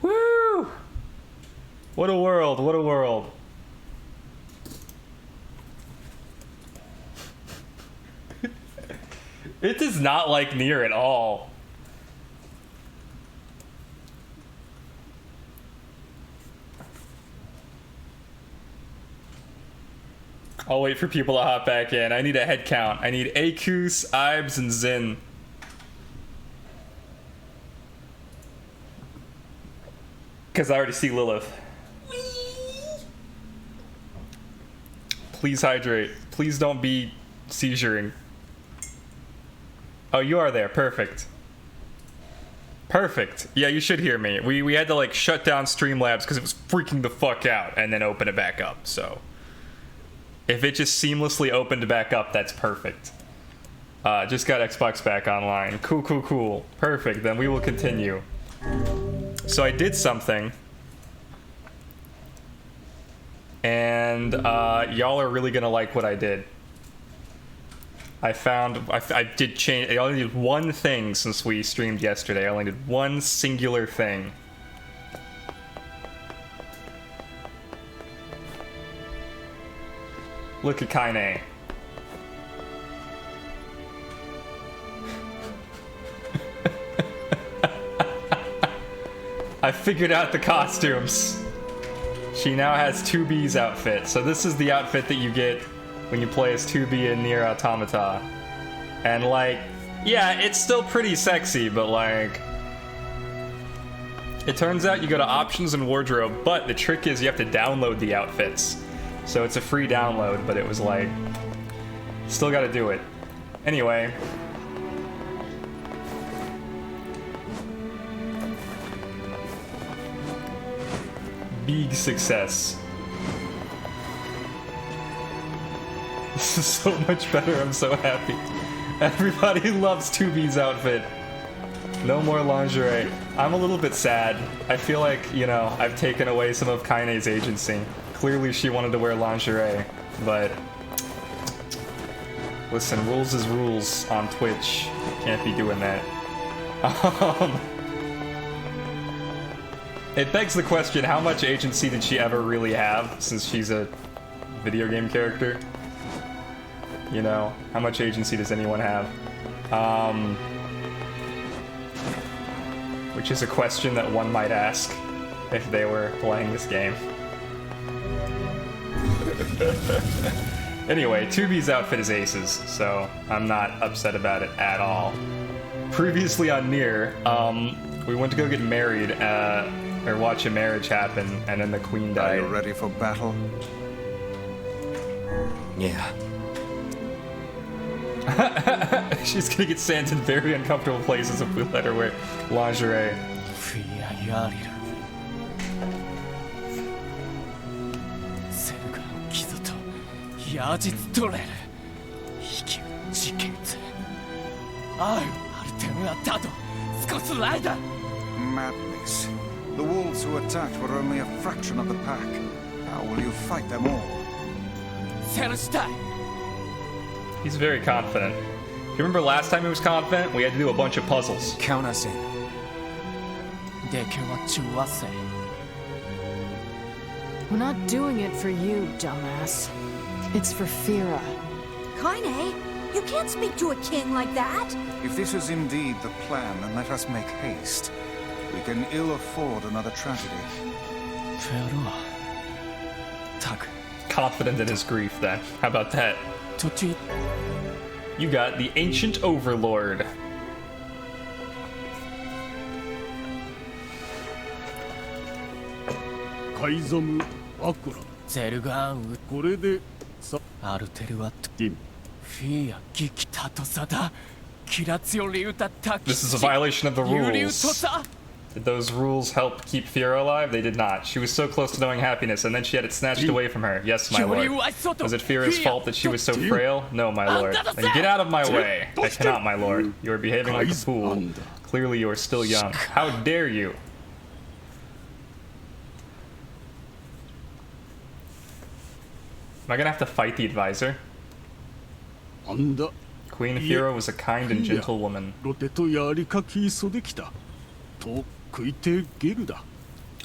Woo! What a world, what a world. It does not like Nier at all. I'll wait for people to hop back in. I need a head count. I need Akus, Ibs, and Zin. Because I already see Lilith. Please hydrate. Please don't be seizuring. Oh, you are there. Perfect. Perfect. Yeah, you should hear me. We had to like shut down Streamlabs because it was freaking the fuck out and then open it back up. So if it just seamlessly opened back up, that's perfect. Just got Xbox back online. Cool, cool, cool. Perfect. Then we will continue. So I did something. And y'all are really gonna like what I did. I did change. I only did one thing since we streamed yesterday. I only did one singular thing. Look at Kaine. I figured out the costumes. She now has 2B's outfit. So this is the outfit that you get when you play as 2B in Nier Automata. And like, yeah, it's still pretty sexy, but like, it turns out you go to options and wardrobe, but the trick is you have to download the outfits. So it's a free download, but it was like, still gotta do it. Anyway. Big success. This is so much better, I'm so happy. Everybody loves 2B's outfit. No more lingerie. I'm a little bit sad. I feel like, you know, I've taken away some of Kaine's agency. Clearly she wanted to wear lingerie, but listen, rules is rules on Twitch. Can't be doing that. It begs the question, how much agency did she ever really have, since she's a video game character? You know, how much agency does anyone have? Which is a question that one might ask if they were playing this game. Anyway, 2B's outfit is Ace's, so I'm not upset about it at all. Previously on Nier, we went to go get married, or watch a marriage happen, and then the queen died. Are you ready for battle? Yeah. She's gonna get sent in very uncomfortable places if we let her wear lingerie. Madness. The wolves who attacked were only a fraction of the pack. How will you fight them all? He's very confident. Do you remember last time he was confident? We had to do a bunch of puzzles. Count us in. We're not doing it for you, dumbass. It's for Fira. Kaine, you can't speak to a king like that. If this is indeed the plan, then let us make haste. We can ill afford another tragedy. Confident in his grief, then. How about that? You got the Ancient Overlord. This is a violation of the rules. Did those rules help keep Fira alive? They did not. She was so close to knowing happiness, and then she had it snatched away from her. Yes, my lord. Was it Fira's fault that she was so frail? No, my lord. Then get out of my way. I cannot, my lord. You are behaving like a fool. Clearly you are still young. How dare you? Am I gonna have to fight the advisor? Queen Fira was a kind and gentle woman.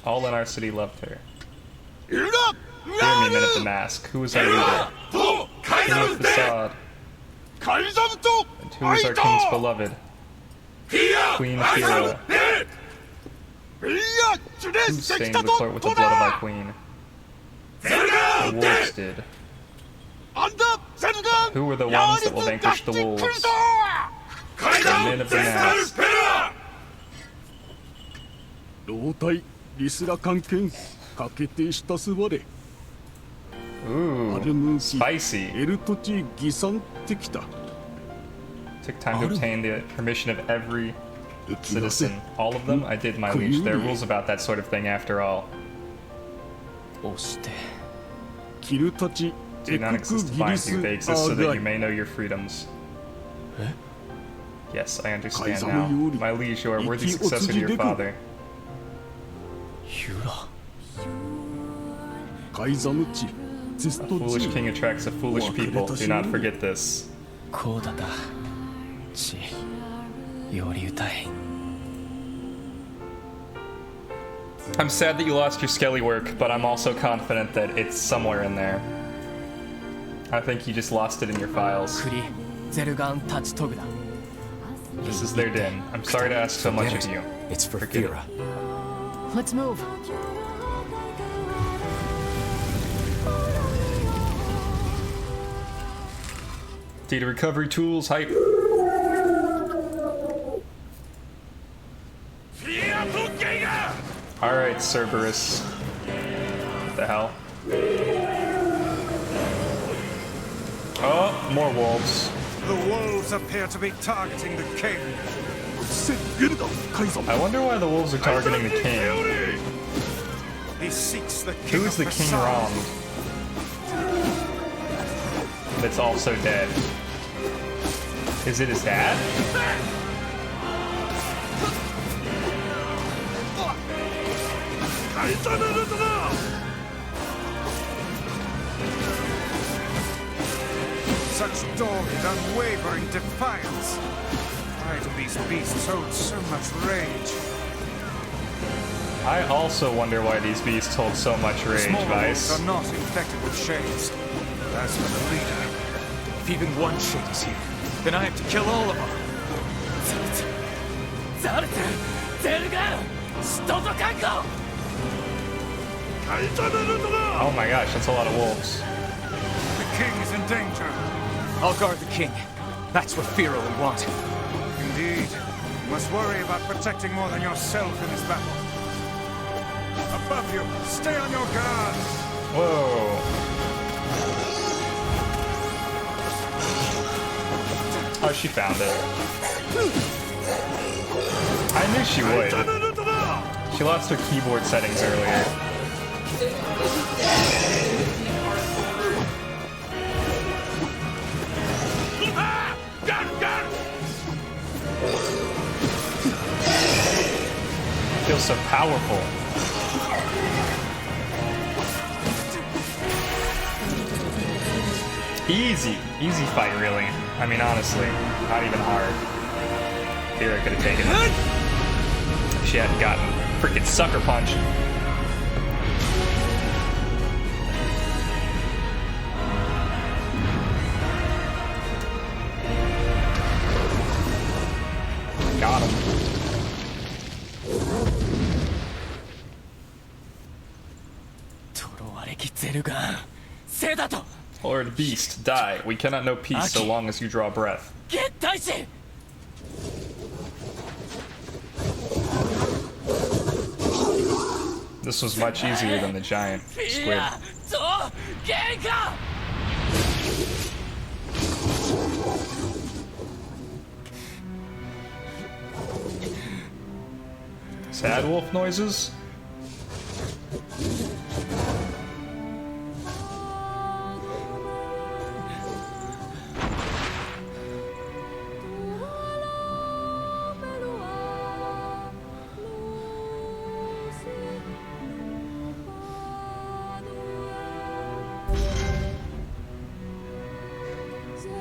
All in our city loved her. Hear me, men of the mask. Who is our leader? King of Facade. And who is our king's beloved? Queen Fira. Who stained the court with the blood of our queen? The wolves did. Who are the ones that will vanquish the wolves? The men of the mask. Ooh, spicy. Took time to obtain the permission of every citizen. All of them? I did, my liege. There are rules about that sort of thing after all. Do not exist to bind you. They exist so that you may know your freedoms. Yes, I understand now. My liege, you are a worthy successor to your father. A foolish king attracts a foolish people. Do not forget this. I'm sad that you lost your skelly work, but I'm also confident that it's somewhere in there. I think you just lost it in your files. This is their den. I'm sorry to ask so much of you. It's for Fira. Let's move. Data recovery tools, hype. Alright, Cerberus. What the hell? Oh, more wolves. The wolves appear to be targeting the king. I wonder why the wolves are targeting the king. He seeks the king. Who is the king wrong? That's also dead. Is it his dad? Such dogged, unwavering defiance. Why do these beasts hold so much rage? I also wonder why these beasts hold so much rage, Small Vice. wolves are not infected with shades. As for the leader, If even one shade is here, then I have to kill all of them. Oh my gosh, that's a lot of wolves. the king is in danger. I'll guard the king. That's what Fira will want. Indeed. You must worry about protecting more than yourself in this battle. Above you, stay on your guard. Whoa. Oh, she found it. I knew she would. She lost her keyboard settings earlier. Feels so powerful. Easy fight, really. I mean, honestly, not even hard. Fira could have taken it if she hadn't gotten freaking sucker punched. Got him. Lord Beast, die. We cannot know peace so long as you draw breath. This was much easier than the giant squid. Sad wolf noises?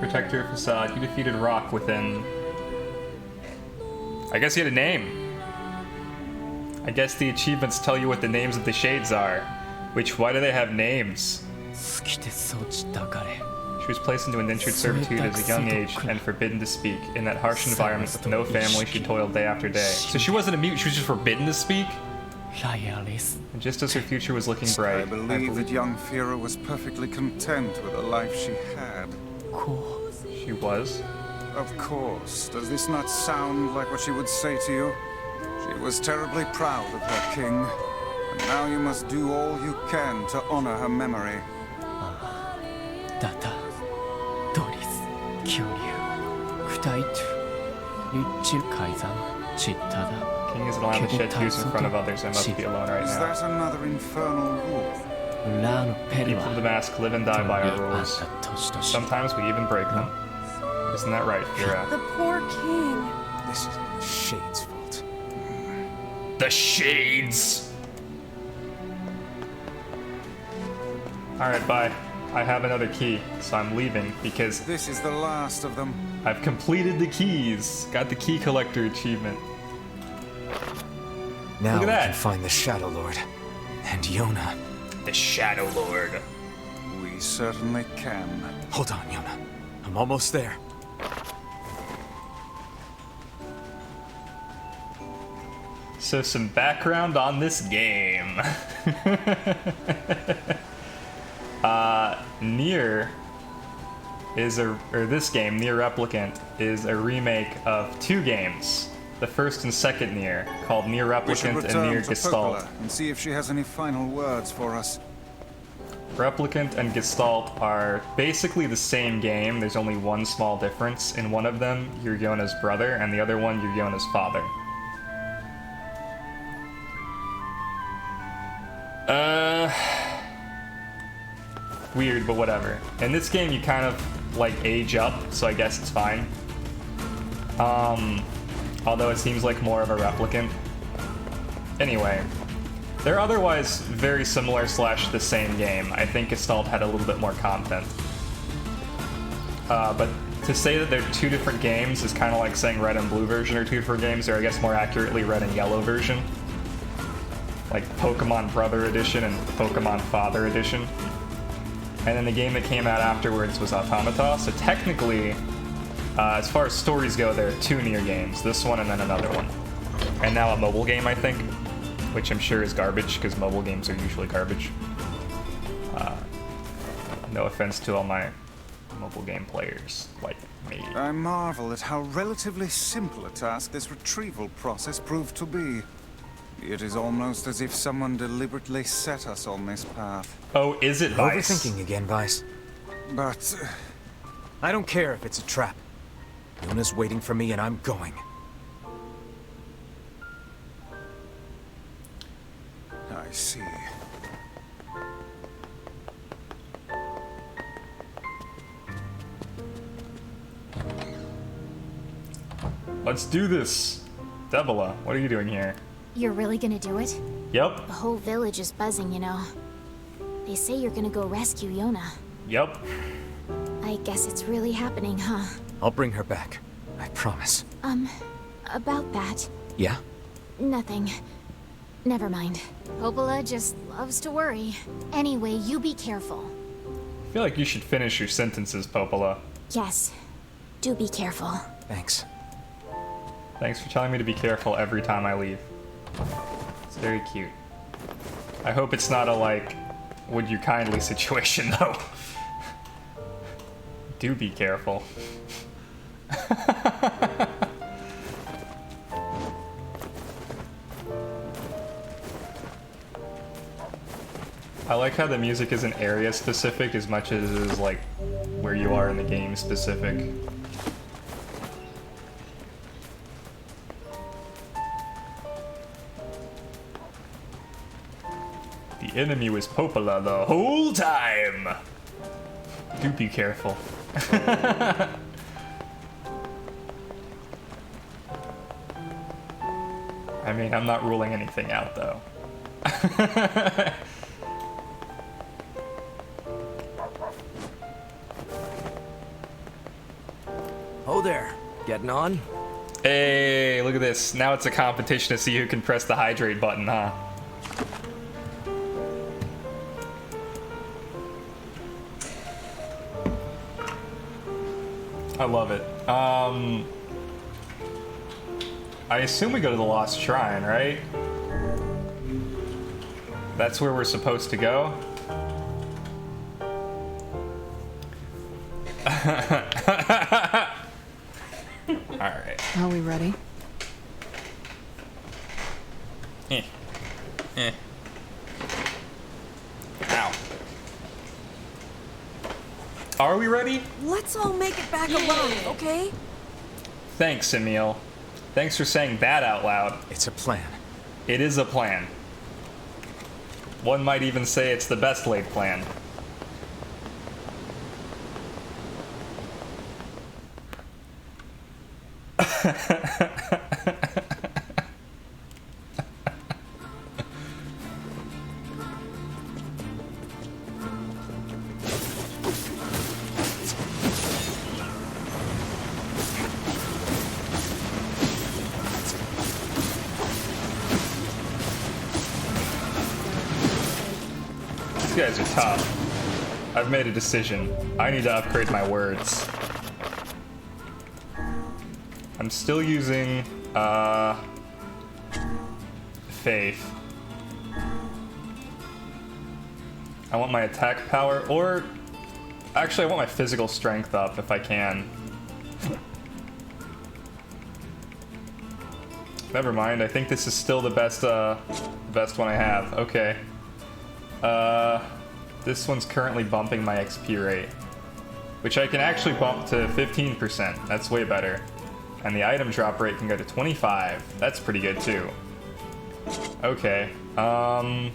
protect your facade. You defeated Rock within... I guess he had a name. I guess the achievements tell you what the names of the shades are. Which, why do they have names? She was placed into indentured servitude at a young age and forbidden to speak. In that harsh environment with no family, she toiled day after day. So she wasn't a mute, she was just forbidden to speak? And just as her future was looking bright, I believe that young Fira was perfectly content with the life she had. She was? Of course. Does this not sound like what she would say to you? She was terribly proud of her king, and now you must do all you can to honor her memory. King isn't allowed to shed tears in front of others. I must be alone right Is now. that another infernal rule? People of the mask live and die by our rules. Sometimes we even break them. Isn't that right, Fira? The poor king. This is the Shade's fault. The Shades! Alright, bye. I have another key, so I'm leaving because This is the last of them. I've completed the keys. Got the key collector achievement. Now Look at we that. can find the Shadow Lord and Yona. The Shadow Lord. We certainly can. Hold on, Yona. I'm almost there. So some background on this game. Nier is this game, Nier Replicant, is a remake of two games. The first and second Nier, called Nier We should Replicant and return Nier to Gestalt. Popola and see if she has any final words for us. Replicant and Gestalt are basically the same game. There's only one small difference. In one of them, you're Yona's brother, and the other one, you're Yona's father. Weird, but whatever. In this game, you kind of, like, age up, so I guess it's fine. Although it seems like more of a replicant. Anyway. They're otherwise very similar / the same game. I think Gestalt had a little bit more content. But to say that they're two different games is kind of like saying red and blue version are two different games, or I guess more accurately red and yellow version. Like Pokemon Brother Edition and Pokemon Father Edition. And then the game that came out afterwards was Automata, so technically, as far as stories go, there are two Nier games. This one and then another one. And now a mobile game, I think. Which I'm sure is garbage, because mobile games are usually garbage. No offense to all my mobile game players, like me. I marvel at how relatively simple a task this retrieval process proved to be. It is almost as if someone deliberately set us on this path. Oh, is it Vice? Overthinking again, Vice. But I don't care if it's a trap. Yona's waiting for me and I'm going. I see. Let's do this. Debola, what are you doing here? You're really gonna do it? Yep. The whole village is buzzing, you know. They say you're gonna go rescue Yona. Yep. I guess it's really happening, huh? I'll bring her back. I promise. About that. Yeah? Nothing. Never mind. Popola just loves to worry. Anyway, you be careful. I feel like you should finish your sentences, Popola. Yes. Do be careful. Thanks. Thanks for telling me to be careful every time I leave. It's very cute. I hope it's not a, like, would you kindly situation, though. Do be careful. I like how the music isn't area specific as much as it is like where you are in the game specific. The enemy was Popola the whole time! Do be careful. I mean, I'm not ruling anything out though. Oh there. Getting on? Hey, look at this. Now it's a competition to see who can press the hydrate button, huh? I love it. I assume we go to the Lost Shrine, right? That's where we're supposed to go. Alright. Are we ready? Ow. Are we ready? Let's all make it back alive, okay? Thanks, Emil. Thanks for saying that out loud. It's a plan. It is a plan. One might even say it's the best laid plan. These guys are tough. I've made a decision. I need to upgrade my words. I'm still using, faith. I want my attack power, or actually I want my physical strength up if I can. Never mind, I think this is still the best one I have. Okay. This one's currently bumping my XP rate, which I can actually bump to 15%. That's way better. And the item drop rate can go to 25. That's pretty good too. Okay. Iron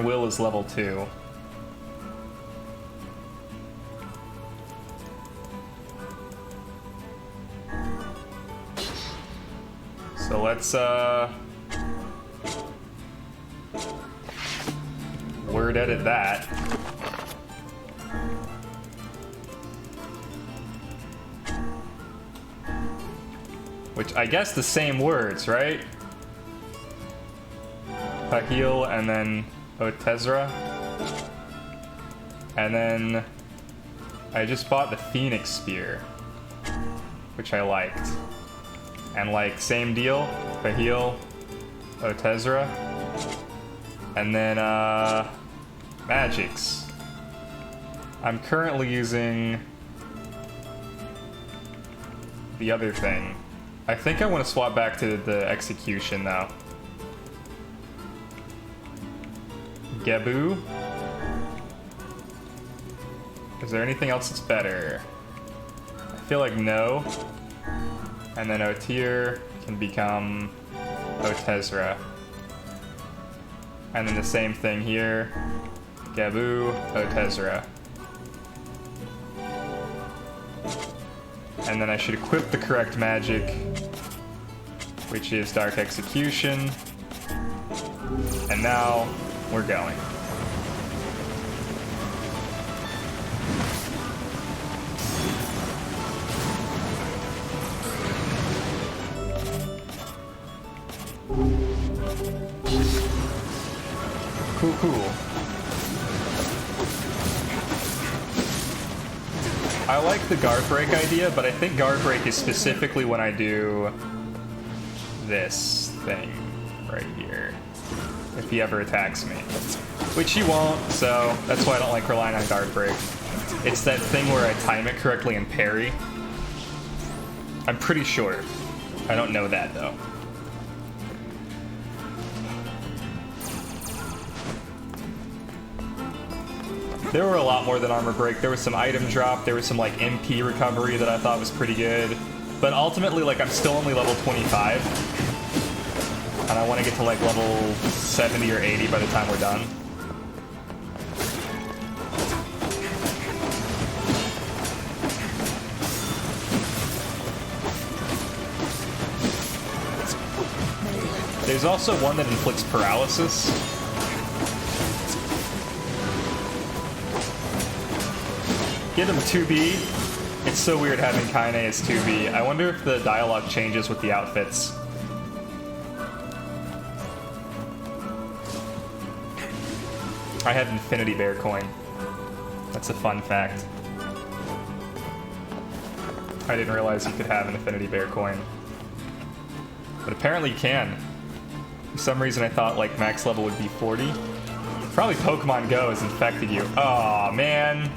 Will is level 2. So let's word edit that. Which I guess the same words, right? Pahil and then Otezra. And then I just bought the Phoenix Spear, which I liked. And like, same deal, Pahil, Otezra. And then magics. I'm currently using the other thing. I think I want to swap back to the execution though. Gabu. Is there anything else that's better? I feel like no. And then Otir can become Otezra. And then the same thing here. Gabu, Otezra. And then I should equip the correct magic, which is Dark Execution. And now we're going. Cool, cool. I like the guard break idea, but I think guard break is specifically when I do this thing right here. If he ever attacks me. Which he won't, so that's why I don't like relying on guard break. It's that thing where I time it correctly and parry. I'm pretty sure. I don't know that though. There were a lot more than armor break. There was some item drop. There was some like MP recovery that I thought was pretty good. But ultimately, like, I'm still only level 25. And I want to get to like level 70 or 80 by the time we're done. There's also one that inflicts paralysis. Get him 2B. It's so weird having Kaine as 2B. I wonder if the dialogue changes with the outfits. I have Infinity Bear coin. That's a fun fact. I didn't realize you could have an Infinity Bear coin. But apparently you can. For some reason I thought like max level would be 40. Probably Pokemon Go has infected you. Aw, man.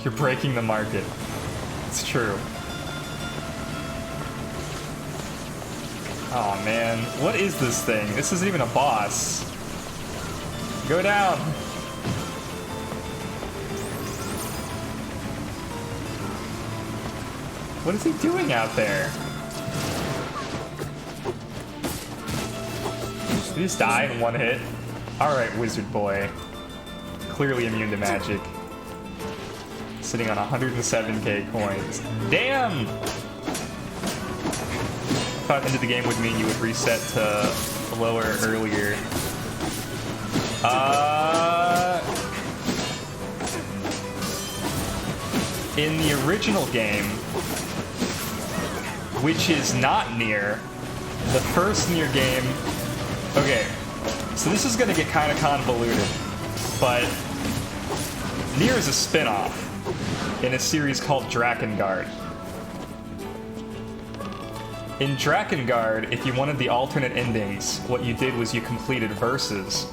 You're breaking the market. It's true. Aw, man. What is this thing? This isn't even a boss. Go down. What is he doing out there? Did he just die in one hit? Alright, wizard boy. Clearly immune to magic. Sitting on 107k coins. Damn! I thought into the game would mean you would reset to lower earlier. In the original game, which is not Nier, the first Nier game... Okay, so this is gonna get kind of convoluted, but Nier is a spin-off in a series called Drakengard. In Drakengard, if you wanted the alternate endings, what you did was you completed verses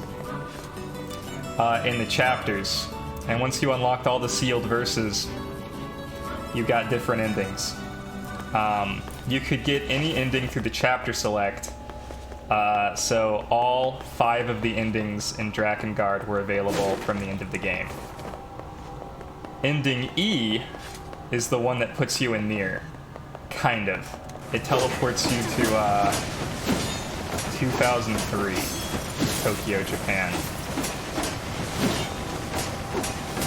in the chapters. And once you unlocked all the sealed verses, you got different endings. You could get any ending through the chapter select. So all 5 of the endings in Drakengard were available from the end of the game. Ending E is the one that puts you in Nier. Kind of. It teleports you to 2003, Tokyo, Japan.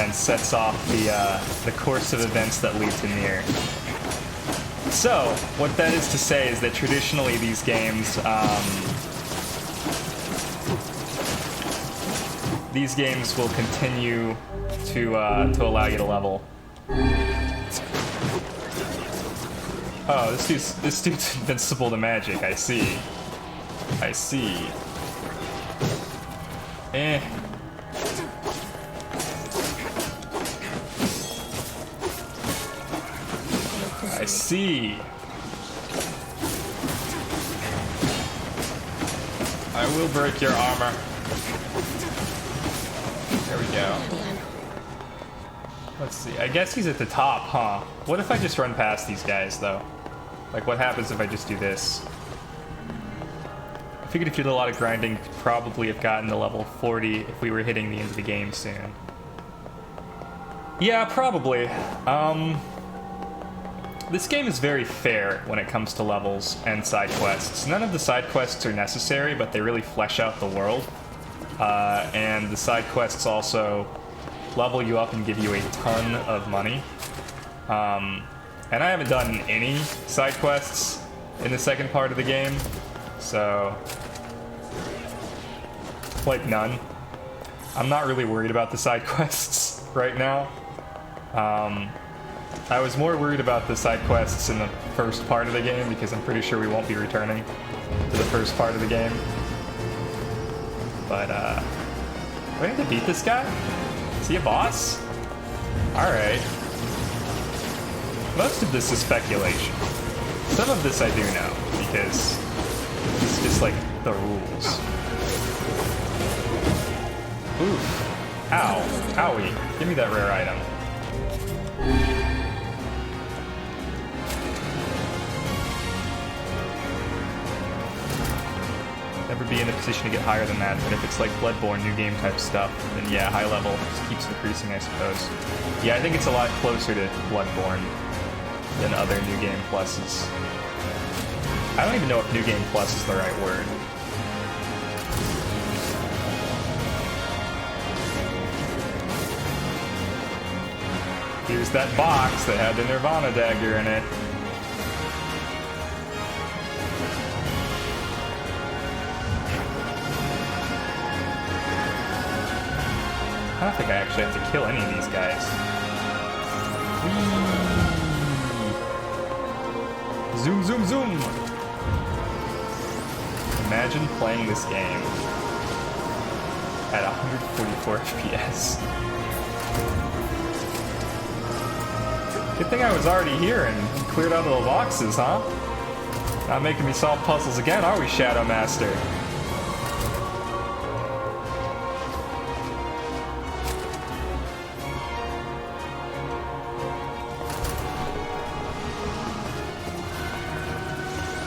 And sets off the course of events that lead to Nier. So, what that is to say is that traditionally these games, will continue to allow you to level. Oh, this dude's invincible to magic. I see. I see. Eh. I see. I will break your armor. There we go. Let's see. I guess he's at the top, huh? What if I just run past these guys, though? Like, what happens if I just do this? I figured if you did a lot of grinding, you could probably have gotten to level 40 if we were hitting the end of the game soon. Yeah, probably. This game is very fair when it comes to levels and side quests. None of the side quests are necessary, but they really flesh out the world. And the side quests also level you up and give you a ton of money. And I haven't done any side quests in the second part of the game, so... like, none. I'm not really worried about the side quests right now. I was more worried about the side quests in the first part of the game, because I'm pretty sure we won't be returning to the first part of the game. But, do I need to beat this guy? Is he a boss? Alright. Most of this is speculation. Some of this I do know, because it's just like the rules. Oof. Ow. Owie. Give me that rare item. Never be in a position to get higher than that, but if it's like Bloodborne, new game type stuff, then yeah, high level just keeps increasing, I suppose. Yeah, I think it's a lot closer to Bloodborne than other New Game Pluses. I don't even know if New Game Plus is the right word. Here's that box that had the Nirvana dagger in it. I don't think I actually have to kill any of these guys. Whee! Zoom, zoom, zoom! Imagine playing this game at 144 FPS. Good thing I was already here and cleared out all the boxes, huh? Not making me solve puzzles again, are we, Shadow Master?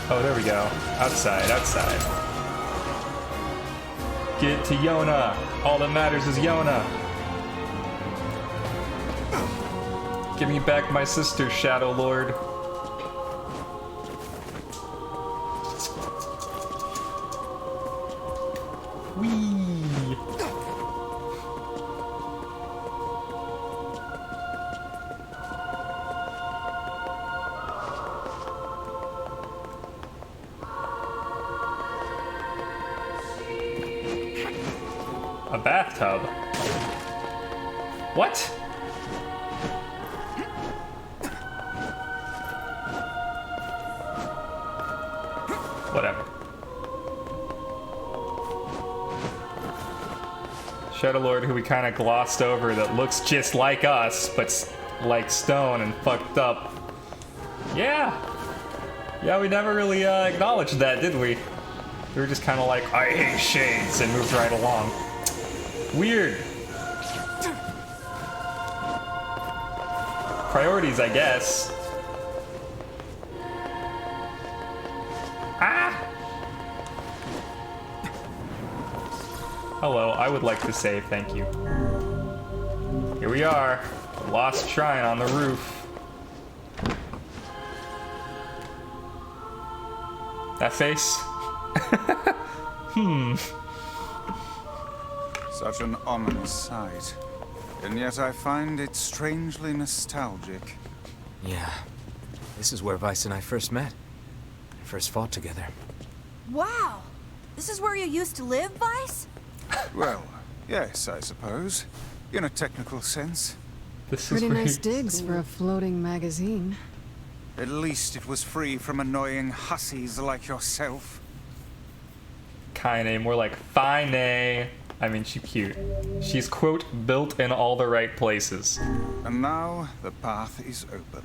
Oh, there we go. Outside, outside. Get to Yona. All that matters is Yona. Give me back my sister, Shadow Lord. Whee! A bathtub? What? Whatever. Shadow Lord, who we kind of glossed over, that looks just like us, but like stone and fucked up. Yeah. Yeah, we never really acknowledged that, did we? We were just kind of like, I hate shades, and moved right along. Weird. Priorities, I guess. Ah! Hello, I would like to save, thank you. Here we are, the lost shrine on the roof. That face? Such an ominous sight. And yet I find it strangely nostalgic. Yeah. This is where Vice and I first met. First fought together. Wow! This is where you used to live, Vice? Well, yes, I suppose. In a technical sense. This Pretty is nice digs for a floating magazine. At least it was free from annoying hussies like yourself. Kaine, more like Fine. I mean, she's cute. She's, quote, built in all the right places. And now the path is open.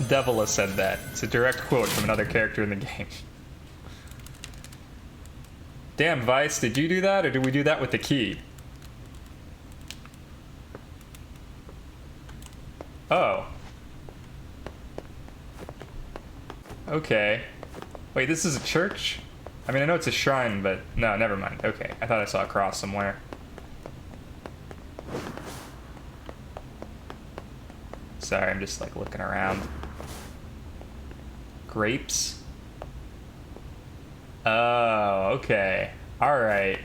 Devila said that. It's a direct quote from another character in the game. Damn, Vice, did you do that, or did we do that with the key? Oh. Okay. Wait, this is a church? I mean, I know it's a shrine, but no, never mind. Okay, I thought I saw a cross somewhere. Sorry, I'm just like looking around. Grapes? Oh, okay. Alright.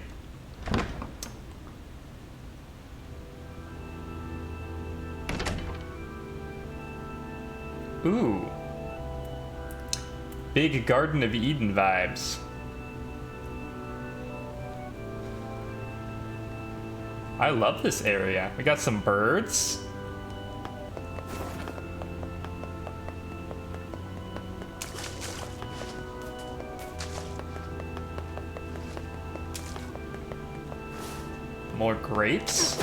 Ooh. Big Garden of Eden vibes. I love this area. We got some birds. More grapes.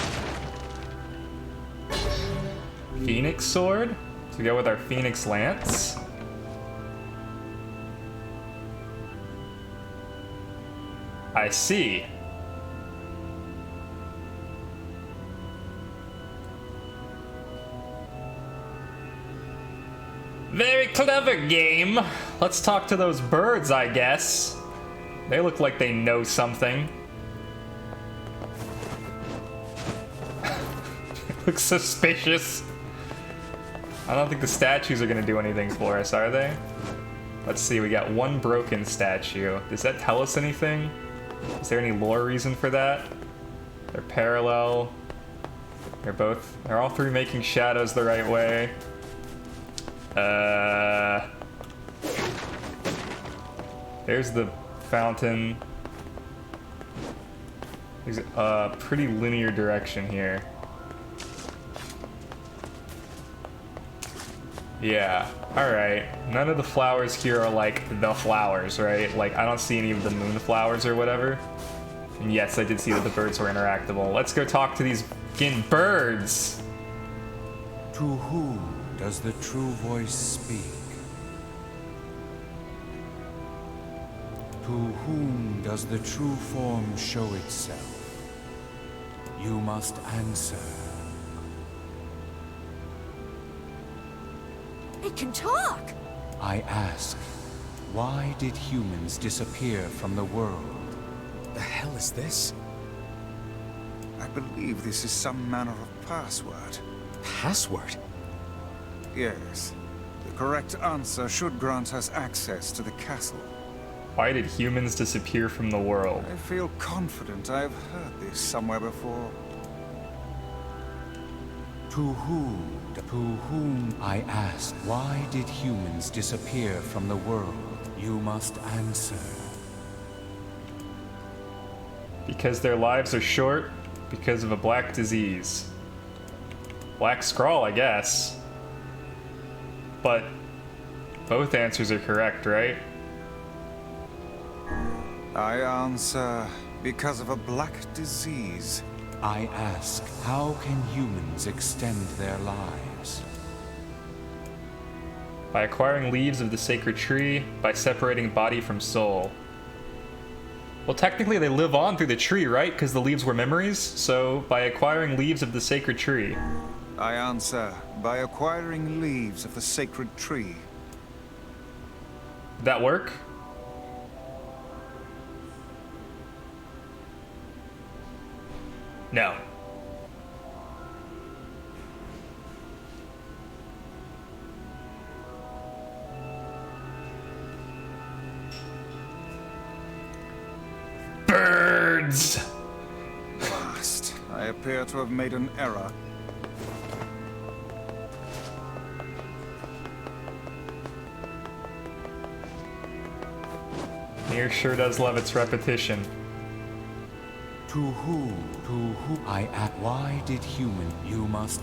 Phoenix sword to go with our Phoenix lance. I see. Very clever game. Let's talk to those birds, I guess. They look like they know something. Looks suspicious. I don't think the statues are gonna do anything for us, are they? Let's see, we got one broken statue. Does that tell us anything? Is there any lore reason for that? They're parallel. They're all three making shadows the right way. There's the fountain. There's a pretty linear direction here. Yeah, alright. None of the flowers here are like the flowers, right? Like, I don't see any of the moon flowers or whatever. And yes, I did see that the birds were interactable. Let's go talk to these fucking birds! To whom does the true voice speak? To whom does the true form show itself? You must answer. It can talk! I ask, why did humans disappear from the world? The hell is this? I believe this is some manner of password. Password? Yes. The correct answer should grant us access to the castle. Why did humans disappear from the world? I feel confident I've heard this somewhere before. To whom I ask, why did humans disappear from the world? You must answer. Because their lives are short, because of a black disease. Black scrawl, I guess. But both answers are correct, right? I answer, because of a black disease. I ask, how can humans extend their lives? By acquiring leaves of the sacred tree, by separating body from soul. Well, technically they live on through the tree, right? Because the leaves were memories, so by acquiring leaves of the sacred tree. I answer, by acquiring leaves of the sacred tree. Did that work? No. Birds! Blast. I appear to have made an error. Nier sure does love its repetition. To who I ask, why did you must...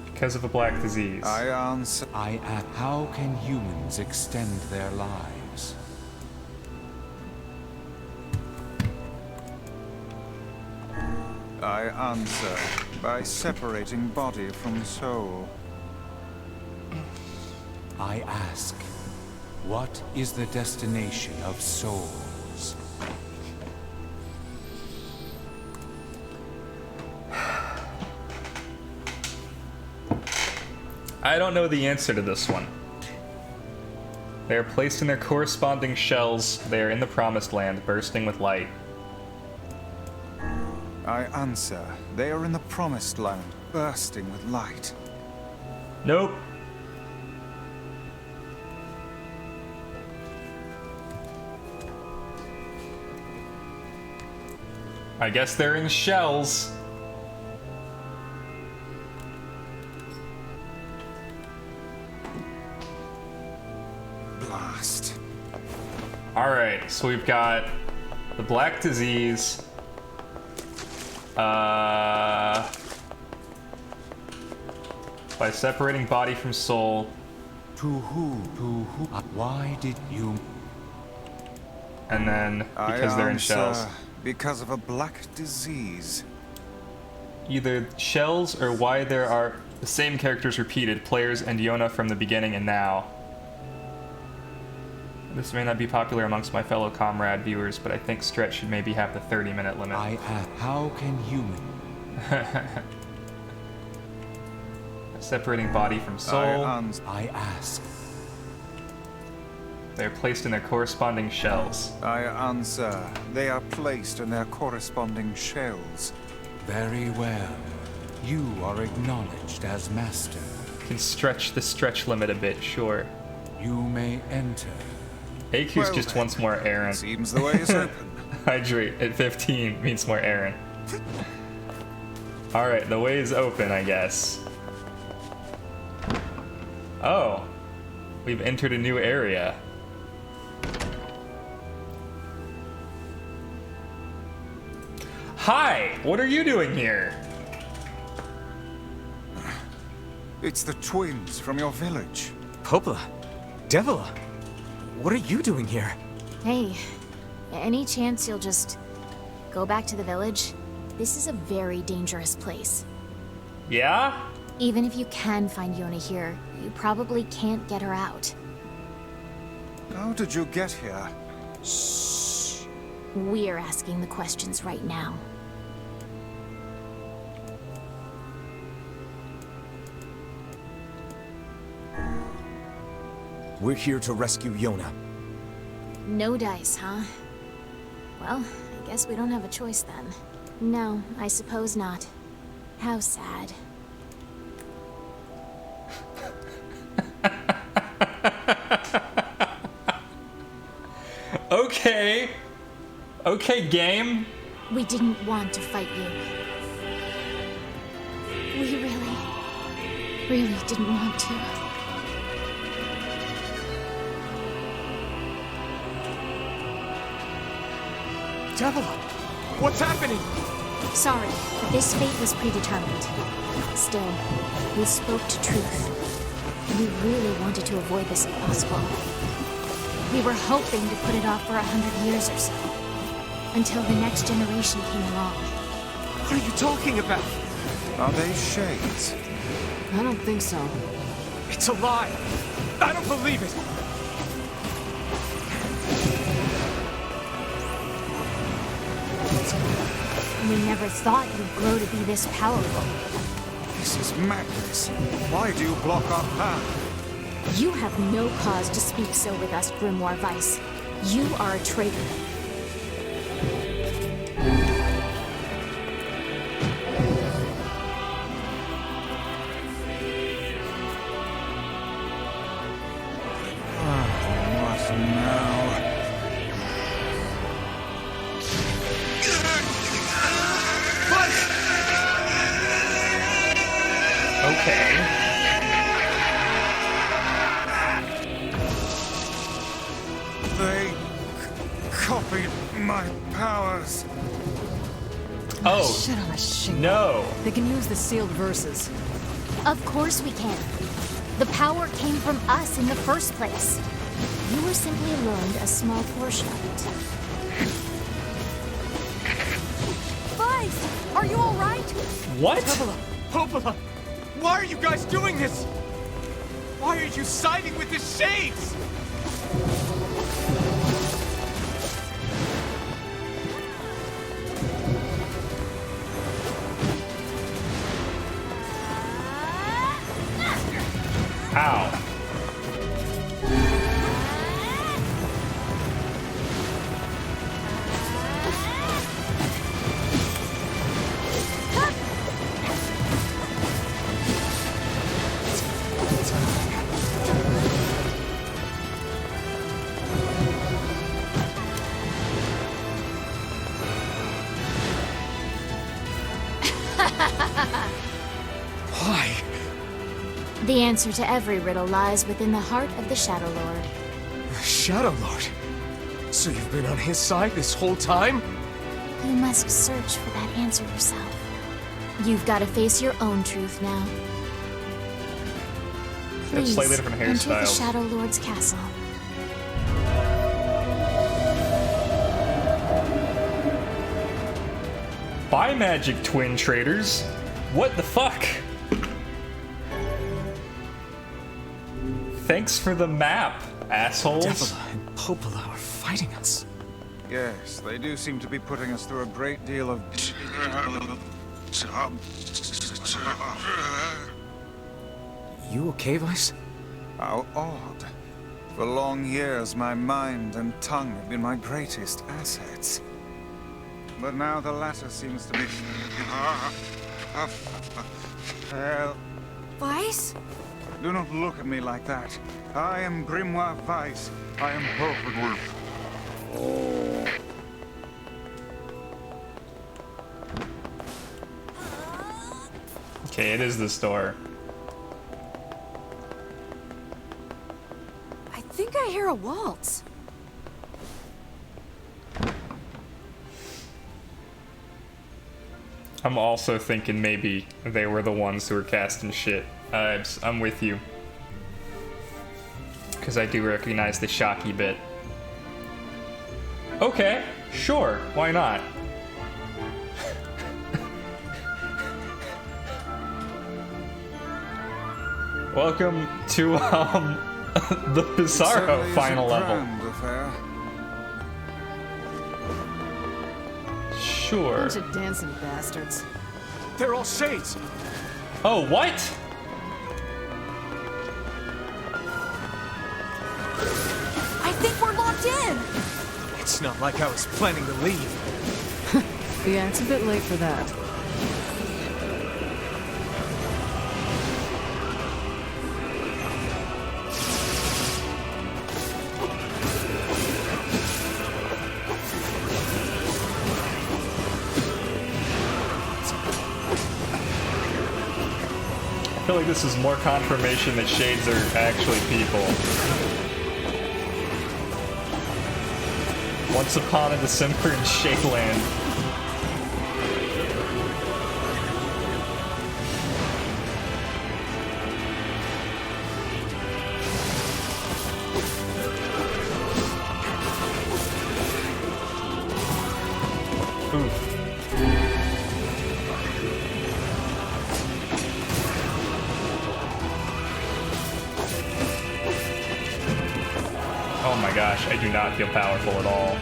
Because of a black disease. I answer, I ask, how can humans extend their lives? I answer, by separating body from soul. I ask, what is the destination of souls? I don't know the answer to this one. They are placed in their corresponding shells. They are in the promised land, bursting with light. I answer, they are in the promised land, bursting with light. Nope. I guess they're in shells. Blast. Alright, so we've got the black disease. By separating body from soul. To who? Why did you? And then, because they're in shells. Because of a black disease. Either shells or why there are the same characters repeated, players and Yona from the beginning and now. This may not be popular amongst my fellow comrade viewers, but I think Stretch should maybe have the 30-minute limit. I ask, how can human? Separating body from soul. I ask. They are placed in their corresponding shells. I answer, they are placed in their corresponding shells. Very well. You are acknowledged as master. Can stretch the stretch limit a bit, sure. You may enter. AQ's just then, wants more Aaron. Seems the way is open. Hydrate at 15 means more Aaron. Alright, the way is open, I guess. Oh. We've entered a new area. Hi, what are you doing here? It's the twins from your village. Popola, Devila, what are you doing here? Hey, any chance you'll just go back to the village? This is a very dangerous place. Yeah? Even if you can find Yona here, you probably can't get her out. How did you get here? Shh. We're asking the questions right now. We're here to rescue Yona. No dice, huh? Well, I guess we don't have a choice then. No, I suppose not. How sad. Okay. Okay, game. We didn't want to fight you. We really didn't want to. Devila, what's happening? Sorry, but this fate was predetermined. Still, we spoke to truth. We really wanted to avoid this if possible. We were hoping to put it off for 100 years or so. Until the next generation came along. What are you talking about? Are they shades? I don't think so. It's a lie. I don't believe it. We never thought you'd grow to be this powerful. This is madness. Why do you block our path? You have no cause to speak so with us, Grimoire Weiss. You are a traitor. What now? Okay. They copied my powers. Oh, Shit on a shingle. no. They can use the sealed verses. Of course we can. The power came from us in the first place. You were simply loaned a small portion of it. Vice, are you all right? What? Popola, why are you guys doing this? Why are you siding with the Shades? Ow. Why? The answer to every riddle lies within the heart of the Shadow Lord. The Shadow Lord? So you've been on his side this whole time? You must search for that answer yourself. You've got to face your own truth now. They have Please, slightly different enter the hairstyles. Shadow Lord's castle. Buy magic, twin traders. What the fuck? Thanks for the map, assholes. Devila and Popola are fighting us. Yes, they do seem to be putting us through a great deal of... You okay, Vice? How odd. For long years, my mind and tongue have been my greatest assets. But now the latter seems to be... Hell, Vice? do not look at me like that. I am Grimoire Weiss. I am perfectly... Okay, it is this door. I think I hear a waltz. I'm also thinking maybe they were the ones who were casting shit. I'm with you. Because I do recognize the Shocky bit. Okay, sure, why not? Welcome to, the Bizarro final level. Sure. Bunch of dancing bastards. They're all shades. Oh, what? I think we're locked in. It's not like I was planning to leave. Yeah, it's a bit late for that. I feel like this is more confirmation that shades are actually people. Once upon a December in Shadeland. Oof. Oh my gosh, I do not feel powerful at all.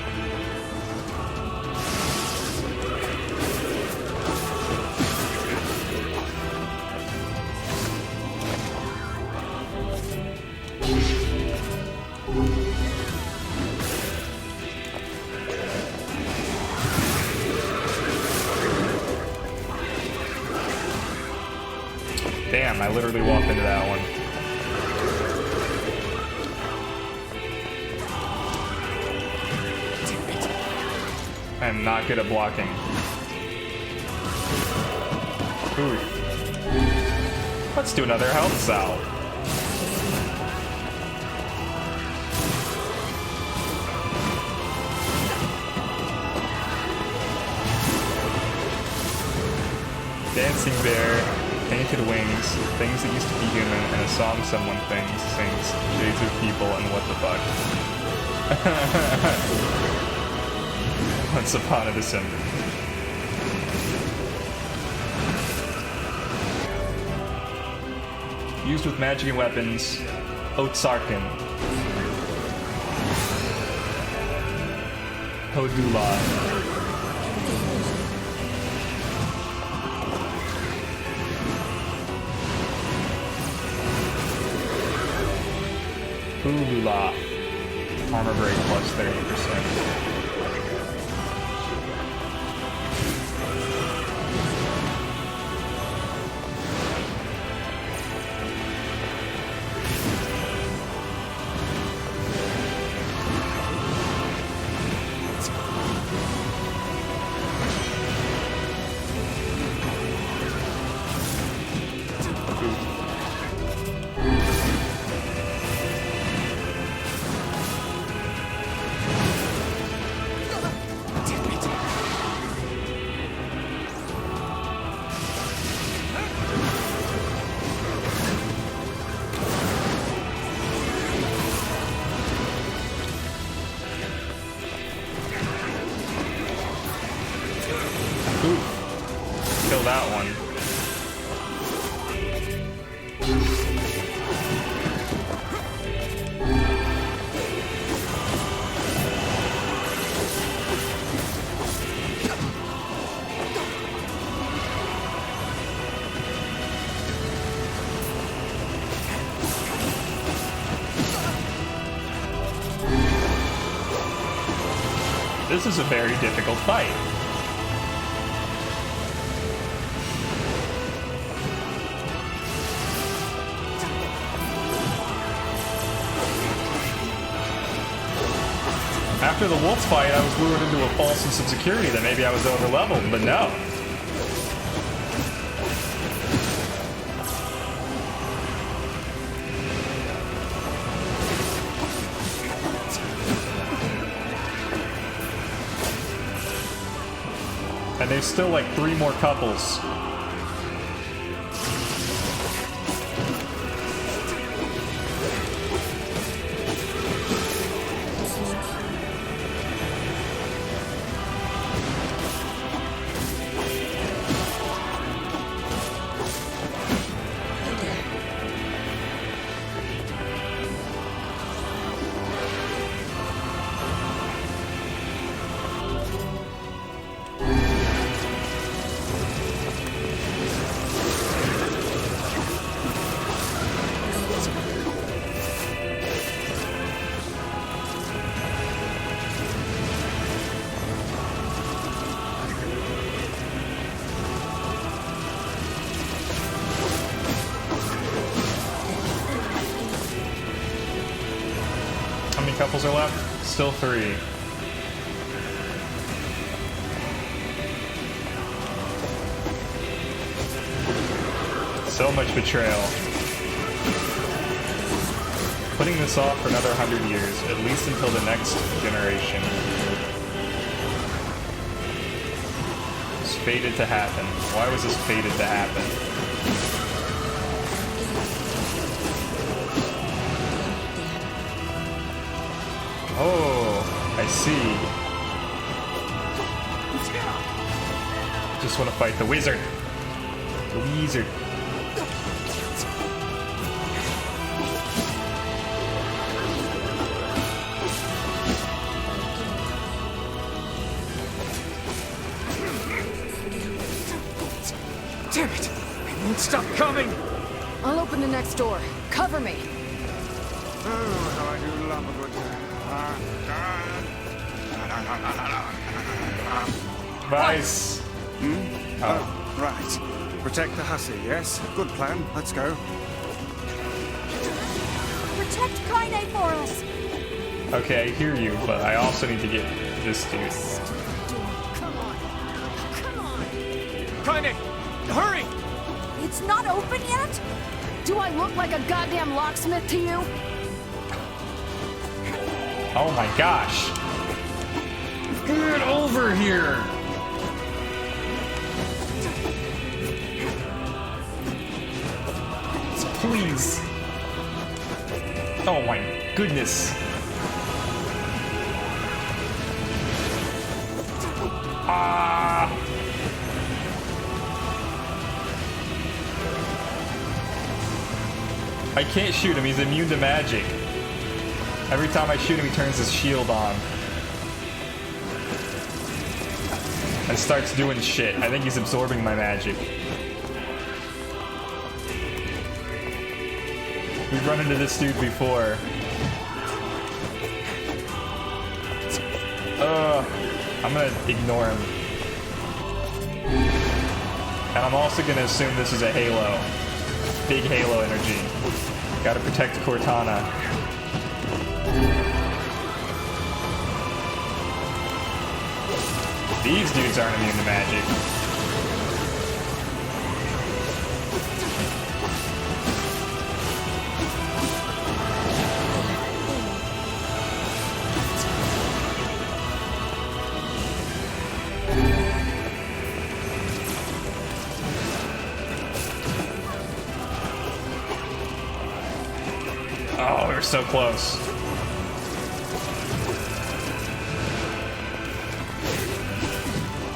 Damn, I literally walked into that one. I'm not good at blocking. Ooh. Let's do another health salve. Dancing bear, painted wings, things that used to be human, and a song someone sings, shades of people, and what the fuck. Once upon a December. Used with magic and weapons, Otsarkin. Hodula. Hulula. Armor break plus 30%. Kill that one. This is a very difficult fight. After the wolf fight, I was lured into a false sense of security that maybe I was over-leveled, but no. And there's still like 3 more couples. Couples are left? Still 3. So much betrayal. Putting this off for another 100 years, at least until the next generation. It's fated to happen. Why was this fated to happen? Oh, I see. Just want to fight the wizard. The wizard. Damn it! They won't stop coming! I'll open the next door. Cover me. Oh, how I do love a good Vice. Oh, right. Protect the hussy, yes? Good plan. Let's go. Protect Kaine for us! Okay, I hear you, but I also need to get this dude. Come on. Come on. Kaine! Hurry! It's not open yet? Do I look like a goddamn locksmith to you? Oh my gosh. Get over here. Please. Oh my goodness. Ah. I can't shoot him, he's immune to magic. Every time I shoot him, he turns his shield on. And starts doing shit. I think he's absorbing my magic. We've run into this dude before. I'm gonna ignore him. And I'm also gonna assume this is a Halo. Big Halo energy. Gotta protect Cortana. These dudes aren't immune to magic. Oh, we were so close.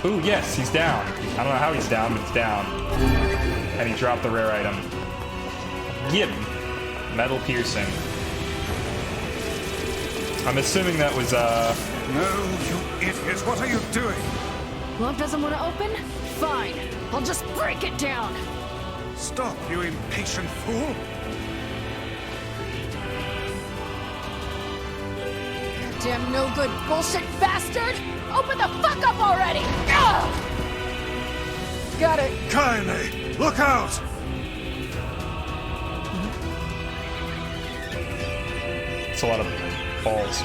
Ooh, yes, he's down. I don't know how he's down, but he's down. And he dropped the rare item. Get him. Metal piercing. I'm assuming that was, No, you idiot. What are you doing? Lock doesn't want to open? Fine. I'll just break it down. Stop, you impatient fool. Damn no good bullshit bastard! Open the fuck up already! Ugh! Got it. Kaine, look out! it's a lot of balls.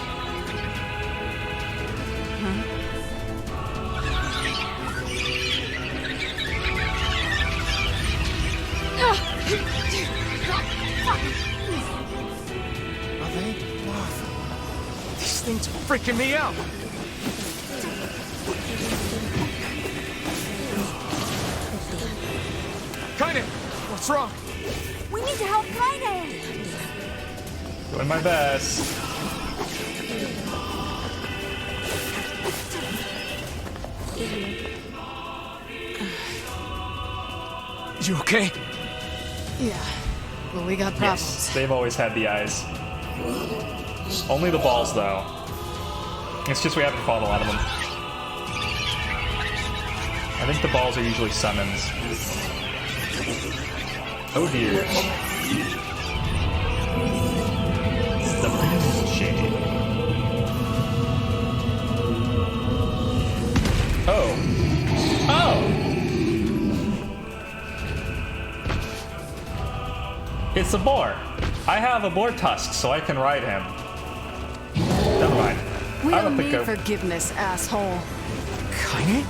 Are they? These things are freaking me out! Kaine, what's wrong? We need to help Kaine! Doing my best. You okay? Yeah. Well, we got problems. Yes, they've always had the eyes. Only the balls, though. It's just we haven't fought a lot of them. I think the balls are usually summons. Oh dear. The shade. Oh. Oh! It's a boar. I have a boar tusk, so I can ride him. Never mind. We I don't don't think need forgiveness, asshole. Kaine?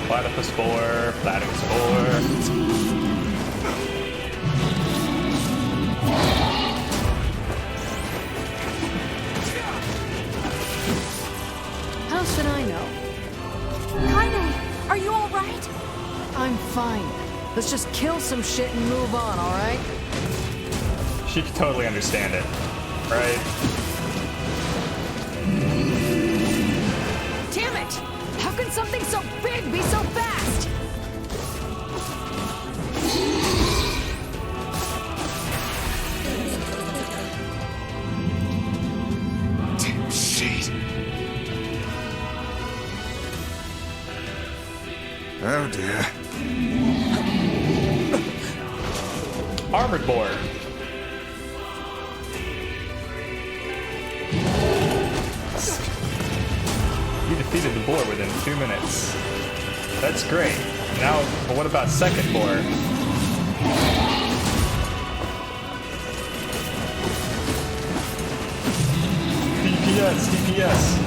Platypus boar, platypus boar. How should I know? Kaine, are you alright? I'm fine. Let's just kill some shit and move on, alright? She could totally understand it, right? Damn it! How can something so big be so fast? Damn shit. Oh dear. Armored boar. You defeated the boar within 2 minutes. That's great. Now, but what about second boar? DPS, DPS.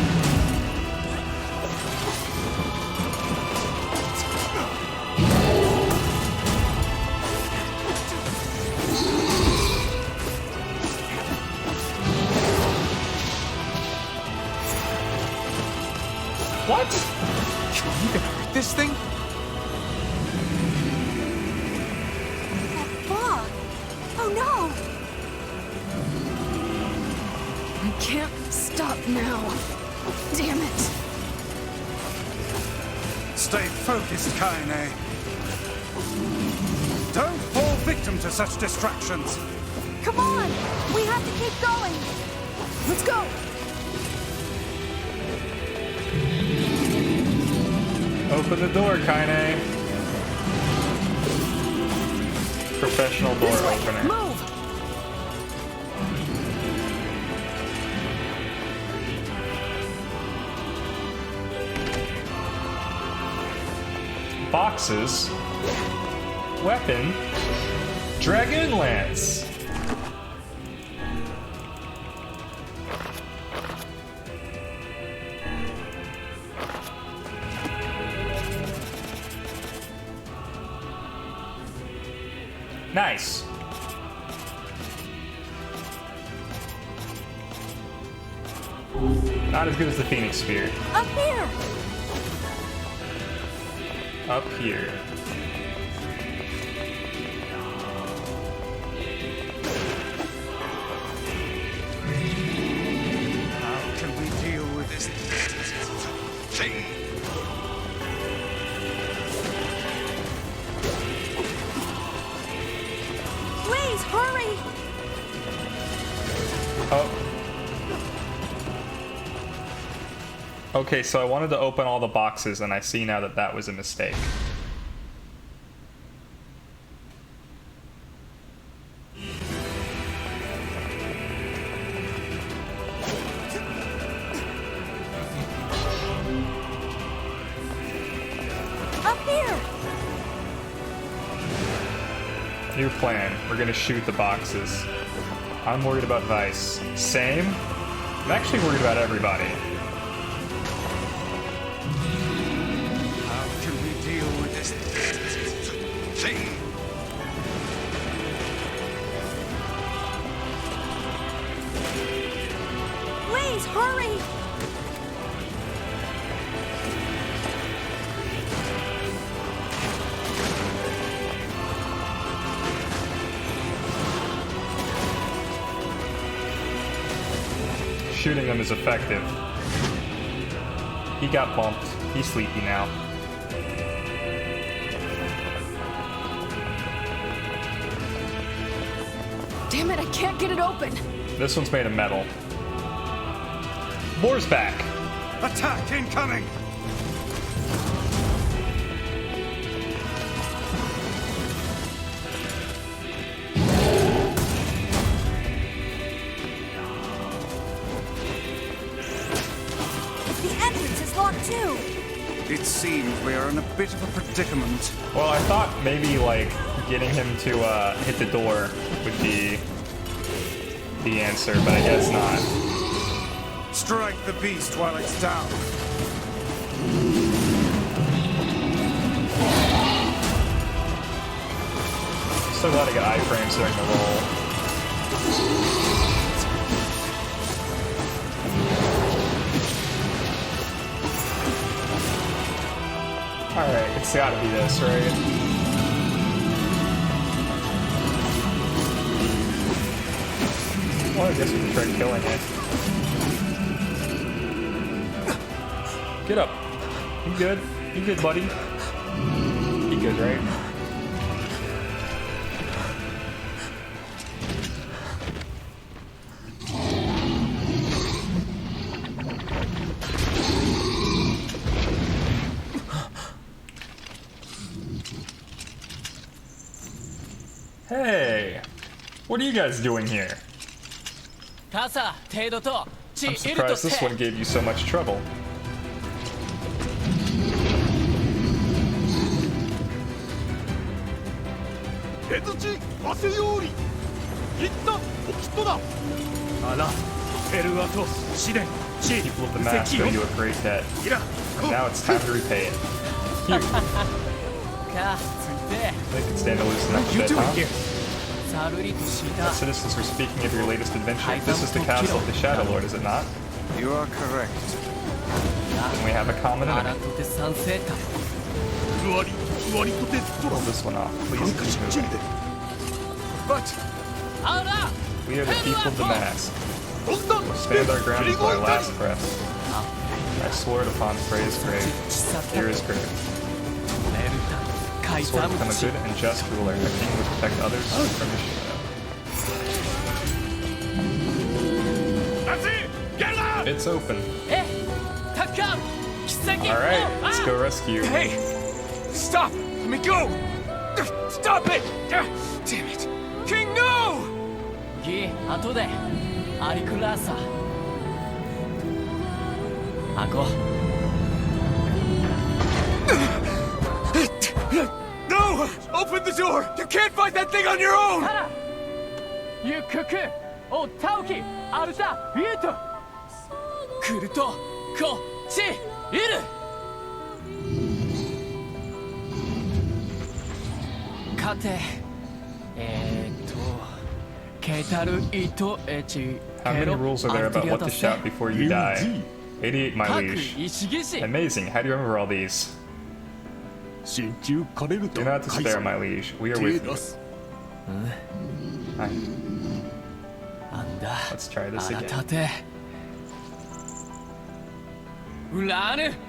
What? You can hurt this thing? That fog! Oh no! I can't stop now. Damn it. Stay focused, Kaine. Don't fall victim to such distractions. Come on! We have to keep going! Let's go! Open the door, Kaine. Professional door This way! opener. Move! Boxes. Weapon. Dragoon Lance. Nice. Not as good as the Phoenix Spear. Up here! Up here. How can we deal with this thing? Please, hurry! Oh. Okay, so I wanted to open all the boxes, and I see now that that was a mistake. Up here! New plan. We're gonna shoot the boxes. I'm worried about Vice. Same? I'm actually worried about everybody. How can we deal with this thing? shooting him is effective. He got bumped. He's sleepy now. Damn it, I can't get it open. This one's made of metal. Boar's back. Attack incoming! The entrance is locked too. It seems we are in a bit of a predicament. Well, I thought maybe, like, getting him to hit the door would be the answer, but I guess not. Strike the beast while it's down. So glad I got iframes during the roll. Alright, it's gotta be this, right? Well, I guess we can try killing it. Get up. You good? You good, buddy? You good, right? Hey, what are you guys doing here? I'm surprised this one gave you so much trouble. People of the mask owe you a great debt, and now it's time to repay it. Here. They can stand to loosen up a bit, huh? Citizens are speaking of your latest adventure. This is the castle of the Shadow Lord, is it not? You are correct. And we have a common enemy. Pull this one off, please keep moving. But We are the people of the mask. We'll stand our ground until our last breath. I swore it upon Frey's grave. Here is grave. I swore to become a good and just ruler. A king would protect others from his shadow. It's open. Alright, let's go rescue. hey, stop! Let me go! Stop it! Damn it! King, no! No! Open the door! You can't fight that thing on your own! How many rules are there about what to shout before you die? 88, my liege. Amazing, how do you remember all these? Do not despair, my liege. We are with you. Hi. Let's try this again.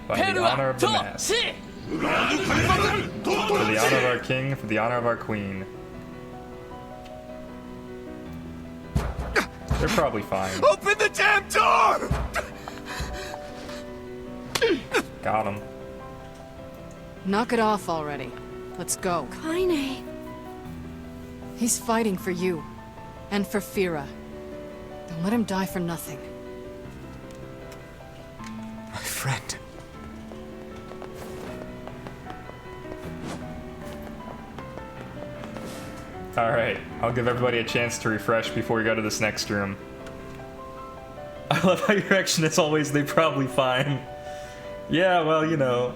By the honor of the mask. For the honor of our king, for the honor of our queen. They're probably fine. Open the damn door! Got him. Knock it off already. Let's go. Kaine. He's fighting for you. And for Fira. Don't let him die for nothing. My friend. Alright, I'll give everybody a chance to refresh before we go to this next room. I love how your reaction is always, they probably fine. Yeah, well, you know,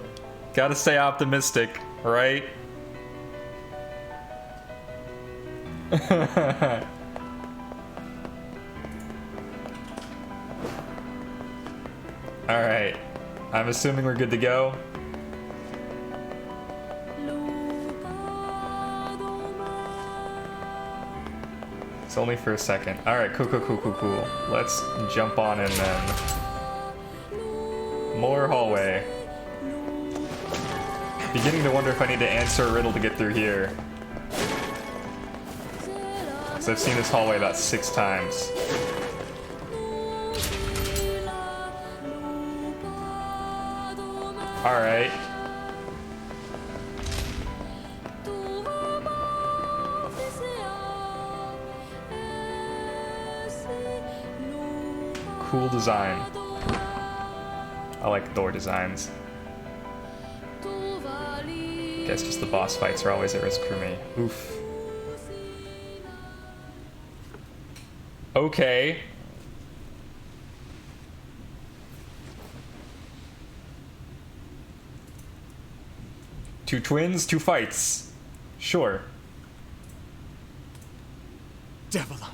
gotta stay optimistic, right? Alright, I'm assuming we're good to go. It's only for a second. Alright, cool. Let's jump on in then. More hallway. Beginning to wonder if I need to answer a riddle to get through here. Because I've seen this hallway about 6 times. Alright. Cool design. I like door designs. Guess just the boss fights are always at risk for me. Oof. Okay. Two twins, 2 fights. Sure. Devila.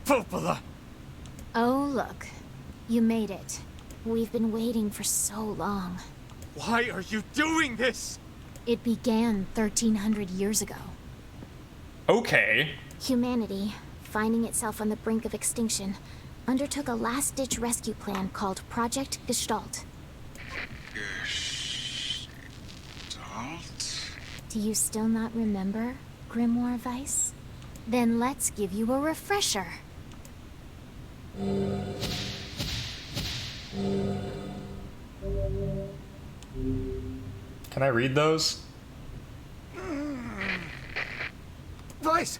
Popola. Oh, look. You made it. We've been waiting for so long. Why are you doing this? It began 1,300 years ago. Okay. Humanity, finding itself on the brink of extinction, undertook a last-ditch rescue plan called Project Gestalt. Gestalt? Do you still not remember, Grimoire Weiss? Then let's give you a refresher. Can I read those? Weiss!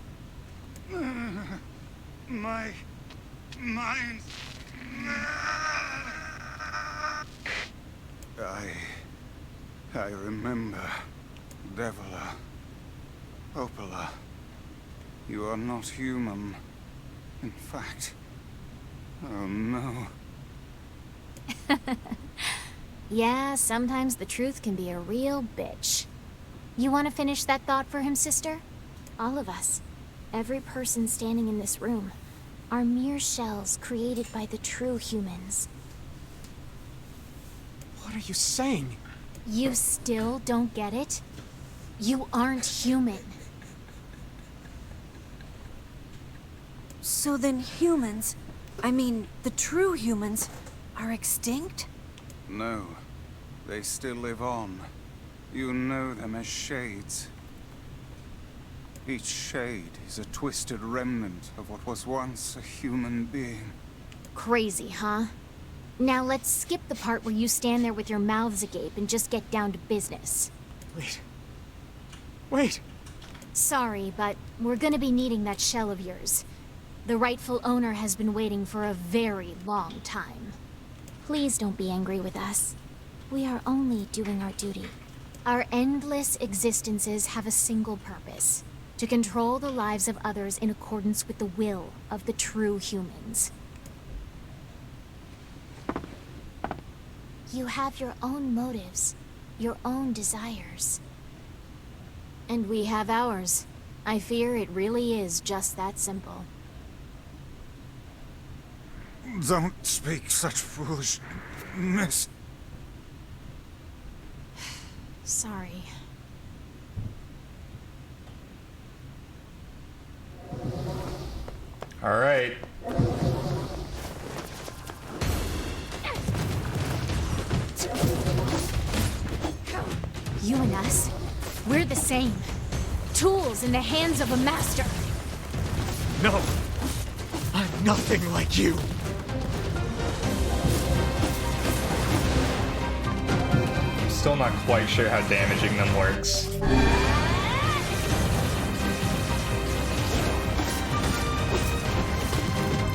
My mind. I remember. Devila. Popola. You are not human. In fact. Oh no. Yeah, sometimes the truth can be a real bitch. You want to finish that thought for him, sister? All of us, every person standing in this room, are mere shells created by the true humans. What are you saying? You still don't get it? You aren't human. So then humans, I mean, the true humans, are extinct? No. They still live on. You know them as shades. Each shade is a twisted remnant of what was once a human being. Crazy, huh? Now let's skip the part where you stand there with your mouths agape and just get down to business. Wait. Sorry, but we're gonna be needing that shell of yours. The rightful owner has been waiting for a very long time. Please don't be angry with us. We are only doing our duty. Our endless existences have a single purpose: to control the lives of others in accordance with the will of the true humans. You have your own motives, your own desires. And we have ours. I fear it really is just that simple. Don't speak such foolishness. Sorry. All right. You and us, we're the same. Tools in the hands of a master. No. I'm nothing like you. I'm still not quite sure how damaging them works.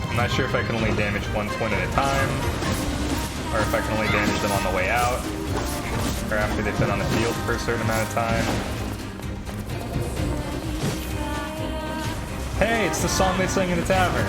I'm not sure if I can only damage one twin at a time, or if I can only damage them on the way out, or after they've been on the field for a certain amount of time. Hey, it's the song they sing in the tavern.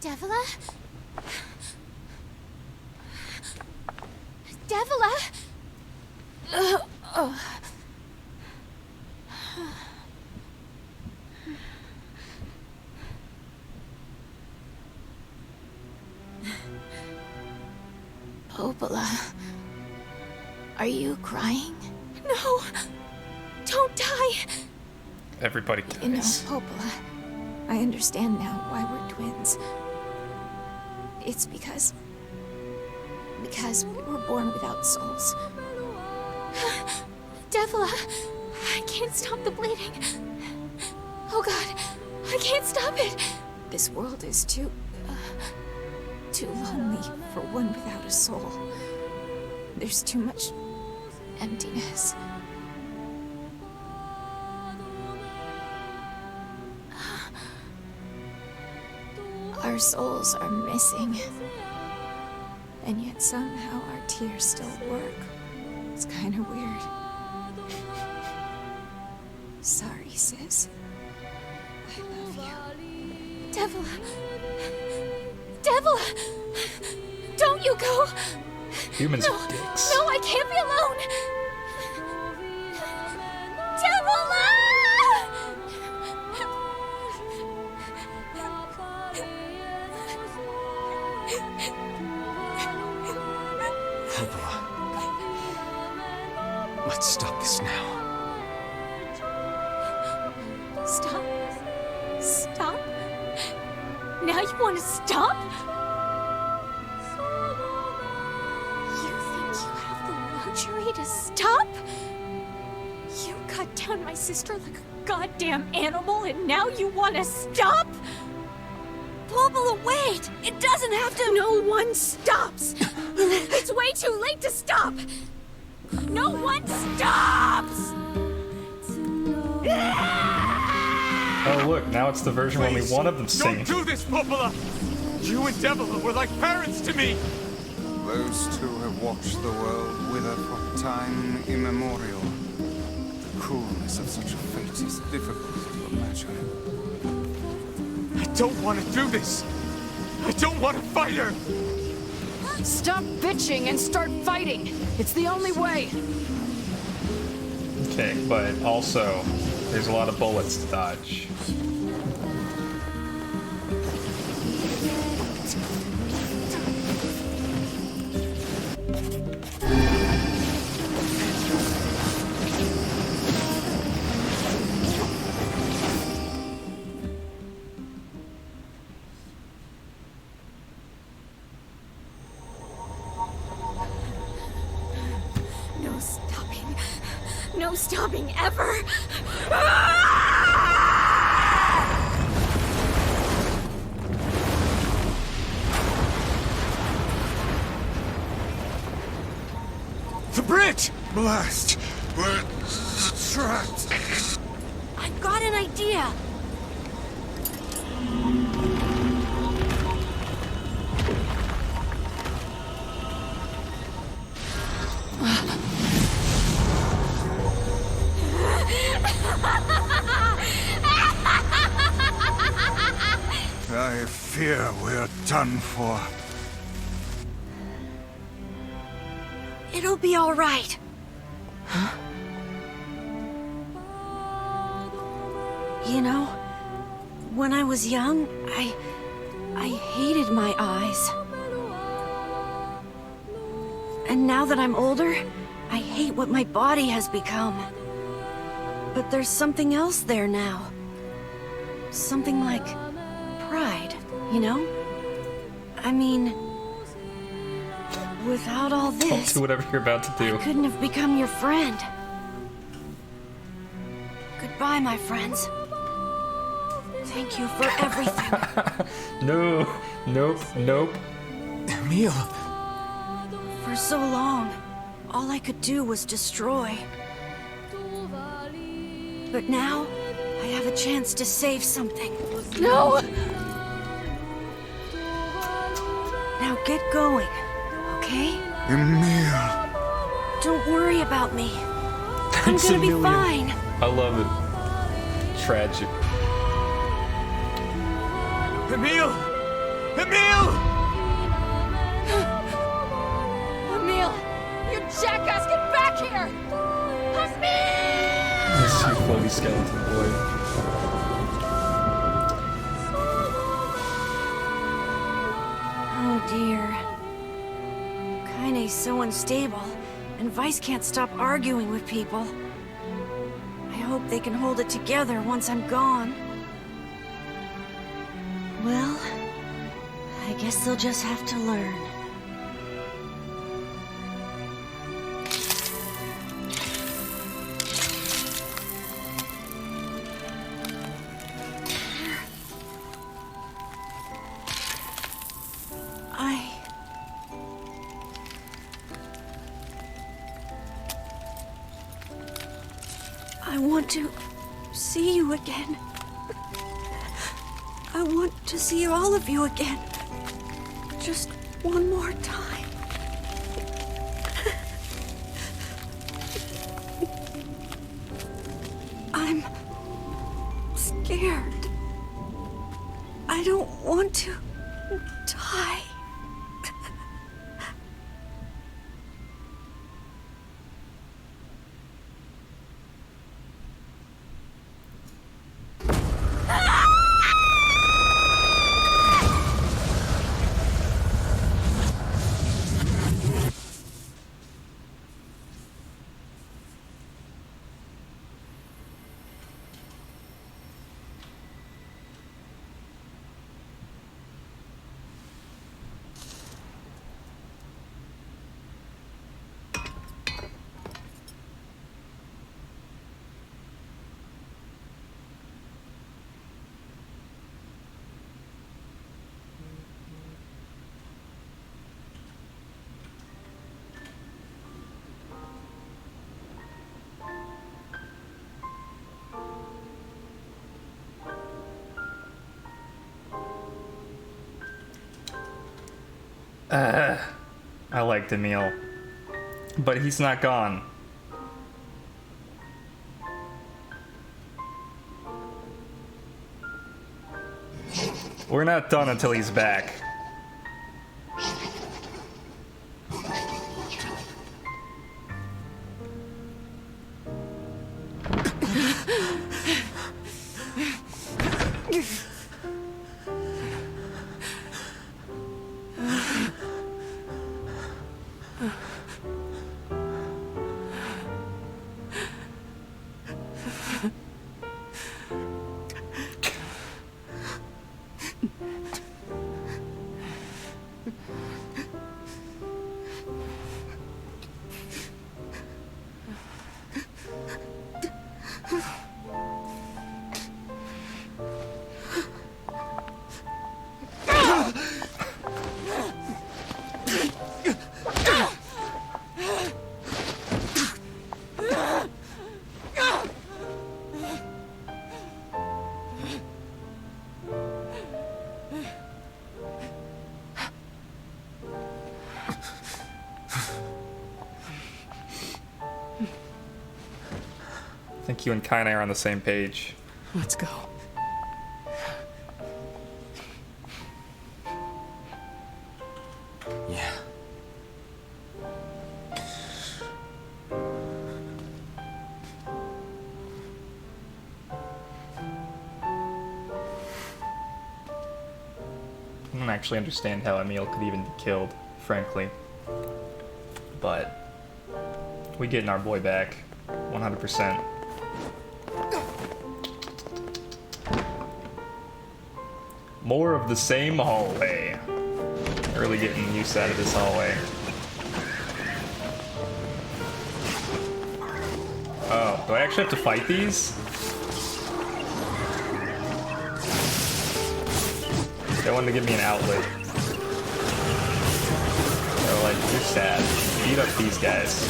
Devila? Devila? Popola, are you crying? No, don't die. Everybody You know, dies. Popola, I understand now why we're twins. It's because we were born without souls. Devila, I can't stop the bleeding. Oh God, I can't stop it. This world is too lonely for one without a soul. There's too much emptiness. Our souls are missing. And yet somehow our tears still work. It's kind of weird. Sorry, sis. I love you. Devila! Devila! Don't you go! Humans No, are dicks. no, I can't be alone! Devila! Popola. Let's stop this now. Stop? Stop? Now you want to stop? You think you have the luxury to stop? You cut down my sister like a goddamn animal and now you want to stop? Popola, wait! It doesn't have to. No one stops! It's way too late to stop! No one stops! Oh look, now it's the version where only Please, one of them sing. Don't do this, Popola! You and Devila were like parents to me! Those two have watched the world wither for time immemorial. The cruelness of such a fate is difficult to imagine. I don't want to do this! I don't want to fight her! Stop bitching and start fighting. It's the only way. Okay, but also, there's a lot of bullets to dodge. No stopping. No stopping ever! The bridge! Blast! We're trapped! I've got an idea. I fear we're done for. It'll be all right. You know, when I was young, I hated my eyes. And now that I'm older, I hate what my body has become. But there's something else there now. Something like pride, you know? I mean, without all Don't this, do whatever you're about to do. I couldn't have become your friend. Goodbye, my friends. Thank you for everything. No, nope, nope. Emil! For so long, all I could do was destroy. But now, I have a chance to save something. No! Now get going, okay? Emil! Don't worry about me. I'm It's gonna be Emilian. fine. I love it. tragic. Emil! Emil! Emil! You jackass, get back here! Emil! This is floaty skeleton boy. Oh dear. Kaine's so unstable, and Vice can't stop arguing with people. I hope they can hold it together once I'm gone. Well, I guess they'll just have to learn. I want to see you again. I want to see all of you again. Just one more time. I'm scared. I don't want to die. I liked Emil. But he's not gone. We're not done until he's back. I think you and Kaine are on the same page. Let's go. Yeah. I don't actually understand how Emil could even be killed, frankly. But we getting our boy back, 100%. More of the same hallway. Really getting use out of this hallway. Oh, do I actually have to fight these? They wanted to give me an outlet. They're like, you're sad. Beat up these guys.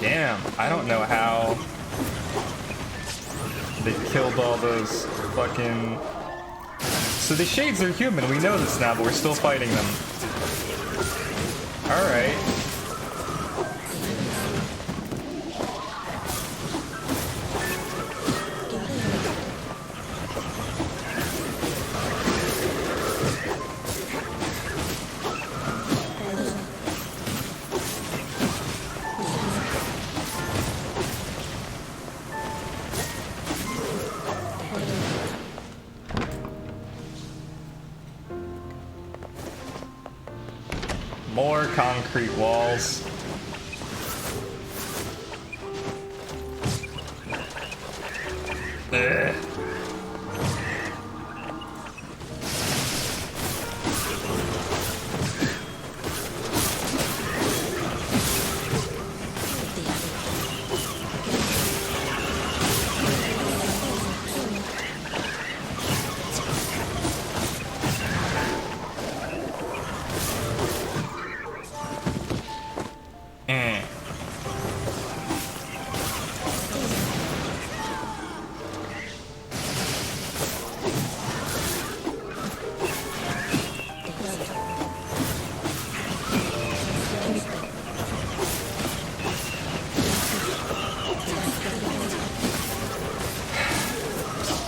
Damn, I don't know how they killed all those fucking... So the Shades are human, we know this now, but we're still fighting them. Alright. More concrete walls. Ugh.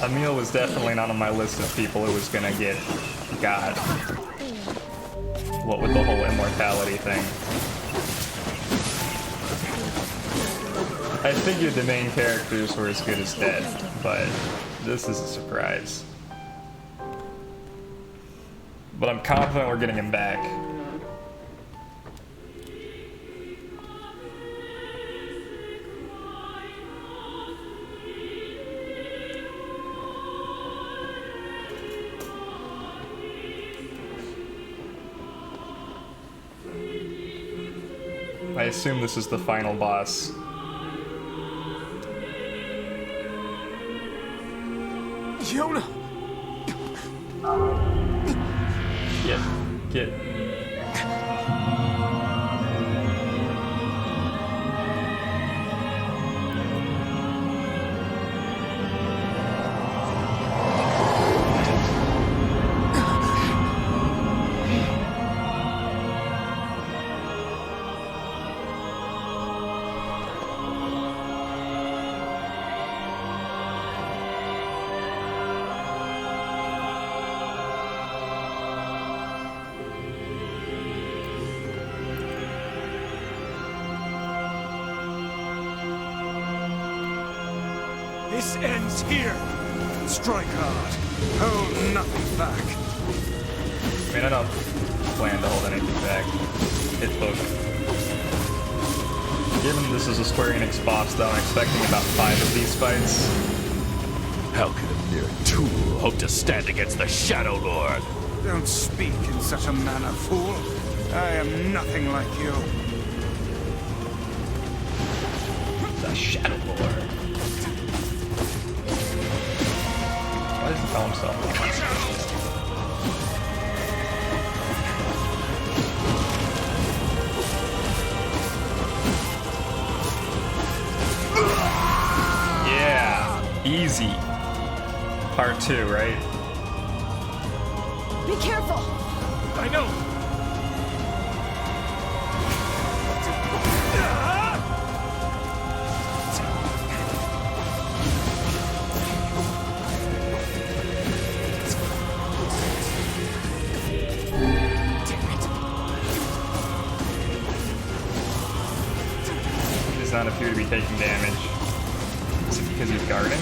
Emil was definitely not on my list of people who was gonna get God. What with the whole immortality thing. I figured the main characters were as good as dead, but this is a surprise. But I'm confident we're getting him back. I assume this is the final boss. Yona! Get. This ends here. Strike hard. Hold nothing back. I mean, I don't plan to hold anything back. It's both. Given this is a Square Enix boss, though, I'm expecting about 5 of these fights. How could a mere tool hope to stand against the Shadow Lord? Don't speak in such a manner, fool. I am nothing like you. The Shadow Lord. Why does he call himself? Yeah, easy. Part 2, right? Be careful! I know! He does not appear to be taking damage. Is it because he's guarding?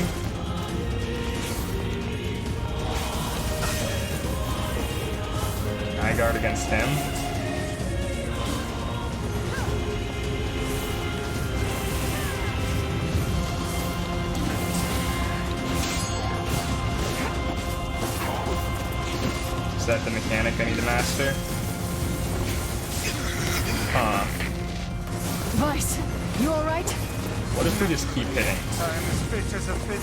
I guard against him. Is that the mechanic I need to master? Huh. Vice, you alright? What if we just keep hitting? I'm as fit as a fit.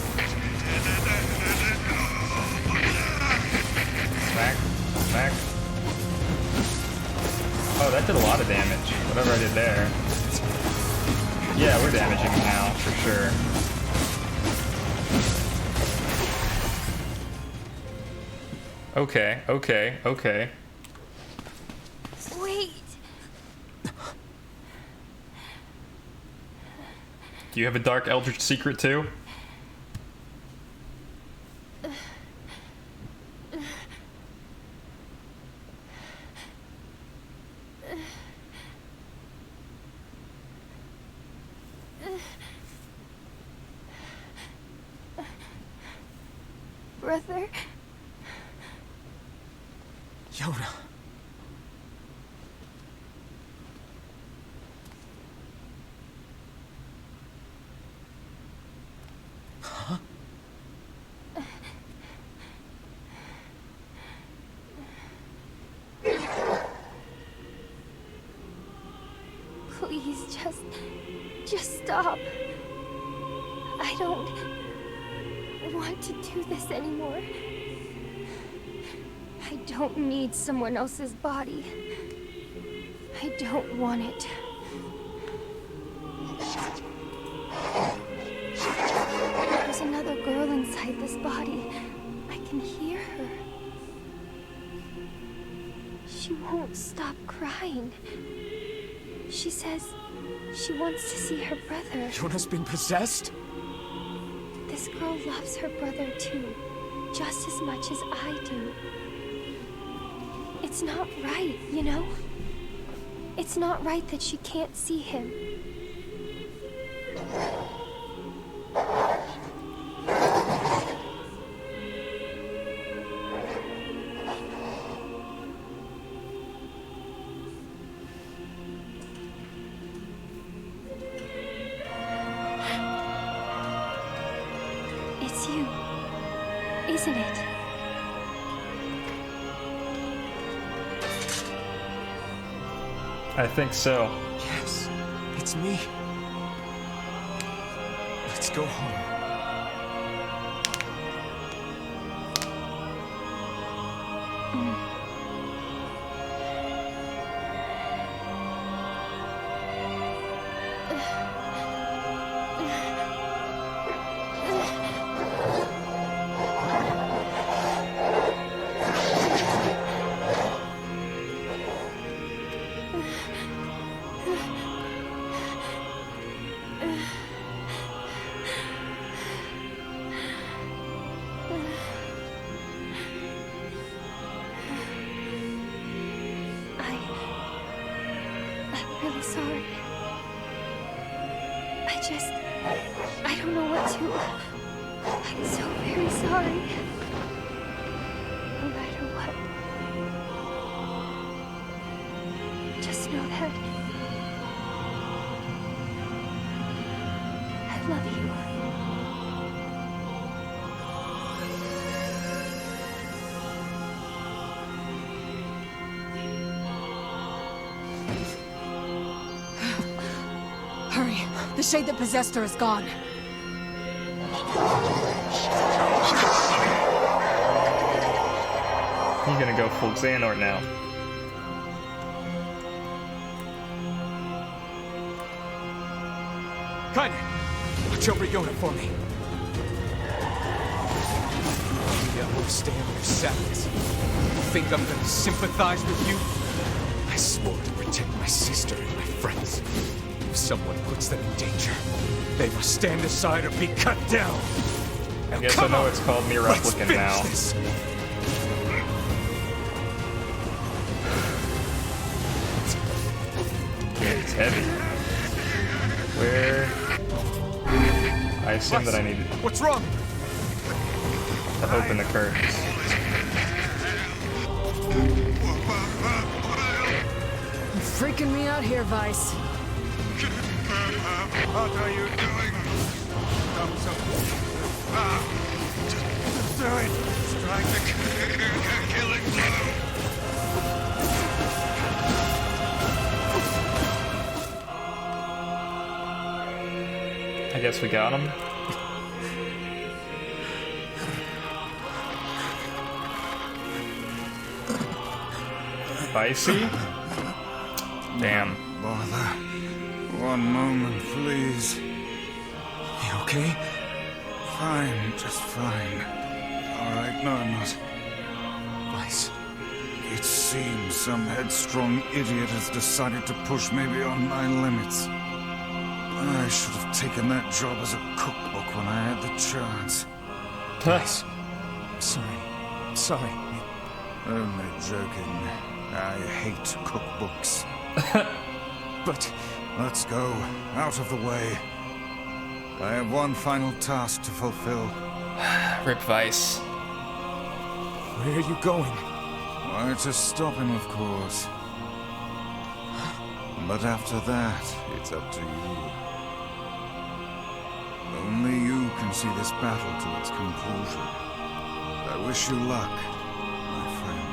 Smack. Smack. Oh, that did a lot of damage. Whatever I did there. Yeah, we're damaging him now, for sure. Okay, okay, okay. Wait. Do you have a dark eldritch secret too? Brother? Yoda. Huh? Please, just stop. I don't want to do this anymore. I don't need someone else's body. I don't want it. There's another girl inside this body. I can hear her. She won't stop crying. She says she wants to see her brother. Yoda's been possessed? This girl loves her brother too, just as much as I do. It's not right, you know? It's not right that she can't see him. It's you, isn't it? I think so. Yes, it's me. Let's go home. I'm really sorry. I don't know what to. I'm so very sorry. No matter what. Just know that I love you. Hurry. The shade that possessed her is gone. You're gonna go full Xehanort now. Cut! Watch over Yoda for me. You don't understand your sadness. You think I'm gonna sympathize with you? I swore to protect my sister and my friends. If someone puts them in danger, they must stand aside or be cut down. I guess I know it's called Nier Replicant now. This. It's heavy. Where? I assume that I need What's wrong? to open the curtains. You're freaking me out here, Vice. What are you doing? Come so just do it. Strike the killing blow. I guess we got him. Spicy? Damn. Bother. One moment, please. You okay? Fine, just fine. Alright, no, I'm not. Weiss. It seems some headstrong idiot has decided to push me beyond my limits. I should have taken that job as a cookbook when I had the chance. Weiss. I'm sorry. Only joking. I hate cookbooks. But... Let's go. Out of the way. I have one final task to fulfill. Rip Weiss. where are you going? Why, to stop him, of course. But after that, it's up to you. Only you can see this battle to its conclusion. I wish you luck, my friend.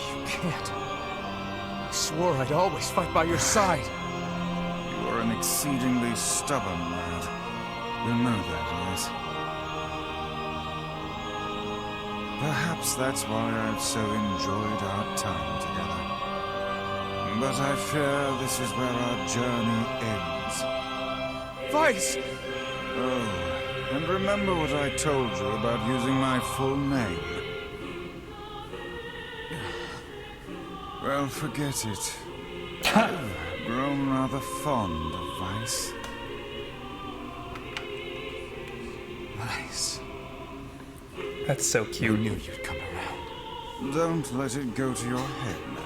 You can't. I swore I'd always fight by your side. You are an exceedingly stubborn lad. You know that, yes? Perhaps that's why I've so enjoyed our time together. But I fear this is where our journey ends. Weiss! Oh, and remember what I told you about using my full name? Well, forget it. I've grown rather fond of Weiss. Weiss. That's so I cute. knew you'd come around. Don't let it go to your head now.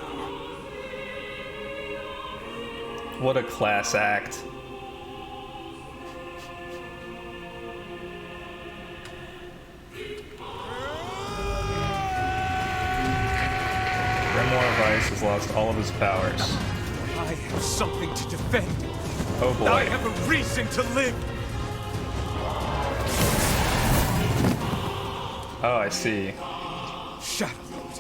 What a class act. Grimoire Weiss has lost all of his powers. I have something to defend. Oh boy. I have a reason to live. Oh, I see. Shadowlord.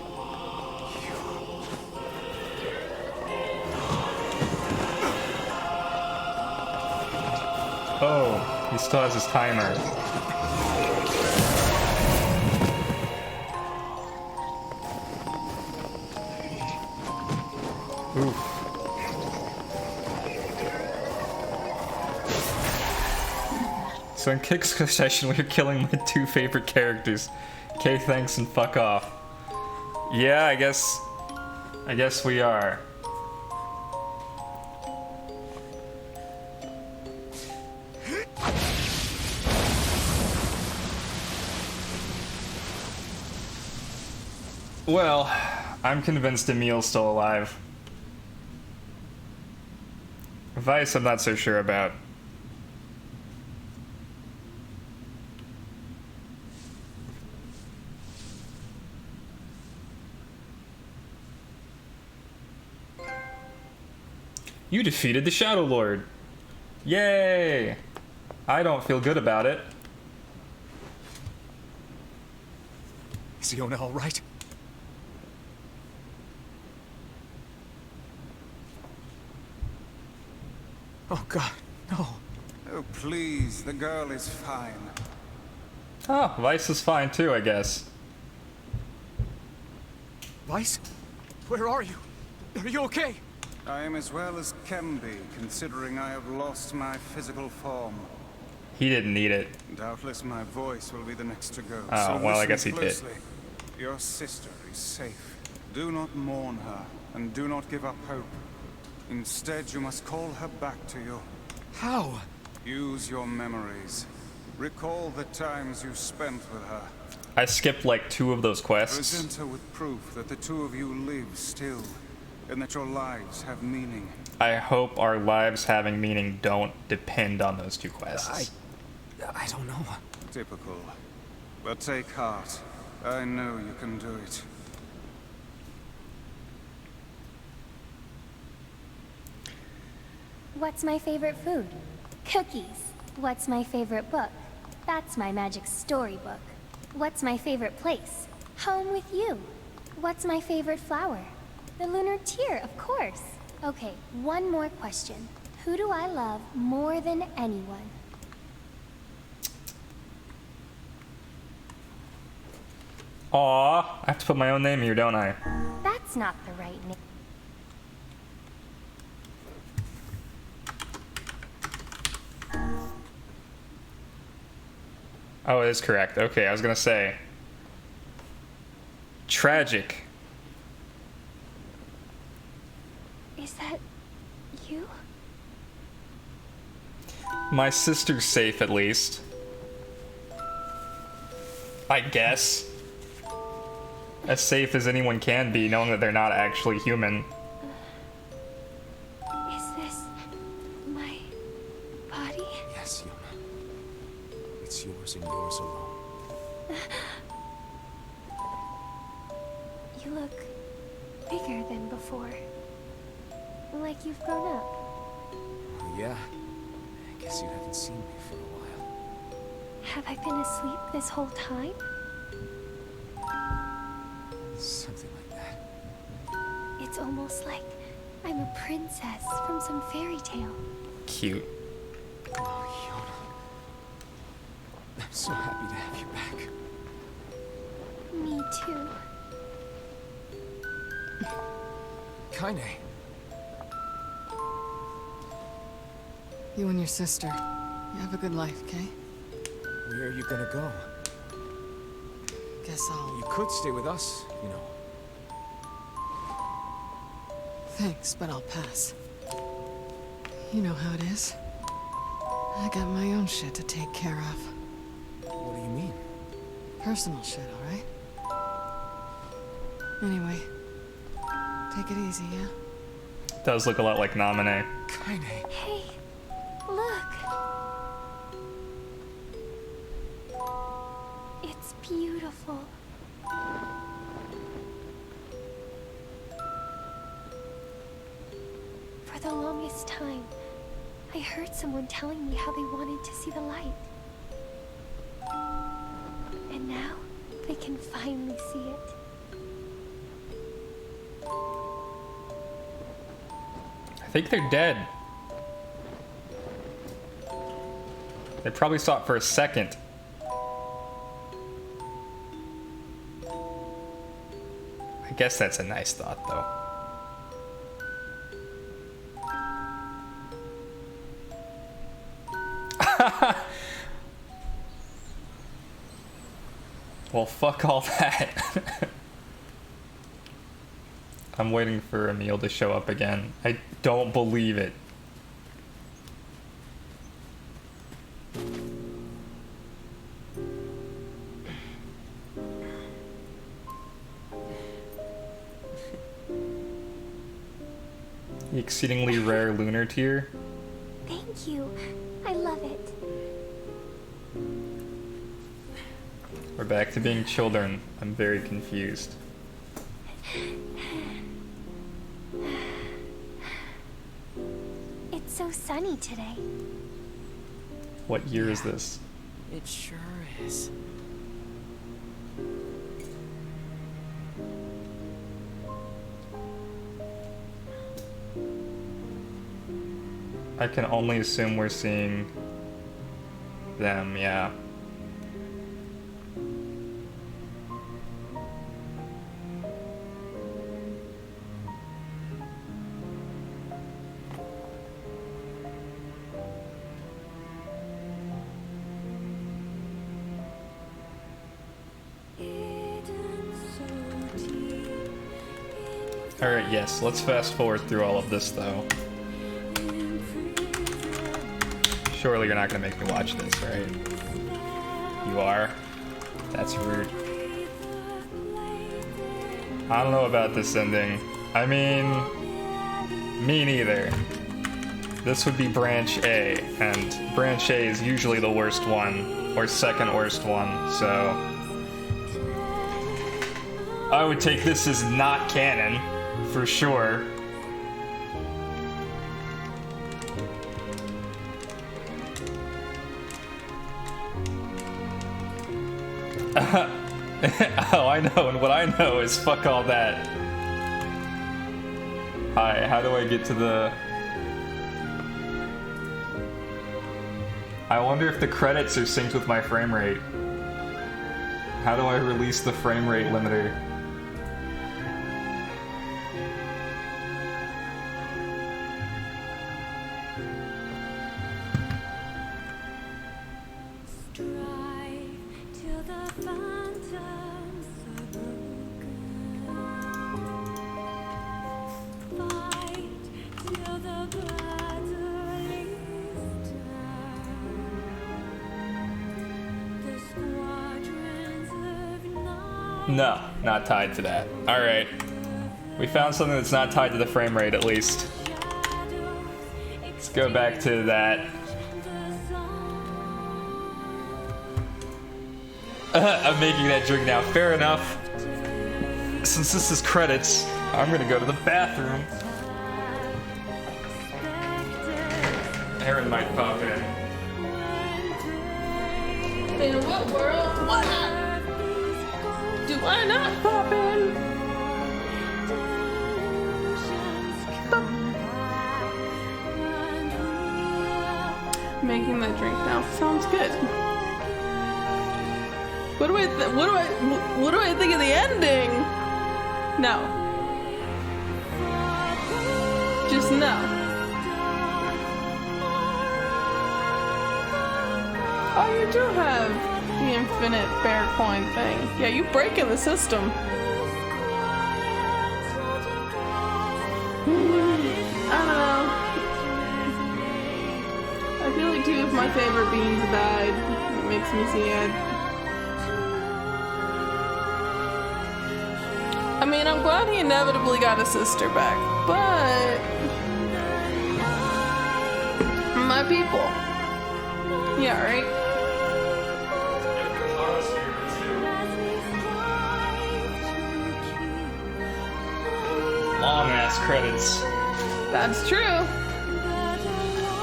Oh, he still has his timer. Oof. So in Kick's session, we were killing my two favorite characters. Okay, thanks and fuck off. Yeah, I guess we are. Well, I'm convinced Emil's still alive. Weiss, I'm not so sure about. You defeated the Shadow Lord. Yay! I don't feel good about it. Is Iona all right? Oh God, no. Oh, please, the girl is fine. Oh, Weiss is fine too, I guess. Weiss? Where are you? Are you okay? I am as well as can be, considering I have lost my physical form. He didn't need it. Doubtless my voice will be the next to go. Oh, so well, I listen guess he did. closely. Your sister is safe. Do not mourn her, and do not give up hope. Instead, you must call her back to you. How? Use your memories. Recall the times you spent with her. I skipped like 2 of those quests. Present her with proof that the two of you live still, and that your lives have meaning. I hope our lives having meaning don't depend on those 2 quests. I don't know. Typical. But take heart. I know you can do it. What's my favorite food? Cookies. What's my favorite book? That's my magic storybook. What's my favorite place? Home with you. What's my favorite flower? The lunar tear, of course. Okay, one more question. Who do I love more than anyone? Aw, I have to put my own name here, don't I? That's not the right name. Oh, it is correct. Okay, I was gonna say. Tragic. Is that you? My sister's safe, at least. I guess. As safe as anyone can be, knowing that they're not actually human. Is this my body? Yes, Yona. It's yours and yours alone. You look bigger than before. Like you've grown up. Oh, yeah. I guess you haven't seen me for a while. Have I been asleep this whole time? Something like that. It's almost like I'm a princess from some fairy tale. Cute. Oh, Yona. I'm so happy to have you back. Me too. Kaine. You and your sister, you have a good life, okay? Where are you gonna go? Guess I'll... You could stay with us, you know. Thanks, but I'll pass. You know how it is. I got my own shit to take care of. What do you mean? Personal shit, alright? Anyway, take it easy, yeah? Does look a lot like Naminé. Kaine. Hey, look. It's beautiful. For the longest time, I heard someone telling me how they wanted to see the light. And now, they can finally see it. I think they're dead. They probably saw it for a second. I guess that's a nice thought, though. Well, fuck all that. I'm waiting for Emil to show up again. I don't believe it. The exceedingly rare lunar tear. Thank you. I love it. We're back to being children. I'm very confused. It's so sunny today. What year is this? It sure is. I can only assume we're seeing them, yeah. Alright, yes, let's fast forward through all of this, though. Surely you're not gonna make me watch this, right? You are? That's rude. I don't know about this ending. I mean, me neither. This would be Branch A, and Branch A is usually the worst one, or second worst one, so... I would take this as not canon, for sure. Oh, I know, and what I know is fuck all that. Hi, how do I get to the... I wonder if the credits are synced with my frame rate. How do I release the frame rate limiter? No, not tied to that. Alright. We found something that's not tied to the frame rate, at least. Let's go back to that. I'm making that drink now. Fair enough. Since this is credits, I'm gonna go to the bathroom. Aaron might pop in. In what world? What? Do I not pop in? Making that drink now sounds good. What do I think of the ending? No. Just no. Oh, you do have the infinite bear coin thing. Yeah, you breaking the system. I don't know. I feel like two of my favorite beings died. It makes me sad. I mean, I'm glad he inevitably got his sister back, but my people. Yeah, right? Long ass credits. That's true.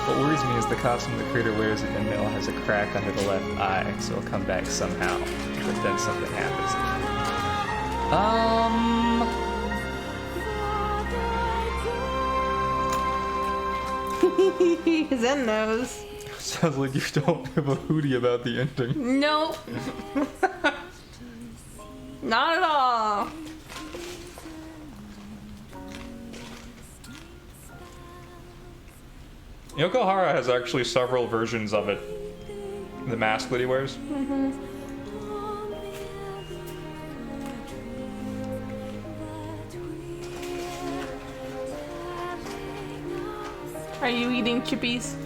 What worries me is the costume the creator wears in the mill has a crack under the left eye, so it'll come back somehow. But then something happens. Zen knows. Sounds like you don't have a hootie about the ending. Nope. Not at all. Yokohara has actually several versions of it. The mask that he wears. Mm-hmm. Are you eating chippies?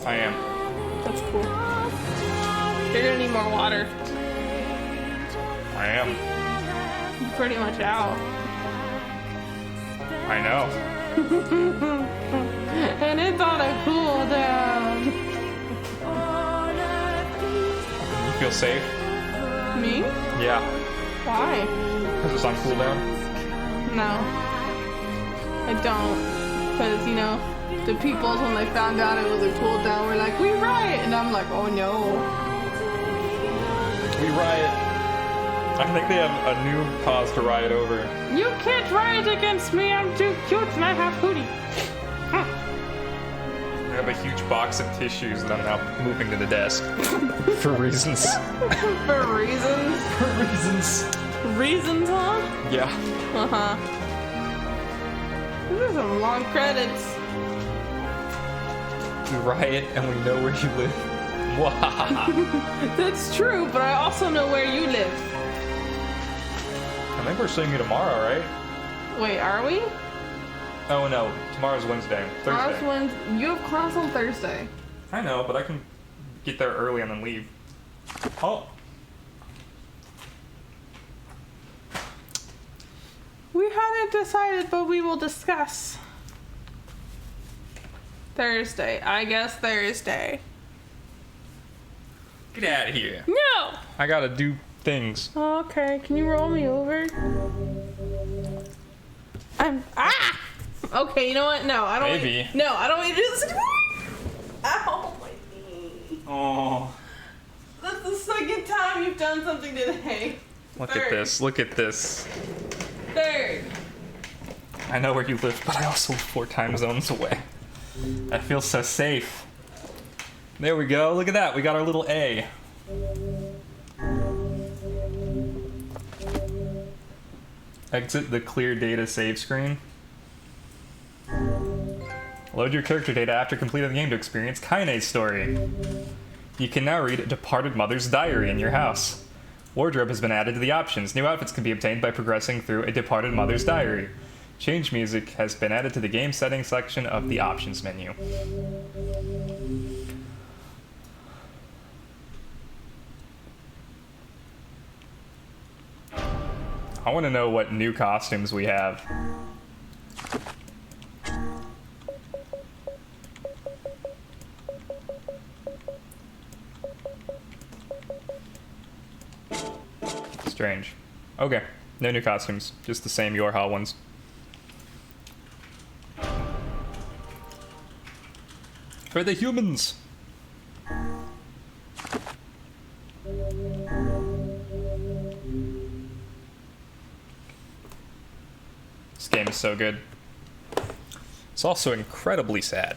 I am. That's cool. You're gonna need more water. I am. You're pretty much out. I know. And it's on a cool down. You feel safe? Me? Yeah. Why? Because it's on cooldown? No. I don't. Because, you know, the peoples, when they found out it was a cooldown, were like, we riot! And I'm like, oh no. We riot. I think they have a new cause to riot over. You can't riot against me, I'm too cute and I have hootie. I have a huge box of tissues that I'm now moving to the desk. For reasons. For reasons? For reasons. Reasons, huh? Yeah. Uh-huh. These are some long credits. We riot and we know where you live. Wow. That's true, but I also know where you live. I think we're seeing you tomorrow, right? Wait, are we? Oh no, tomorrow's Wednesday. Thursday. Tomorrow's you have class on Thursday. I know, but I can get there early and then leave. Oh. We hadn't decided, but we will discuss. Thursday. I guess Thursday. Get out of here. No! I gotta do things. Okay, can you roll me over? Ah! Okay, you know what? No, I don't. Maybe. No, I don't want you to do this anymore. Ow, my knee. Oh. That's the second time you've done something today. Look at this. Look at this. Third. I know where you live, but I also live 4 time zones away. I feel so safe. There we go. Look at that. We got our little A. Exit the clear data save screen. Load your character data after completing the game to experience Kaine's story. You can now read Departed Mother's Diary in your house. Wardrobe has been added to the options. New outfits can be obtained by progressing through a Departed Mother's Diary. Change music has been added to the game settings section of the options menu. I want to know what new costumes we have. Strange. Okay, no new costumes, just the same Yorha ones. For the humans! This game is so good. It's also incredibly sad.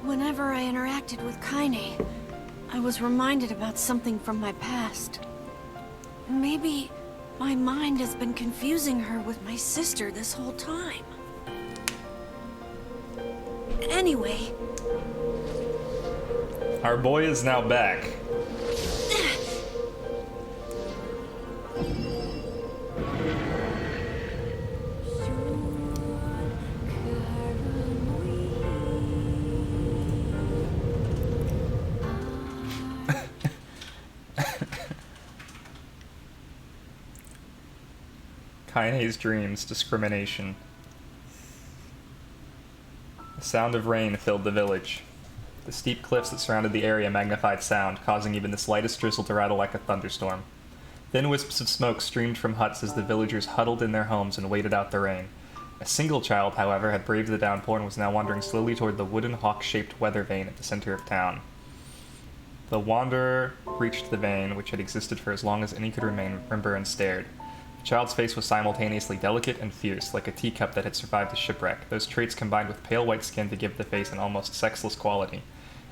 Whenever I interacted with Kaine, I was reminded about something from my past. Maybe my mind has been confusing her with my sister this whole time. Anyway. Our boy is now back. Kaine's dreams, discrimination. The sound of rain filled the village. The steep cliffs that surrounded the area magnified sound, causing even the slightest drizzle to rattle like a thunderstorm. Thin wisps of smoke streamed from huts as the villagers huddled in their homes and waited out the rain. A single child, however, had braved the downpour and was now wandering slowly toward the wooden hawk-shaped weather vane at the center of town. The wanderer reached the vane, which had existed for as long as any could remember, and stared. The child's face was simultaneously delicate and fierce, like a teacup that had survived a shipwreck, those traits combined with pale white skin to give the face an almost sexless quality.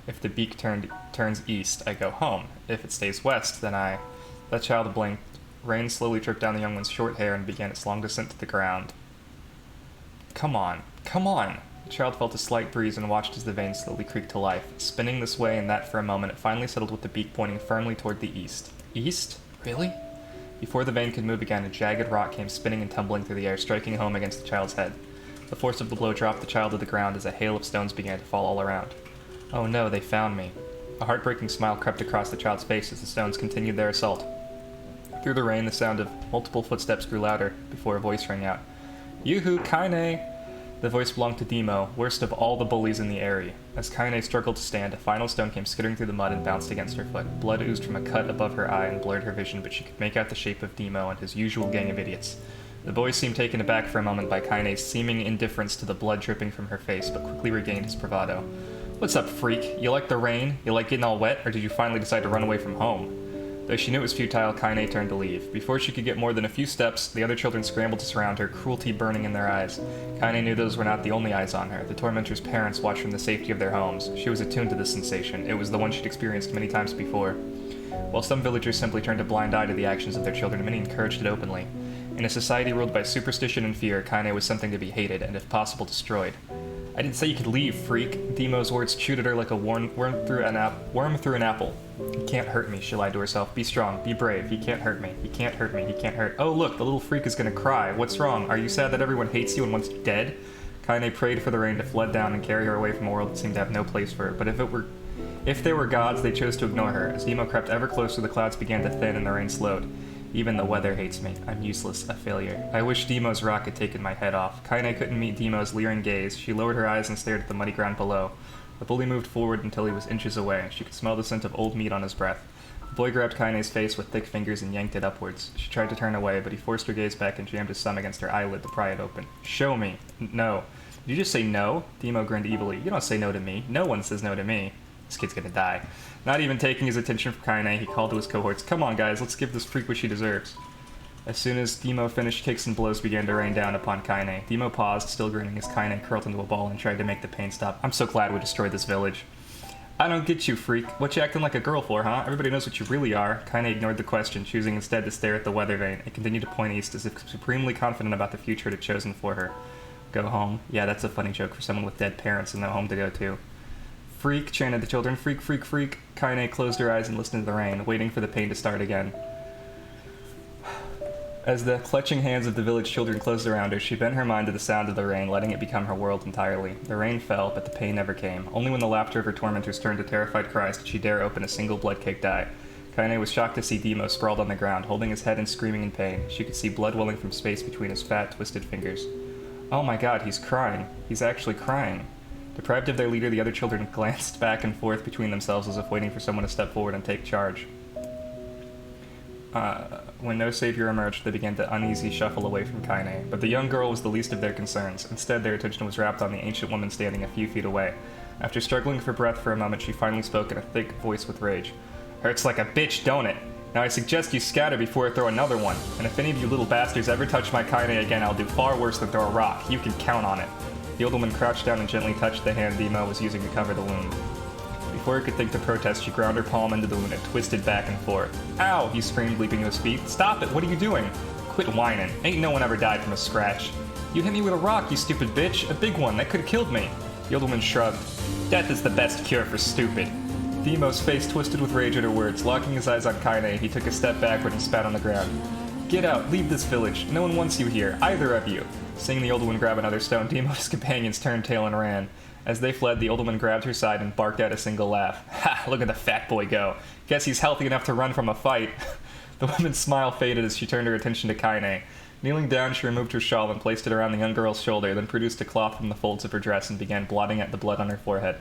If the beak turns east, I go home. If it stays west, then I... That child blinked. Rain slowly dripped down the young one's short hair and began its long descent to the ground. Come on, come on! The child felt a slight breeze and watched as the vein slowly creaked to life. Spinning this way and that for a moment, it finally settled with the beak pointing firmly toward the east. East? Really? Before the vein could move again, a jagged rock came spinning and tumbling through the air, striking home against the child's head. The force of the blow dropped the child to the ground as a hail of stones began to fall all around. Oh no, they found me. A heartbreaking smile crept across the child's face as the stones continued their assault. Through the rain, the sound of multiple footsteps grew louder before a voice rang out. Yoo-hoo, Kaine! The voice belonged to Demo, worst of all the bullies in the area. As Kaine struggled to stand, a final stone came skittering through the mud and bounced against her foot. Blood oozed from a cut above her eye and blurred her vision, but she could make out the shape of Demo and his usual gang of idiots. The boy seemed taken aback for a moment by Kaine's seeming indifference to the blood dripping from her face, but quickly regained his bravado. What's up, freak? You like the rain? You like getting all wet? Or did you finally decide to run away from home? Though she knew it was futile, Kaine turned to leave. Before she could get more than a few steps, the other children scrambled to surround her, cruelty burning in their eyes. Kaine knew those were not the only eyes on her. The tormentor's parents watched from the safety of their homes. She was attuned to this sensation. It was the one she'd experienced many times before. While some villagers simply turned a blind eye to the actions of their children, many encouraged it openly. In a society ruled by superstition and fear, Kaine was something to be hated, and if possible, destroyed. I didn't say you could leave, freak. Demo's words chewed at her like a worm through an apple. He can't hurt me, she lied to herself. Be strong, be brave. He can't hurt me. He can't hurt me. He can't hurt. Oh, look, the little freak is gonna cry. What's wrong? Are you sad that everyone hates you and wants you dead? Kaine prayed for the rain to flood down and carry her away from a world that seemed to have no place for her. But if there were gods, they chose to ignore her. As Demo crept ever closer, the clouds began to thin and the rain slowed. Even the weather hates me. I'm useless, a failure. I wish Demo's rock had taken my head off. Kaine couldn't meet Demo's leering gaze. She lowered her eyes and stared at the muddy ground below. The bully moved forward until he was inches away. She could smell the scent of old meat on his breath. The boy grabbed Kaine's face with thick fingers and yanked it upwards. She tried to turn away, but he forced her gaze back and jammed his thumb against her eyelid to pry it open. Show me. No. Did you just say no? Demo grinned evilly. You don't say no to me. No one says no to me. This kid's gonna die. Not even taking his attention from Kaine, he called to his cohorts. Come on, guys, let's give this freak what she deserves. As soon as Demo finished, kicks and blows began to rain down upon Kaine. Demo paused, still grinning, as Kaine curled into a ball and tried to make the pain stop. I'm so glad we destroyed this village. I don't get you, freak. What you acting like a girl for, huh? Everybody knows what you really are. Kaine ignored the question, choosing instead to stare at the weather vane, and continued to point east as if supremely confident about the future it had chosen for her. Go home. Yeah, that's a funny joke for someone with dead parents and no home to go to. Freak, chanted the children. Freak, freak, freak. Kaine closed her eyes and listened to the rain, waiting for the pain to start again. As the clutching hands of the village children closed around her, she bent her mind to the sound of the rain, letting it become her world entirely. The rain fell, but the pain never came. Only when the laughter of her tormentors turned to terrified cries did she dare open a single blood-caked eye. Kaine was shocked to see Demo sprawled on the ground, holding his head and screaming in pain. She could see blood welling from space between his fat, twisted fingers. Oh my god, he's crying. He's actually crying. Deprived of their leader, the other children glanced back and forth between themselves as if waiting for someone to step forward and take charge. When no savior emerged, they began to uneasy shuffle away from Kaine, but the young girl was the least of their concerns. Instead, their attention was wrapped on the ancient woman standing a few feet away. After struggling for breath for a moment, she finally spoke in a thick voice with rage. Hurts like a bitch, don't it? Now I suggest you scatter before I throw another one, and if any of you little bastards ever touch my Kaine again, I'll do far worse than throw a rock. You can count on it. The old woman crouched down and gently touched the hand Demo was using to cover the wound. Before he could think to protest, she ground her palm into the wound and twisted back and forth. Ow! He screamed, leaping to his feet. Stop it! What are you doing? Quit whining. Ain't no one ever died from a scratch. You hit me with a rock, you stupid bitch. A big one. That could've killed me. The old woman shrugged. Death is the best cure for stupid. Demo's face twisted with rage at her words. Locking his eyes on Kaine, he took a step backward and spat on the ground. Get out. Leave this village. No one wants you here. Either of you. Seeing the old woman grab another stone, Demo's companions turned tail and ran. As they fled, the old woman grabbed her side and barked out a single laugh. Ha! Look at the fat boy go. Guess he's healthy enough to run from a fight. The woman's smile faded as she turned her attention to Kaine. Kneeling down, she removed her shawl and placed it around the young girl's shoulder, then produced a cloth from the folds of her dress and began blotting at the blood on her forehead.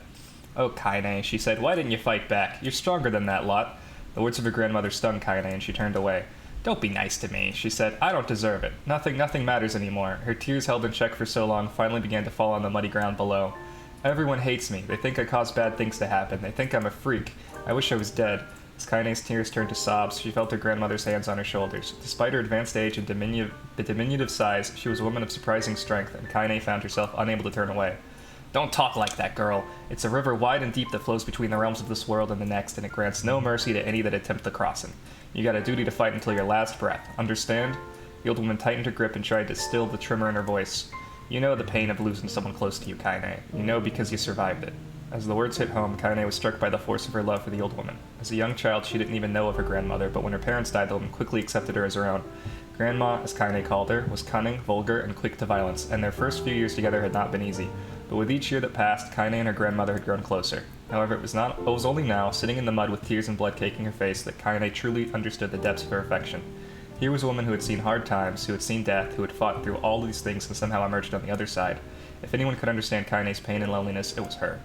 Oh, Kaine, she said, why didn't you fight back? You're stronger than that lot. The words of her grandmother stung Kaine, and she turned away. Don't be nice to me, she said. I don't deserve it. Nothing matters anymore. Her tears held in check for so long finally began to fall on the muddy ground below. Everyone hates me. They think I cause bad things to happen. They think I'm a freak. I wish I was dead. As Kaine's tears turned to sobs, she felt her grandmother's hands on her shoulders. Despite her advanced age and diminutive size, she was a woman of surprising strength, and Kaine found herself unable to turn away. Don't talk like that, girl. It's a river wide and deep that flows between the realms of this world and the next, and it grants no mercy to any that attempt the crossing. You got a duty to fight until your last breath. Understand? The old woman tightened her grip and tried to still the tremor in her voice. You know the pain of losing someone close to you, Kaine. You know because you survived it. As the words hit home, Kaine was struck by the force of her love for the old woman. As a young child, she didn't even know of her grandmother, but when her parents died, the woman quickly accepted her as her own. Grandma, as Kaine called her, was cunning, vulgar, and quick to violence, and their first few years together had not been easy. But with each year that passed, Kaine and her grandmother had grown closer. However, it was only now, sitting in the mud with tears and blood caking her face, that Kaine truly understood the depths of her affection. Here was a woman who had seen hard times, who had seen death, who had fought through all these things and somehow emerged on the other side. If anyone could understand Kaine's pain and loneliness, it was her.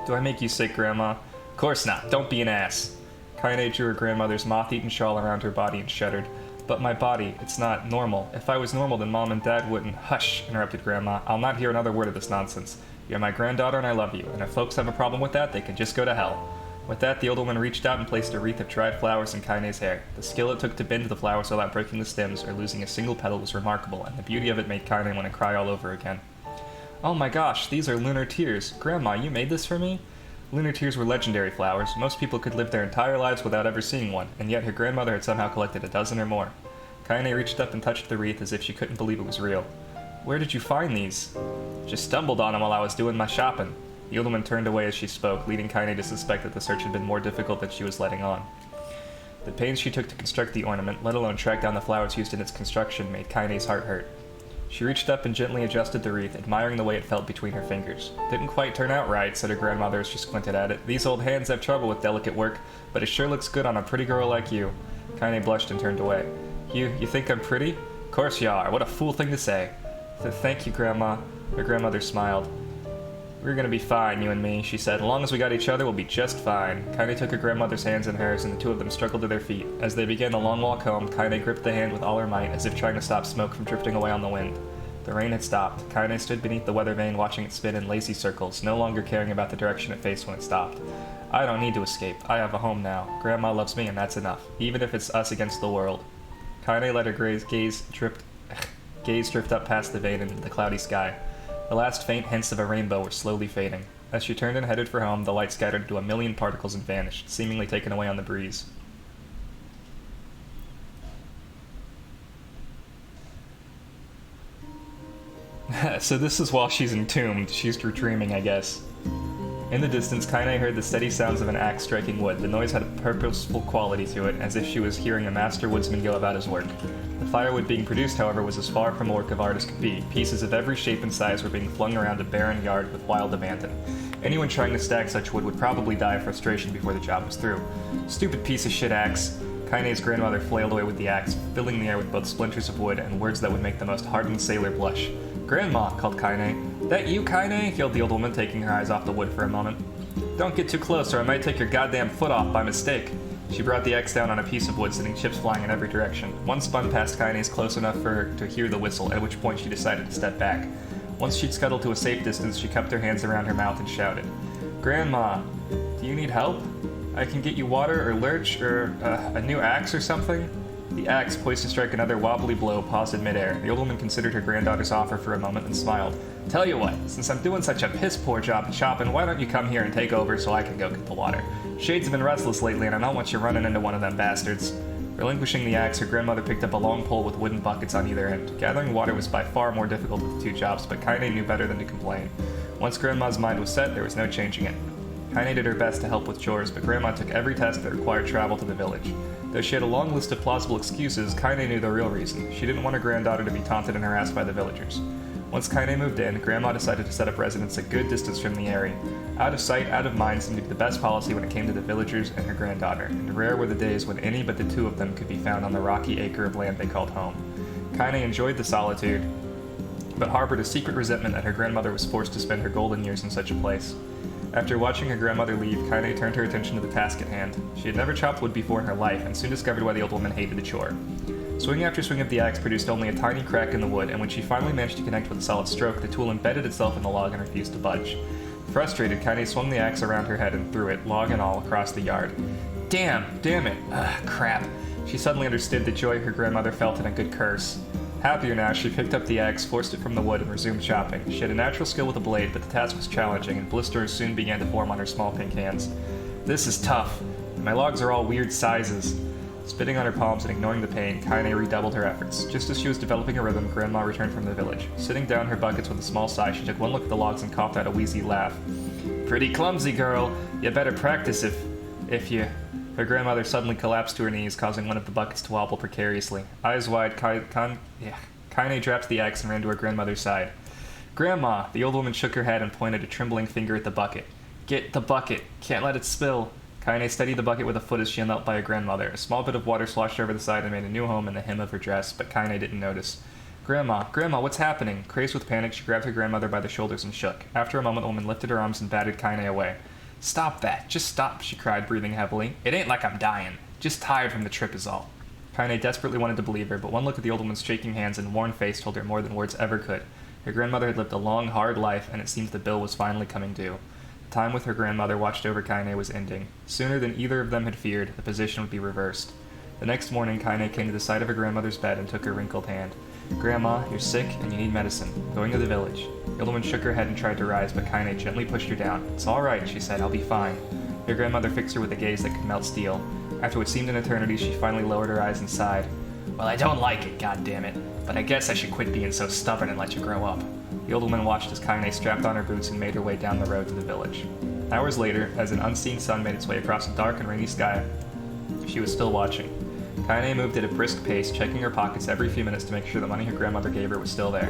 Do I make you sick, Grandma? Of course not. Don't be an ass. Kaine drew her grandmother's moth-eaten shawl around her body and shuddered. But my body, it's not normal. If I was normal, then Mom and Dad wouldn't. Hush, interrupted Grandma. I'll not hear another word of this nonsense. You're my granddaughter and I love you, and if folks have a problem with that, they can just go to hell. With that, the old woman reached out and placed a wreath of dried flowers in Kaine's hair. The skill it took to bend the flowers without breaking the stems or losing a single petal was remarkable, and the beauty of it made Kaine want to cry all over again. Oh my gosh, these are lunar tears. Grandma, you made this for me? Lunar tears were legendary flowers. Most people could live their entire lives without ever seeing one, and yet her grandmother had somehow collected a dozen or more. Kaine reached up and touched the wreath as if she couldn't believe it was real. Where did you find these? Just stumbled on them while I was doing my shopping. The old woman turned away as she spoke, leading Kaine to suspect that the search had been more difficult than she was letting on. The pains she took to construct the ornament, let alone track down the flowers used in its construction, made Kaine's heart hurt. She reached up and gently adjusted the wreath, admiring the way it felt between her fingers. Didn't quite turn out right, said her grandmother as she squinted at it. These old hands have trouble with delicate work, but it sure looks good on a pretty girl like you. Kaine blushed and turned away. You think I'm pretty? Of course you are. What a fool thing to say. Thank you, Grandma. Her grandmother smiled. We're gonna be fine, you and me, she said. As long as we got each other, we'll be just fine. Kaine took her grandmother's hands in hers, and the two of them struggled to their feet. As they began the long walk home, Kaine gripped the hand with all her might, as if trying to stop smoke from drifting away on the wind. The rain had stopped. Kaine stood beneath the weather vane, watching it spin in lazy circles, no longer caring about the direction it faced when it stopped. I don't need to escape. I have a home now. Grandma loves me, and that's enough, even if it's us against the world. Kaine let her gaze drift up past the vane into the cloudy sky. The last faint hints of a rainbow were slowly fading. As she turned and headed for home, the light scattered into a million particles and vanished, seemingly taken away on the breeze. So this is while she's entombed. She's dreaming, I guess. In the distance, Kaine heard the steady sounds of an axe striking wood. The noise had a purposeful quality to it, as if she was hearing a master woodsman go about his work. The firewood being produced, however, was as far from a work of art as could be. Pieces of every shape and size were being flung around a barren yard with wild abandon. Anyone trying to stack such wood would probably die of frustration before the job was through. Stupid piece of shit axe. Kaine's grandmother flailed away with the axe, filling the air with both splinters of wood and words that would make the most hardened sailor blush. "Grandma," called Kaine. "That you, Kaine?" yelled the old woman, taking her eyes off the wood for a moment. "Don't get too close, or I might take your goddamn foot off by mistake." She brought the axe down on a piece of wood, sending chips flying in every direction. One spun past Kaine's close enough for her to hear the whistle, at which point she decided to step back. Once she'd scuttled to a safe distance, she cupped her hands around her mouth and shouted, "Grandma, do you need help? I can get you water or lurch or a new axe or something?" The axe, poised to strike another wobbly blow, paused in midair. The old woman considered her granddaughter's offer for a moment and smiled. "Tell you what, since I'm doing such a piss-poor job at chopping, why don't you come here and take over so I can go get the water? Shades have been restless lately, and I don't want you running into one of them bastards." Relinquishing the axe, her grandmother picked up a long pole with wooden buckets on either end. Gathering water was by far more difficult of the two jobs, but Kaine knew better than to complain. Once Grandma's mind was set, there was no changing it. Kaine did her best to help with chores, but Grandma took every task that required travel to the village. Though she had a long list of plausible excuses, Kaine knew the real reason. She didn't want her granddaughter to be taunted and harassed by the villagers. Once Kaine moved in, Grandma decided to set up residence a good distance from the area. Out of sight, out of mind seemed to be the best policy when it came to the villagers and her granddaughter, and rare were the days when any but the two of them could be found on the rocky acre of land they called home. Kaine enjoyed the solitude, but harbored a secret resentment that her grandmother was forced to spend her golden years in such a place. After watching her grandmother leave, Kaine turned her attention to the task at hand. She had never chopped wood before in her life, and soon discovered why the old woman hated the chore. Swing after swing of the axe produced only a tiny crack in the wood, and when she finally managed to connect with a solid stroke, the tool embedded itself in the log and refused to budge. Frustrated, Kaine swung the axe around her head and threw it, log and all, across the yard. Damn it, crap. She suddenly understood the joy her grandmother felt in a good curse. Happier now, she picked up the axe, forced it from the wood, and resumed chopping. She had a natural skill with a blade, but the task was challenging, and blisters soon began to form on her small pink hands. "This is tough. My logs are all weird sizes." Spitting on her palms and ignoring the pain, Kaine redoubled her efforts. Just as she was developing a rhythm, Grandma returned from the village. Sitting down her buckets with a small sigh, she took one look at the logs and coughed out a wheezy laugh. "Pretty clumsy, girl. You better practice if you..." Her grandmother suddenly collapsed to her knees, causing one of the buckets to wobble precariously. Eyes wide, Kaine dropped the axe and ran to her grandmother's side. "Grandma!" The old woman shook her head and pointed a trembling finger at the bucket. "Get the bucket. Can't let it spill." Kaine steadied the bucket with a foot as she knelt by her grandmother. A small bit of water sloshed over the side and made a new home in the hem of her dress, but Kaine didn't notice. Grandma, what's happening?" Crazed with panic, she grabbed her grandmother by the shoulders and shook. After a moment, the woman lifted her arms and batted Kaine away. "Stop that! Just stop," she cried, breathing heavily. "It ain't like I'm dying. Just tired from the trip is all." Kaine desperately wanted to believe her, but one look at the old woman's shaking hands and worn face told her more than words ever could. Her grandmother had lived a long, hard life, and it seemed the bill was finally coming due. The time with her grandmother watched over Kaine was ending. Sooner than either of them had feared, the position would be reversed. The next morning, Kaine came to the side of her grandmother's bed and took her wrinkled hand. "Grandma, you're sick and you need medicine. Going to the village." The old woman shook her head and tried to rise, but Kaine gently pushed her down. "It's all right," she said. "I'll be fine." Her grandmother fixed her with a gaze that could melt steel. After what seemed an eternity, she finally lowered her eyes and sighed. "Well, I don't like it, goddammit, but I guess I should quit being so stubborn and let you grow up." The old woman watched as Kaine strapped on her boots and made her way down the road to the village. Hours later, as an unseen sun made its way across a dark and rainy sky, she was still watching. Kaine moved at a brisk pace, checking her pockets every few minutes to make sure the money her grandmother gave her was still there.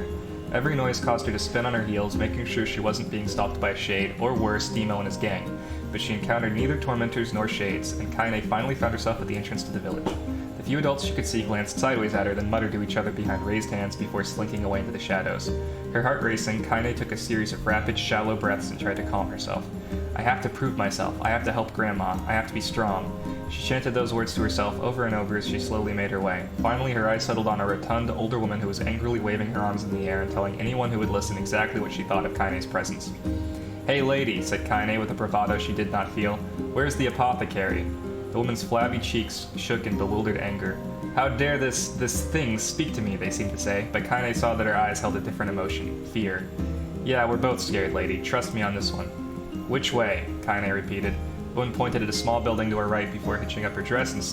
Every noise caused her to spin on her heels, making sure she wasn't being stalked by a shade, or worse, Demo and his gang. But she encountered neither tormentors nor shades, and Kaine finally found herself at the entrance to the village. The few adults she could see glanced sideways at her, then muttered to each other behind raised hands before slinking away into the shadows. Her heart racing, Kaine took a series of rapid, shallow breaths and tried to calm herself. "I have to prove myself. I have to help Grandma. I have to be strong." She chanted those words to herself over and over as she slowly made her way. Finally, her eyes settled on a rotund, older woman who was angrily waving her arms in the air and telling anyone who would listen exactly what she thought of Kaine's presence. "Hey lady," said Kaine with a bravado she did not feel. "Where's the apothecary?" The woman's flabby cheeks shook in bewildered anger. "How dare this thing speak to me," they seemed to say, but Kaine saw that her eyes held a different emotion, fear. "Yeah, we're both scared, lady. Trust me on this one." "Which way?" Kaine repeated. The woman pointed at a small building to her right before hitching up her dress and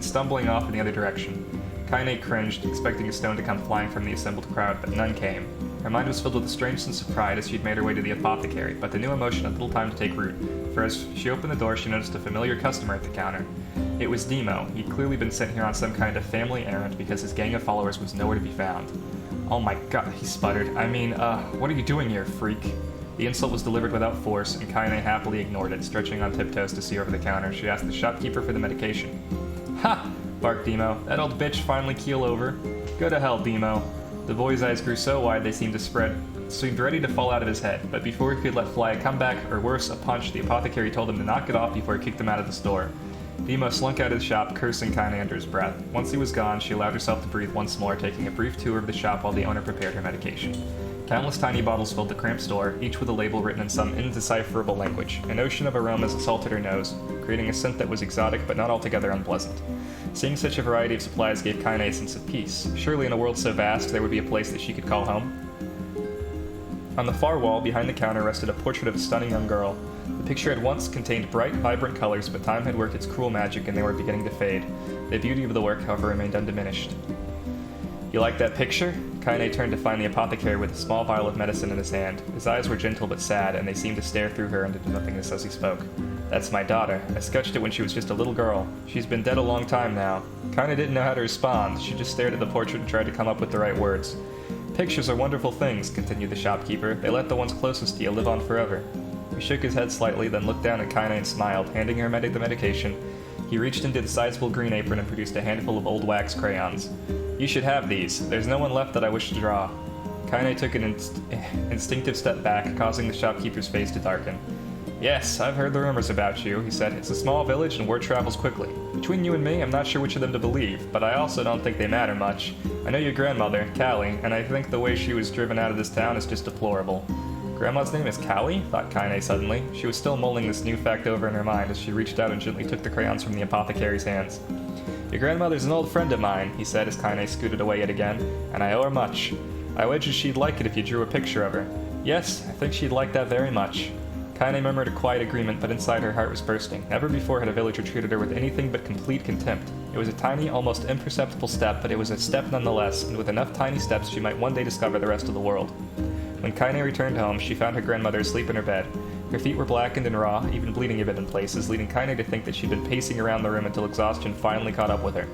stumbling off in the other direction. Kaine cringed, expecting a stone to come flying from the assembled crowd, but none came. Her mind was filled with a strange sense of pride as she'd made her way to the apothecary, but the new emotion had little time to take root, for as she opened the door she noticed a familiar customer at the counter. It was Demo. He'd clearly been sent here on some kind of family errand because his gang of followers was nowhere to be found. "Oh my god," he sputtered. What are you doing here, freak?" The insult was delivered without force, and Kaine happily ignored it, stretching on tiptoes to see over the counter. She asked the shopkeeper for the medication. "Ha!" barked Demo. "That old bitch finally keel over? Go to hell, Demo." The boy's eyes grew so wide they seemed ready to fall out of his head, but before he could let fly a comeback, or worse, a punch, the apothecary told him to knock it off before he kicked him out of the store. Demo slunk out of the shop, cursing Kaine under his breath. Once he was gone, she allowed herself to breathe once more, taking a brief tour of the shop while the owner prepared her medication. Countless tiny bottles filled the cramped store, each with a label written in some indecipherable language. An ocean of aromas assaulted her nose, creating a scent that was exotic but not altogether unpleasant. Seeing such a variety of supplies gave Kaine a sense of peace. Surely in a world so vast, there would be a place that she could call home. On the far wall, behind the counter, rested a portrait of a stunning young girl. The picture had once contained bright, vibrant colors, but time had worked its cruel magic and they were beginning to fade. The beauty of the work, however, remained undiminished. "You like that picture?" Kaine turned to find the apothecary with a small vial of medicine in his hand. His eyes were gentle but sad, and they seemed to stare through her into nothingness as he spoke. "That's my daughter. I sketched it when she was just a little girl. She's been dead a long time now." Kaine didn't know how to respond. She just stared at the portrait and tried to come up with the right words. "Pictures are wonderful things," continued the shopkeeper. "They let the ones closest to you live on forever." He shook his head slightly, then looked down at Kaine and smiled, handing her the medication. He reached into the sizable green apron and produced a handful of old wax crayons. "You should have these. There's no one left that I wish to draw." Kaine took an instinctive step back, causing the shopkeeper's face to darken. "Yes, I've heard the rumors about you," he said. "It's a small village and word travels quickly. Between you and me, I'm not sure which of them to believe, but I also don't think they matter much. I know your grandmother, Callie, and I think the way she was driven out of this town is just deplorable." "Grandma's name is Callie?" thought Kaine suddenly. She was still mulling this new fact over in her mind as she reached out and gently took the crayons from the apothecary's hands. "Your grandmother's an old friend of mine," he said as Kaine scooted away yet again, "and I owe her much. I wager she'd like it if you drew a picture of her." "Yes, I think she'd like that very much." Kaine murmured a quiet agreement, but inside her heart was bursting. Never before had a villager treated her with anything but complete contempt. It was a tiny, almost imperceptible step, but it was a step nonetheless, and with enough tiny steps she might one day discover the rest of the world. When Kaine returned home, she found her grandmother asleep in her bed. Her feet were blackened and raw, even bleeding a bit in places, leading Kaine to think that she'd been pacing around the room until exhaustion finally caught up with her.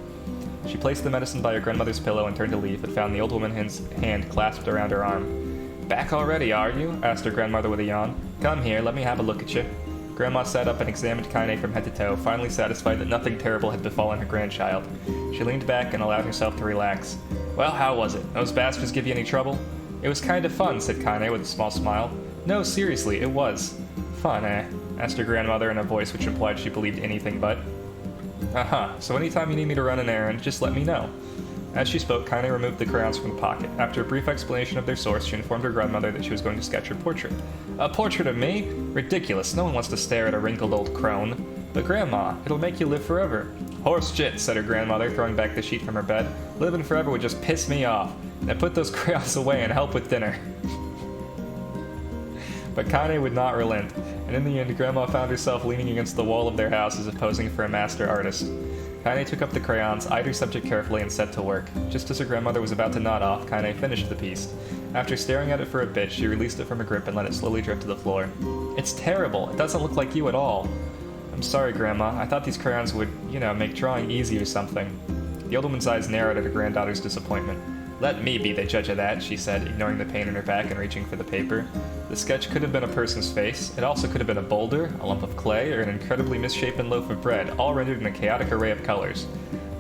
She placed the medicine by her grandmother's pillow and turned to leave, but found the old woman's hand clasped around her arm. "Back already, are you?" asked her grandmother with a yawn. "Come here, let me have a look at you." Grandma sat up and examined Kaine from head to toe, finally satisfied that nothing terrible had befallen her grandchild. She leaned back and allowed herself to relax. "Well, how was it? Those bastards give you any trouble?" "It was kind of fun," said Kaine with a small smile. "No, seriously, it was." "Fun, eh?" asked her grandmother in a voice which implied she believed anything but. "Uh-huh, so anytime you need me to run an errand, just let me know." As she spoke, Kaine removed the crayons from the pocket. After a brief explanation of their source, she informed her grandmother that she was going to sketch her portrait. "A portrait of me? Ridiculous, no one wants to stare at a wrinkled old crone." "But Grandma, it'll make you live forever." "Horse shit," said her grandmother, throwing back the sheet from her bed. "Living forever would just piss me off. Now put those crayons away and help with dinner." But Kaine would not relent, and in the end, Grandma found herself leaning against the wall of their house as if posing for a master artist. Kaine took up the crayons, eyed her subject carefully, and set to work. Just as her grandmother was about to nod off, Kaine finished the piece. After staring at it for a bit, she released it from her grip and let it slowly drift to the floor. "It's terrible. It doesn't look like you at all." "I'm sorry, Grandma. I thought these crayons would, make drawing easy or something." The old woman's eyes narrowed at her granddaughter's disappointment. "Let me be the judge of that," she said, ignoring the pain in her back and reaching for the paper. The sketch could have been a person's face. It also could have been a boulder, a lump of clay, or an incredibly misshapen loaf of bread, all rendered in a chaotic array of colors.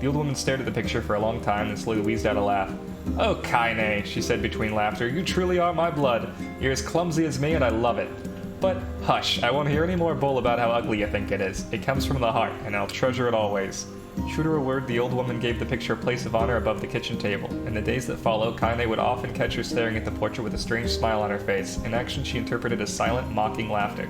The old woman stared at the picture for a long time and slowly wheezed out a laugh. "Oh, Kaine," she said between laughter, "you truly are my blood. You're as clumsy as me and I love it. But hush, I won't hear any more bull about how ugly you think it is. It comes from the heart, and I'll treasure it always." True to her word, the old woman gave the picture a place of honor above the kitchen table. In the days that followed, Kaine would often catch her staring at the portrait with a strange smile on her face, an action she interpreted as silent, mocking laughter.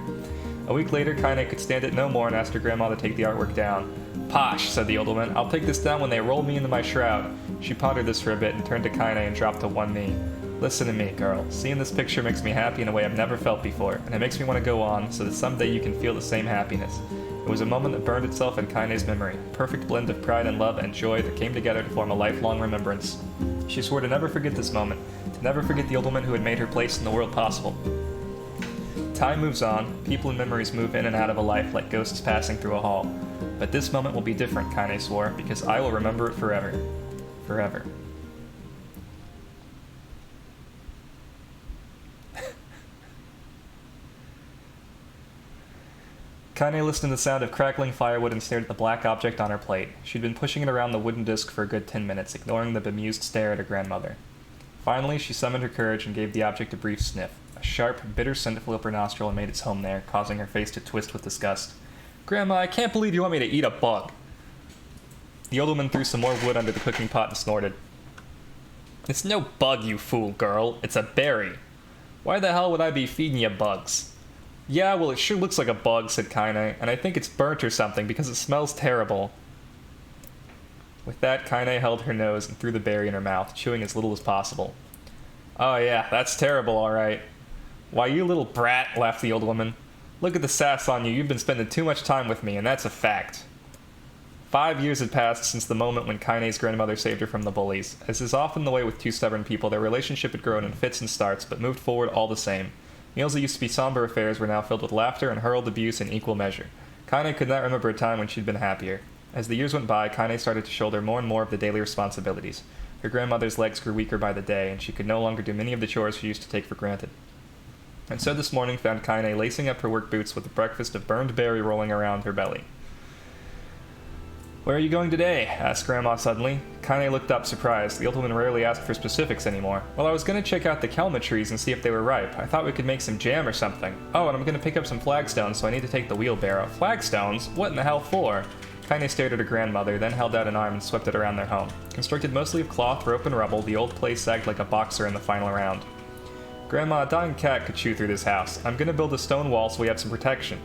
A week later, Kaine could stand it no more and asked her grandma to take the artwork down. "Posh," said the old woman. "I'll take this down when they roll me into my shroud." She pondered this for a bit and turned to Kaine and dropped to one knee. "Listen to me, girl. Seeing this picture makes me happy in a way I've never felt before, and it makes me want to go on so that someday you can feel the same happiness." It was a moment that burned itself in Kaine's memory, a perfect blend of pride and love and joy that came together to form a lifelong remembrance. She swore to never forget this moment, to Never forget the old woman who had made her place in the world possible. Time moves on, people and memories move in and out of a life like ghosts passing through a hall. But this moment will be different, Kaine swore, because I will remember it forever. Forever. Kaine listened to the sound of crackling firewood and stared at the black object on her plate. She'd been pushing it around the wooden disc for a good 10 minutes, ignoring the bemused stare at her grandmother. Finally, she summoned her courage and gave the object a brief sniff. A sharp, bitter scent flew up her nostril and made its home there, causing her face to twist with disgust. Grandma, I can't believe you want me to eat a bug. The old woman threw some more wood under the cooking pot and snorted. It's no bug, you fool girl. It's a berry. Why the hell would I be feeding you bugs? Yeah, well, it sure looks like a bug, said Kaine, and I think it's burnt or something because it smells terrible. With that, Kaine held her nose and threw the berry in her mouth, chewing as little as possible. Oh yeah, that's terrible, all right. Why, you little brat, laughed the old woman. Look at the sass on you. You've been spending too much time with me, and that's a fact. 5 years had passed since the moment when Kaine's grandmother saved her from the bullies. As is often the way with two stubborn people, their relationship had grown in fits and starts, but moved forward all the same. Meals that used to be somber affairs were now filled with laughter and hurled abuse in equal measure. Kaine could not remember a time when she'd been happier. As the years went by, Kaine started to shoulder more and more of the daily responsibilities. Her grandmother's legs grew weaker by the day, and she could no longer do many of the chores she used to take for granted. And so this morning found Kaine lacing up her work boots with a breakfast of burned berry rolling around her belly. Where are you going today? Asked Grandma suddenly. Kaine looked up, surprised. The old woman rarely asked for specifics anymore. Well, I was going to check out the kelma trees and see if they were ripe. I thought we could make some jam or something. Oh, and I'm going to pick up some flagstones, so I need to take the wheelbarrow. Flagstones? What in the hell for? Kaine stared at her grandmother, then held out an arm and swept it around their home. Constructed mostly of cloth, rope, and rubble, the old place sagged like a boxer in the final round. Grandma, a dying cat could chew through this house. I'm going to build a stone wall so we have some protection.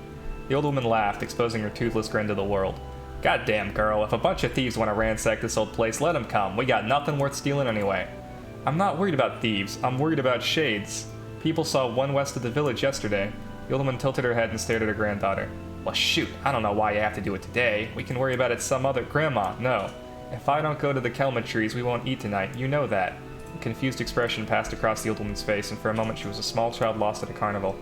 The old woman laughed, exposing her toothless grin to the world. Goddamn, girl, if a bunch of thieves want to ransack this old place, let them come. We got nothing worth stealing anyway. I'm not worried about thieves. I'm worried about shades. People saw one west of the village yesterday. The old woman tilted her head and stared at her granddaughter. Well, shoot, I don't know why you have to do it today. We can worry about it some other... Grandma, no. If I don't go to the kelma trees, we won't eat tonight. You know that. A confused expression passed across the old woman's face, and for a moment she was a small child lost at a carnival.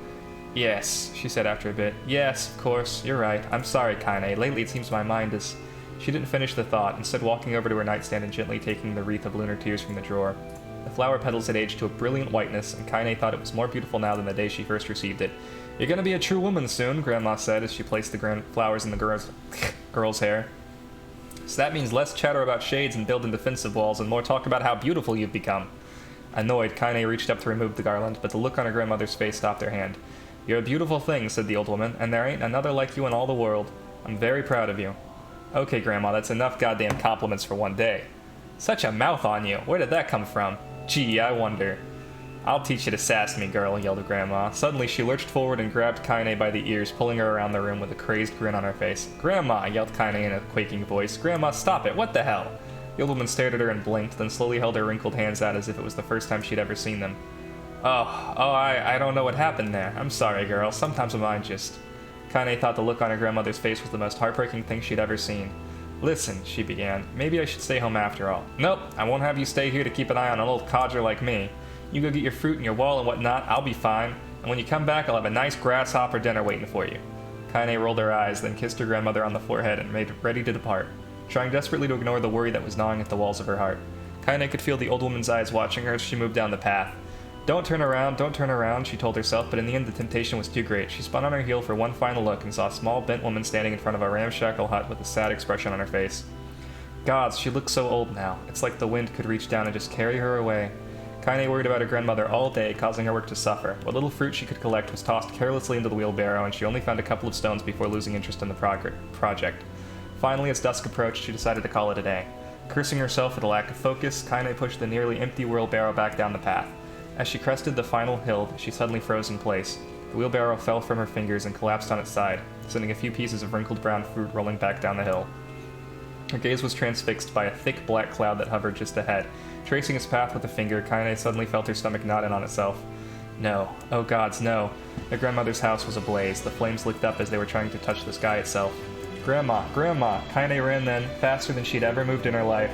Yes, she said after a bit. Yes, of course, you're right. I'm sorry, Kaine. Lately it seems my mind is... She didn't finish the thought, instead walking over to her nightstand and gently taking the wreath of lunar tears from the drawer. The flower petals had aged to a brilliant whiteness, and Kaine thought it was more beautiful now than the day she first received it. You're gonna be a true woman soon, Grandma said as she placed the flowers in the girl's hair. So that means less chatter about shades and building defensive walls and more talk about how beautiful you've become. Annoyed, Kaine reached up to remove the garland, but the look on her grandmother's face stopped her hand. You're a beautiful thing, said the old woman, and there ain't another like you in all the world. I'm very proud of you. Okay, Grandma, that's enough goddamn compliments for one day. Such a mouth on you. Where did that come from? Gee, I wonder. I'll teach you to sass me, girl, yelled Grandma. Suddenly, she lurched forward and grabbed Kaine by the ears, pulling her around the room with a crazed grin on her face. Grandma, yelled Kaine in a quaking voice. Grandma, stop it. What the hell? The old woman stared at her and blinked, then slowly held her wrinkled hands out as if it was the first time she'd ever seen them. I don't know what happened there. I'm sorry, girl. Sometimes my mind just... Kaine thought the look on her grandmother's face was the most heartbreaking thing she'd ever seen. Listen, she began. Maybe I should stay home after all. Nope, I won't have you stay here to keep an eye on an old codger like me. You go get your fruit and your wall and whatnot, I'll be fine. And when you come back, I'll have a nice grasshopper dinner waiting for you. Kaine rolled her eyes, then kissed her grandmother on the forehead and made ready to depart, trying desperately to ignore the worry that was gnawing at the walls of her heart. Kaine could feel the old woman's eyes watching her as she moved down the path. Don't turn around, she told herself, but in the end the temptation was too great. She spun on her heel for one final look and saw a small, bent woman standing in front of a ramshackle hut with a sad expression on her face. Gods, she looks so old now. It's like the wind could reach down and just carry her away. Kaine worried about her grandmother all day, causing her work to suffer. What little fruit she could collect was tossed carelessly into the wheelbarrow, and she only found a couple of stones before losing interest in the project. Finally, as dusk approached, she decided to call it a day. Cursing herself for the lack of focus, Kaine pushed the nearly empty wheelbarrow back down the path. As she crested the final hill, she suddenly froze in place. The wheelbarrow fell from her fingers and collapsed on its side, sending a few pieces of wrinkled brown fruit rolling back down the hill. Her gaze was transfixed by a thick black cloud that hovered just ahead. Tracing its path with a finger, Kaine suddenly felt her stomach knot in on itself. No. Oh gods, no. Their grandmother's house was ablaze. The flames licked up as they were trying to touch the sky itself. Grandma! Grandma! Kaine ran then, faster than she'd ever moved in her life.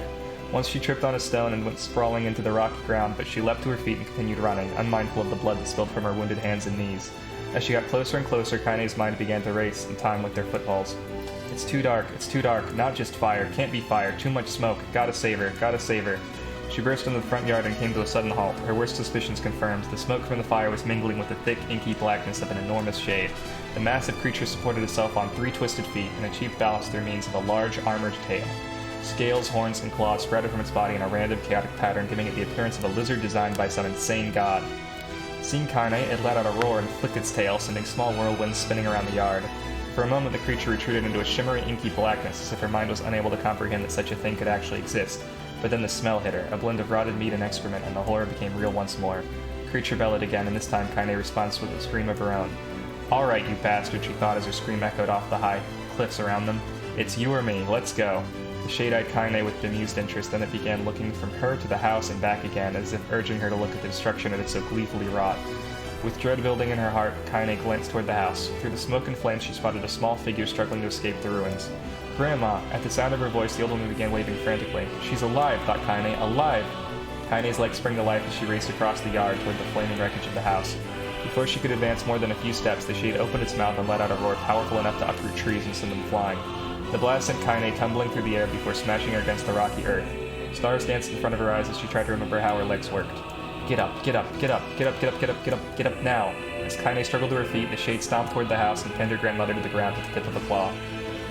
Once she tripped on a stone and went sprawling into the rocky ground, but she leapt to her feet and continued running, unmindful of the blood that spilled from her wounded hands and knees. As she got closer and closer, Kaine's mind began to race in time with their footfalls. It's too dark, not just fire, can't be fire, too much smoke, gotta save her, gotta save her. She burst into the front yard and came to a sudden halt, her worst suspicions confirmed. The smoke from the fire was mingling with the thick, inky blackness of an enormous shade. The massive creature supported itself on 3 twisted feet and achieved balance through means of a large, armored tail. Scales, horns, and claws sprouted from its body in a random, chaotic pattern, giving it the appearance of a lizard designed by some insane god. Seeing Kaine, it let out a roar and flicked its tail, sending small whirlwinds spinning around the yard. For a moment, the creature retreated into a shimmery, inky blackness, as if her mind was unable to comprehend that such a thing could actually exist. But then the smell hit her, a blend of rotted meat and excrement, and the horror became real once more. The creature bellowed again, and this time Kaine responds with a scream of her own. "All right, you bastard," she thought as her scream echoed off the high cliffs around them. "It's you or me, let's go." The shade-eyed Kaine with bemused interest, then it began looking from her to the house and back again, as if urging her to look at the destruction it had so gleefully wrought. With dread building in her heart, Kaine glanced toward the house. Through the smoke and flames she spotted a small figure struggling to escape the ruins. "Grandma!" At the sound of her voice, the old woman began waving frantically. "She's alive," thought Kaine. "Alive!" Kaine's legs sprang to life as she raced across the yard toward the flaming wreckage of the house. Before she could advance more than a few steps, the shade opened its mouth and let out a roar powerful enough to uproot trees and send them flying. The blast sent Kaine tumbling through the air before smashing her against the rocky earth. Stars danced in front of her eyes as she tried to remember how her legs worked. Get up, get up, get up, get up, get up, get up, get up, get up now. As Kaine struggled to her feet, the shade stomped toward the house and pinned her grandmother to the ground with the tip of a claw.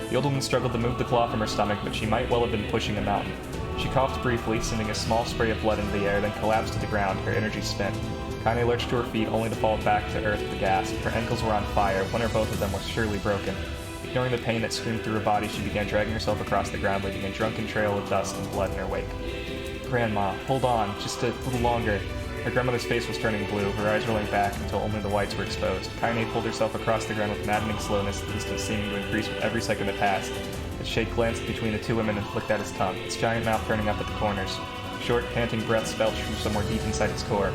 The old woman struggled to move the claw from her stomach, but she might well have been pushing a mountain. She coughed briefly, sending a small spray of blood into the air, then collapsed to the ground, her energy spent. Kaine lurched to her feet, only to fall back to earth with a gasp. Her ankles were on fire, one or both of them were surely broken. Ignoring the pain that screamed through her body, she began dragging herself across the ground, leaving a drunken trail of dust and blood in her wake. "Grandma, hold on, just a little longer." Her grandmother's face was turning blue, her eyes rolling back until only the whites were exposed. Kaine pulled herself across the ground with maddening slowness, the distance seeming to increase with every second that passed. The shade glanced between the two women and flicked out his tongue, its giant mouth turning up at the corners. Short, panting breaths belched from somewhere deep inside its core.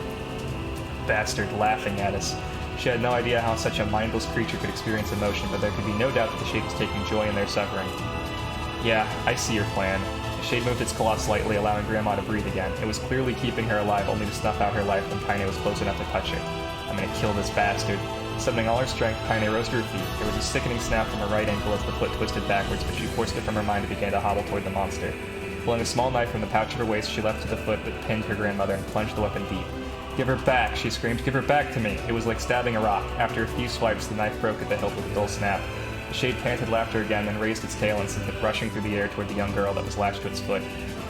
Bastard, laughing at us. She had no idea how such a mindless creature could experience emotion, but there could be no doubt that the shade was taking joy in their suffering. "Yeah, I see your plan." The shade moved its claw slightly, allowing Grandma to breathe again. It was clearly keeping her alive, only to snuff out her life when Kaine was close enough to touch her. "I'm gonna kill this bastard." Summoning all her strength, Kaine rose to her feet. There was a sickening snap from her right ankle as the foot twisted backwards, but she forced it from her mind and began to hobble toward the monster. Pulling a small knife from the pouch of her waist, she leapt to the foot that pinned her grandmother and plunged the weapon deep. "Give her back," she screamed. "Give her back to me." It was like stabbing a rock. After a few swipes, the knife broke at the hilt with a dull snap. The shade panted laughter again, then raised its tail and sent it rushing through the air toward the young girl that was lashed to its foot.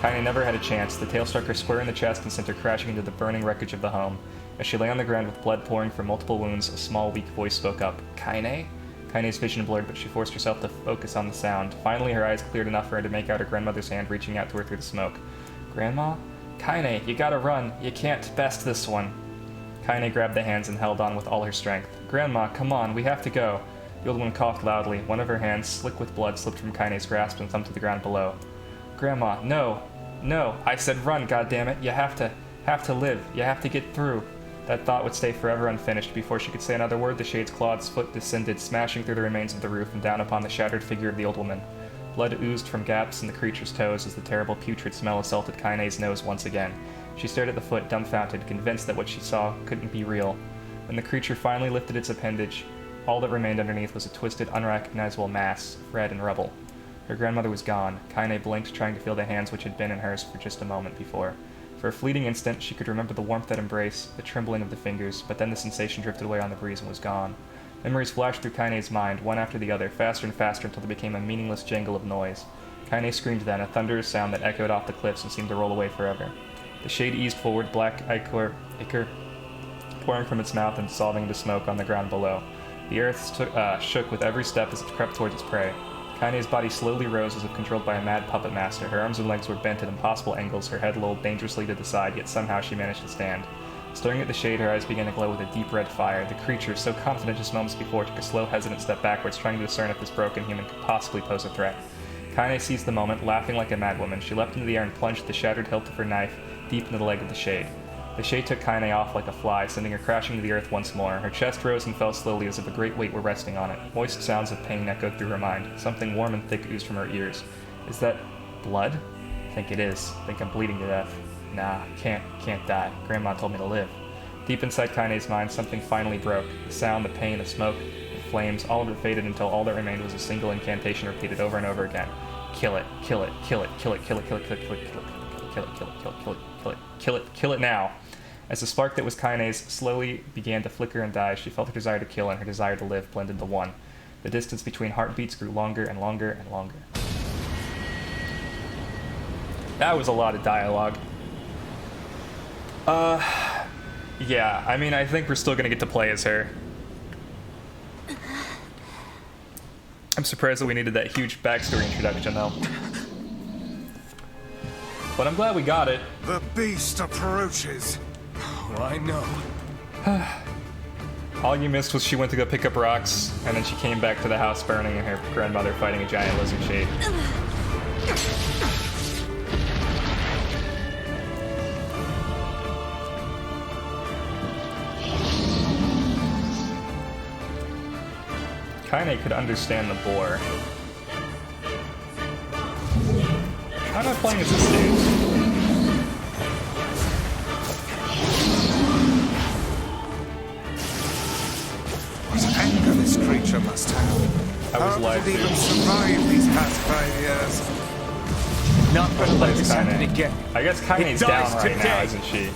Kaine never had a chance. The tail struck her square in the chest and sent her crashing into the burning wreckage of the home. As she lay on the ground with blood pouring from multiple wounds, a small, weak voice spoke up. "Kaine?" Kaine's vision blurred, but she forced herself to focus on the sound. Finally, her eyes cleared enough for her to make out her grandmother's hand reaching out to her through the smoke. "Grandma?" "Kaine, you gotta run. You can't best this one." Kaine grabbed the hands and held on with all her strength. "Grandma, come on, we have to go." The old woman coughed loudly. One of her hands, slick with blood, slipped from Kaine's grasp and thumped to the ground below. "Grandma, no. No, I said run, goddammit. You have to live. You have to get through." That thought would stay forever unfinished. Before she could say another word, the shade's clawed foot descended, smashing through the remains of the roof and down upon the shattered figure of the old woman. Blood oozed from gaps in the creature's toes as the terrible putrid smell assaulted Kaine's nose once again. She stared at the foot, dumbfounded, convinced that what she saw couldn't be real. When the creature finally lifted its appendage, all that remained underneath was a twisted, unrecognizable mass of red and rubble. Her grandmother was gone. Kaine blinked, trying to feel the hands which had been in hers for just a moment before. For a fleeting instant, she could remember the warmth of that embrace, the trembling of the fingers, but then the sensation drifted away on the breeze and was gone. Memories flashed through Kaine's mind, one after the other, faster and faster until they became a meaningless jangle of noise. Kaine screamed then, a thunderous sound that echoed off the cliffs and seemed to roll away forever. The shade eased forward, black ichor pouring from its mouth and dissolving into smoke on the ground below. The earth shook with every step as it crept towards its prey. Kaine's body slowly rose as if controlled by a mad puppet master. Her arms and legs were bent at impossible angles, her head lolled dangerously to the side, yet somehow she managed to stand. Staring at the shade, her eyes began to glow with a deep red fire. The creature, so confident just moments before, took a slow, hesitant step backwards, trying to discern if this broken human could possibly pose a threat. Kaine seized the moment, laughing like a madwoman. She leapt into the air and plunged the shattered hilt of her knife deep into the leg of the shade. The shade took Kaine off like a fly, sending her crashing to the earth once more. Her chest rose and fell slowly as if a great weight were resting on it. Moist sounds of pain echoed through her mind. Something warm and thick oozed from her ears. Is that blood? think it is. Think I'm bleeding to death. Nah, can't die. Grandma told me to live. Deep inside Kaine's mind, something finally broke. The sound, the pain, the smoke, the flames, all of it faded until all that remained was a single incantation repeated over and over again. Kill it, kill it, kill it, kill it, kill it, kill it, kill it, kill it, kill it, kill it, kill it, kill it, kill it, kill it, kill it, kill it now. As the spark that was Kaine's slowly began to flicker and die, she felt her desire to kill and her desire to live blend into one. The distance between heartbeats grew longer and longer and longer. That was a lot of dialogue. Yeah, I mean, I think we're still gonna get to play as her. I'm surprised that we needed that huge backstory introduction, though. But I'm glad we got it. The beast approaches. Oh, I know. All you missed was she went to go pick up rocks, and then she came back to the house burning and her grandmother fighting a giant lizard shade. Kaine could understand the boar. How am I playing as this dude? What anger this creature must have. I was lied How did it even to. survive these past 5 years? Not gonna let this happen again. I guess Kaine's It down dies right now, today. isn't she?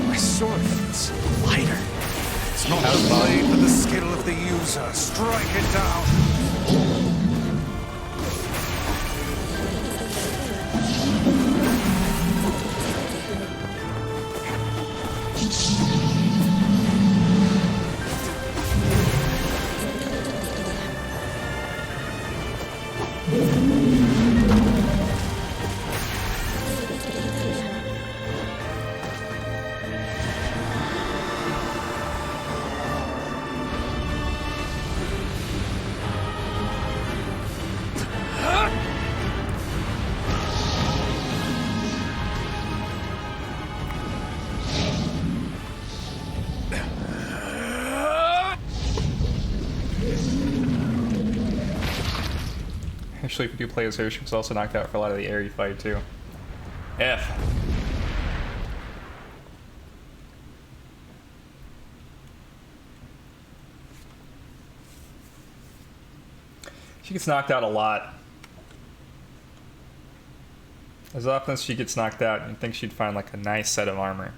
My sword feels lighter. It's not the blade, but the skill of the user. Strike it down. Actually, if you do play as her, she was also knocked out for a lot of the area fight, too. F. She gets knocked out a lot. As often as she gets knocked out, you'd think she'd find like a nice set of armor.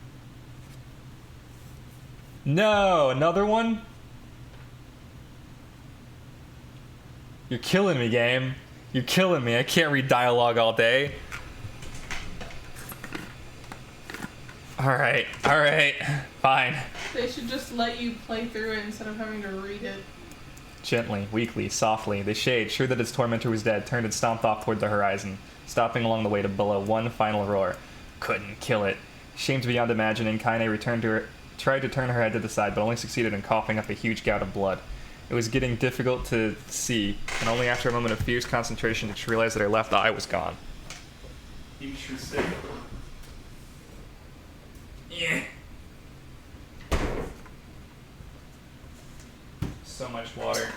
No, another one? You're killing me, game. You're killing me. I can't read dialogue all day. Alright, fine. They should just let you play through it instead of having to read it. Gently, weakly, softly, the shade, sure that its tormentor was dead, turned and stomped off toward the horizon, stopping along the way to bellow one final roar. Couldn't kill it. Shamed beyond imagining, Kaine tried to turn her head to the side, but only succeeded in coughing up a huge gout of blood. It was getting difficult to see, and only after a moment of fierce concentration did she realize that her left eye was gone. Interesting. Yeah. So much water.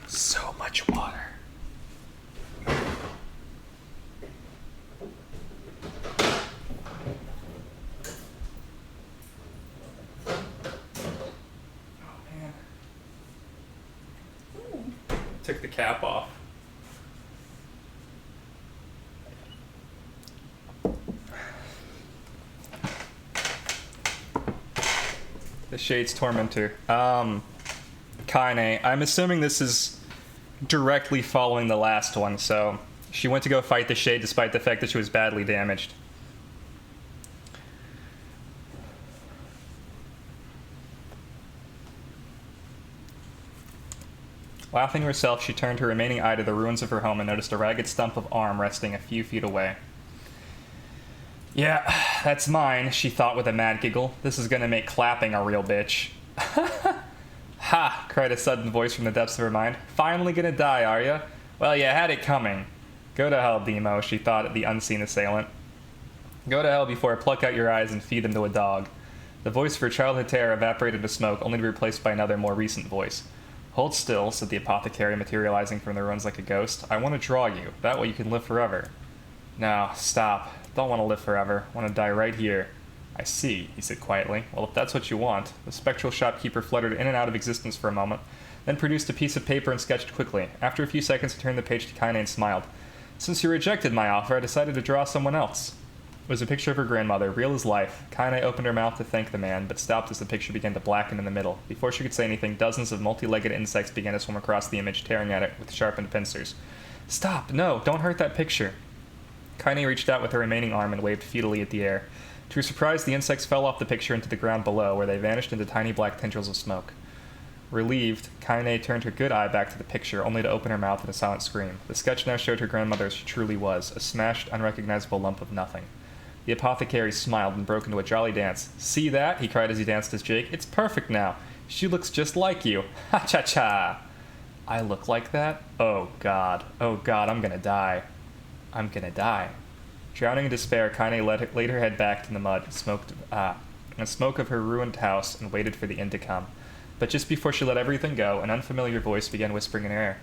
So much water. Took the cap off. The Shade's Tormentor. Kaine. I'm assuming this is directly following the last one, so she went to go fight the Shade despite the fact that she was badly damaged. Laughing to herself, she turned her remaining eye to the ruins of her home and noticed a ragged stump of arm resting a few feet away. Yeah, that's mine, she thought with a mad giggle. This is gonna make clapping a real bitch. Ha! Cried a sudden voice from the depths of her mind. Finally gonna die, are ya? Well, you had it coming. Go to hell, Demo, she thought at the unseen assailant. Go to hell before I pluck out your eyes and feed them to a dog. The voice of her childhood terror evaporated into smoke, only to be replaced by another, more recent voice. Hold still, said the apothecary, materializing from the ruins like a ghost. I want to draw you. That way you can live forever. No, stop. Don't want to live forever. I want to die right here. I see, he said quietly. Well, if that's what you want. The spectral shopkeeper fluttered in and out of existence for a moment, then produced a piece of paper and sketched quickly. After a few seconds, he turned the page to Kaine and smiled. Since you rejected my offer, I decided to draw someone else. It was a picture of her grandmother, real as life. Kaine opened her mouth to thank the man, but stopped as the picture began to blacken in the middle. Before she could say anything, dozens of multi-legged insects began to swim across the image, tearing at it with sharpened pincers. Stop! No! Don't hurt that picture! Kaine reached out with her remaining arm and waved futilely at the air. To her surprise, the insects fell off the picture into the ground below, where they vanished into tiny black tendrils of smoke. Relieved, Kaine turned her good eye back to the picture, only to open her mouth with a silent scream. The sketch now showed her grandmother as she truly was, a smashed, unrecognizable lump of nothing. The apothecary smiled and broke into a jolly dance. See that? He cried as he danced as Jake. It's perfect now. She looks just like you. Ha-cha-cha! I look like that? Oh, God. Oh, God, I'm gonna die. I'm gonna die. Drowning in despair, Kaine laid her head back in the mud, and smoke of her ruined house, and waited for the end to come. But just before she let everything go, an unfamiliar voice began whispering in her ear.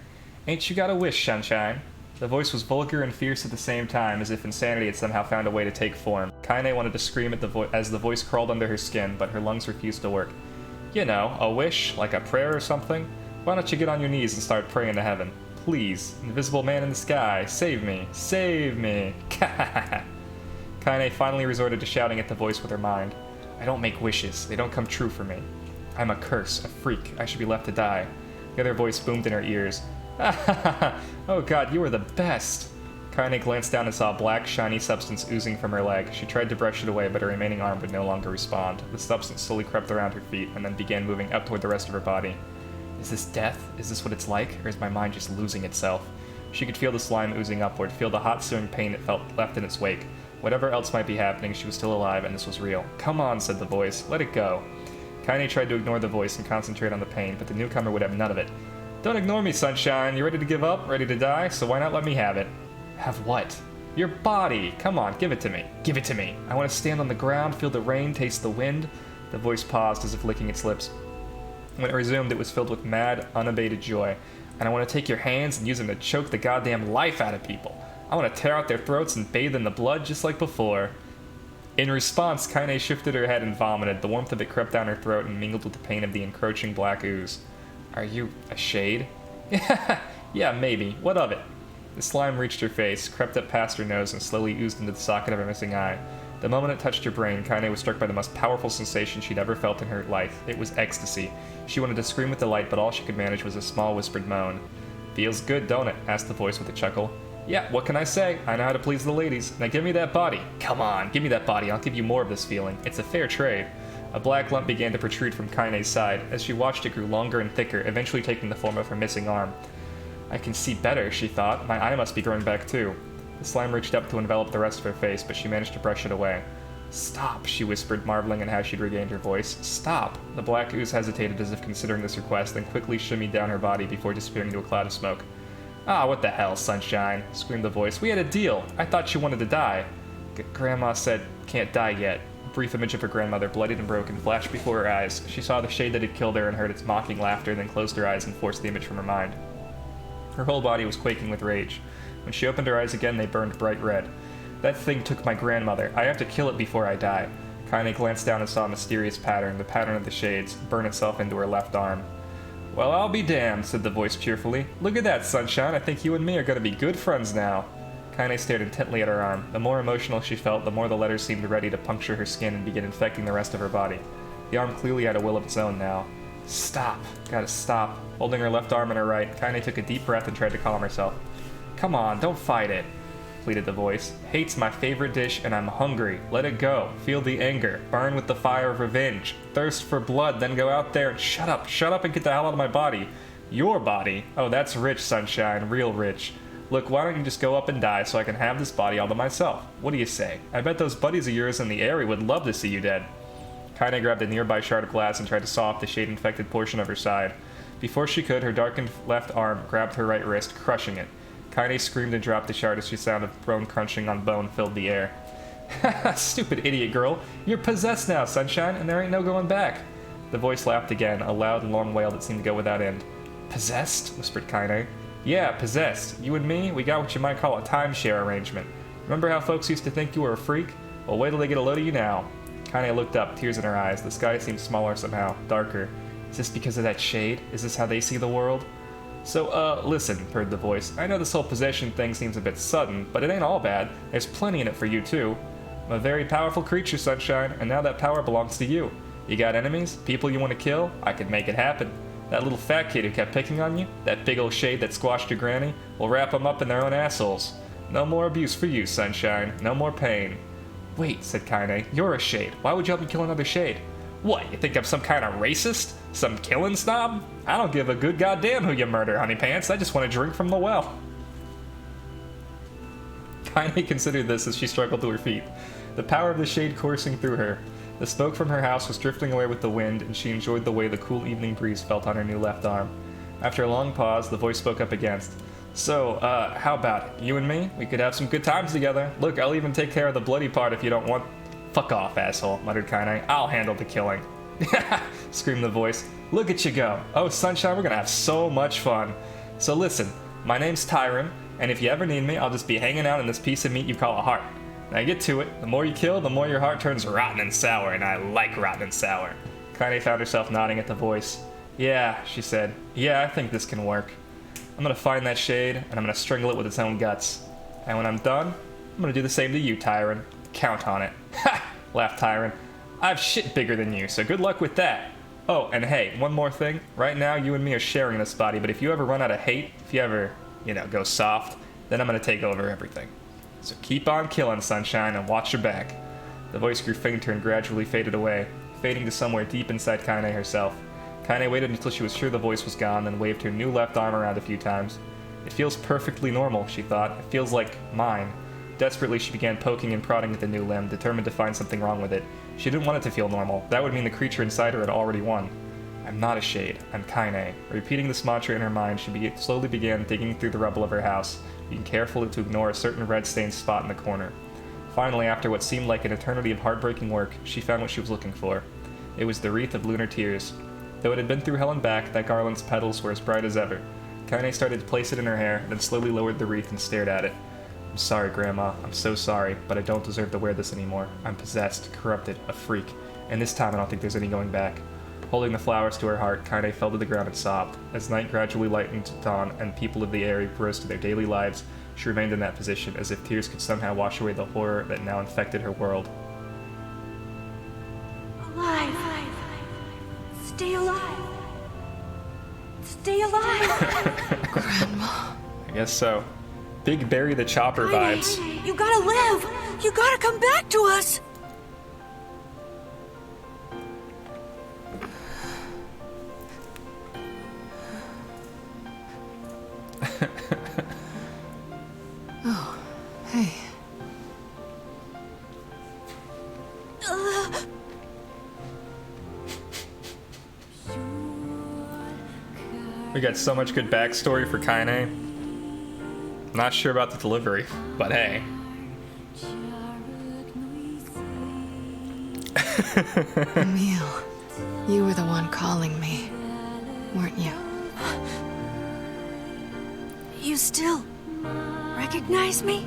Ain't you got a wish, sunshine? The voice was vulgar and fierce at the same time, as if insanity had somehow found a way to take form. Kaine wanted to scream at as the voice crawled under her skin, but her lungs refused to work. You know, a wish, like a prayer or something? Why don't you get on your knees and start praying to heaven? Please, invisible man in the sky, save me, save me. Kaine finally resorted to shouting at the voice with her mind. I don't make wishes, they don't come true for me. I'm a curse, a freak, I should be left to die. The other voice boomed in her ears. Oh God, you are the best! Kaine glanced down and saw a black, shiny substance oozing from her leg. She tried to brush it away, but her remaining arm would no longer respond. The substance slowly crept around her feet, and then began moving up toward the rest of her body. Is this death? Is this what it's like? Or is my mind just losing itself? She could feel the slime oozing upward, feel the hot, searing pain it felt left in its wake. Whatever else might be happening, she was still alive, and this was real. Come on, said the voice. Let it go. Kaine tried to ignore the voice and concentrate on the pain, but the newcomer would have none of it. Don't ignore me, sunshine. You ready to give up? Ready to die? So why not let me have it? Have what? Your body! Come on, give it to me. Give it to me. I want to stand on the ground, feel the rain, taste the wind. The voice paused as if licking its lips. When it resumed, it was filled with mad, unabated joy. And I want to take your hands and use them to choke the goddamn life out of people. I want to tear out their throats and bathe in the blood just like before. In response, Kaine shifted her head and vomited. The warmth of it crept down her throat and mingled with the pain of the encroaching black ooze. Are you a shade? Yeah, maybe. What of it? The slime reached her face, crept up past her nose, and slowly oozed into the socket of her missing eye. The moment it touched her brain, Kaine was struck by the most powerful sensation she'd ever felt in her life. It was ecstasy. She wanted to scream with delight, but all she could manage was a small whispered moan. Feels good, don't it? Asked the voice with a chuckle. Yeah, what can I say? I know how to please the ladies. Now give me that body. Come on, give me that body. I'll give you more of this feeling. It's a fair trade. A black lump began to protrude from Kaine's side. As she watched, it grew longer and thicker, eventually taking the form of her missing arm. I can see better, she thought. My eye must be growing back too. The slime reached up to envelop the rest of her face, but she managed to brush it away. Stop, she whispered, marveling at how she'd regained her voice. Stop! The black ooze hesitated as if considering this request, then quickly shimmied down her body before disappearing into a cloud of smoke. Ah, what the hell, sunshine, screamed the voice. We had a deal. I thought she wanted to die. Grandma said, can't die yet. A brief image of her grandmother, bloodied and broken, flashed before her eyes. She saw the shade that had killed her and heard its mocking laughter, then closed her eyes and forced the image from her mind. Her whole body was quaking with rage. When she opened her eyes again, they burned bright red. That thing took my grandmother. I have to kill it before I die. Kaine glanced down and saw a mysterious pattern, the pattern of the shades, burn itself into her left arm. Well, I'll be damned, said the voice cheerfully. Look at that, sunshine. I think you and me are going to be good friends now. Kaine stared intently at her arm. The more emotional she felt, the more the letters seemed ready to puncture her skin and begin infecting the rest of her body. The arm clearly had a will of its own now. Stop. Gotta stop. Holding her left arm in her right, Kaine took a deep breath and tried to calm herself. Come on, don't fight it, pleaded the voice. Hate's my favorite dish and I'm hungry. Let it go. Feel the anger. Burn with the fire of revenge. Thirst for blood, then go out there and shut up and get the hell out of my body. Your body? Oh, that's rich, sunshine. Real rich. Look, why don't you just go up and die so I can have this body all to myself? What do you say? I bet those buddies of yours in the area would love to see you dead. Kaine grabbed a nearby shard of glass and tried to saw off the shade-infected portion of her side. Before she could, her darkened left arm grabbed her right wrist, crushing it. Kaine screamed and dropped the shard as the sound of bone crunching on bone filled the air. Stupid idiot girl. You're possessed now, Sunshine, and there ain't no going back. The voice laughed again, a loud and long wail that seemed to go without end. Possessed? Whispered Kaine. Yeah, possessed. You and me, we got what you might call a timeshare arrangement. Remember how folks used to think you were a freak? Well, wait till they get a load of you now. Kaine looked up, tears in her eyes. The sky seemed smaller somehow, darker. Is this because of that shade? Is this how they see the world? So, listen, purred the voice. I know this whole possession thing seems a bit sudden, but it ain't all bad. There's plenty in it for you, too. I'm a very powerful creature, Sunshine, and now that power belongs to you. You got enemies? People you want to kill? I could make it happen. That little fat kid who kept picking on you? That big old shade that squashed your granny? We'll wrap them up in their own assholes. No more abuse for you, Sunshine. No more pain. Wait, said Kaine. You're a shade. Why would you help me kill another shade? What, you think I'm some kind of racist? Some killing snob? I don't give a good goddamn who you murder, honey pants. I just want to drink from the well. Kaine considered this as she struggled to her feet, the power of the shade coursing through her. The smoke from her house was drifting away with the wind, and she enjoyed the way the cool evening breeze felt on her new left arm. After a long pause, the voice spoke up again. So, how about it? You and me? We could have some good times together. Look, I'll even take care of the bloody part if you don't want... Fuck off, asshole, muttered Kaine. I'll handle the killing. Screamed the voice. Look at you go. Oh, Sunshine, we're gonna have so much fun. So listen, my name's Tyron, and if you ever need me, I'll just be hanging out in this piece of meat you call a heart. Now get to it. The more you kill, the more your heart turns rotten and sour, and I like rotten and sour. Kaine found herself nodding at the voice. Yeah, she said. Yeah, I think this can work. I'm gonna find that shade, and I'm gonna strangle it with its own guts. And when I'm done, I'm gonna do the same to you, Tyron. Count on it. Ha! Laughed Tyron. I have shit bigger than you, so good luck with that. Oh, and hey, one more thing. Right now, you and me are sharing this body, but if you ever run out of hate, if you ever, go soft, then I'm gonna take over everything. So keep on killing, Sunshine, and watch your back. The voice grew fainter and gradually faded away, fading to somewhere deep inside Kaine herself. Kaine waited until she was sure the voice was gone, then waved her new left arm around a few times. It feels perfectly normal, she thought. It feels like mine. Desperately, she began poking and prodding at the new limb, determined to find something wrong with it. She didn't want it to feel normal. That would mean the creature inside her had already won. I'm not a shade. I'm Kaine. Repeating this mantra in her mind, she slowly began digging through the rubble of her house, being careful to ignore a certain red-stained spot in the corner. Finally, after what seemed like an eternity of heartbreaking work, she found what she was looking for. It was the wreath of lunar tears. Though it had been through hell and back, that garland's petals were as bright as ever. Kaine started to place it in her hair, then slowly lowered the wreath and stared at it. I'm sorry, Grandma. I'm so sorry, but I don't deserve to wear this anymore. I'm possessed, corrupted, a freak, and this time I don't think there's any going back. Holding the flowers to her heart, Kaine fell to the ground and sobbed. As night gradually lightened to dawn and people of the area rose to their daily lives, she remained in that position, as if tears could somehow wash away the horror that now infected her world. Alive! Stay alive! Stay alive! Grandma. I guess so. Big Barry the Chopper vibes. You gotta live! You gotta come back to us! Oh, hey. We got so much good backstory for Kaine. Not sure about the delivery, but hey. Emil, you were the one calling me, weren't you? You still recognize me?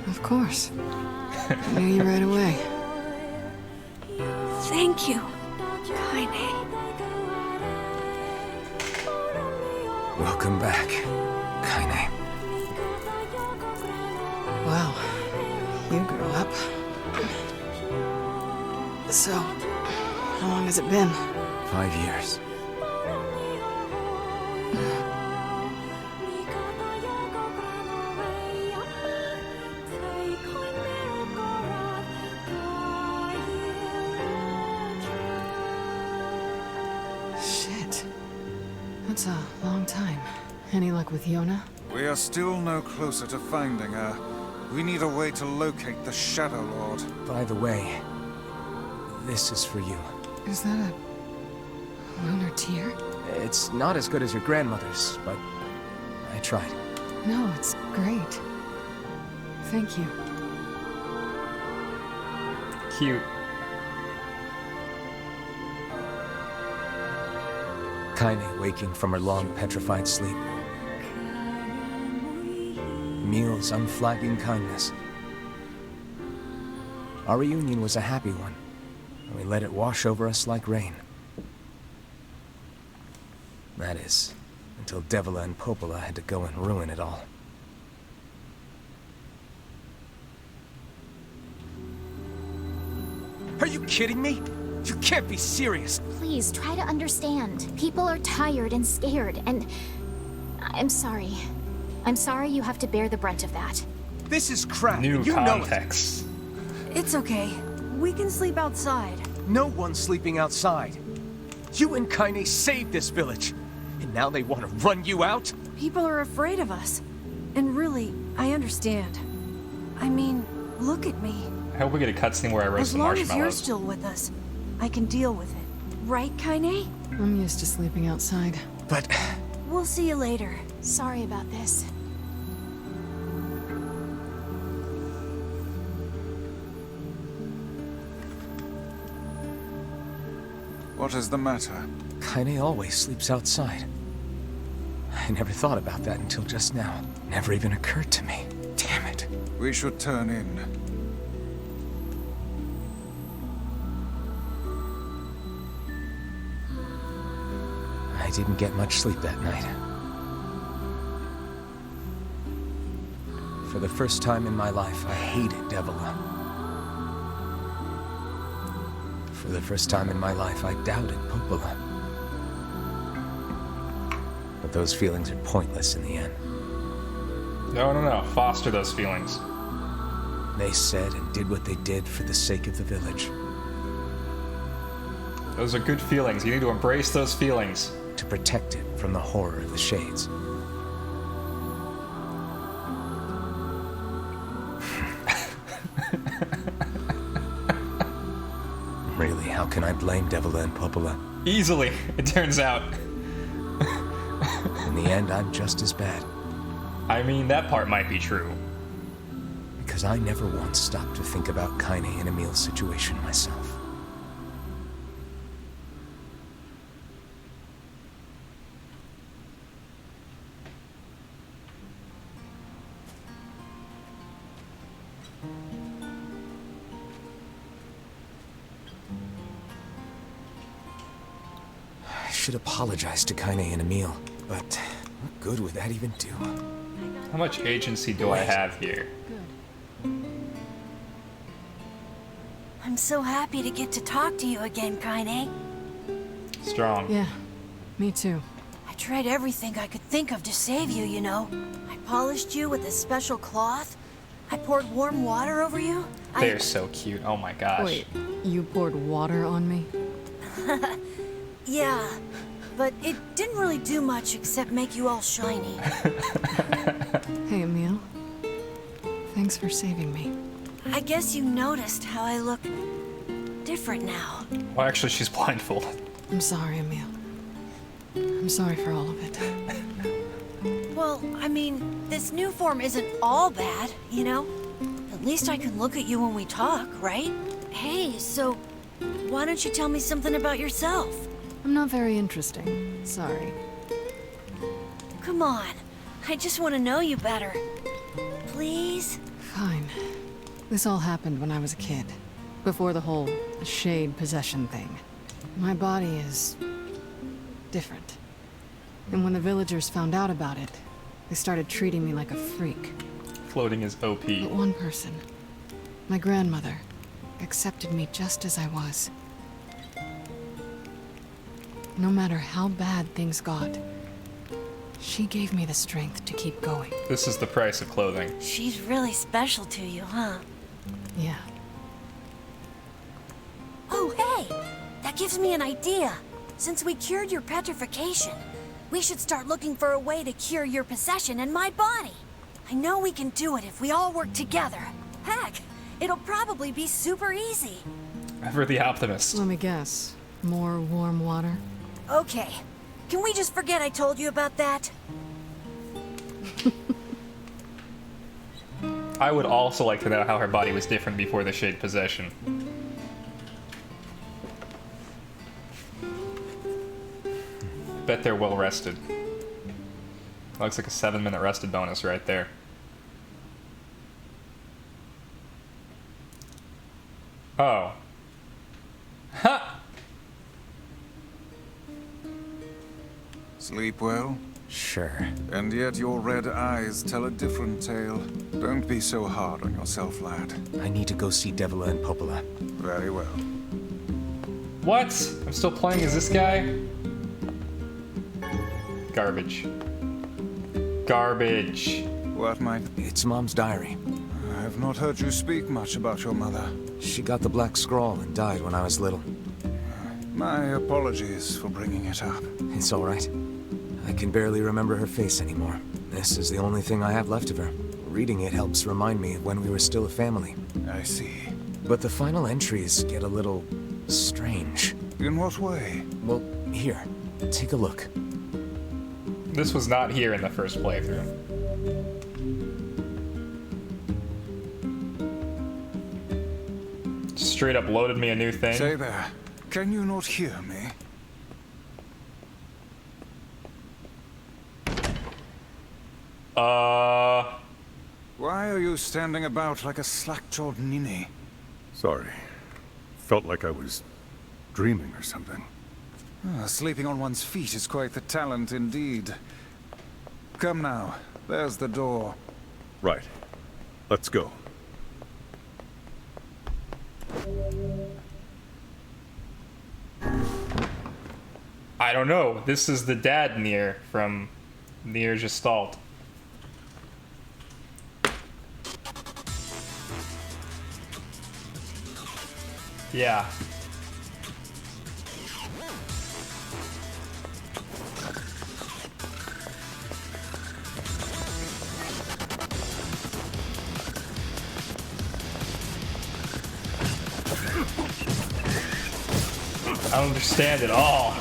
Of course. I knew you right away. Thank you, Kaine. Welcome back, Kaine. Wow, you grew up. So, how long has it been? 5 years. Shit. That's a long time. Any luck with Yona? We are still no closer to finding her. We need a way to locate the Shadow Lord. By the way, this is for you. Is that a lunar tear? It's not as good as your grandmother's, but I tried. No, it's great. Thank you. cute. Kaine waking from her long petrified sleep. Emil's unflagging kindness. Our reunion was a happy one, and we let it wash over us like rain. That is, until Devila and Popola had to go and ruin it all. Are you kidding me? You can't be serious. Please, try to understand. People are tired and scared, and... I'm sorry. I'm sorry you have to bear the brunt of that. This is crap, New and you context. know it. It's okay. We can sleep outside. No one's sleeping outside. You and Kaine saved this village, and now they want to run you out? People are afraid of us. And really, I understand. I mean, look at me. I hope we get a cutscene where I roast As some long as marshmallows. you're still with us, I can deal with it. Right, Kaine? I'm used to sleeping outside. But... We'll see you later. Sorry about this. What is the matter? Kaine always sleeps outside. I never thought about that until just now. Never even occurred to me. Damn it. We should turn in. I didn't get much sleep that night. For the first time in my life, I hated Devila. For the first time in my life, I doubted Popola. But those feelings are pointless in the end. No. Foster those feelings. They said and did what they did for the sake of the village. Those are good feelings. You need to embrace those feelings. To protect it from the horror of the Shades. Really, how can I blame Devila and Popola? Easily, it turns out. In the end, I'm just as bad. I mean, that part might be true. Because I never once stopped to think about Kaine and Emil's situation myself. I should apologize to Kaine and Emil, but what good would that even do? How much agency do I have here? I'm so happy to get to talk to you again, Kaine. Strong. Yeah, me too. I tried everything I could think of to save you, you know. I polished you with a special cloth. I poured warm water over you. They're so cute. Oh my gosh. Wait, you poured water on me? Yeah, but it didn't really do much except make you all shiny. Hey, Emil. Thanks for saving me. I guess you noticed how I look different now. Well, actually, she's blindfolded. I'm sorry, Emil. I'm sorry for all of it. Well, I mean, this new form isn't all bad, you know? At least I can look at you when we talk, right? Hey, so why don't you tell me something about yourself? I'm not very interesting. Sorry. Come on. I just want to know you better. Please? Fine. This all happened when I was a kid. Before the whole shade possession thing. My body is... different. And when the villagers found out about it, they started treating me like a freak. Floating is OP. But one person, my grandmother, accepted me just as I was. No matter how bad things got, she gave me the strength to keep going. This is the price of clothing. She's really special to you, huh? Yeah. Oh, hey! That gives me an idea. Since we cured your petrification, we should start looking for a way to cure your possession in my body. I know we can do it if we all work together. Heck, it'll probably be super easy. Ever the optimist. Let me guess. More warm water? Okay. Can we just forget I told you about that? I would also like to know how her body was different before the shade possession. bet they're well rested. Looks like a 7-minute rested bonus right there. Oh. Ha! Sleep well? Sure. And yet your red eyes tell a different tale. Don't be so hard on yourself, lad. I need to go see Devila and Popola. Very well. What? I'm still playing as this guy? Garbage. Garbage. What might... It's Mom's diary. I have not heard you speak much about your mother. She got the Black Scrawl and died when I was little. My apologies for bringing it up. It's all right. I can barely remember her face anymore. This is the only thing I have left of her. Reading it helps remind me of when we were still a family. I see. But the final entries get a little... strange. In what way? Well, here. Take a look. This was not here in the first playthrough. Straight up loaded me a new thing. Say there. Can you not hear me? Why are you standing about like a slack-jawed ninny? Sorry. Felt like I was dreaming or something. Sleeping on one's feet is quite the talent indeed. Come now. There's the door. Right. Let's go. I don't know. This is the dad Nier from Nier Gestalt. Yeah. I don't understand at all.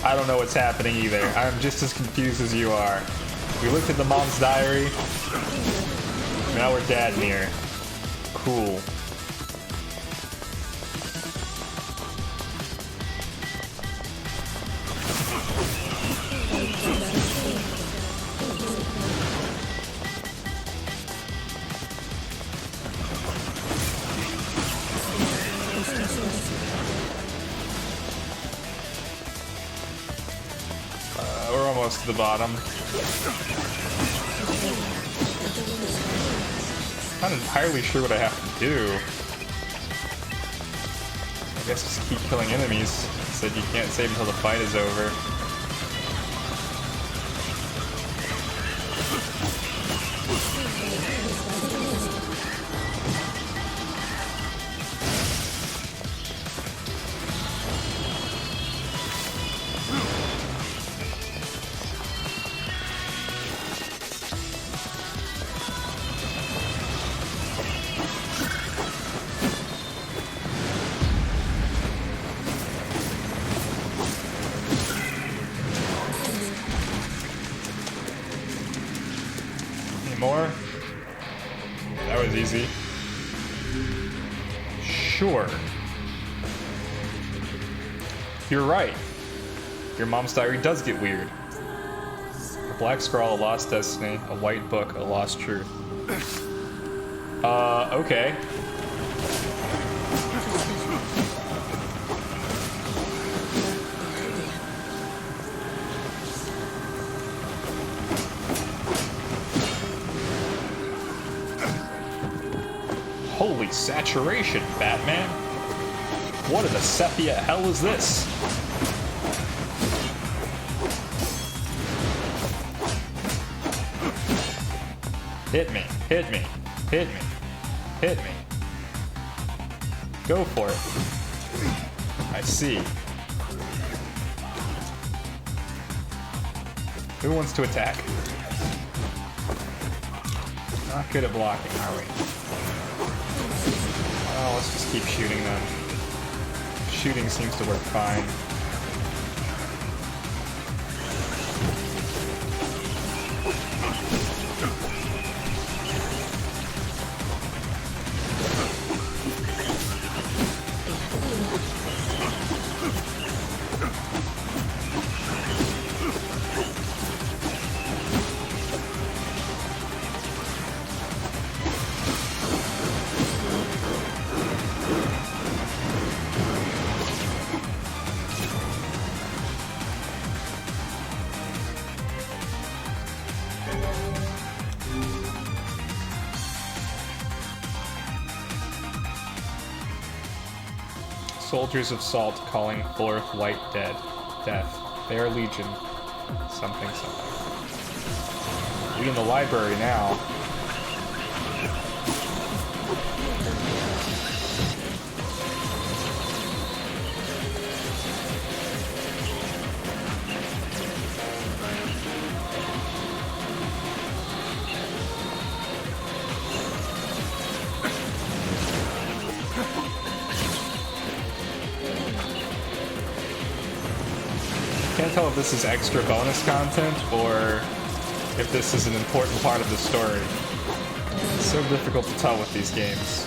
I don't know what's happening either. I'm just as confused as you are. We looked at the mom's diary. Now we're dad Nier. Cool. We're almost to the bottom. Not entirely sure what I have to do. I guess just keep killing enemies. It said you can't save until the fight is over. More? That was easy. Sure. You're right. Your mom's diary does get weird. A black scrawl, a lost destiny, a white book, a lost truth. Okay. Holy saturation, Batman! What in the sepia hell is this? Hit me, hit me, hit me, hit me. Go for it. I see. Who wants to attack? Not good at blocking, are we? Oh, let's just keep shooting them. shooting seems to work fine. Soldiers of Salt calling forth white death. They are legion. Something. We in the library now. Can't tell if this is extra bonus content or if this is an important part of the story. It's so difficult to tell with these games.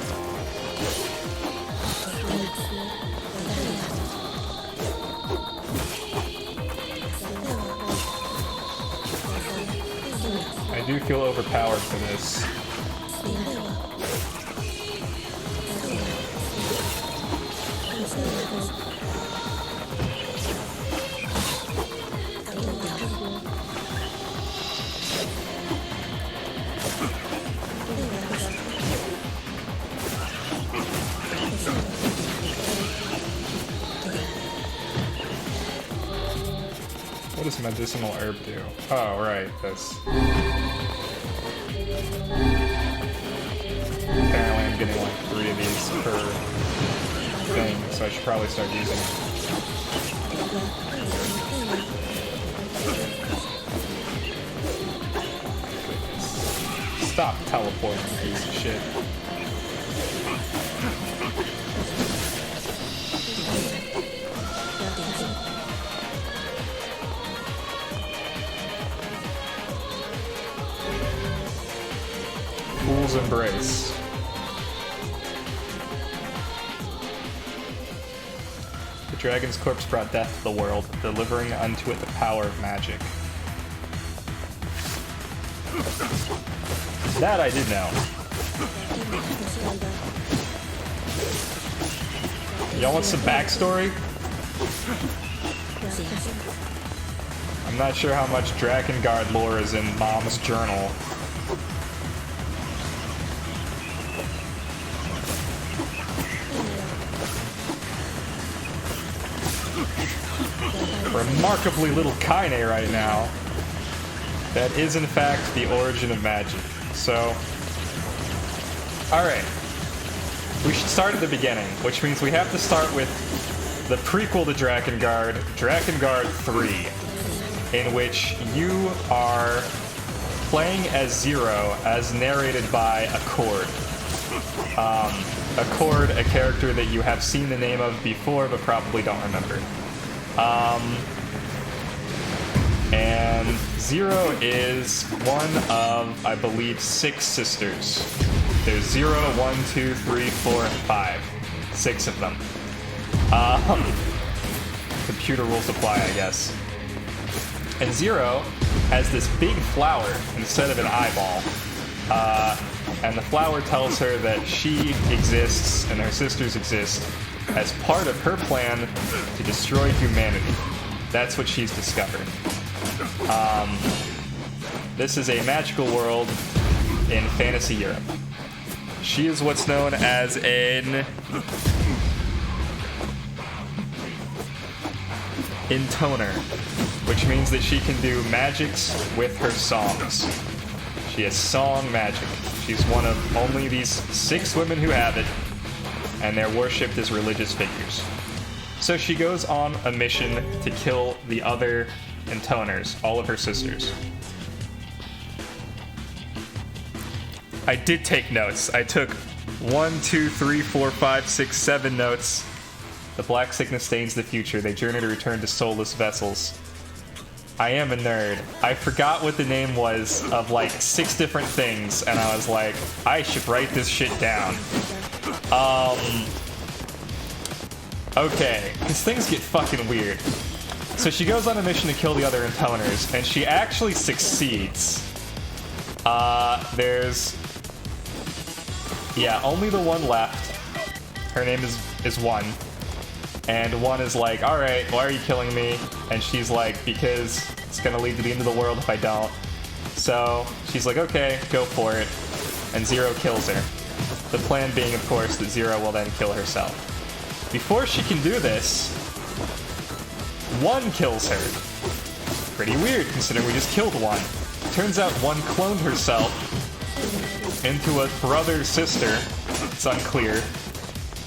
I do feel overpowered for this. What does medicinal herb do? Oh, right, this. Apparently I'm getting like 3 of these per thing, so I should probably start using it. Stop teleporting, piece of shit. Fool's Embrace. The dragon's corpse brought death to the world, delivering unto it the power of magic. That I did know. Y'all want some backstory? I'm not sure how much Drakengard lore is in Mom's journal. Remarkably little Kaine right now. That is in fact the origin of magic. So, alright. We should start at the beginning, which means we have to start with the prequel to Drakengard, Drakengard 3, in which you are playing as Zero, as narrated by Accord. Accord, a character that you have seen the name of before, but probably don't remember. And Zero is one of, I believe, 6 sisters. There's 0, 1, 2, 3, 4, and 5. 6 of them. Computer rules apply, I guess. And Zero has this big flower instead of an eyeball. And the flower tells her that she exists and her sisters exist as part of her plan to destroy humanity. That's what she's discovered. This is a magical world in fantasy Europe. She is what's known as an intoner, which means that she can do magics with her songs. She has song magic. She's one of only these 6 women who have it, and they're worshipped as religious figures. So she goes on a mission to kill the other intoners, all of her sisters. I did take notes. I took 1, 2, 3, 4, 5, 6, 7 notes The black sickness stains the future. They journey to return to soulless vessels. I am a nerd. I forgot what the name was of like 6 different things, and I was like, I should write this shit down. Okay, because things get fucking weird. So she goes on a mission to kill the other intoners, and she actually succeeds. There's... yeah, only the one left. Her name is One. And One is like, alright, why are you killing me? And she's like, because it's gonna lead to the end of the world if I don't. So she's like, okay, go for it. And Zero kills her. The plan being, of course, that Zero will then kill herself. Before she can do this, One kills her. Pretty weird, considering we just killed One. Turns out One cloned herself into a brother-sister. It's unclear.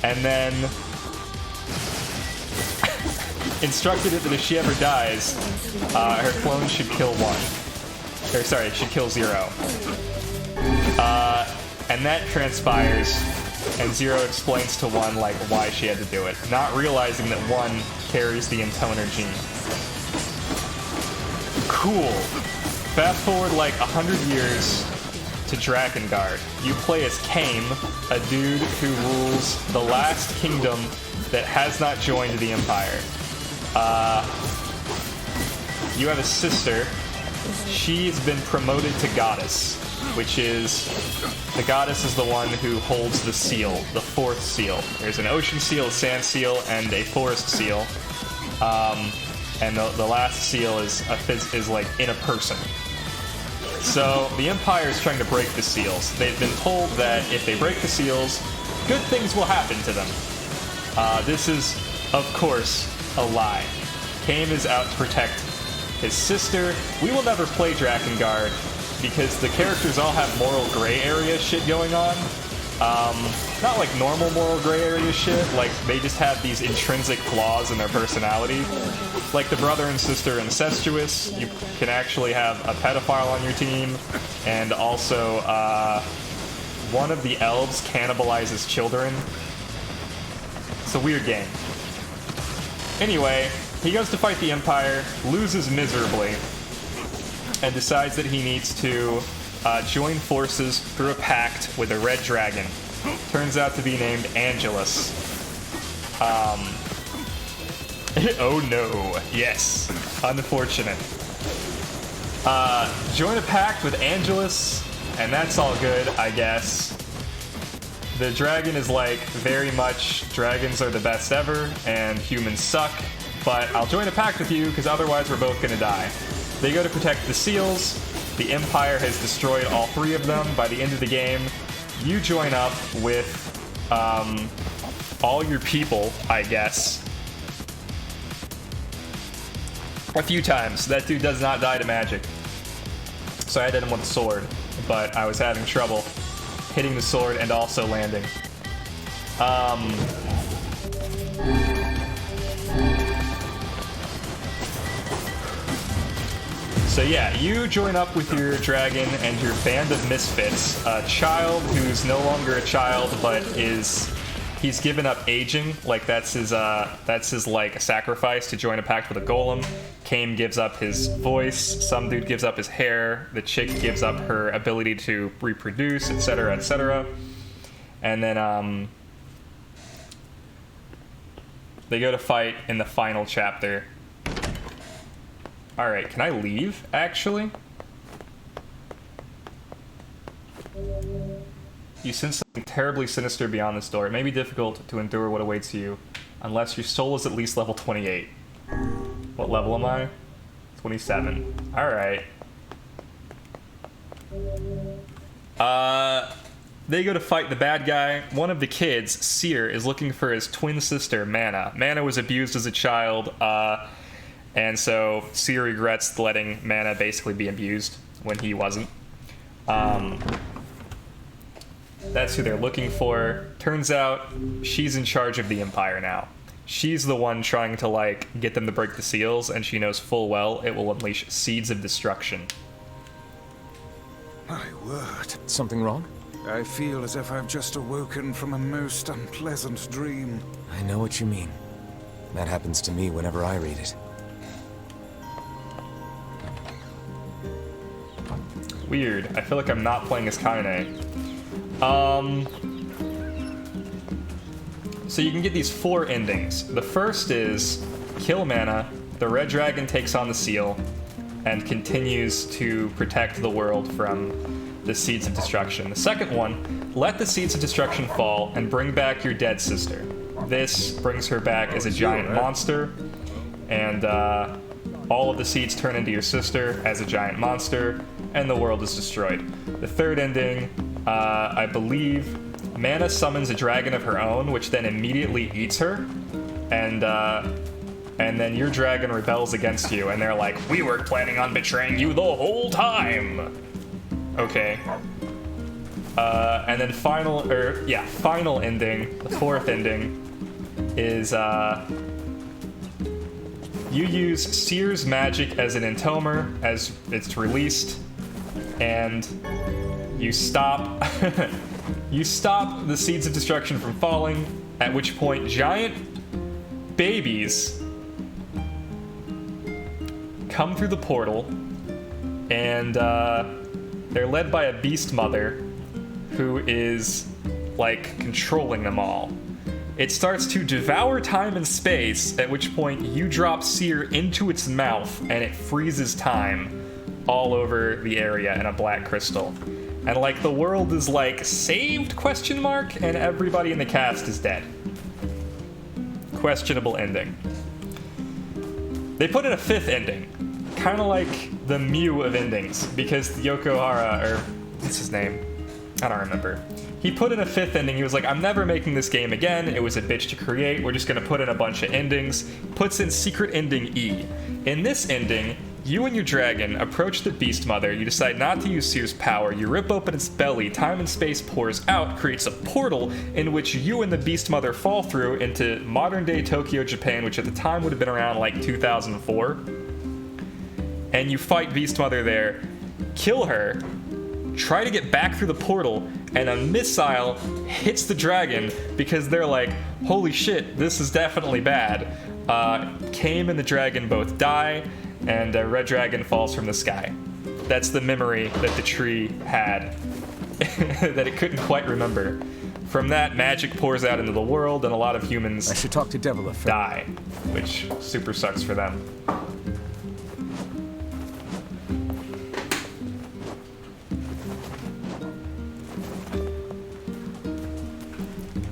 And then instructed it that if she ever dies, her clone should kill One. Or sorry, should kill Zero. And that transpires, and Zero explains to One like why she had to do it, not realizing that One carries the intoner gene. Cool. Fast forward like 100 years to Drakengard. You play as Kame, a dude who rules the last kingdom that has not joined the Empire. You have a sister. She's been promoted to goddess, which is... the goddess is the one who holds the seal, the 4th seal. There's an ocean seal, a sand seal, and a forest seal. And the last seal is like in a person. So the Empire is trying to break the seals. They've been told that if they break the seals, good things will happen to them. This is, of course, a lie. Kame is out to protect his sister. We will never play Drakengard because the characters all have moral gray area shit going on. Not like normal moral gray area shit, like they just have these intrinsic flaws in their personality. Like the brother and sister are incestuous, you can actually have a pedophile on your team, and also one of the elves cannibalizes children. It's a weird game. Anyway, he goes to fight the Empire, loses miserably, and decides that he needs to join forces through a pact with a red dragon. Turns out to be named Angelus. Oh no, yes. Unfortunate. Join a pact with Angelus, and that's all good, I guess. The dragon is like, very much, dragons are the best ever, and humans suck, but I'll join a pact with you, because otherwise we're both gonna die. They go to protect the seals. The Empire has destroyed all 3 of them. By the end of the game, you join up with all your people, I guess. A few times. That dude does not die to magic. So I hit him with a sword, but I was having trouble hitting the sword and also landing. So yeah, you join up with your dragon and your band of misfits. A child who's no longer a child, but he's given up aging. Like that's his like sacrifice to join a pact with a golem. Kame gives up his voice. Some dude gives up his hair. The chick gives up her ability to reproduce, etc., etc. And then they go to fight in the final chapter. Alright, can I leave, actually? You sense something terribly sinister beyond this door. It may be difficult to endure what awaits you, unless your soul is at least level 28. What level am I? 27. Alright. They go to fight the bad guy. One of the kids, Seer, is looking for his twin sister, Mana. Mana was abused as a child, and so Seer regrets letting Mana basically be abused when he wasn't. That's who they're looking for. Turns out she's in charge of the Empire now. She's the one trying to, like, get them to break the seals, and she knows full well it will unleash seeds of destruction. My word. Something wrong? I feel as if I've just awoken from a most unpleasant dream. I know what you mean. That happens to me whenever I read it. Weird. I feel like I'm not playing as Kaine. So you can get these 4 endings. The first is kill Mana, the red dragon takes on the seal, and continues to protect the world from the Seeds of Destruction. The second one, let the Seeds of Destruction fall and bring back your dead sister. This brings her back as a giant monster, and all of the seeds turn into your sister as a giant monster, and the world is destroyed. The third ending, I believe, Mana summons a dragon of her own, which then immediately eats her, and then your dragon rebels against you, and they're like, we were planning on betraying you the whole time! Okay. And then final ending, the 4th ending, is, you use Seer's magic as an entomer as it's released, and you stop you stop the Seeds of Destruction from falling, at which point giant babies come through the portal, and they're led by a beast mother who is like controlling them all. It starts to devour time and space, at which point you drop Seer into its mouth and it freezes time all over the area in a black crystal. And like the world is like saved ? And everybody in the cast is dead. Questionable ending. They put in a 5th ending, kind of like the Mew of endings, because Yokohara, or what's his name? I don't remember. He put in a 5th ending. He was like, I'm never making this game again. It was a bitch to create. We're just going to put in a bunch of endings. Puts in secret ending E. In this ending, you and your dragon approach the Beast Mother. You decide not to use Seer's power. You rip open its belly. Time and space pours out, creates a portal in which you and the Beast Mother fall through into modern-day Tokyo, Japan, which at the time would have been around like 2004. And you fight Beast Mother there, kill her, try to get back through the portal, and a missile hits the dragon because they're like, holy shit, this is definitely bad. Kame and the dragon both die, and a red dragon falls from the sky. That's the memory that the tree had that it couldn't quite remember. From that, magic pours out into the world, and a lot of humans I should talk to Devil die, which super sucks for them.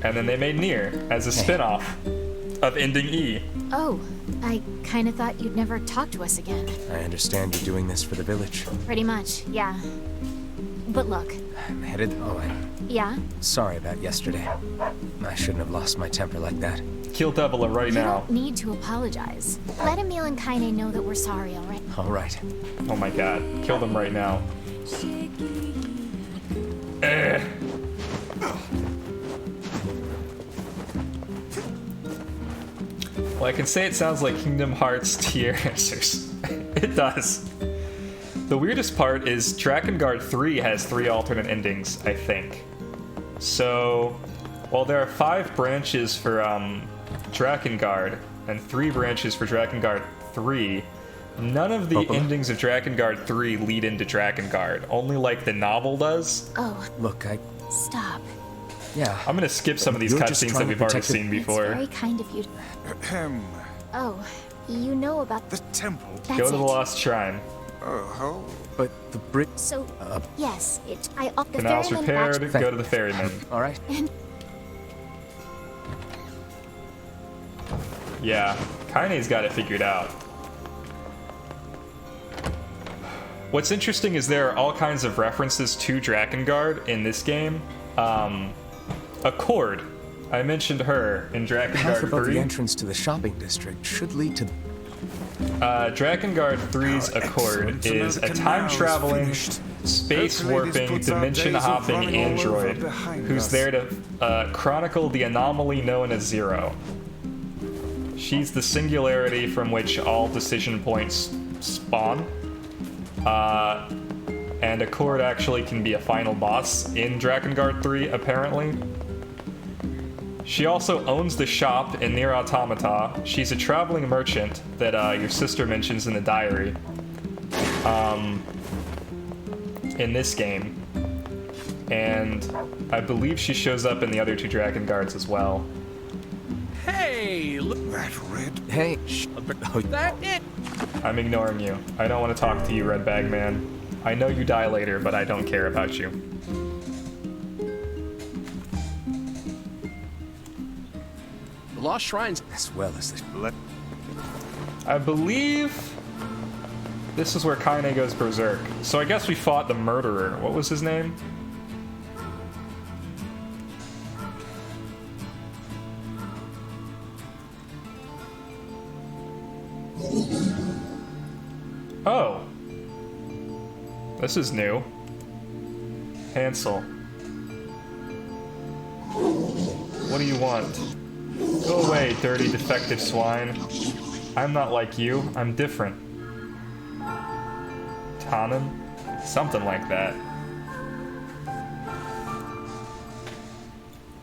And then they made Nier as a spin-off of Ending E. Oh, I kinda thought you'd never talk to us again. I understand you're doing this for the village. Pretty much, yeah. But look. I'm headed... Oh, Yeah? Sorry about yesterday. I shouldn't have lost my temper like that. Kill Devil right now. You don't need to apologize. Let Emil and Kaine know that we're sorry, alright? Alright. Oh my god. Kill them right now. Well, I can say it sounds like Kingdom Hearts tier answers. It does. The weirdest part is Drakengard 3 has 3 alternate endings, I think. So, while there are 5 branches for Drakengard and 3 branches for Drakengard 3, none of the endings of Drakengard 3 lead into Drakengard. Only like the novel does. Oh. Look, Stop. Yeah. I'm gonna skip some of these cutscenes that we've already seen before. It's very kind of you. Oh, you know about the temple. Go to the Lost Shrine. Oh, but the brick. So, yes, the canal's repaired. Go to the ferryman. All right. Yeah, Kaine's got it figured out. What's interesting is there are all kinds of references to Drakengard in this game. Accord. I mentioned her in Drakengard 3. Half above the entrance to the shopping district should lead to... Drakengard 3's Accord is a time-traveling, space-warping, dimension-hopping android who's there to chronicle the anomaly known as Zero. She's the singularity from which all decision points spawn. And Accord actually can be a final boss in Drakengard 3, apparently. She also owns the shop in Nier Automata. She's a traveling merchant that your sister mentions in the diary. In this game. And I believe she shows up in the other 2 Dragon Guards as well. Hey, look that red. Hey, that it. I'm ignoring you. I don't want to talk to you, Red Bag Man. I know you die later, but I don't care about you. The Lost Shrines, as well as this. I believe this is where Kaine goes berserk. So I guess we fought the murderer. What was his name? Oh. This is new. Hansel. What do you want? Go away, dirty, defective swine. I'm not like you. I'm different. Tannen? Something like that.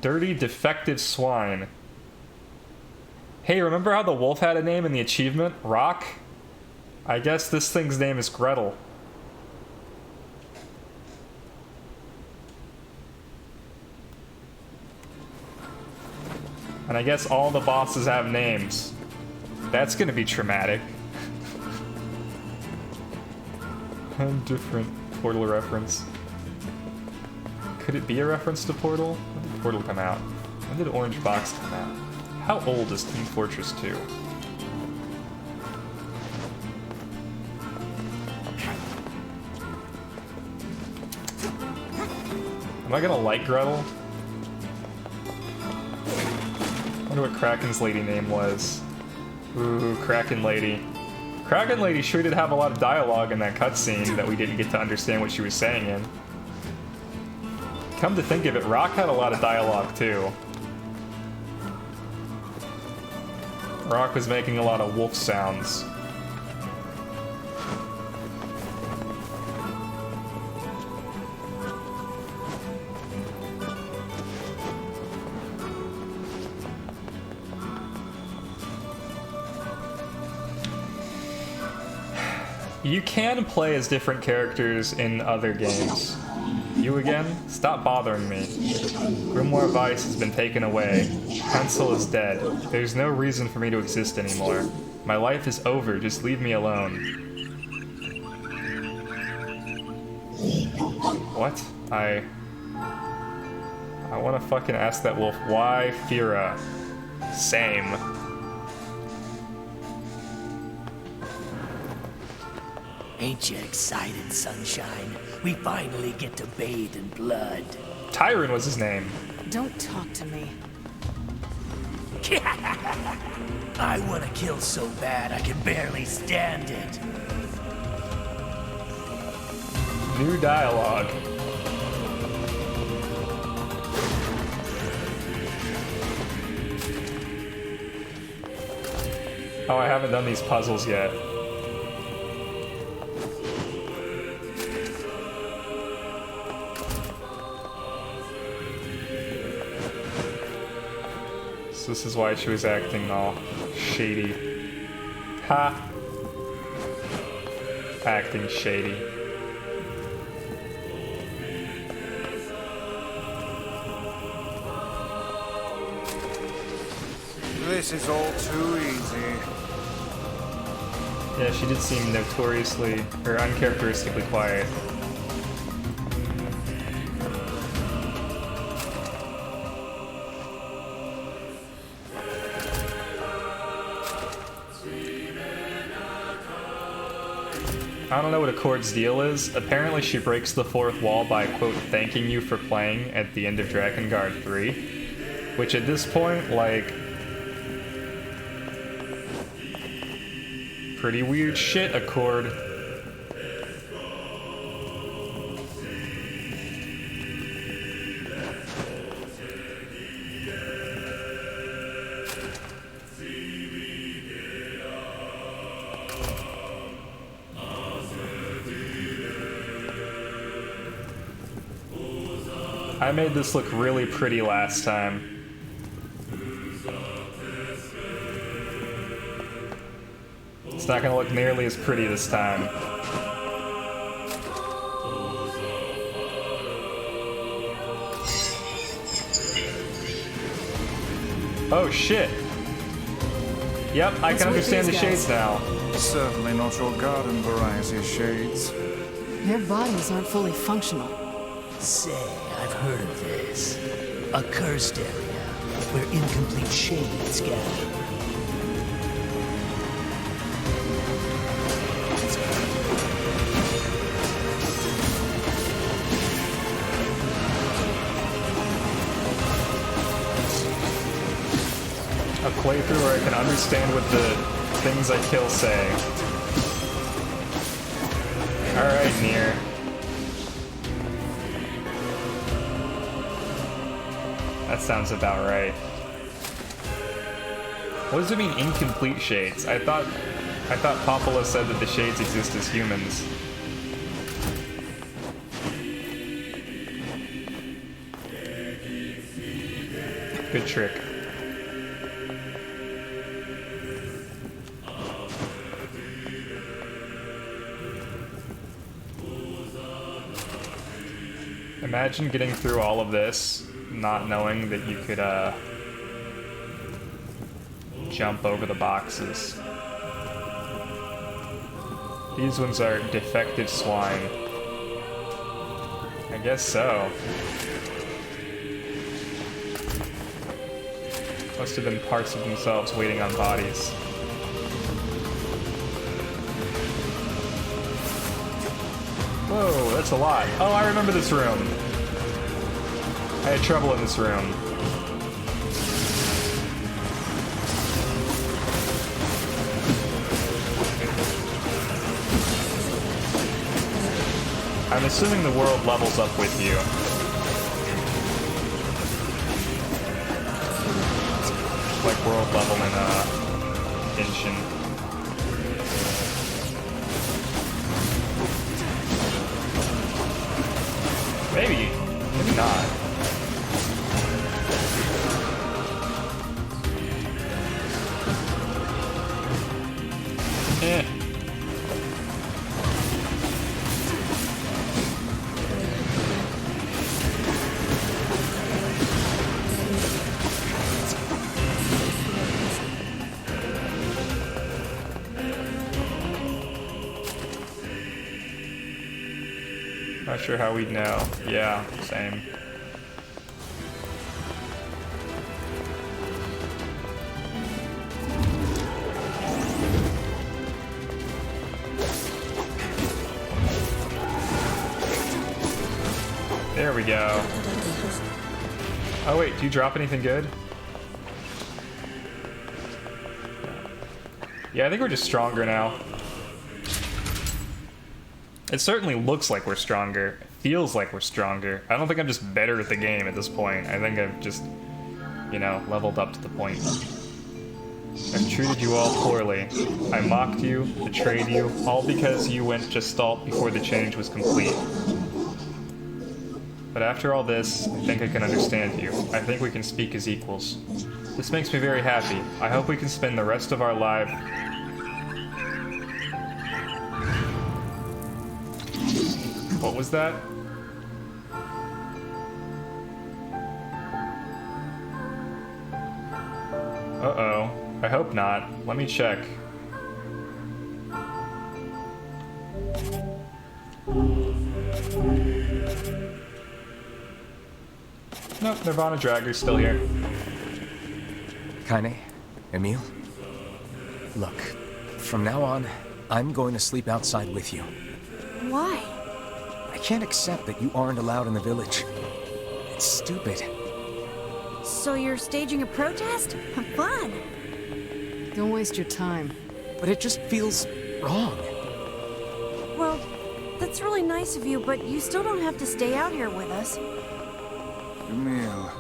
Dirty, defective swine. Hey, remember how the wolf had a name in the achievement? Rock? I guess this thing's name is Gretel. And I guess all the bosses have names. That's gonna be traumatic. I'm different. Portal reference. Could it be a reference to Portal? When did Portal come out? When did Orange Box come out? How old is Team Fortress 2? Am I gonna like Gretel? I wonder what Kraken's lady name was. Ooh, Kraken Lady. Kraken Lady sure did have a lot of dialogue in that cutscene that we didn't get to understand what she was saying in. Come to think of it, Rock had a lot of dialogue too. Rock was making a lot of wolf sounds. You can play as different characters in other games. You again? Stop bothering me. Grimoire Vice has been taken away. Hansel is dead. There's no reason for me to exist anymore. My life is over, just leave me alone. What? I wanna fucking ask that wolf, why Fira? Same. Ain't you excited, sunshine? We finally get to bathe in blood. Tyron was his name. Don't talk to me. I want to kill so bad I can barely stand it. New dialogue. Oh, I haven't done these puzzles yet. So this is why she was acting all shady. Ha! Acting shady. This is all too easy. Yeah, she did seem notoriously, or uncharacteristically quiet. I don't know what Accord's deal is. Apparently she breaks the fourth wall by, quote, thanking you for playing at the end of Drakengard 3. Which at this point, like... pretty weird shit, Accord. I made this look really pretty last time. It's not gonna look nearly as pretty this time. Oh shit! Yep, I can understand the shades now. Certainly not your garden variety shades. Their bodies aren't fully functional. Say, I've heard of this. A cursed area where incomplete shades gather. A playthrough where I can understand what the things I kill say. Alright, Nier. That sounds about right. What does it mean, incomplete shades? I thought Popolo said that the shades exist as humans. Good trick. Imagine getting through all of this, not knowing that you could, jump over the boxes. These ones are defective swine. I guess so. Must have been parts of themselves waiting on bodies. Whoa, that's a lot. Oh, I remember this room. I had trouble in this room. I'm assuming the world levels up with you. Like world level in Genshin. Maybe. Maybe not. Eh. Not sure how we'd know. Yeah, same. There we go. Oh wait, do you drop anything good? Yeah, I think we're just stronger now. It certainly looks like we're stronger. It feels like we're stronger. I don't think I'm just better at the game at this point. I think I've just, you know, leveled up to the point. I've treated you all poorly. I mocked you, betrayed you, all because you went gestalt before the change was complete. But after all this, I think I can understand you. I think we can speak as equals. This makes me very happy. I hope we can spend the rest of our lives... What was that? Uh-oh. I hope not. Let me check. Nope, Nirvana Dragger's still here. Kaine, Emil, look, from now on, I'm going to sleep outside with you. Why? I can't accept that you aren't allowed in the village. It's stupid. So you're staging a protest? Have fun. Don't waste your time. But it just feels wrong. Well, that's really nice of you, but you still don't have to stay out here with us. Emil.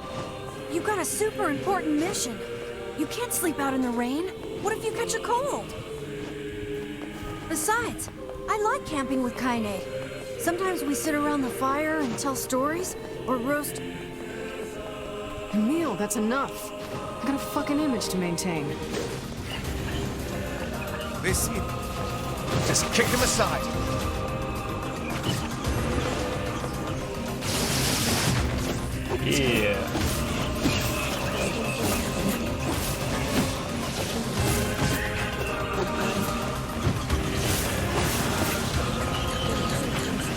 You got a super important mission. You can't sleep out in the rain. What if you catch a cold? Besides, I like camping with Kaine. Sometimes we sit around the fire and tell stories, or roast... Emil, that's enough. I got a fucking image to maintain. This is... Just kick him aside. Yeah.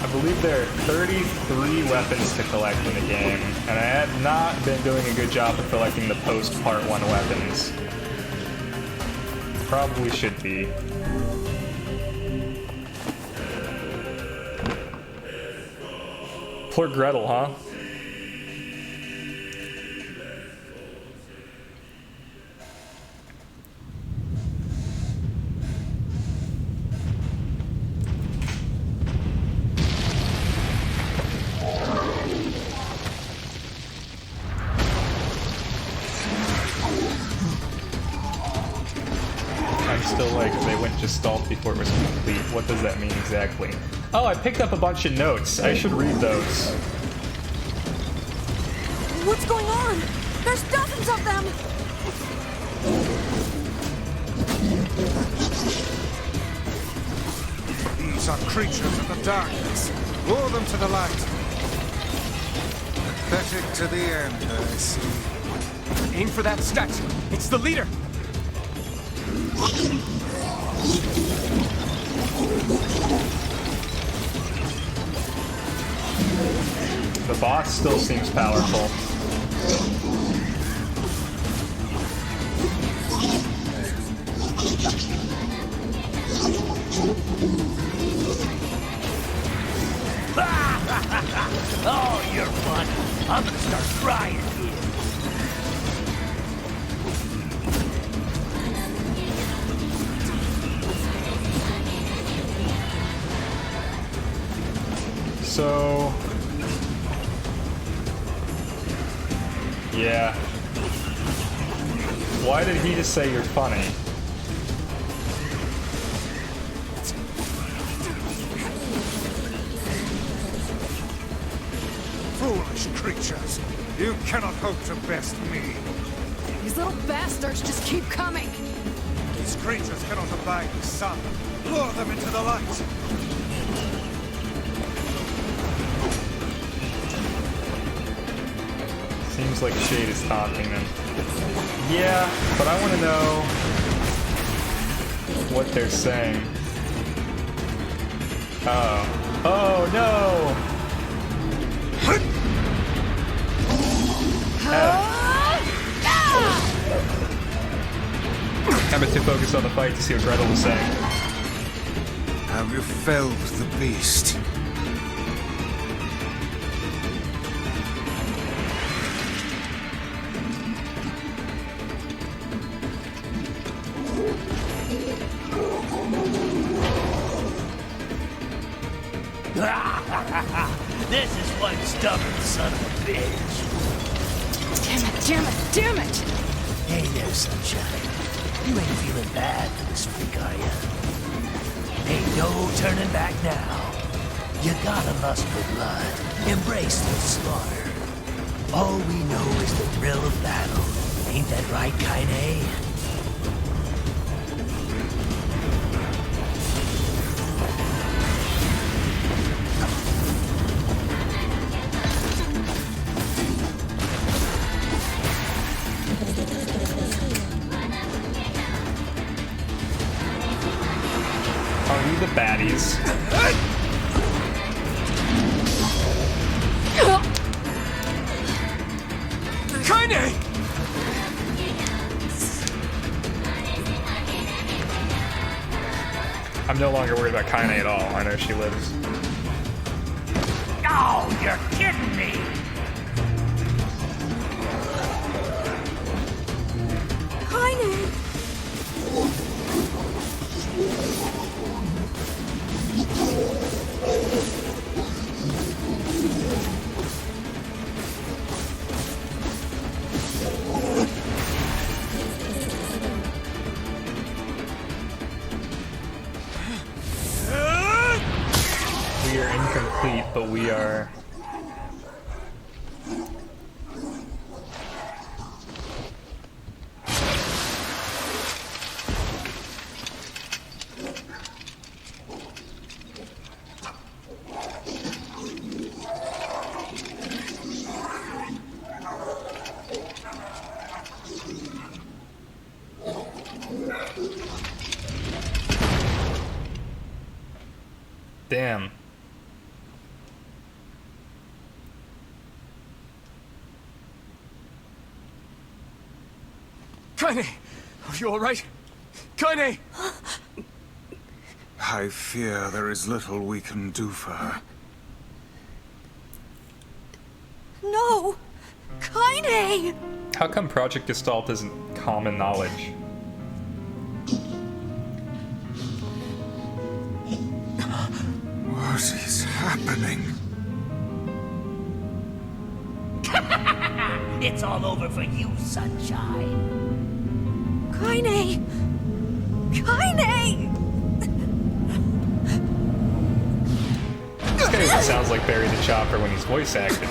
I believe there are 33 weapons to collect in the game, and I have not been doing a good job of collecting the post-Part 1 weapons. Probably should be. Poor Gretel, huh? Stalled before it was complete. What does that mean exactly? Oh, I picked up a bunch of notes. I should read those. What's going on? There's dozens of them! These are creatures of the darkness. Lure them to the light. Pathetic to the end, I see. Aim for that statue. It's the leader. The boss still seems powerful. Oh, you're funny. I'm gonna start crying here. So... yeah. Why did he just say you're funny? Foolish creatures. You cannot hope to best me. These little bastards just keep coming. These creatures cannot abide the sun. Lure them into the light. Seems like Shade is taunting them. Yeah, but I want to know what they're saying. Oh. Oh, no! I'm too focused on the fight to see what Gretel was saying. Have you felled the beast? This is one stubborn son of a bitch. Damn it, damn it, damn it! Hey there, sunshine. You ain't feeling bad for this freak, are ya? Ain't no turning back now. You gotta lust for blood. Embrace the slaughter. All we know is the thrill of battle. Ain't that right, Kaine? The baddies. Kaine! I'm no longer worried about Kaine at all. I know she lives. Oh, you're kidding me! Kaine! We are incomplete, but we are... Damn. Kaine! Are you alright? Kaine! I fear there is little we can do for her. No! Kaine! How come Project Gestalt isn't common knowledge? What is happening? It's all over for you, sunshine. Kaine! Kaine! This guy even sounds like Barry the Chopper when he's voice acting.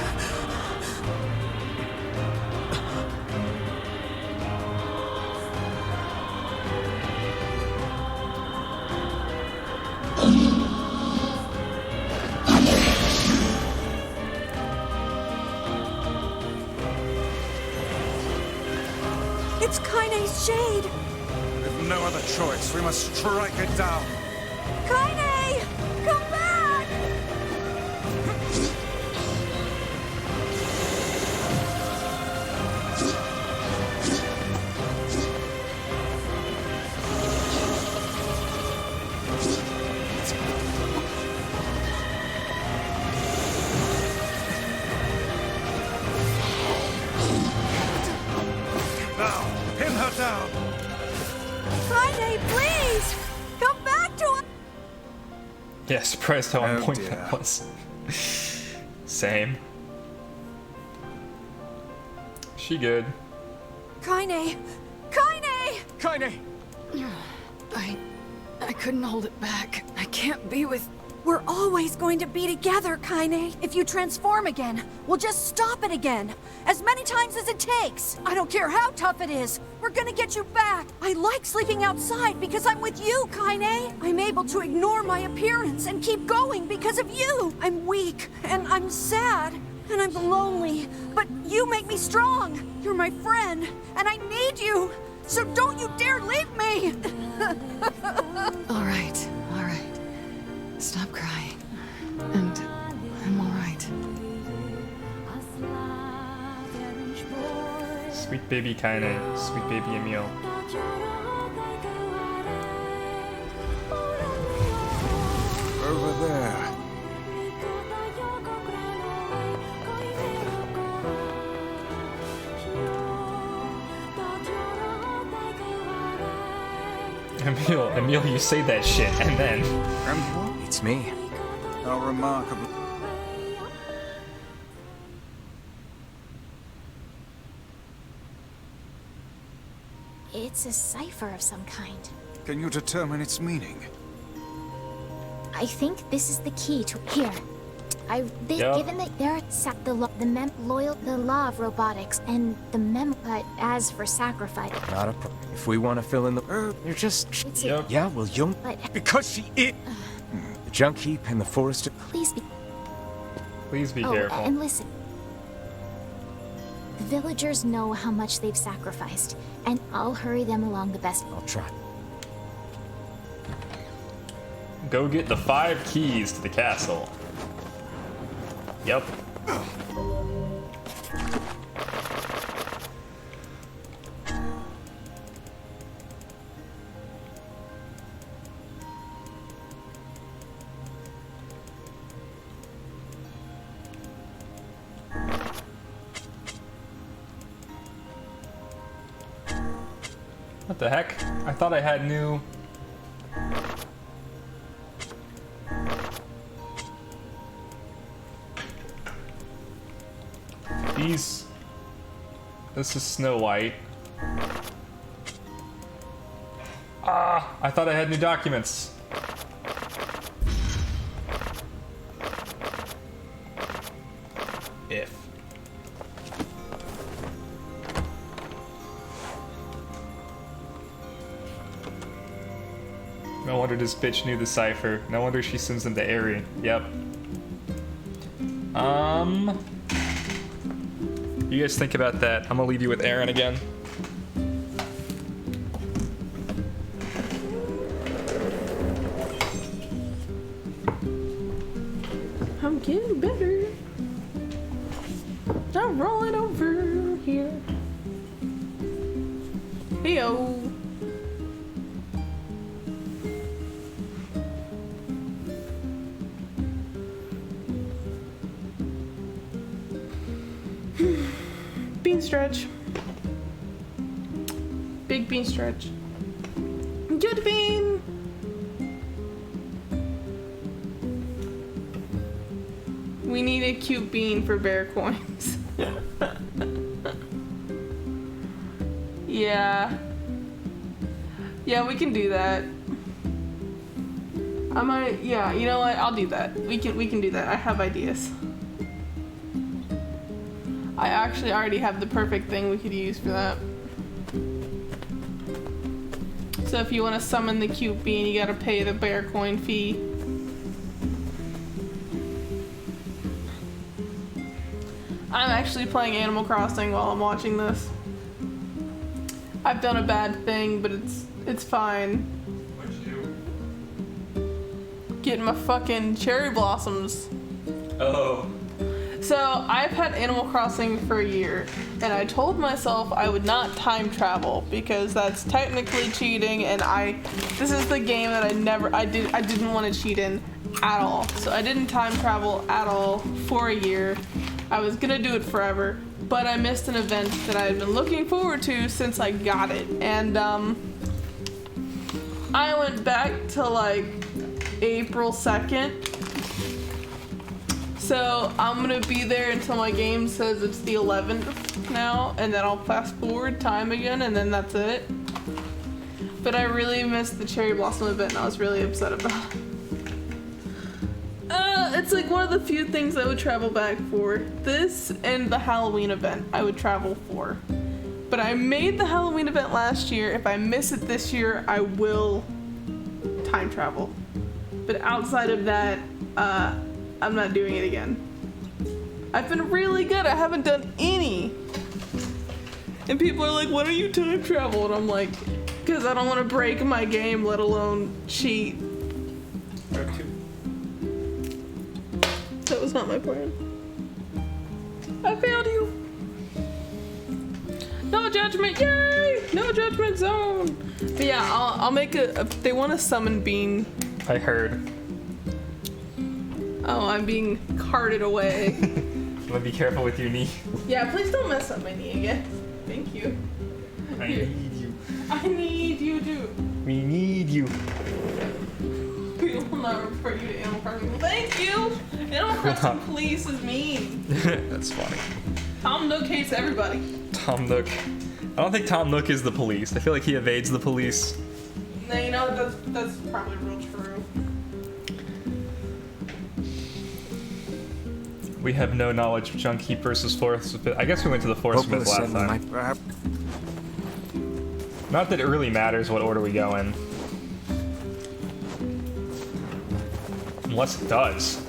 It's Kaine's shade! With no other choice, we must strike it down. Kaine! Come back! Now, pin her down. Kaine, please! Come back to us! Yeah, surprised how on Oh, point dear. that was. Same. She good. Kaine! Kaine! Kaine! I couldn't hold it back. I can't be with... We're always going to be together, Kaine. If you transform again, we'll just stop it again. As many times as it takes. I don't care how tough it is. We're gonna get you back. I like sleeping outside because I'm with you, Kaine. I'm able to ignore my appearance and keep going because of you. I'm weak, and I'm sad, and I'm lonely. But you make me strong. You're my friend, and I need you. So don't you dare leave me! All right. Stop crying. And I'm all right. Sweet baby Kaine, sweet baby Emil. Over there. Emil, you say that shit, and then... And what? It's me. How remarkable. It's a cipher of some kind. Can you determine its meaning? I think this is the key to here. They've Yep. given the the law of robotics and the but as for sacrifice. Not a problem. If we want to fill in the... you're just... It's Yep. Yeah, well, you'll... But Because she is... The junk heap and the forest... please be Please be careful. and listen. The villagers know how much they've sacrificed, and I'll hurry them along the best. I'll try. Go get the 5 keys to the castle. Yep. What the heck? I thought I had new... These... This is Snow White. Ah! I thought I had new documents. If. No wonder this bitch knew the cipher. No wonder she sends them to Aerie. Yep. You guys think about that. I'm gonna leave you with Aaron again. I'm getting better. I'm rolling over here. Heyo. Bean stretch. Big bean stretch. Good bean. We need a cute bean for bear coins. Yeah. Yeah, we can do that. I might, yeah, you know what? I'll do that. We can do that. I have ideas. I actually already have the perfect thing we could use for that. So if you want to summon the cute bean, you gotta pay the bear coin fee. I'm actually playing Animal Crossing while I'm watching this. I've done a bad thing, but it's fine. What'd you do? Getting my fucking cherry blossoms. Oh. So I've had Animal Crossing for a year, and I told myself I would not time travel because that's technically cheating, and this is the game that I didn't want to cheat in at all. So I didn't time travel at all for a year. I was gonna do it forever, but I missed an event that I had been looking forward to since I got it, and I went back to like April 2nd. So I'm gonna be there until my game says it's the 11th now, and then I'll fast forward time again, and then that's it. But I really missed the cherry blossom event, and I was really upset about it. It's like one of the few things I would travel back for. This and the Halloween event I would travel for. But I made the Halloween event last year. If I miss it this year, I will time travel. But outside of that, I'm not doing it again. I've been really good. I haven't done any. And people are like, why don't you time travel? And I'm like, because I don't want to break my game, let alone cheat. That was not my plan. I failed you. No judgment, yay! No judgment zone. But yeah, I'll make if they want a summon bean. I heard. Oh, I'm being carted away. But be careful with your knee. Yeah, please don't mess up my knee again. Thank you. I need you. I need you too. We need you. We will not report you to Animal Crossing. Thank you! Animal Crossing police is mean. That's funny. Tom Nook hates everybody. Tom Nook. I don't think Tom Nook is the police. I feel like he evades the police. No, you know, that's probably real true. We have no knowledge of Junkheap versus Forest Smith. I guess we went to the Forest Smith last time. Not that it really matters what order we go in. Unless it does.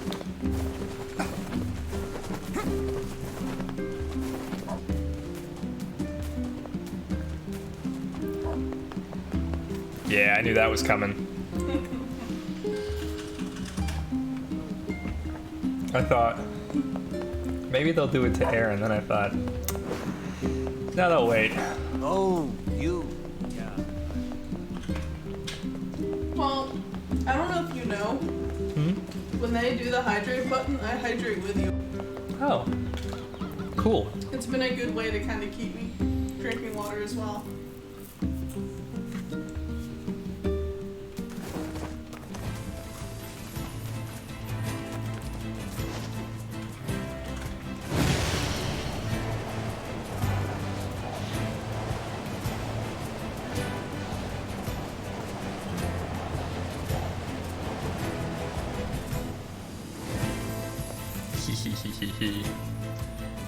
Yeah, I knew that was coming. I thought maybe they'll do it to Aaron, then I thought, no, they'll wait. Oh, you. Yeah. Well, I don't know if you know. When they do the hydrate button, I hydrate with you. Oh, cool. It's been a good way to kind of keep me drinking water as well.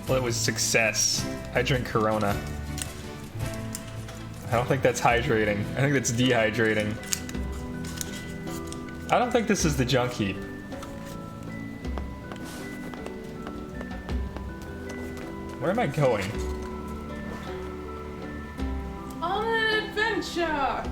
Well, it was success. I drink Corona. I don't think that's hydrating. I think that's dehydrating. I don't think this is the Junkheap. Where am I going? On an adventure!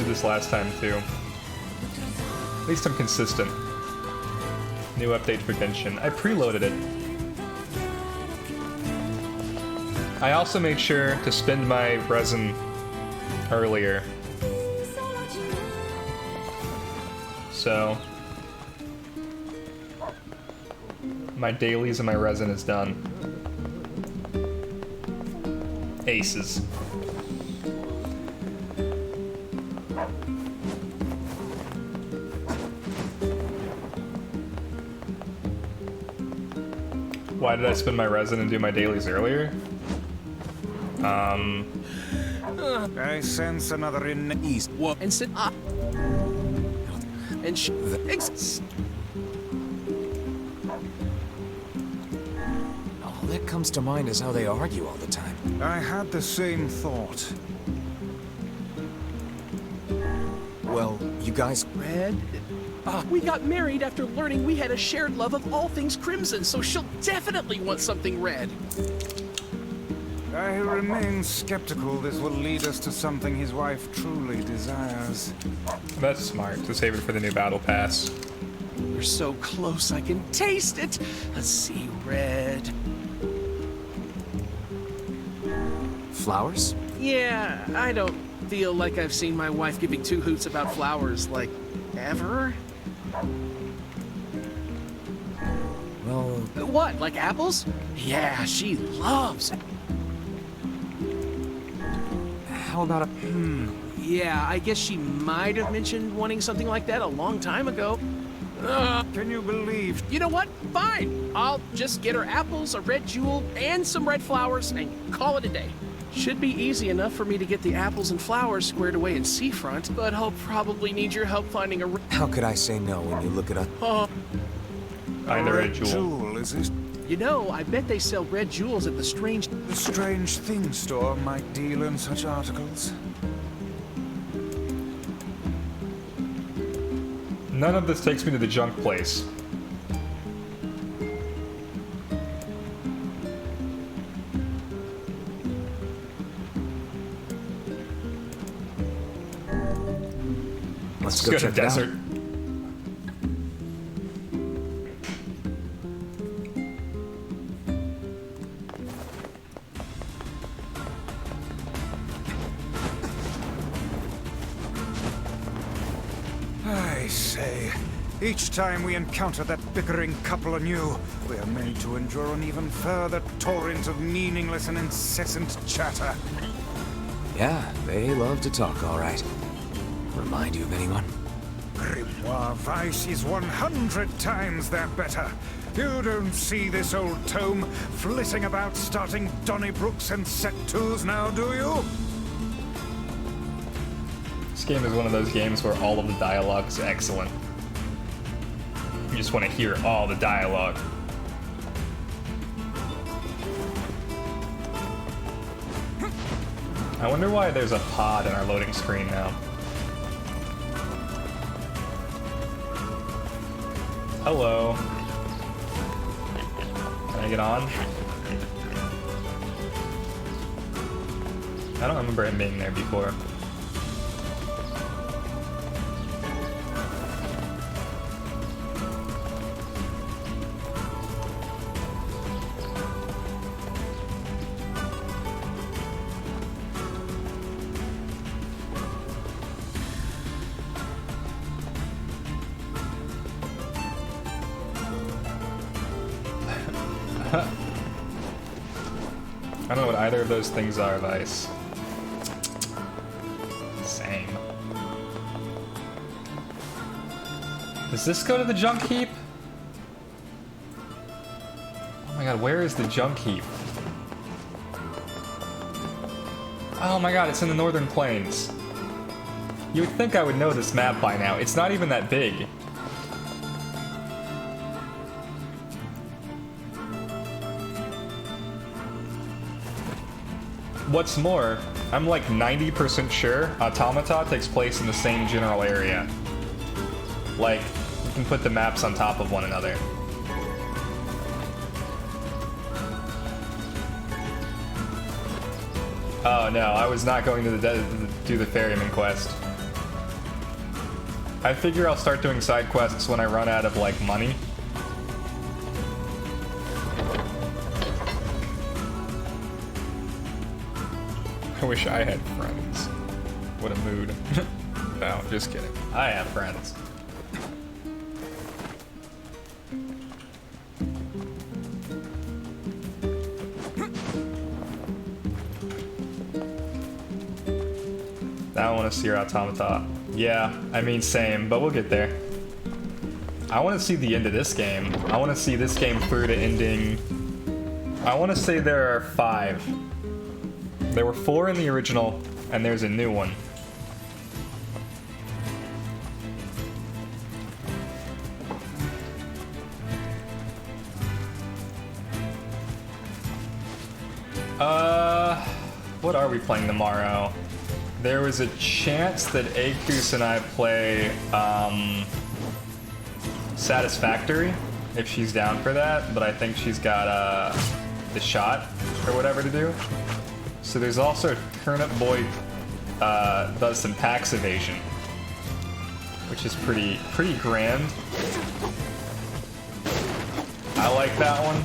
did this last time too. At least I'm consistent. New update for Genshin. I preloaded it. I also made sure to spend my resin earlier. So my dailies and my resin is done. Aces. Why did I spend my resin and do my dailies earlier? I sense another in east. What? And said, and all that comes to mind is how they argue all the time. I had the same thought. Well, you guys... Red? We got married after learning we had a shared love of all things crimson, so she'll definitely want something red. I remain skeptical this will lead us to something his wife truly desires. That's smart, to save it for the new battle pass. We're so close, I can taste it. Let's see, red. Flowers? Yeah, I don't feel like I've seen my wife giving two hoots about flowers, like, ever. Well... What, like apples? Yeah, she loves it. How about a... Yeah, I guess she might have mentioned wanting something like that a long time ago. Can you believe? You know what? Fine. I'll just get her apples, a red jewel, and some red flowers, and call it a day. Should be easy enough for me to get the apples and flowers squared away in Seafront, but I'll probably need your help finding a... How could I say no when you look it up? Find the red jewel. Is it? You know, I bet they sell red jewels at the Strange Things store might deal in such articles. None of this takes me to the junk place. Let's go go to check the desert. I say, each time we encounter that bickering couple anew, we are made to endure an even further torrent of meaningless and incessant chatter. Yeah, they love to talk, all right. Remind you of anyone? Grimoire Vice is 100 times their better. You don't see this old tome flitting about starting Donnybrooks and Set 2s now, do you? This game is one of those games where all of the dialogue is excellent. You just want to hear all the dialogue. I wonder why there's a pod in our loading screen now. Hello. Can I get on? I don't remember him being there before. I don't know what either of those things are, Vice. Same. Does this go to the junk heap? Oh my god, where is the junk heap? Oh my god, it's in the Northern Plains. You would think I would know this map by now. It's not even that big. What's more, I'm like 90% sure Automata takes place in the same general area. Like, you can put the maps on top of one another. Oh no, I was not going to do the ferryman quest. I figure I'll start doing side quests when I run out of, like, money. I wish I had friends. What a mood. No, just kidding. I have friends. I want to see your automata. Yeah, I mean, same, but we'll get there. I want to see the end of this game. I want to see this game through to ending. I want to say there are 5. There were 4 in the original, and there's a new one. What are we playing tomorrow? There was a chance that Akus and I play Satisfactory, if she's down for that, but I think she's got the shot or whatever to do. So there's also Turnip Boy does some tax evasion, which is pretty grand. I like that one.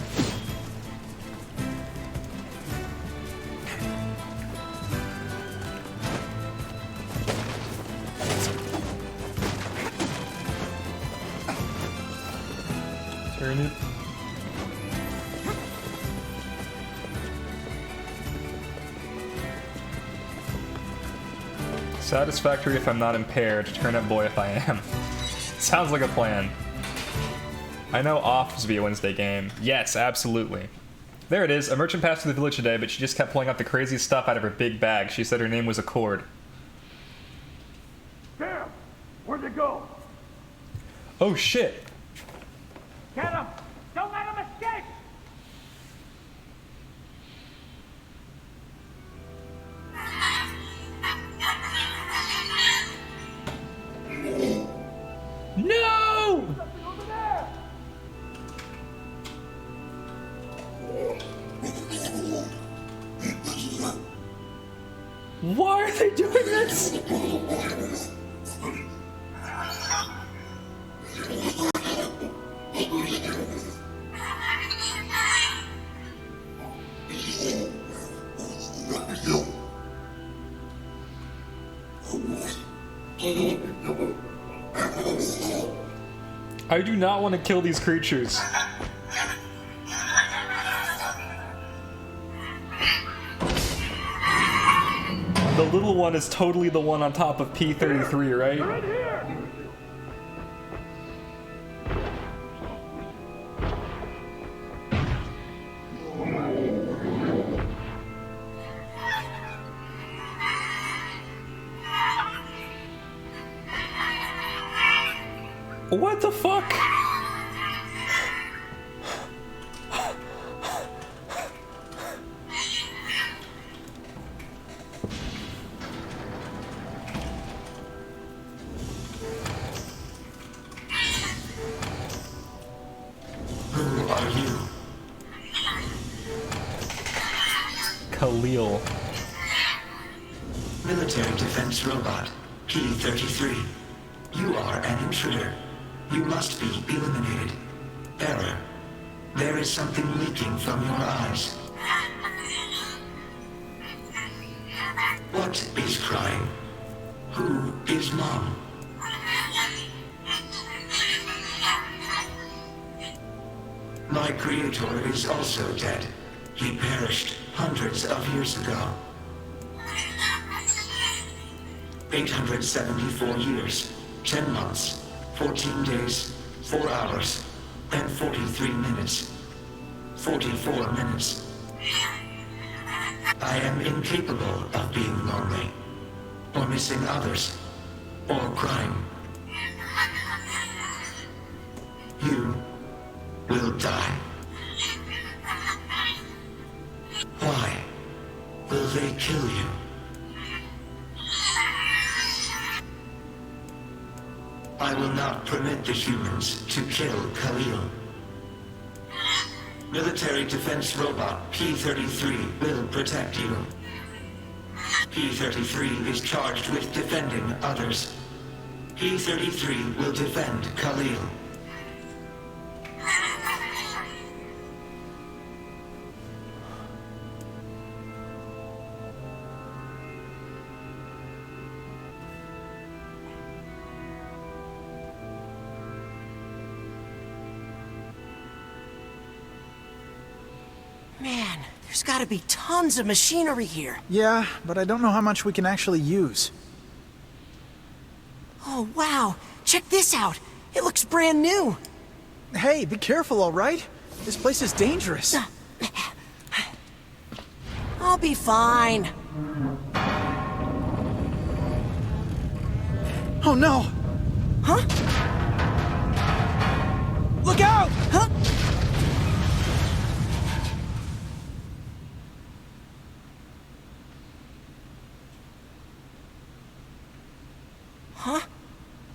Turnip. Satisfactory if I'm not impaired, Turnip Boy if I am. Sounds like a plan. I know off to be a Wednesday game. Yes, absolutely. There it is. A merchant passed through the village today, but she just kept pulling out the craziest stuff out of her big bag. She said her name was Accord. Damn! Where'd it go? Oh shit! Get him! Don't let him escape! No! Why are they doing this? I do not want to kill these creatures. The little one is totally the one on top of P33, right? What the fuck? Who are you? Khalil. Military defense robot, P-33. You are an intruder. You must be eliminated. Error. There is something leaking from your eyes. What is crying? Who is Mom? My creator is also dead. He perished hundreds of years ago. 874 years, 10 months, 14 days, 4 hours, and 43 minutes. 44 minutes. I am incapable of being lonely, or missing others, or crying. You will die. Why will they kill you? I will not permit the humans to kill Khalil. Military defense robot P-33 will protect you. P-33 is charged with defending others. P-33 will defend Khalil. Man, there's gotta be tons of machinery here. Yeah, but I don't know how much we can actually use. Oh, wow. Check this out. It looks brand new. Hey, be careful, all right? This place is dangerous. I'll be fine. Oh, no! Huh? Look out! Huh? Huh?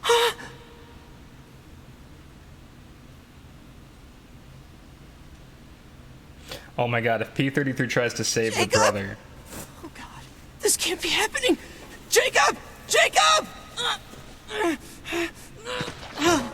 Huh? Oh my god, if P-33 tries to save the brother. Oh god, this can't be happening! Jacob! Jacob! No!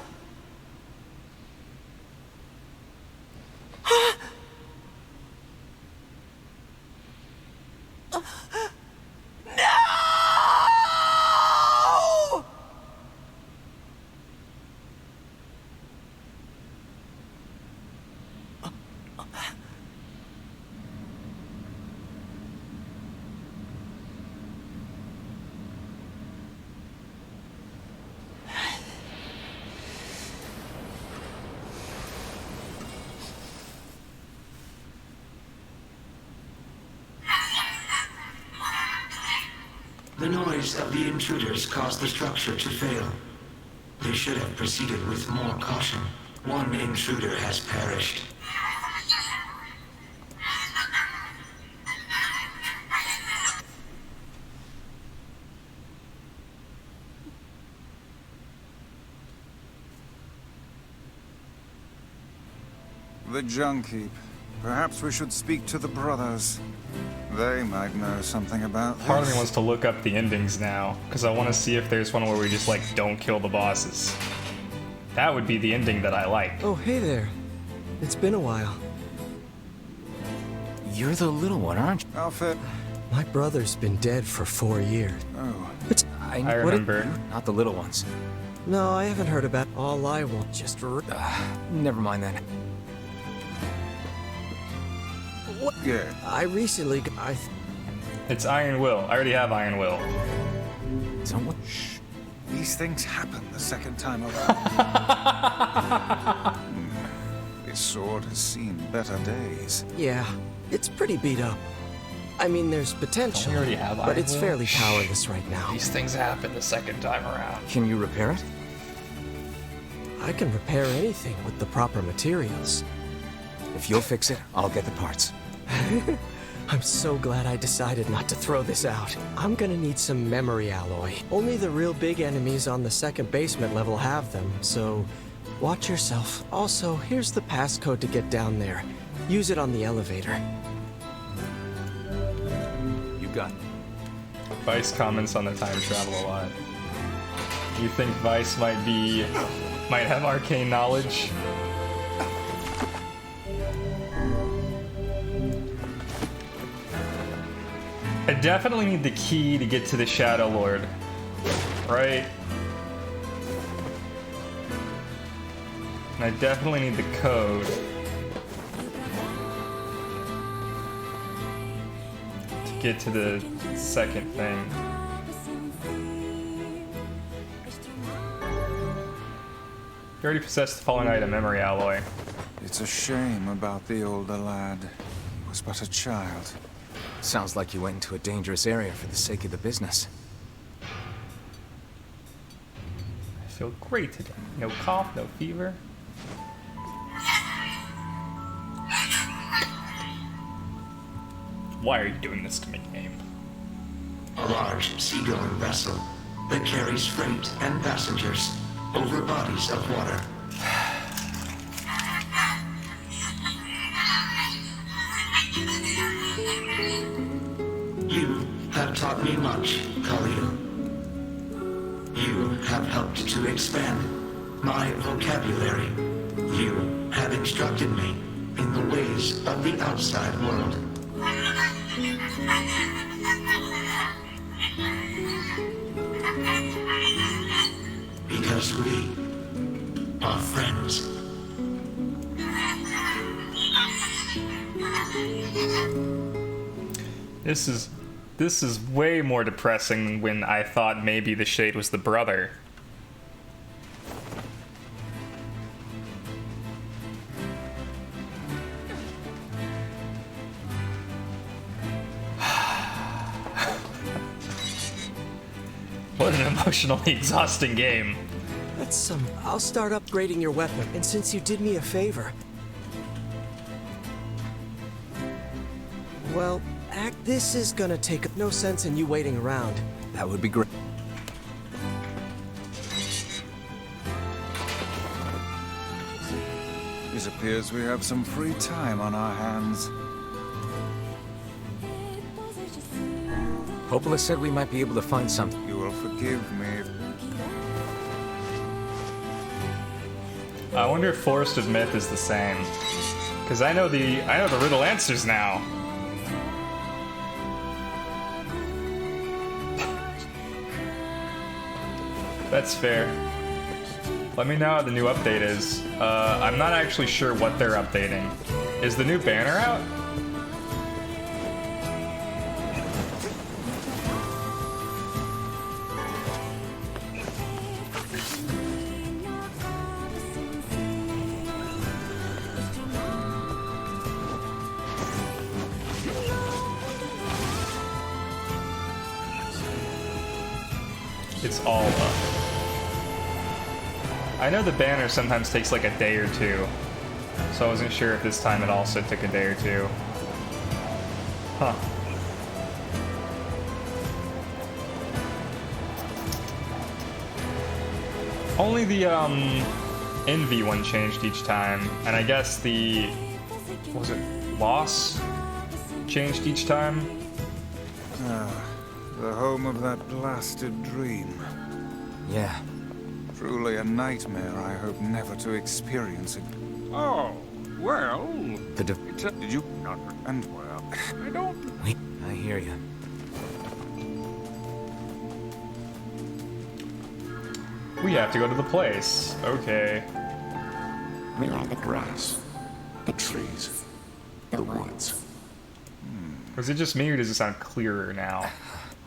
The noise of the intruders caused the structure to fail. They should have proceeded with more caution. One intruder has perished. The junk heap. Perhaps we should speak to the brothers. They might know something about this. Part of me wants to look up the endings now, because I want to see if there's one where we just, like, don't kill the bosses. That would be the ending that I like. Oh, hey there. It's been a while. You're the little one, aren't you? Outfit. My brother's been dead for 4 years. Oh. But I remember. Not the little ones. No, I haven't heard about all I want. Just never mind then. What? Yeah. I recently... It's Iron Will. I already have Iron Will. Shh. These things happen the second time around. This sword has seen better days. Yeah, it's pretty beat up. I mean, there's potential, Don't we already have but Iron it's Will? fairly powerless right now. These things happen the second time around. Can you repair it? I can repair anything with the proper materials. If you'll fix it, I'll get the parts. I'm so glad I decided not to throw this out. I'm gonna need some memory alloy. Only the real big enemies on the second basement level have them, so watch yourself. Also, here's the passcode to get down there. Use it on the elevator. You got it. Vice comments on the time travel a lot. You think Vice might have arcane knowledge? I definitely need the key to get to the Shadow Lord, right? And I definitely need the code to get to the second thing. You already possessed the following item, memory alloy. It's a shame about the older lad. He was but a child. Sounds like you went into a dangerous area for the sake of the business. I feel great today. No cough, no fever. Why are you doing this to me, game? A large seagoing vessel that carries freight and passengers over bodies of water. You have taught me much, Khalil. You You have helped to expand my vocabulary. You have instructed me in the ways of the outside world. Because we are friends. This is way more depressing than when I thought maybe the Shade was the brother. What an emotionally exhausting game. I'll start upgrading your weapon, and since you did me a favor... Well, this is gonna take no sense in you waiting around. That would be great. It appears we have some free time on our hands. Popola said we might be able to find something. You will forgive me. I wonder if Forest of Myth is the same. Because I know the riddle answers now. That's fair. Let me know how the new update is. I'm not actually sure what they're updating. Is the new banner out? It's all up. I know the banner sometimes takes like a day or two, so I wasn't sure if this time it also took a day or two. Huh. Only the Envy one changed each time, and I guess the, what was it, Loss changed each time? The home of that blasted dream. Yeah. Truly a nightmare I hope never to experience again. Oh, well... Did you not? And well... I don't... I hear you. We have to go to the place. Okay. We are the grass, the trees, the woods. Was it just me, or does it sound clearer now?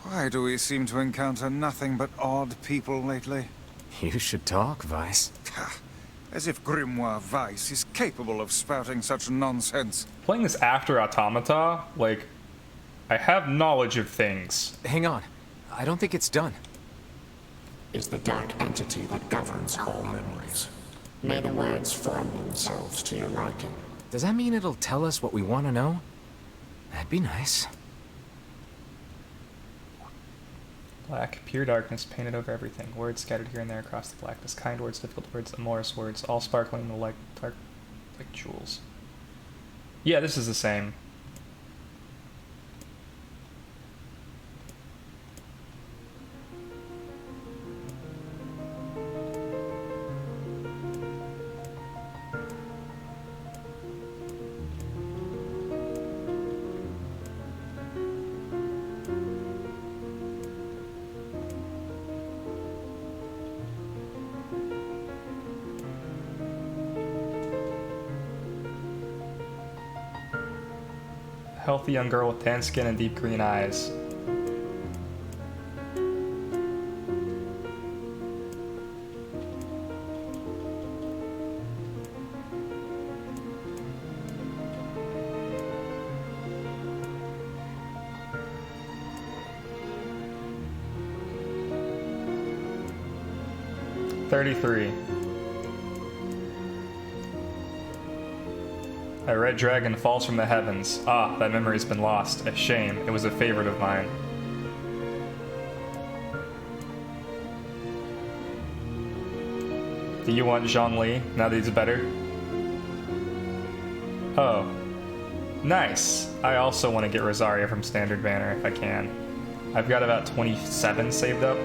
Why do we seem to encounter nothing but odd people lately? You should talk, Vice. As if Grimoire Vice is capable of spouting such nonsense. Playing this after Automata, like, I have knowledge of things. Hang on. I don't think it's done. Is the dark entity that governs all memories. May the words form themselves to your liking. Does that mean it'll tell us what we want to know? That'd be nice. Black, pure darkness painted over everything. Words scattered here and there across the blackness. Kind words, difficult words, amorous words, all sparkling like jewels. Yeah, this is the same. Healthy young girl with tan skin and deep green eyes. $33. A red dragon falls from the heavens. Ah, that memory's been lost. A shame. It was a favorite of mine. Do you want Zhongli now that he's better? Oh. Nice. I also want to get Rosaria from Standard Banner if I can. I've got about 27 saved up.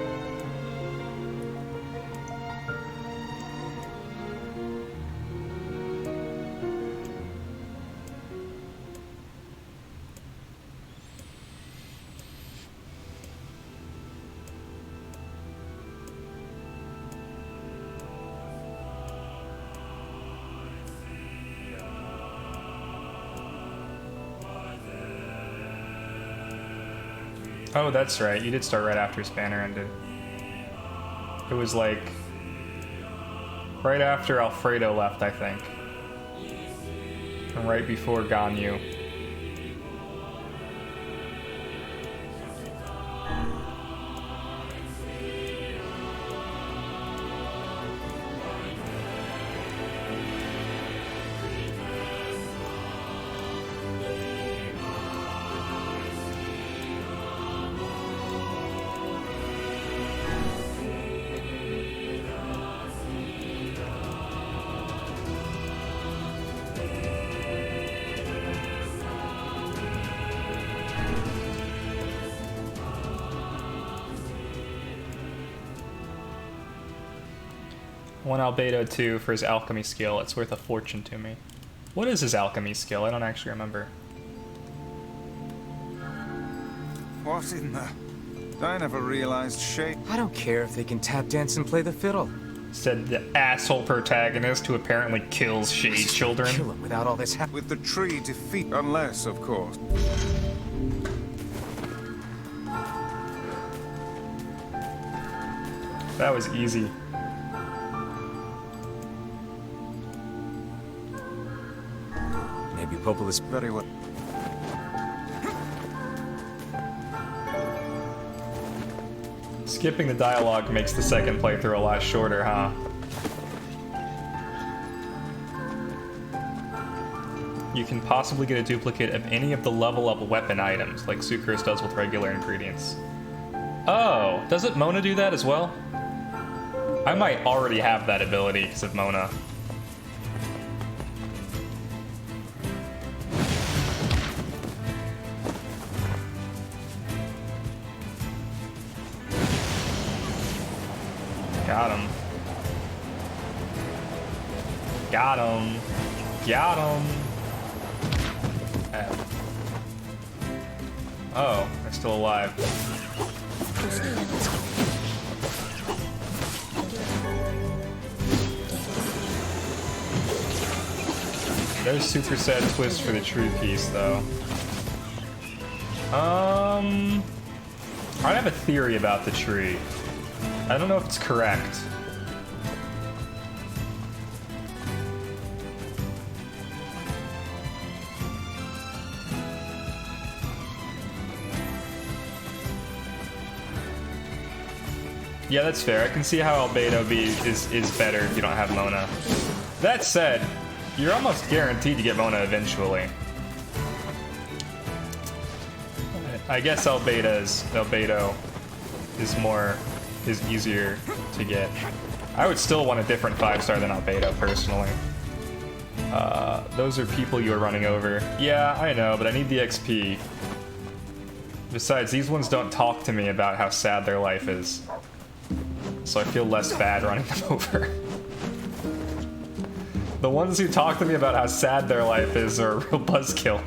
Oh, that's right. You did start right after Spanner ended. It was like right after Alfredo left, I think. And right before Ganyu. One Albedo 2 for his alchemy skill. It's worth a fortune to me. What is his alchemy skill? I don't actually remember. What in the... I never realized Shade... I don't care if they can tap dance and play the fiddle. Said the asshole protagonist who apparently kills Shade children. Kill him without all this with the tree defeat, unless, of course. That was easy. Maybe Populus very well. Skipping the dialogue makes the second playthrough a lot shorter, huh? You can possibly get a duplicate of any of the level up weapon items, like Sucrose does with regular ingredients. Oh, doesn't Mona do that as well? I might already have that ability because of Mona. Got him. Got him. Got him. Oh, they're still alive. There's super sad twist for the true piece, though. I have a theory about the tree. I don't know if it's correct. Yeah, that's fair. I can see how Albedo B is better if you don't have Mona. That said, you're almost guaranteed to get Mona eventually. I guess Albedo is easier to get. I would still want a different 5-star than Albedo personally. Those are people you are running over. Yeah, I know, but I need the XP. Besides, these ones don't talk to me about how sad their life is. So I feel less bad running them over. The ones who talk to me about how sad their life is are a real buzzkill.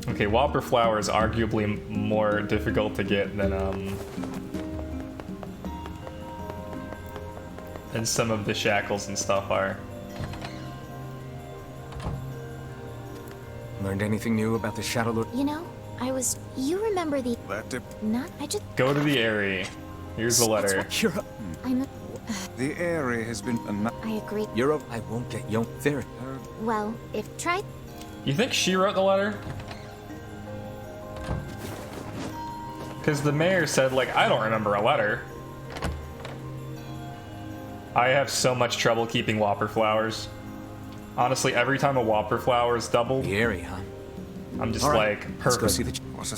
Okay, Whopper Flower is arguably more difficult to get than some of the shackles and stuff are. Learned anything new about the Shadow Lord? You know, you remember the... Go to the Aerie. Here's the letter. The Aerie has been... I agree. I won't get you there. Well, if try... You think she wrote the letter? Because the mayor said, like, I don't remember a letter. I have so much trouble keeping Whopper Flowers. Honestly, every time a Whopper Flower is doubled... The Aerie, huh? I'm just like, perfect. Let's go see the... What a...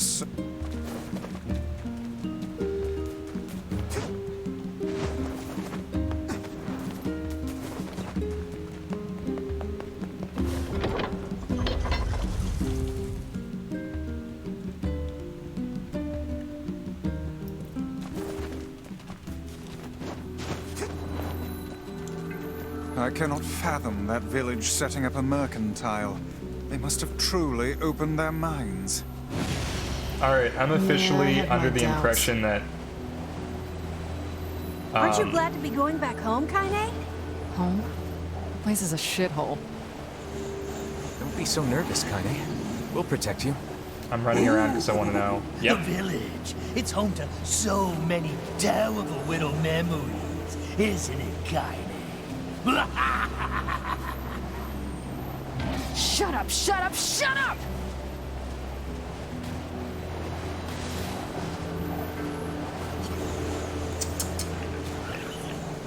I cannot fathom that village setting up a mercantile. They must have truly opened their minds. Alright, I'm officially under the impression that... Aren't you glad to be going back home, Kaine? Home? The place is a shithole. Don't be so nervous, Kaine. We'll protect you. I'm running around because I want to know. Yep. The village. It's home to so many terrible little memories. Isn't it, Kaine? Shut up, shut up, shut up!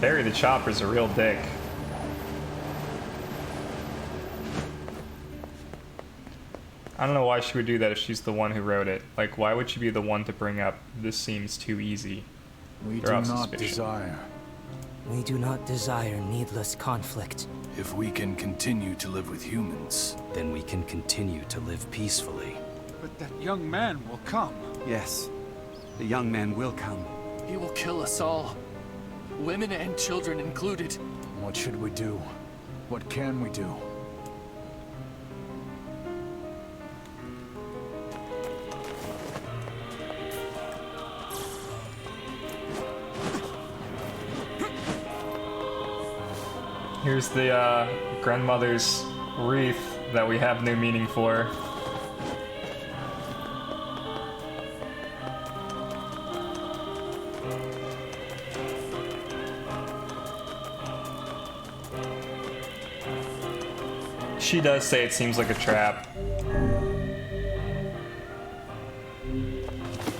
Barry the Chopper's a real dick. I don't know why she would do that if she's the one who wrote it. Like, why would she be the one to bring up, this seems too easy? We do not desire. We do not desire needless conflict. If we can continue to live with humans, then we can continue to live peacefully. But that young man will come. Yes, the young man will come. He will kill us all. Women and children included. What should we do? What can we do? Here's the grandmother's wreath that we have no meaning for. She does say it seems like a trap.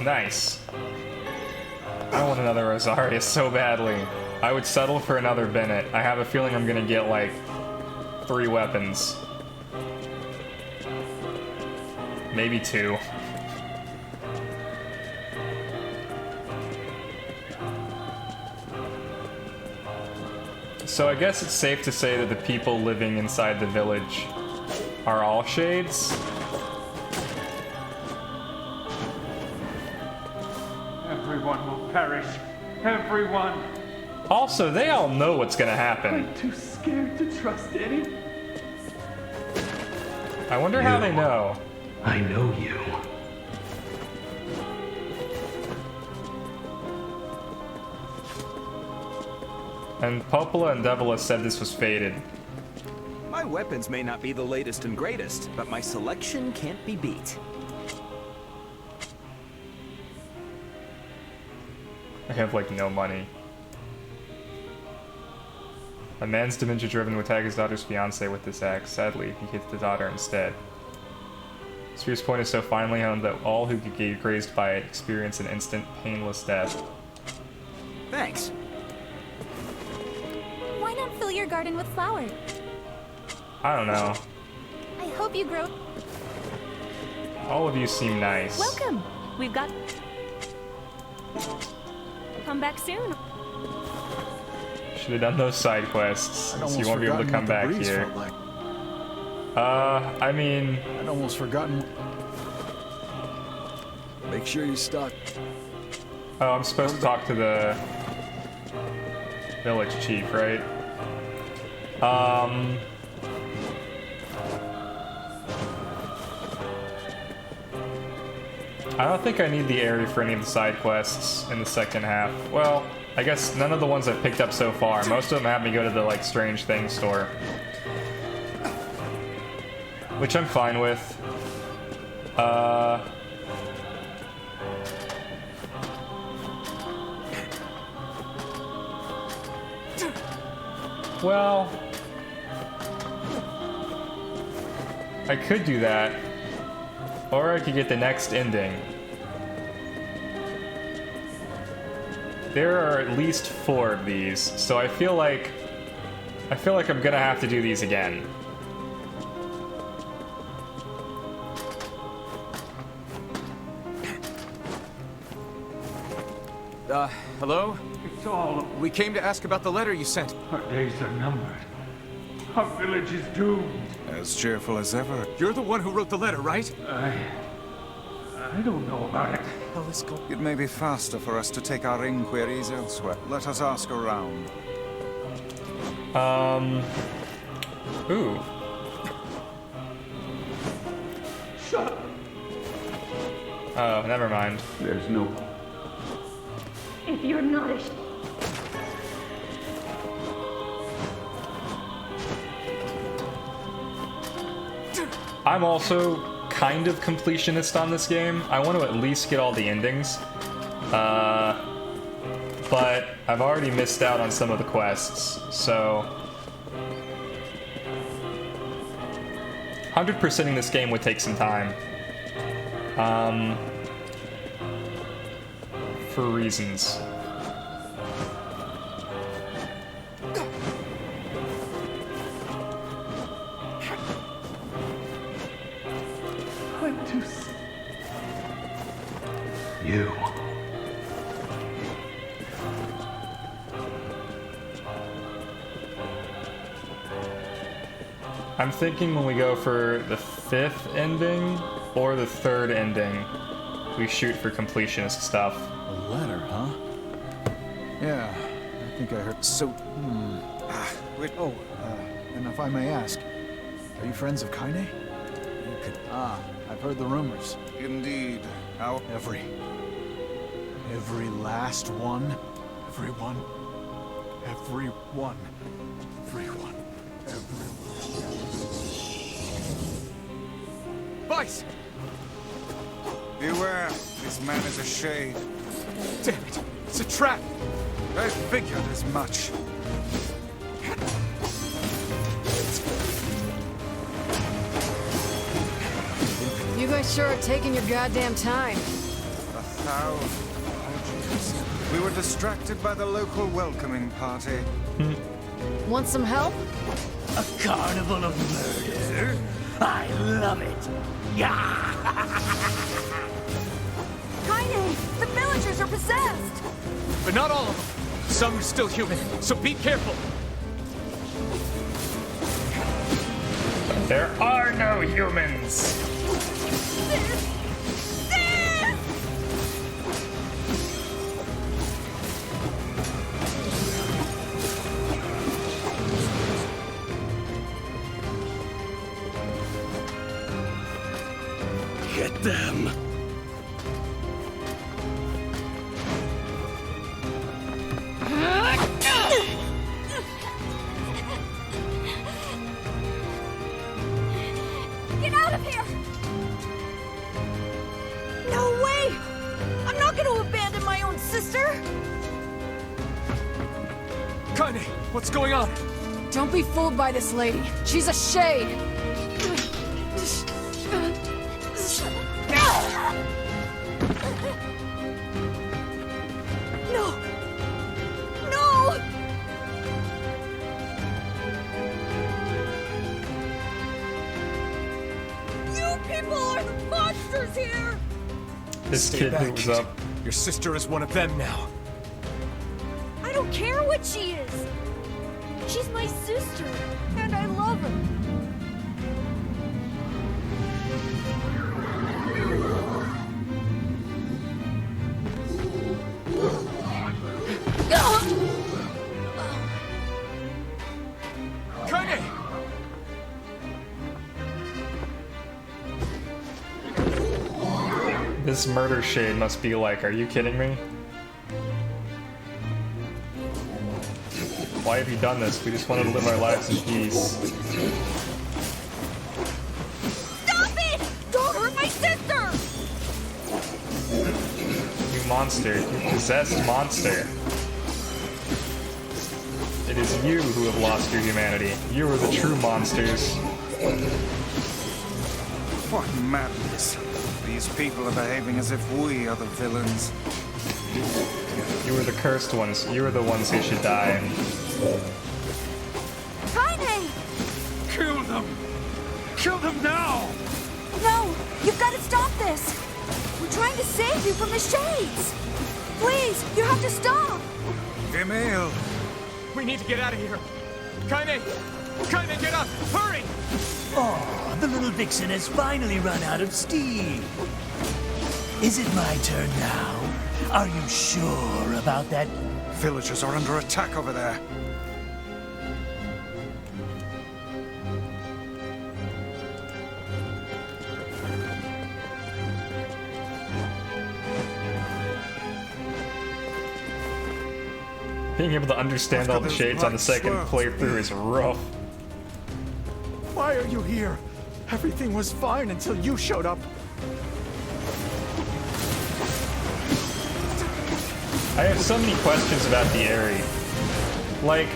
Nice. I want another Rosaria so badly. I would settle for another Bennett. I have a feeling I'm gonna get like 3 weapons. Maybe 2. So I guess it's safe to say that the people living inside the village are all shades. Everyone will perish. Everyone. Also, they all know what's gonna happen. I'm too scared to trust any. I wonder how they know. I know you. And Popola and Devila said this was fated. My weapons may not be the latest and greatest, but my selection can't be beat. I have like no money. A man's dementia-driven would attack his daughter's fiancé with this axe. Sadly, he hits the daughter instead. Spear's point is so finely honed that all who get grazed by it experience an instant, painless death. Thanks. Why not fill your garden with flowers? I don't know. I hope you grow. All of you seem nice. Welcome. We've got. Come back soon. Should have done those side quests, so you won't be able to come back here. Like. I mean... I'd almost forgotten. Make sure you stock. Oh, I'm supposed to talk to the village chief, right? I don't think I need the area for any of the side quests in the second half. Well, I guess none of the ones I've picked up so far. Most of them have me go to the, like, Strange Things store. Which I'm fine with. Well... I could do that. Or I could get the next ending. There are at least 4 of these, so I feel like I'm gonna have to do these again. Hello? It's all... We came to ask about the letter you sent. Our days are numbered. Our village is doomed. As cheerful as ever. You're the one who wrote the letter, right? I don't know about it. It may be faster for us to take our inquiries elsewhere. Let us ask around. Ooh. Shut up. Oh, never mind. There's no... If you're not a... I'm also kind of completionist on this game. I want to at least get all the endings. But I've already missed out on some of the quests, so 100%ing this game would take some time. For reasons. You. I'm thinking when we go for the 5th ending or the 3rd ending, we shoot for completionist stuff. A letter, huh? Yeah, I think I heard. So, wait. Oh, and if I may ask, are you friends of Kaine? You could. I've heard the rumors. Indeed. How? Every last one. Everyone. Vice! Beware, this man is a shade. Damn it! It's a trap! I figured as much. You guys sure are taking your goddamn time. 1,000 apologies. We were distracted by the local welcoming party. Want some help? A carnival of murder? I love it. Yeah. Kaine, the villagers are possessed. But not all of them. Some are still human, so be careful. There are no humans! Get them. Get out of here! No way! I'm not going to abandon my own sister! Kaine, what's going on? Don't be fooled by this lady. She's a shade. No! No! You people are the monsters here! This Stay kid back, who was up. Your sister is one of them now. I don't care what she is! She's my sister, and I love her. Kaine! This murder shade must be like, are you kidding me? Why have you done this? We just wanted to live our lives in peace. Stop it! Don't hurt my sister! You monster. You possessed monster. It is you who have lost your humanity. You are the true monsters. What madness. These people are behaving as if we are the villains. You are the cursed ones. You are the ones who should die. Kaine! Kill them! Kill them now! No! You've got to stop this! We're trying to save you from the shades! Please, you have to stop! Emil! We need to get out of here! Kaine! Kaine, get up! Hurry! Oh, the little vixen has finally run out of steam. Is it my turn now? Are you sure about that? Villagers are under attack over there. Being able to understand all the shades on the second playthrough is rough. Why are you here? Everything was fine until you showed up. I have so many questions about the Aerie. Like,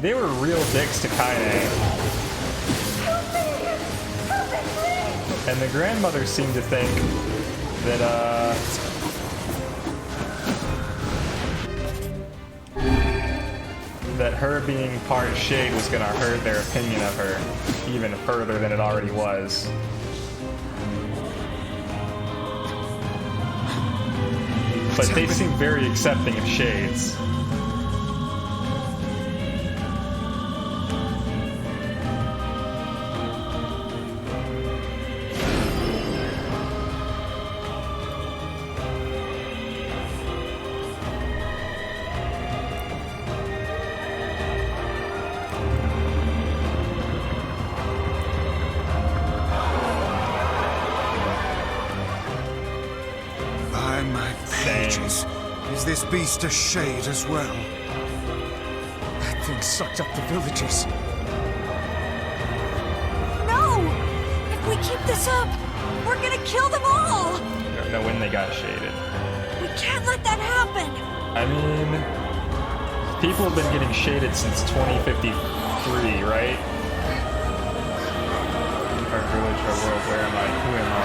they were real dicks to Kaine. And the grandmother seemed to think that, that her being part Shade was gonna hurt their opinion of her even further than it already was. But they seem very accepting of Shades. This beast a Shade as well? That thing sucked up the villagers. No! If we keep this up, we're gonna kill them all! I don't know when they got shaded. We can't let that happen! I mean, people have been getting shaded since 2053, right? Our village, our world, where am I? Who am I?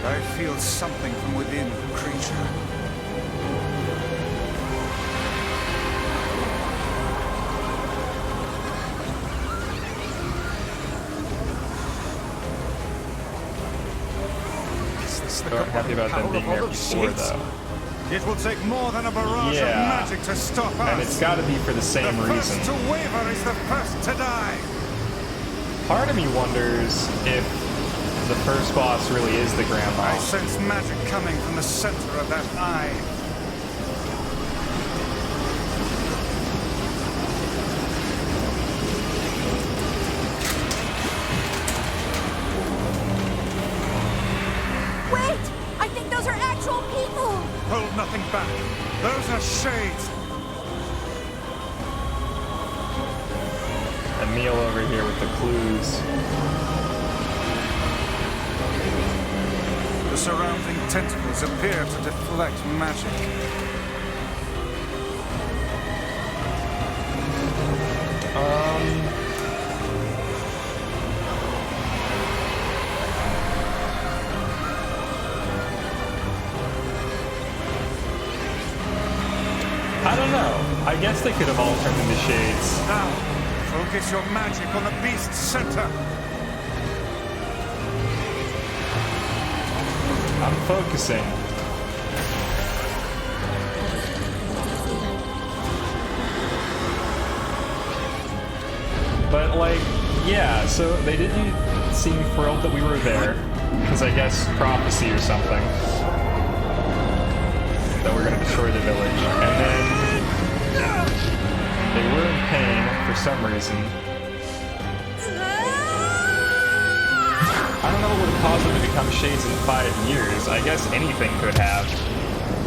I feel something from within the creature. Is this the I'm happy about them being there before, though. It will take more than a barrage of magic to stop us. And it's got to be for the same reason. The first to waver is the first to die. Part of me wonders if the first boss really is the grandma. I sense magic coming from the center of that eye. Wait! I think those are actual people! Hold nothing back. Those are Shades. Emil over here with the clues. The surrounding tentacles appear to deflect magic. I don't know. I guess they could have all turned into Shades. Now, focus your magic on the beast's center. I'm focusing. But, like, yeah, so they didn't seem thrilled that we were there. Because I guess prophecy or something. That we're gonna destroy the village. And then they were in pain for some reason. I don't know what would have caused them to become Shades in 5 years. I guess anything could have.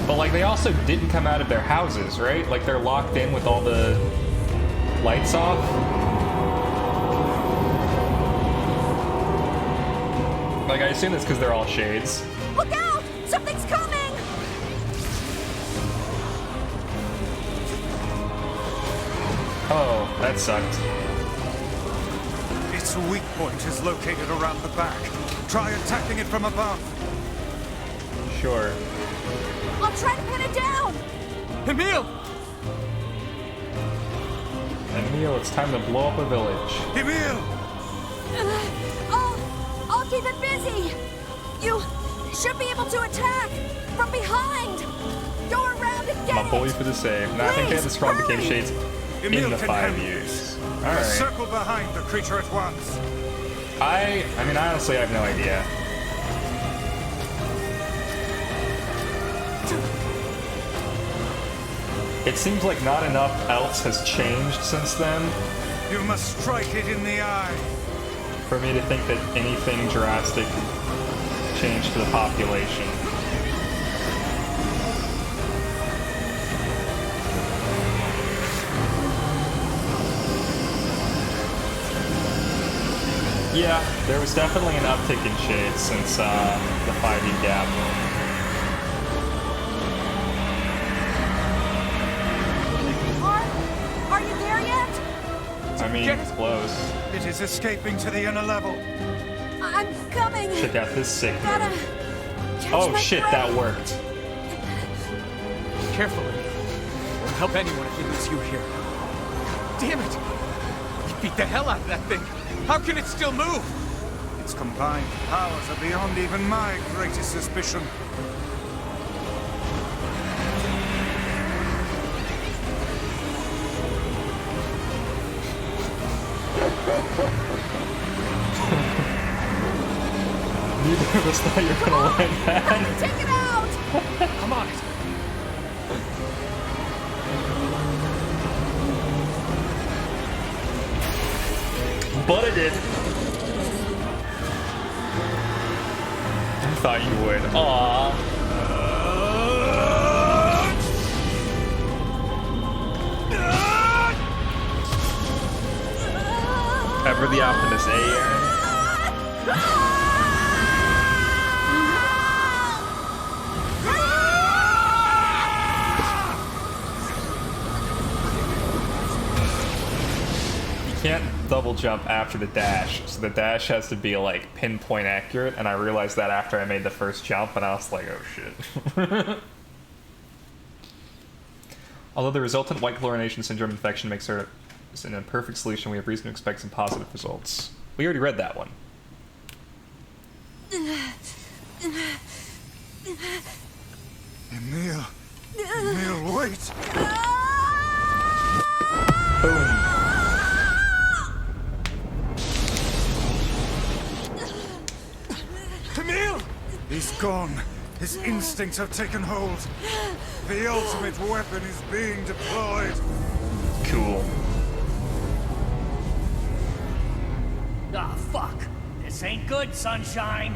But, like, they also didn't come out of their houses, right? Like, they're locked in with all the lights off. Like, I assume it's because they're all Shades. Look out! Something's coming! Oh, that sucked. Its weak point is located around the back. Try attacking it from above. Sure. I'll try to pin it down! Emil! Emil, it's time to blow up a village. Emil! I'll keep it busy! You should be able to attack from behind! Go around and get My boy for the save. Now I think they had this problem became Shades in the 5 years. Alright. Circle behind the creature at once. I mean, honestly, I have no idea. It seems like not enough else has changed since then. You must strike it in the eye. For me to think that anything drastic changed to the population. Yeah, there was definitely an uptick in shades since the 5e gap. Are you there yet? I mean, it's close. It is escaping to the inner level. I'm coming. Check out this sick Gotta move. catch Oh my shit, breath. that worked. Careful, I'll help anyone if he leaves you here. Damn it! He beat the hell out of that thing. How can it still move? Its combined powers are beyond even my greatest suspicion. Neither of us thought you were gonna land that. Take it out! Come on. But I did. I thought you would. Aww. Ever the optimist, eh, Aaron? You can't double jump after the dash, so the dash has to be like pinpoint accurate, and I realized that after I made the first jump, and I was like, oh shit. Although the resultant white chlorination syndrome infection makes her an imperfect solution, we have reason to expect some positive results. We already read that one. Emil, wait! Boom. Emil! He's gone. His instincts have taken hold. The ultimate weapon is being deployed. Cool. Ah, fuck. This ain't good, sunshine.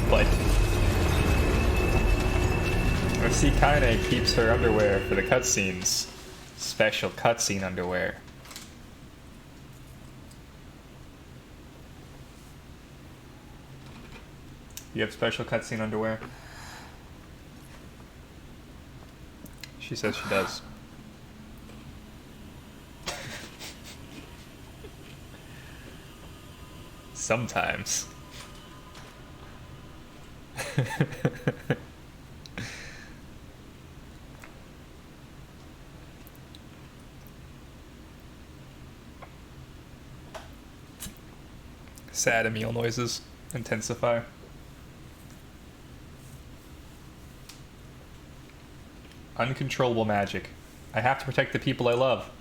But I see Kaine keeps her underwear for the cutscenes. Special cutscene underwear. You have special cutscene underwear? She says she does. Sometimes. Sad Emil noises intensify. Uncontrollable magic. I have to protect the people I love.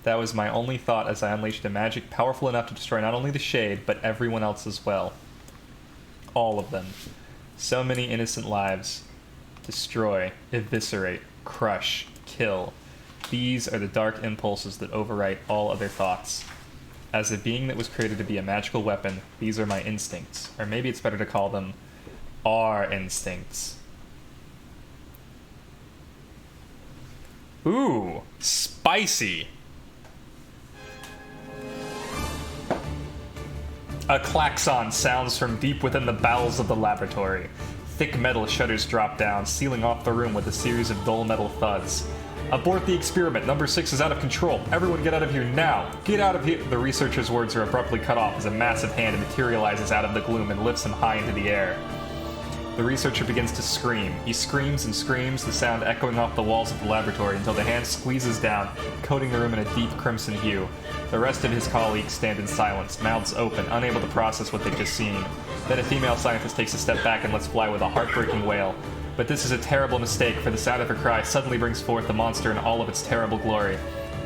That was my only thought as I unleashed a magic powerful enough to destroy not only the Shade, but everyone else as well. All of them. So many innocent lives. Destroy, eviscerate, crush, kill. These are the dark impulses that overwrite all other thoughts. As a being that was created to be a magical weapon, these are my instincts. Or maybe it's better to call them our instincts. Ooh, spicy. A klaxon sounds from deep within the bowels of the laboratory. Thick metal shutters drop down, sealing off the room with a series of dull metal thuds. Abort the experiment. Number 6 is out of control. Everyone get out of here now. Get out of here. The researcher's words are abruptly cut off as a massive hand materializes out of the gloom and lifts him high into the air. The researcher begins to scream. He screams and screams, the sound echoing off the walls of the laboratory until the hand squeezes down, coating the room in a deep crimson hue. The rest of his colleagues stand in silence, mouths open, unable to process what they've just seen. Then a female scientist takes a step back and lets fly with a heartbreaking wail. But this is a terrible mistake, for the sound of her cry suddenly brings forth the monster in all of its terrible glory.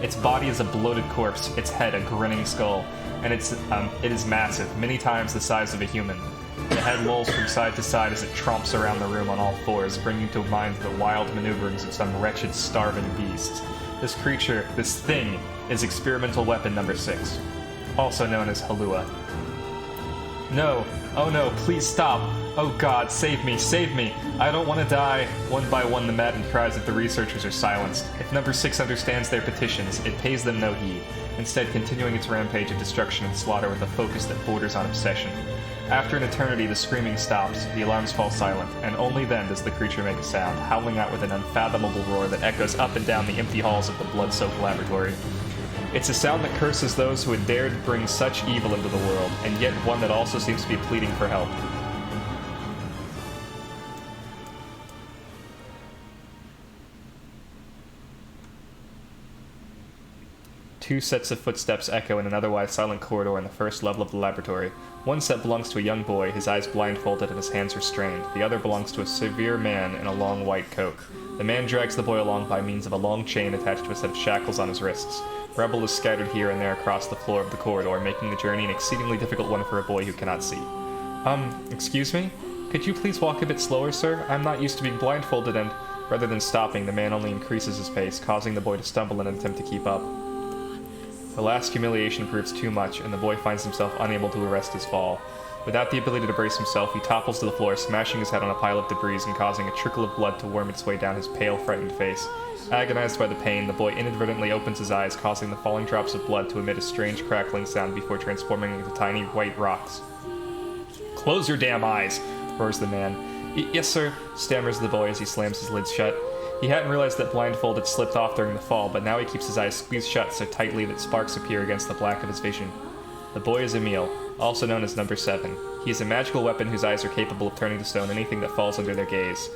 Its body is a bloated corpse, its head a grinning skull, and it is massive, many times the size of a human. The head lolls from side to side as it tromps around the room on all fours, bringing to mind the wild maneuverings of some wretched, starving beast. This creature, this thing, is experimental weapon number 6, also known as Halua. No, oh no, please stop. Oh God, save me, save me! I don't want to die! One by one, the maddened cries of the researchers are silenced. If number 6 understands their petitions, it pays them no heed, instead continuing its rampage of destruction and slaughter with a focus that borders on obsession. After an eternity, the screaming stops, the alarms fall silent, and only then does the creature make a sound, howling out with an unfathomable roar that echoes up and down the empty halls of the blood-soaked laboratory. It's a sound that curses those who had dared bring such evil into the world, and yet one that also seems to be pleading for help. Two sets of footsteps echo in an otherwise silent corridor in the first level of the laboratory. One set belongs to a young boy, his eyes blindfolded and his hands restrained. The other belongs to a severe man in a long white coat. The man drags the boy along by means of a long chain attached to a set of shackles on his wrists. Rubble is scattered here and there across the floor of the corridor, making the journey an exceedingly difficult one for a boy who cannot see. Excuse me? Could you please walk a bit slower, sir? I'm not used to being blindfolded and... Rather than stopping, the man only increases his pace, causing the boy to stumble in an attempt to keep up. The last humiliation proves too much, and the boy finds himself unable to arrest his fall. Without the ability to brace himself, he topples to the floor, smashing his head on a pile of debris and causing a trickle of blood to worm its way down his pale, frightened face. Agonized by the pain, the boy inadvertently opens his eyes, causing the falling drops of blood to emit a strange crackling sound before transforming into tiny white rocks. "Close your damn eyes!" roars the man. "Yes, sir," stammers the boy as he slams his lids shut. He hadn't realized that blindfold had slipped off during the fall, but now he keeps his eyes squeezed shut so tightly that sparks appear against the black of his vision. The boy is Emil, also known as Number 7. He is a magical weapon whose eyes are capable of turning to stone anything that falls under their gaze.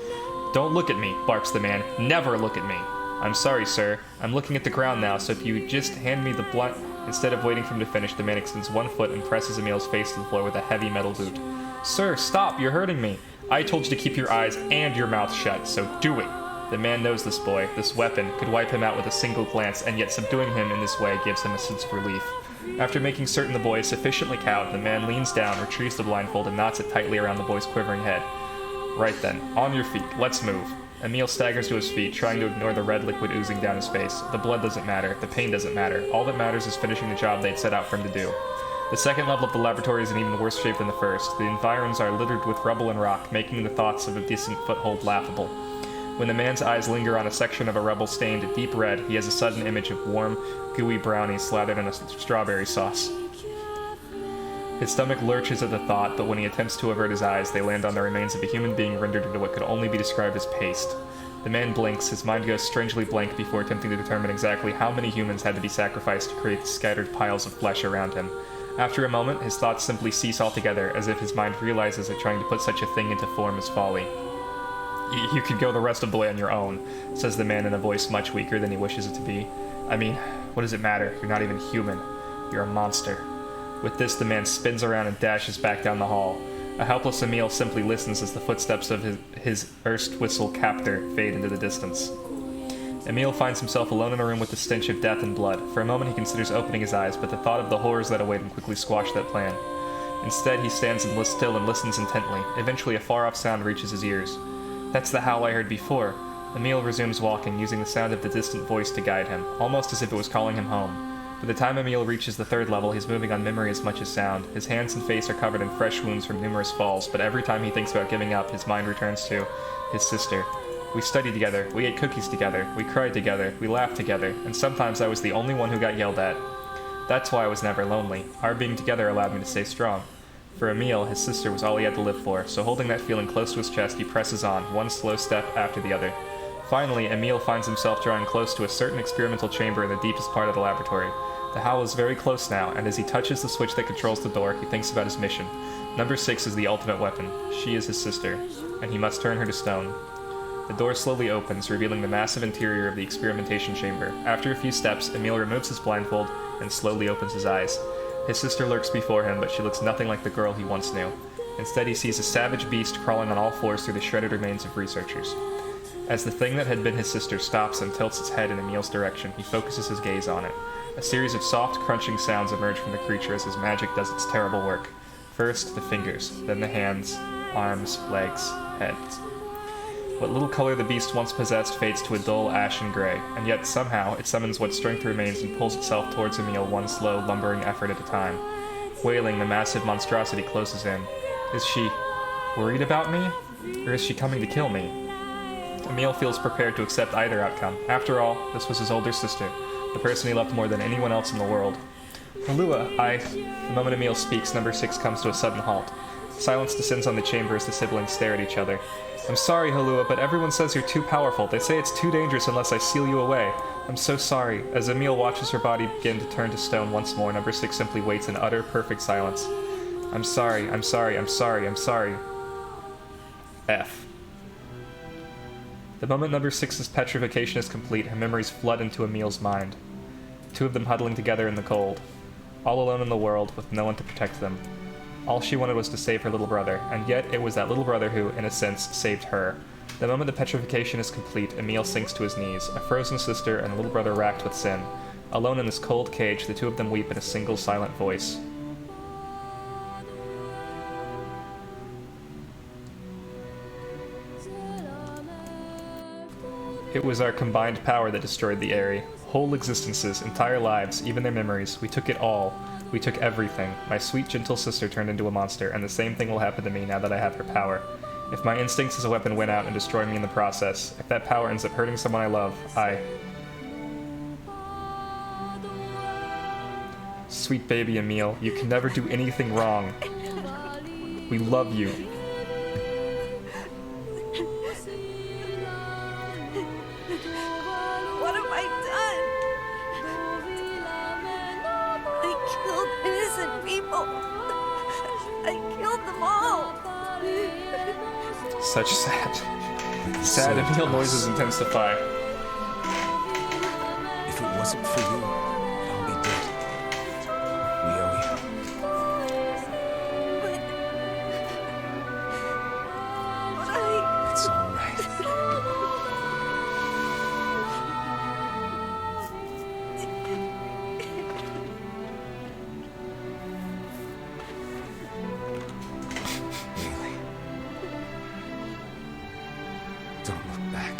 "Don't look at me," barks the man. "Never look at me." "I'm sorry, sir. I'm looking at the ground now, so if you would just hand me the blunt..." Instead of waiting for him to finish, the man extends one foot and presses Emil's face to the floor with a heavy metal boot. "Sir, stop! You're hurting me! I told you to keep your eyes and your mouth shut, so do it!" The man knows this boy, this weapon, could wipe him out with a single glance, and yet subduing him in this way gives him a sense of relief. After making certain the boy is sufficiently cowed, the man leans down, retrieves the blindfold, and knots it tightly around the boy's quivering head. "Right then, on your feet, let's move." Emil staggers to his feet, trying to ignore the red liquid oozing down his face. The blood doesn't matter, the pain doesn't matter. All that matters is finishing the job they'd set out for him to do. The second level of the laboratory is in even worse shape than the first. The environs are littered with rubble and rock, making the thoughts of a decent foothold laughable. When the man's eyes linger on a section of a rubble stained deep red, he has a sudden image of warm, gooey brownies slathered in a strawberry sauce. His stomach lurches at the thought, but when he attempts to avert his eyes, they land on the remains of a human being rendered into what could only be described as paste. The man blinks, his mind goes strangely blank before attempting to determine exactly how many humans had to be sacrificed to create the scattered piles of flesh around him. After a moment, his thoughts simply cease altogether, as if his mind realizes that trying to put such a thing into form is folly. "You could go the rest of the way on your own," says the man in a voice much weaker than he wishes it to be. "I mean, what does it matter? You're not even human. You're a monster." With this, the man spins around and dashes back down the hall. A helpless Emil simply listens as the footsteps of his erstwhile captor fade into the distance. Emil finds himself alone in a room with the stench of death and blood. For a moment he considers opening his eyes, but the thought of the horrors that await him quickly squashed that plan. Instead, he stands still and listens intently. Eventually, a far-off sound reaches his ears. "That's the howl I heard before." Emil resumes walking, using the sound of the distant voice to guide him, almost as if it was calling him home. By the time Emil reaches the third level, he's moving on memory as much as sound. His hands and face are covered in fresh wounds from numerous falls, but every time he thinks about giving up, his mind returns to his sister. "We studied together, we ate cookies together, we cried together, we laughed together, and sometimes I was the only one who got yelled at. That's why I was never lonely. Our being together allowed me to stay strong." For Emil, his sister was all he had to live for, so holding that feeling close to his chest, he presses on, one slow step after the other. Finally, Emil finds himself drawing close to a certain experimental chamber in the deepest part of the laboratory. The howl is very close now, and as he touches the switch that controls the door, he thinks about his mission. Number 6 is the ultimate weapon. She is his sister, and he must turn her to stone. The door slowly opens, revealing the massive interior of the experimentation chamber. After a few steps, Emil removes his blindfold and slowly opens his eyes. His sister lurks before him, but she looks nothing like the girl he once knew. Instead, he sees a savage beast crawling on all fours through the shredded remains of researchers. As the thing that had been his sister stops and tilts its head in Emil's direction, he focuses his gaze on it. A series of soft, crunching sounds emerge from the creature as his magic does its terrible work. First, the fingers, then the hands, arms, legs, heads. What little color the beast once possessed fades to a dull ashen gray, and yet somehow it summons what strength remains and pulls itself towards Emil one slow, lumbering effort at a time. Wailing, the massive monstrosity closes in. Is she Worried about me? Or is she coming to kill me? Emil feels prepared to accept either outcome. After all, this was his older sister, the person he loved more than anyone else in the world. Halua, The moment Emil speaks, number 6 comes to a sudden halt. Silence descends on the chamber as the siblings stare at each other. I'm sorry, Halua, but everyone says you're too powerful. They say it's too dangerous unless I seal you away. I'm so sorry. As Emil watches her body begin to turn to stone once more, number 6 simply waits in utter, perfect silence. I'm sorry, I'm sorry, I'm sorry, I'm sorry. F. The moment number 6's petrification is complete, her memories flood into Emil's mind. Two of them huddling together in the cold. All alone in the world, with no one to protect them. All she wanted was to save her little brother, and yet it was that little brother who, in a sense, saved her. The moment the petrification is complete, Emil sinks to his knees, a frozen sister and a little brother racked with sin. Alone in this cold cage, the two of them weep in a single silent voice. It was our combined power that destroyed the Eyrie. Whole existences, entire lives, even their memories. We took it all. We took everything. My sweet, gentle sister turned into a monster, and the same thing will happen to me now that I have her power. If my instincts as a weapon win out and destroy me in the process, if that power ends up hurting someone I love, Sweet baby Emil, you can never do anything wrong. We love you. What have I done? I killed innocent people. I killed them all. Such sad Emil noises intensify. If it wasn't for you, I'd all be dead. We owe you. It's all right. Really? Don't look back.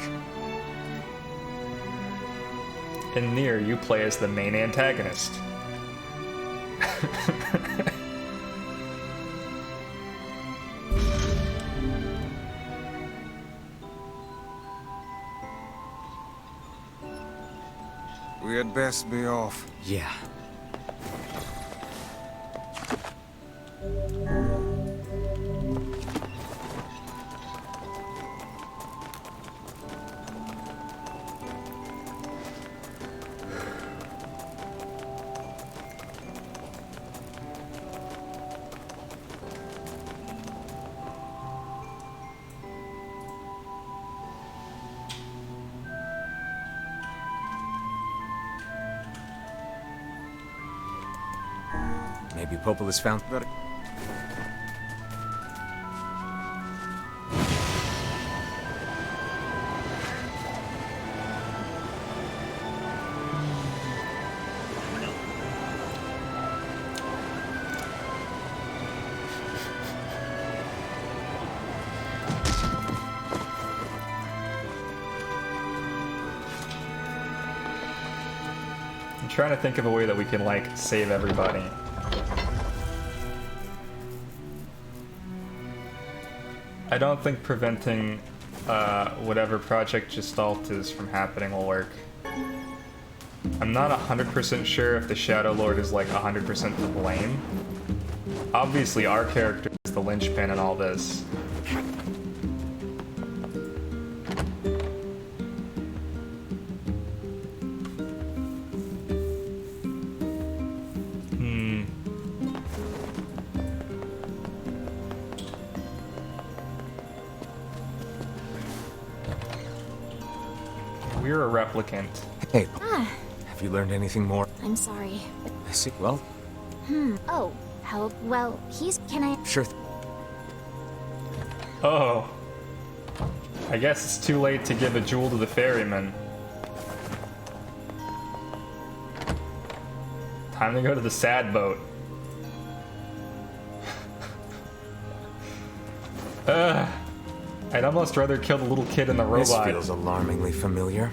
In Nier, you play as the main antagonist. We had best be off. Yeah. Maybe Popol has found that. I'm trying to think of a way that we can, like, save everybody. I don't think preventing whatever Project Gestalt is from happening will work. I'm not 100% sure if the Shadow Lord is like 100% to blame. Obviously our character is the linchpin in all this. We're a replicant. Hey, have you learned anything more? I'm sorry. I see. Well, Oh, how, well, can I... sure. Oh. I guess it's too late to give a jewel to the ferryman. Time to go to the sad boat. I'd almost rather kill the little kid and the robot. This feels alarmingly familiar.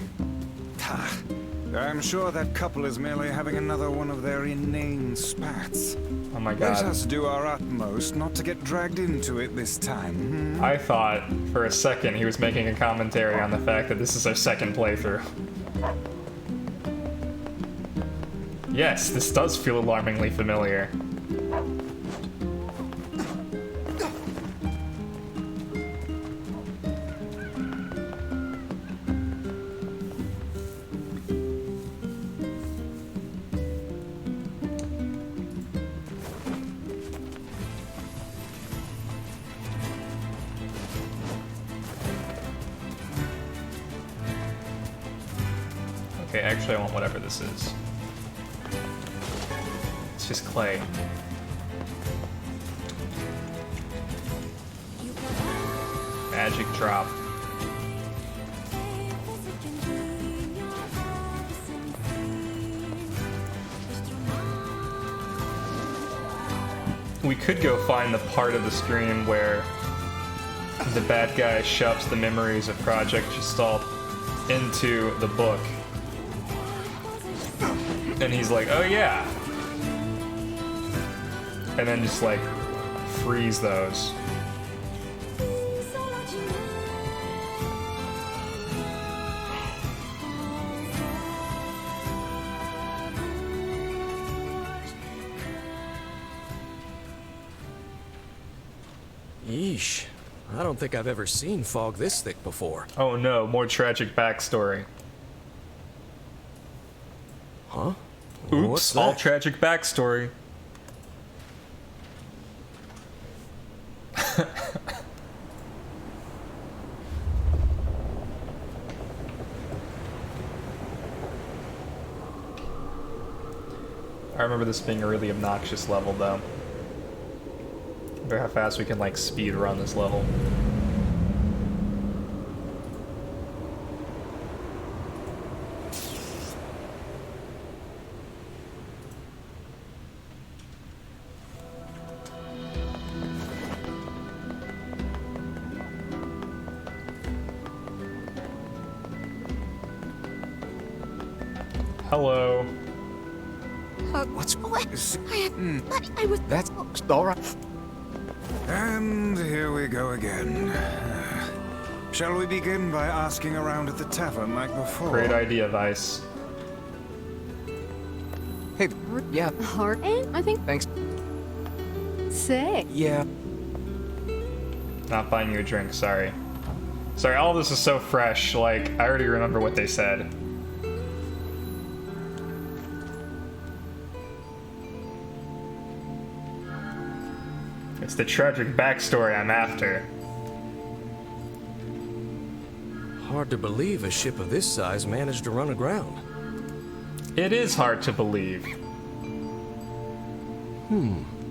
I'm sure that couple is merely having another one of their inane spats. Oh my god. Let us do our utmost not to get dragged into it this time. I thought for a second he was making a commentary on the fact that this is our second playthrough. Yes, this does feel alarmingly familiar. Okay, actually I want whatever this is. It's just clay. Magic drop. We could go find the part of the stream where the bad guy shoves the memories of Project Gestalt into the book. And he's like, oh yeah. And then just like freeze those. Yeesh. I don't think I've ever seen fog this thick before. Oh no, more tragic backstory. Huh? Oops, What's all that? tragic backstory. I remember this being a really obnoxious level though. I wonder how fast we can like speed run this level. Hello. What's what? I was. That's all right. And here we go again. Shall we begin by asking around at the tavern like before? Great idea, Vice. Hey, yeah. Heart, I think. Thanks. Sick. Yeah. Not buying you a drink, sorry. Sorry, all this is so fresh, like, I already remember what they said. It's the tragic backstory I'm after. Hard to believe a ship of this size managed to run aground. It is hard to believe.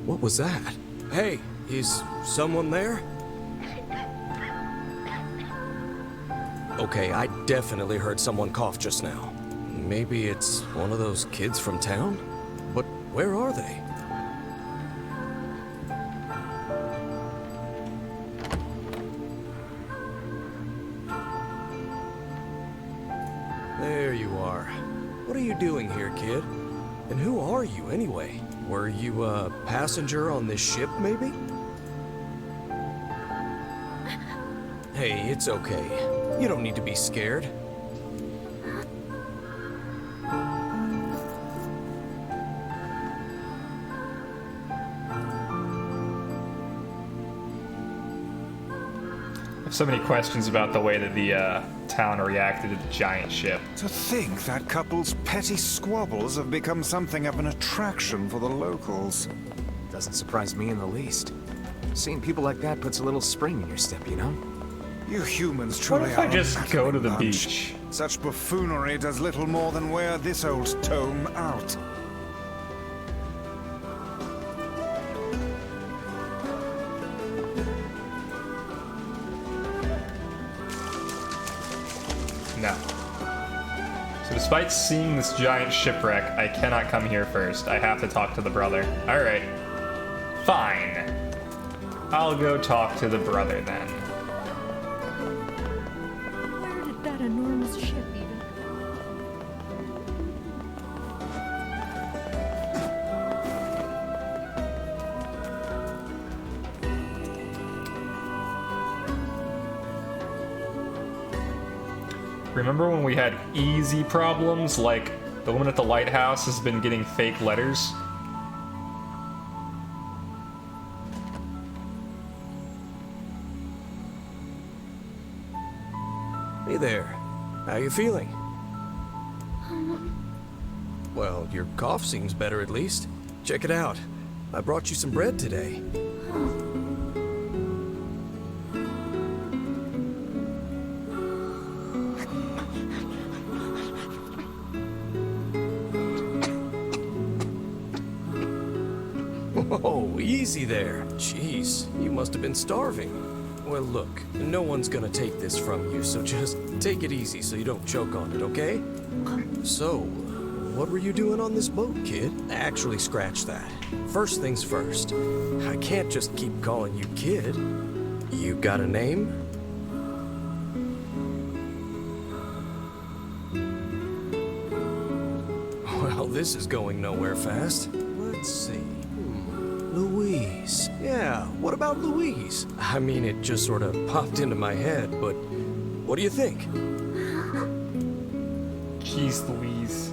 What was that? Hey, is someone there? Okay, I definitely heard someone cough just now. Maybe it's one of those kids from town? But where are they? There you are. What are you doing here, kid? And who are you, anyway? Were you a passenger on this ship, maybe? Hey, it's okay. You don't need to be scared. I have so many questions about the way that the town reacted to the giant ship. To think that couple's petty squabbles have become something of an attraction for the locals. Doesn't surprise me in the least. Seeing people like that puts a little spring in your step, you know? You humans truly What if I are a just go to the bunch. beach? Such buffoonery does little more than wear this old tome out. No. So despite seeing this giant shipwreck, I cannot come here first. I have to talk to the brother. Alright. Fine. I'll go talk to the brother then. Where did that enormous ship even? Remember when we had easy problems, like the woman at the lighthouse has been getting fake letters? Hey there. How you feeling? Well, your cough seems better at least. Check it out. I brought you some bread today. Oh, easy there. Jeez, you must have been starving. Well, look, no one's gonna take this from you, so just take it easy so you don't choke on it, okay? So, what were you doing on this boat, kid? Actually, scratch that. First things first. I can't just keep calling you kid. You got a name? Well, this is going nowhere fast. Let's see. Louise. Yeah, what about Louise? I mean, it just sort of popped into my head, but what do you think? Jeez Louise.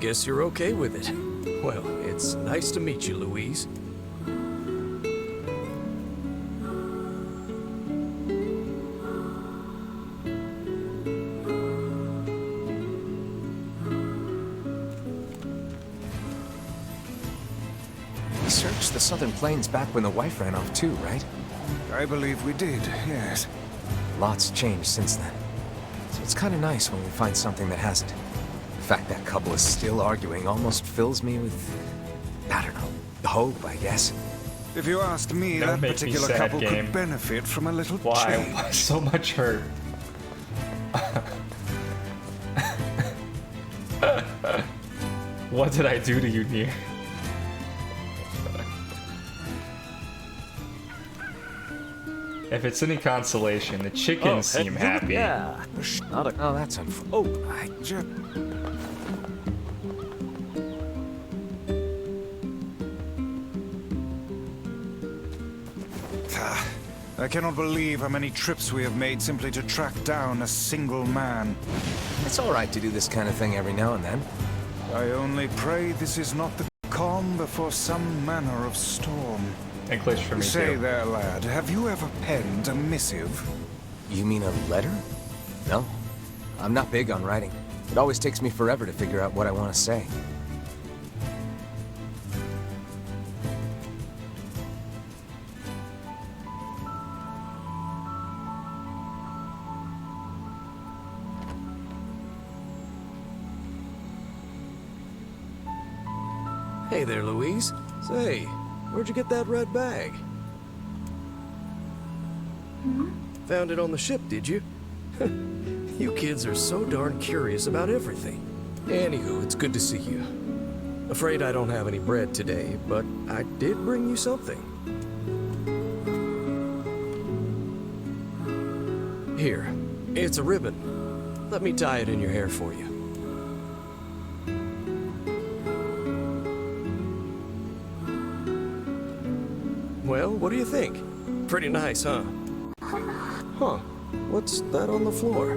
Guess you're okay with it. Well, it's nice to meet you, Louise. We searched the southern plains back when the wife ran off too, right? I believe we did, yes. Lots changed since then. So it's kind of nice when we find something that hasn't. The fact that couple is still arguing almost fills me with, I don't know, hope, I guess. If you asked me, that particular couple could benefit from a little change. Why so much hurt? What did I do to you, Nier? If it's any consolation, the chickens seem happy. Yeah. Oh, that's unfortunate. Oh, I just... I cannot believe how many trips we have made simply to track down a single man. It's all right to do this kind of thing every now and then. I only pray this is not the calm before some manner of storm. English for me Say too. there, lad, have you ever penned a missive? You mean a letter? No. I'm not big on writing. It always takes me forever to figure out what I want to say. Hey there, Louise. Say, where'd you get that red bag? Found it on the ship, did you? You kids are so darn curious about everything. Anywho, it's good to see you. Afraid I don't have any bread today, but I did bring you something. Here, it's a ribbon. Let me tie it in your hair for you. Well, what do you think? Pretty nice, huh? Huh. What's that on the floor?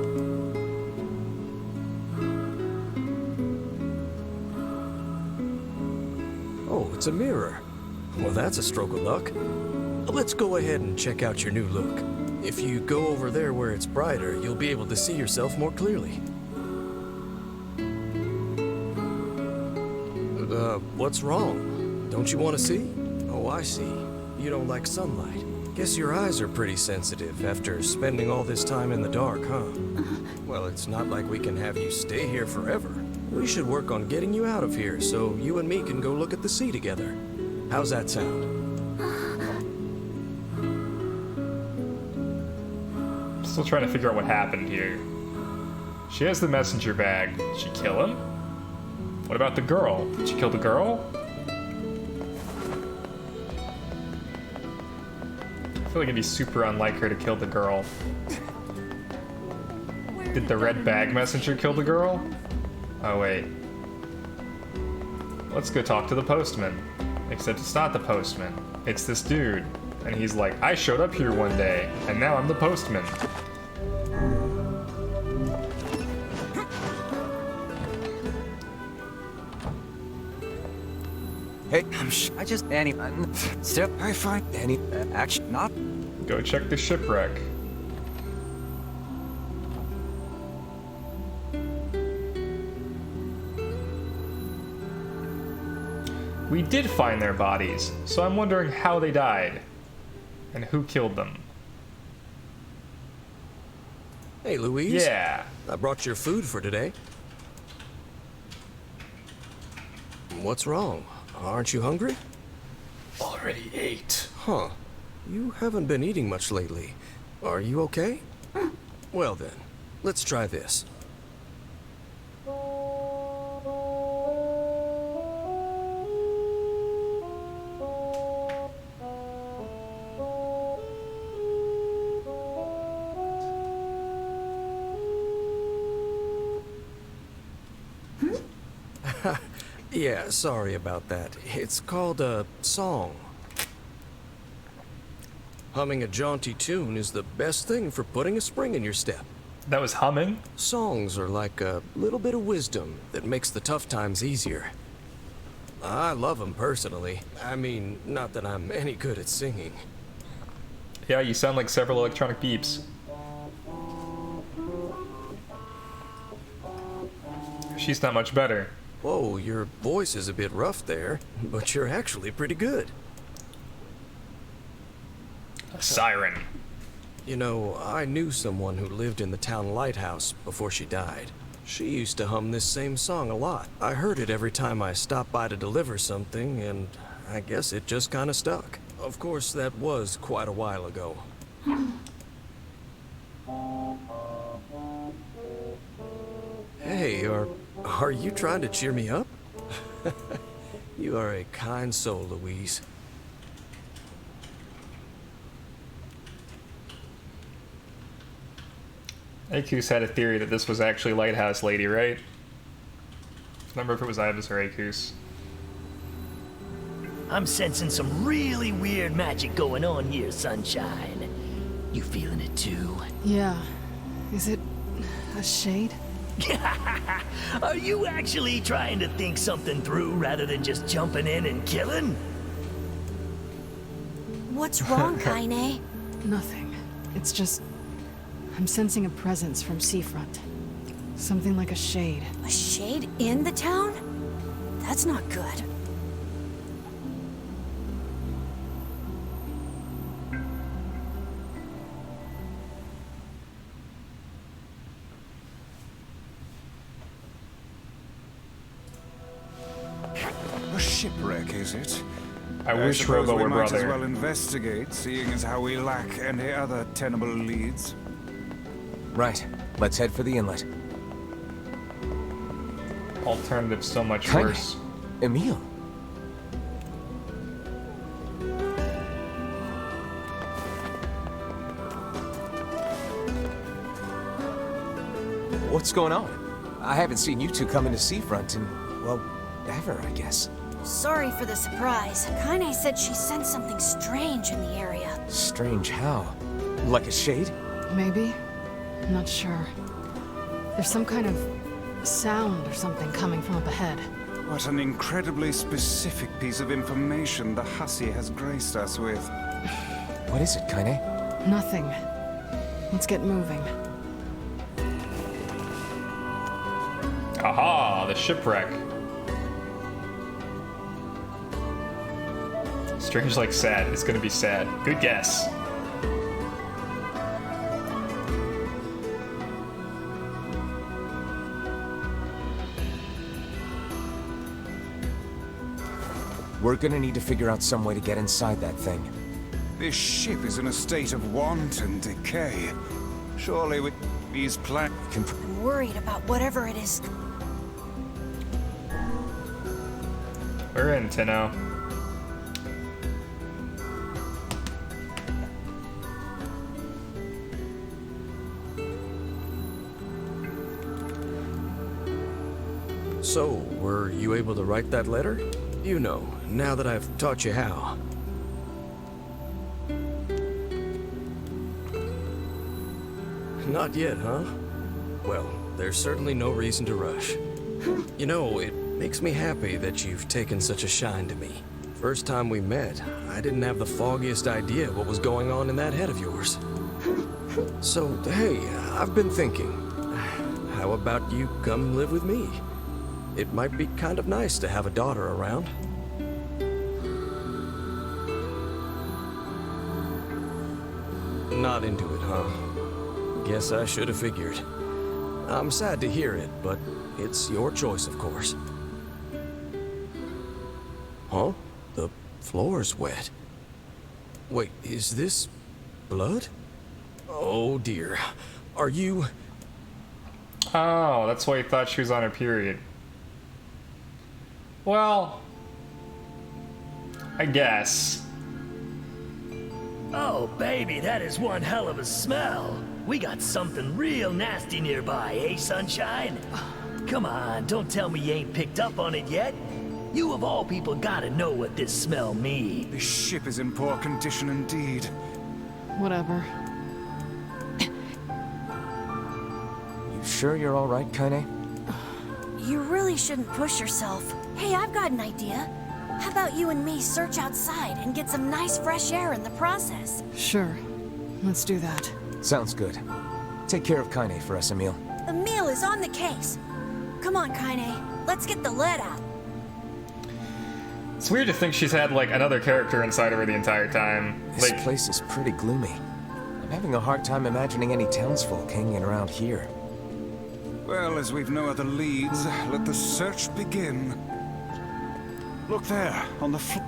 Oh, it's a mirror. Well, that's a stroke of luck. Let's go ahead and check out your new look. If you go over there where it's brighter, you'll be able to see yourself more clearly. What's wrong? Don't you want to see? Oh, I see. You don't like sunlight. Guess your eyes are pretty sensitive after spending all this time in the dark, huh? Well, it's not like we can have you stay here forever. We should work on getting you out of here so you and me can go look at the sea together. How's that sound? Still trying to figure out what happened here. She has the messenger bag. Did she kill him? What about the girl? Did she kill the girl? I feel like it'd be super unlike her to kill the girl. Did the red bag messenger kill the girl? Oh wait. Let's go talk to the postman. Except it's not the postman. It's this dude. And he's like, I showed up here one day, and now I'm the postman. Hey, I just step. I find any action not. Go check the shipwreck. We did find their bodies, so I'm wondering how they died and who killed them. Hey, Louise. Yeah. I brought your food for today. What's wrong? Aren't you hungry? Already ate. Huh. You haven't been eating much lately. Are you okay? Well then, let's try this. Yeah, sorry about that. It's called a song. Humming a jaunty tune is the best thing for putting a spring in your step. That was humming? Songs are like a little bit of wisdom that makes the tough times easier. I love them personally. I mean, not that I'm any good at singing. Yeah, you sound like several electronic beeps. She's not much better. Whoa, your voice is a bit rough there, but you're actually pretty good. A siren. You know, I knew someone who lived in the town lighthouse before she died. She used to hum this same song a lot. I heard it every time I stopped by to deliver something, and I guess it just kind of stuck. Of course, that was quite a while ago. Hey, are you trying to cheer me up? You are a kind soul, Louise. Akus had a theory that this was actually Lighthouse Lady, right? I remember if it was Ibis or Akus. I'm sensing some really weird magic going on here, Sunshine. You feeling it too? Yeah. Is it a shade? Are you actually trying to think something through rather than just jumping in and killing? What's wrong, Kaine? Nothing. It's just... I'm sensing a presence from seafront. Something like a shade. A shade in the town? That's not good. A shipwreck, is it? I wish Robo were we might brother. as well investigate, seeing as how we lack any other tenable leads. Right. Let's head for the inlet. Alternative so much Kaine. worse. Emil. What's going on? I haven't seen you two come into Seafront in, well, ever, I guess. Sorry for the surprise. Kaine said she sensed something strange in the area. Strange how? Like a shade? Maybe? I'm not sure. There's some kind of sound or something coming from up ahead. What an incredibly specific piece of information the hussy has graced us with. What is it, Kaine? Nothing. Let's get moving. Aha, the shipwreck. Strange like sad. It's gonna be sad. Good guess. We're gonna need to figure out some way to get inside that thing. This ship is in a state of wanton decay. Surely with these plans... I'm worried about whatever it is. We're in, Tenno. So, were you able to write that letter? You know, now that I've taught you how. Not yet, huh? Well, there's certainly no reason to rush. You know, it Makes me happy that you've taken such a shine to me. First time we met, I didn't have the foggiest idea what was going on in that head of yours. So, hey, I've been thinking, how about you come live with me? It might be kind of nice to have a daughter around. Not into it, huh? Guess I should have figured. I'm sad to hear it, but it's your choice, of course. Huh? The floor's wet. Wait, is this blood? Oh dear. Are you... Oh, that's why you thought she was on her period. Well, I guess. Oh, baby, that is one hell of a smell. We got something real nasty nearby, eh, Sunshine? Come on, don't tell me you ain't picked up on it yet. You of all people gotta know what this smell means. This ship is in poor condition indeed. Whatever. You sure you're all right, Kaine? You really shouldn't push yourself. Hey, I've got an idea. How about you and me search outside and get some nice fresh air in the process? Sure. Let's do that. Sounds good. Take care of Kaine for us, Emil. Emil is on the case. Come on, Kaine. Let's get the lead out. It's weird to think she's had, like, another character inside of her the entire time. This Like, place is pretty gloomy. I'm having a hard time imagining any townsfolk hanging around here. Well, as we've no other leads, let the search begin. Look there, on the floor.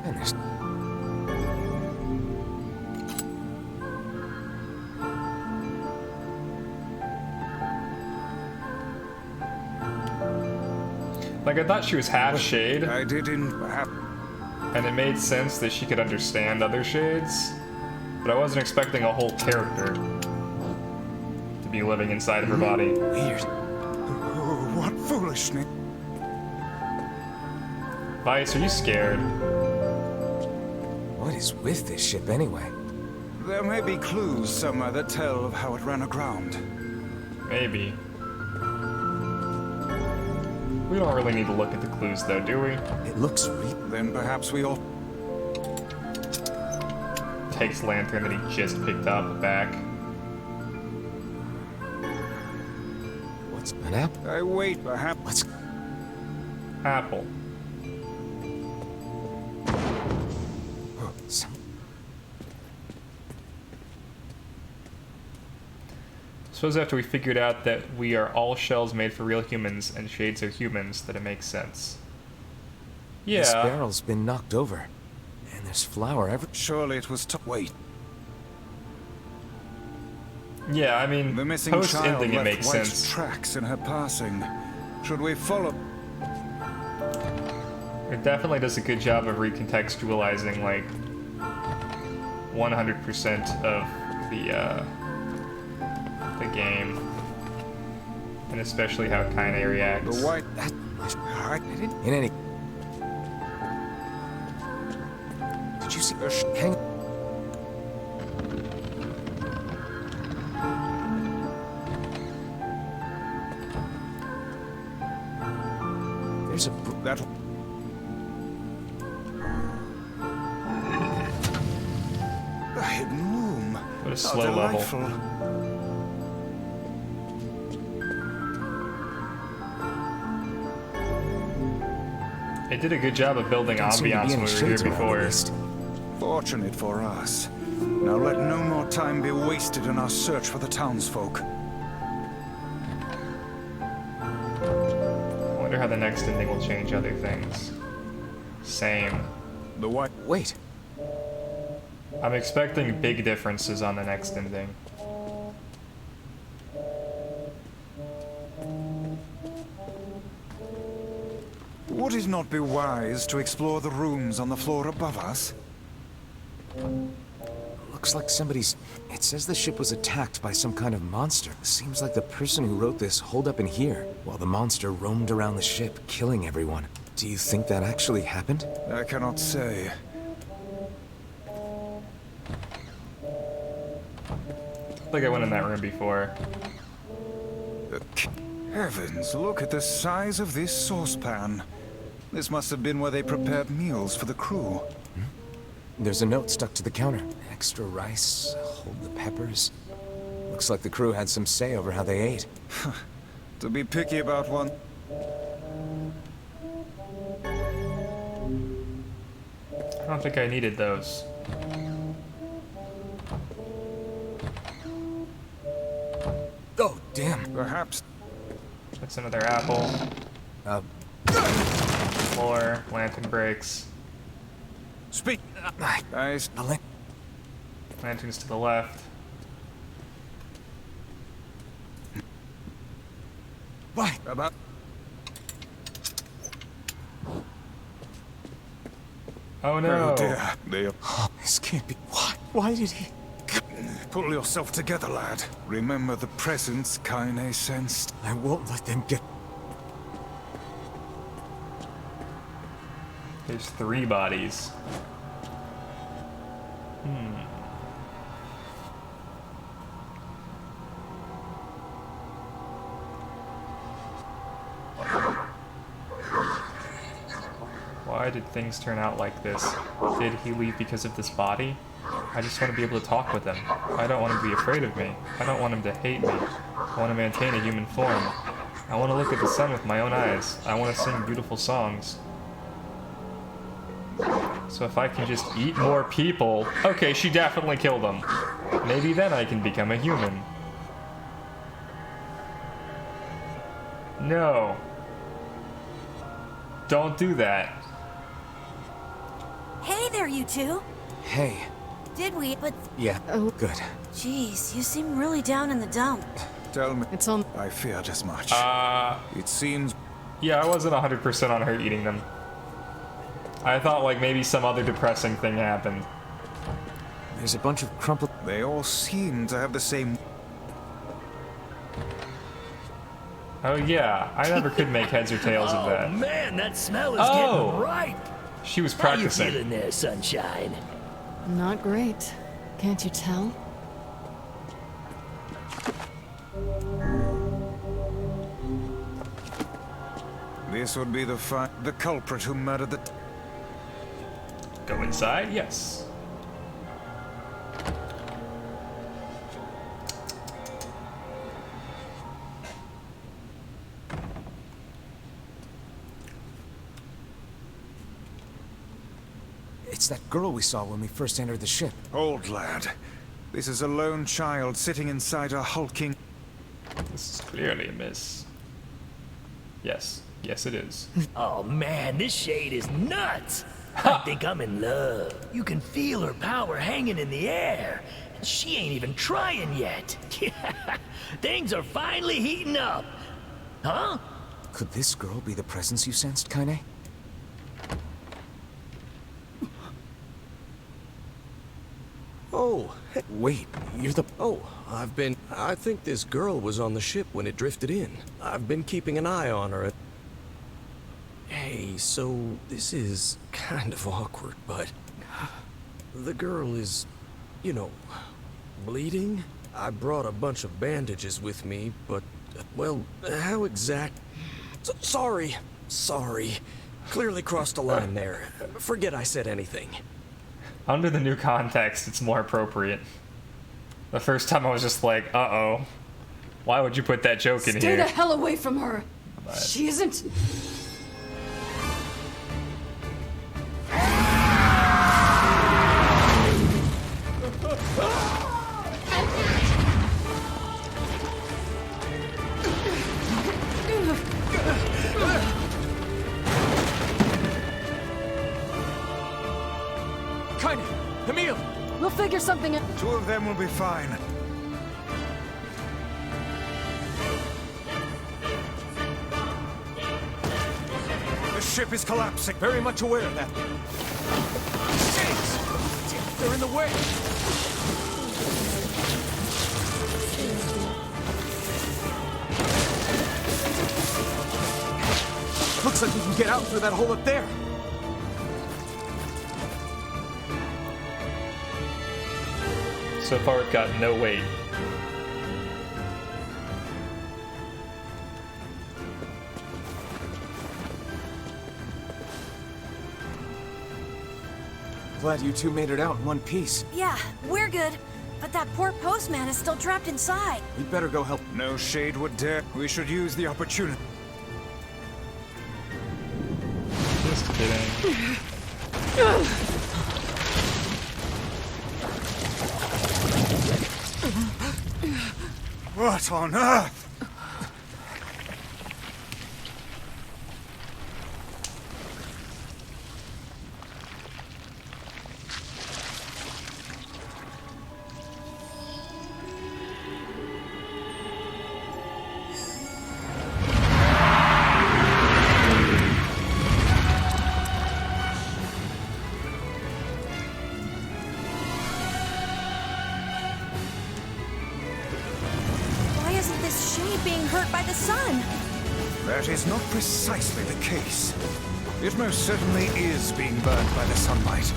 like, I thought she was half shade. I didn't. And it made sense that she could understand other shades, but I wasn't expecting a whole character to be living inside of her body. Weird. Oh, what foolishness. Vice, are you scared? What is with this ship anyway? There may be clues somewhere that tell of how it ran aground. Maybe. We don't really need to look at the clues, though, do we? It looks Then perhaps we all... Takes lantern that he just picked up back. What's an apple? I wait, perhaps... What's... Apple. Suppose after we figured out that we are all shells made for real humans and shades are humans, that it makes sense. Yeah. This barrel's been knocked over. And there's flour everywhere. Surely it was wait. Yeah, I mean, the missing post-ending child it makes left white sense. tracks in her passing. Should we follow? It definitely does a good job of recontextualizing, like, 100% of the game, and especially how Kaine reacts. The white... In any... Did you see her hang... There's a... That... A hidden room. What a slow level. It did a good job of building ambiance when we were here before. Fortunate for us. Now let no more time be wasted in our search for the townsfolk. I wonder how the next ending will change other things. Same. The what? Wait. I'm expecting big differences on the next ending. Would it not be wise to explore the rooms on the floor above us? Looks like somebody's... It says the ship was attacked by some kind of monster. Seems like the person who wrote this holed up in here, while the monster roamed around the ship, killing everyone. Do you think that actually happened? I cannot say. I think I went in that room before. Heavens, look at the size of this saucepan. This must have been where they prepared meals for the crew. There's a note stuck to the counter. Extra rice, hold the peppers. Looks like the crew had some say over how they ate. To be picky about one. I don't think I needed those. Oh, damn. Perhaps. That's another apple. Floor, lantern breaks. Speak. Guys. Lanterns to the left. Why? About. Oh no. Oh dear. This can't be. Why did he? Pull yourself together, lad. Remember the presence Kaine sensed. I won't let them get. There's 3 bodies. Why did things turn out like this? Did he leave because of this body? I just want to be able to talk with him. I don't want him to be afraid of me. I don't want him to hate me. I want to maintain a human form. I want to look at the sun with my own eyes. I want to sing beautiful songs. So if I can just eat more people... Okay, she definitely killed them. Maybe then I can become a human. No. Don't do that. Hey there, you two. Hey. Did we? But Yeah. Oh, good. jeez, you seem really down in the dump. Tell me. It's on. I feared as much. It seems. Yeah, I wasn't 100% on her eating them. I thought like maybe some other depressing thing happened. There's a bunch of crumpled. They all seem to have the same. Oh yeah, I never could make heads or tails of that. Oh man, that smell is getting right. She was How you practicing. feeling there, sunshine? Not great. Can't you tell? This would be the culprit who murdered the. Go inside? Yes. It's that girl we saw when we first entered the ship. Old lad. This is a lone child sitting inside a hulking. This is clearly a miss. Yes. Yes, it is. Oh man, this shade is nuts. I think I'm in love. You can feel her power hanging in the air. And she ain't even trying yet. Things are finally heating up. Huh? Could this girl be the presence you sensed, Kaine? Oh, wait, you're the... Oh, I think this girl was on the ship when it drifted in. I've been keeping an eye on her. Hey, so this is kind of awkward, but... The girl is, you know, bleeding? I brought a bunch of bandages with me, but, well, how exact... Sorry. Clearly crossed a line there. Forget I said anything. Under the new context, it's more appropriate. The first time I was just like, uh-oh. Why would you put that joke in here? Stay the hell away from her. But... She isn't... Kaine! Emil! We'll figure something out. 2 of them will be fine. The ship is collapsing. Very much aware of that. Shit! They're in the way! Looks like we can get out through that hole up there. So far, we've got no weight. Glad you two made it out in one piece. Yeah, we're good. But that poor postman is still trapped inside. We'd better go help. No shade would dare. We should use the opportunity. Just kidding. What on earth? That is not precisely the case. It most certainly is being burned by the sunlight.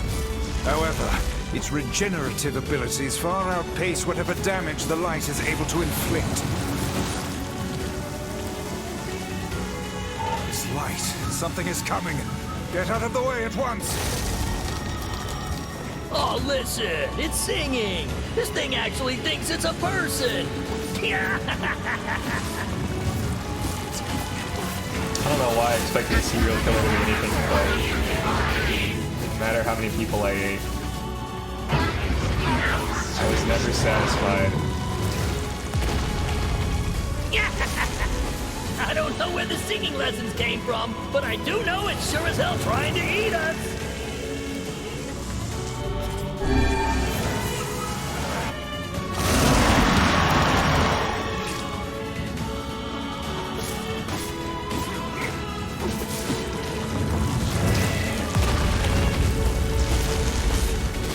However, its regenerative abilities far outpace whatever damage the light is able to inflict. This light, something is coming. Get out of the way at once! Oh, listen, it's singing. This thing actually thinks it's a person. I don't know why I expected a serial killer to be anything but it didn't matter how many people I ate. I was never satisfied. I don't know where the singing lessons came from, but I do know it's sure as hell trying to eat us.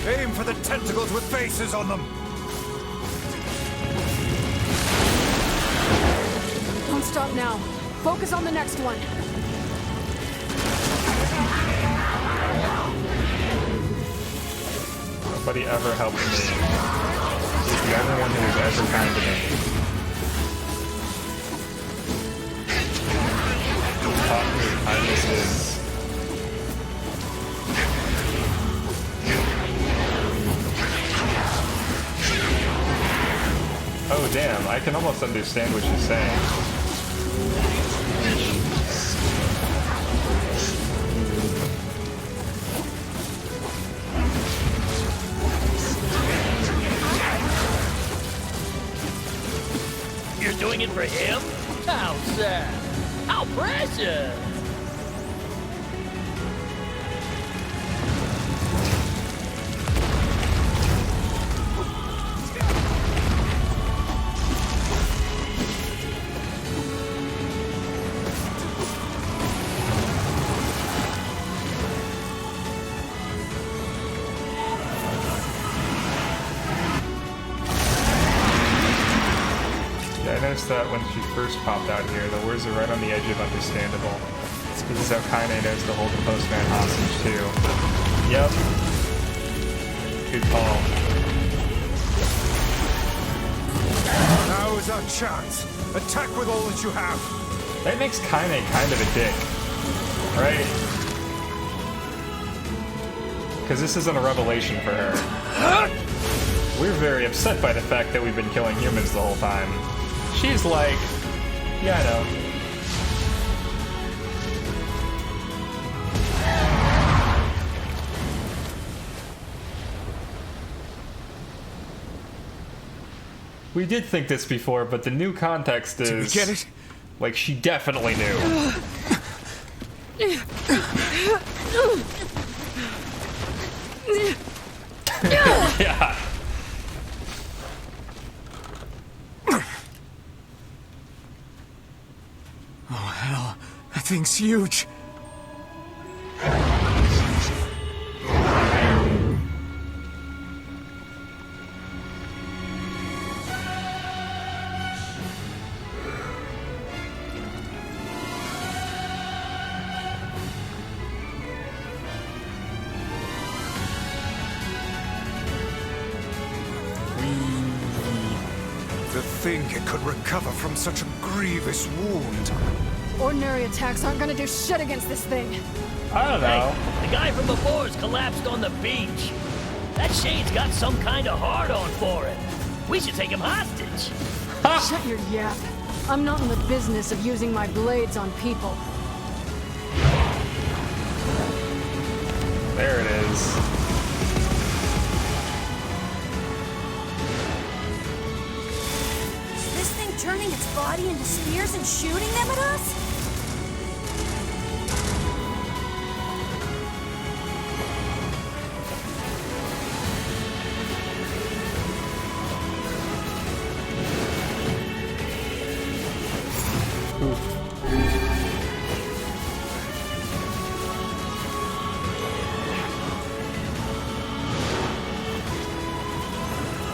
Aim for the tentacles with faces on them! Don't stop now. Focus on the next one. Nobody ever helped me. He's the only one who was ever kind to me. Taught me what kindness is. Oh damn, I can almost understand what she's saying. You're doing it for him? How sad. How precious. I noticed that when she first popped out here, the words are right on the edge of understandable. This is how Kaine knows to hold the postman hostage, too. Yep. Good call. Now is our chance. Attack with all that you have. That makes Kaine kind of a dick. Right? Because this isn't a revelation for her. We're very upset by the fact that we've been killing humans the whole time. She's like, yeah, I know. We did think this before, but the new context is... Did we get it? Like, she definitely knew. Yeah. Oh, hell. That thing's huge. To think it could recover from such a grievous wound. Ordinary attacks aren't gonna do shit against this thing. I don't know. Hey, the guy from before's collapsed on the beach. That Shade's got some kind of hard-on for him. We should take him hostage. Shut your yap. I'm not in the business of using my blades on people. There it is. Is this thing turning its body into spears and shooting them at us?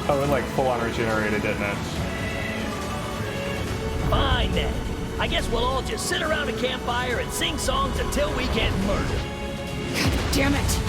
Oh, it like full on regenerated, didn't it? Fine then. I guess we'll all just sit around a campfire and sing songs until we get murdered. Damn it!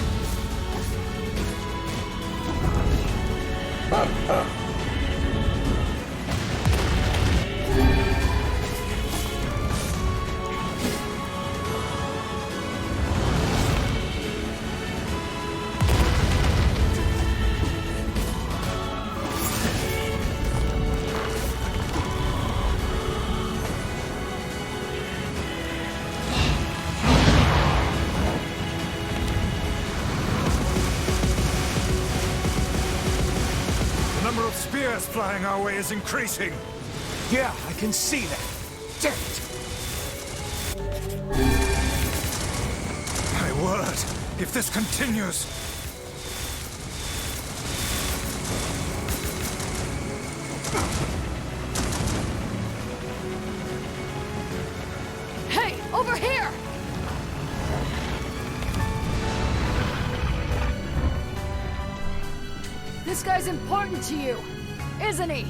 Spears flying our way is increasing. Yeah, I can see that. Damn it! My word, if this continues... Hey, over here! This guy's important to you, isn't he?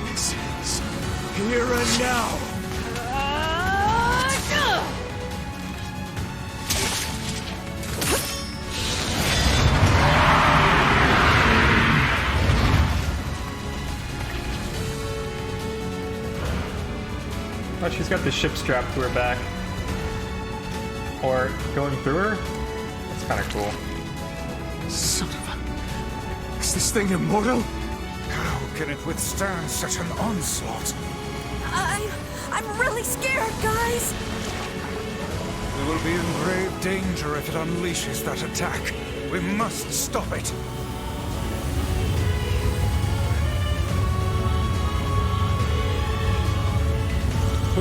This is here and now. Oh, she's got the ship strapped to her back. Or going through her? That's kind of cool. Son of a... Is this thing immortal? How can it withstand such an onslaught? I'm really scared, guys! We will be in grave danger if it unleashes that attack. We must stop it. Ooh.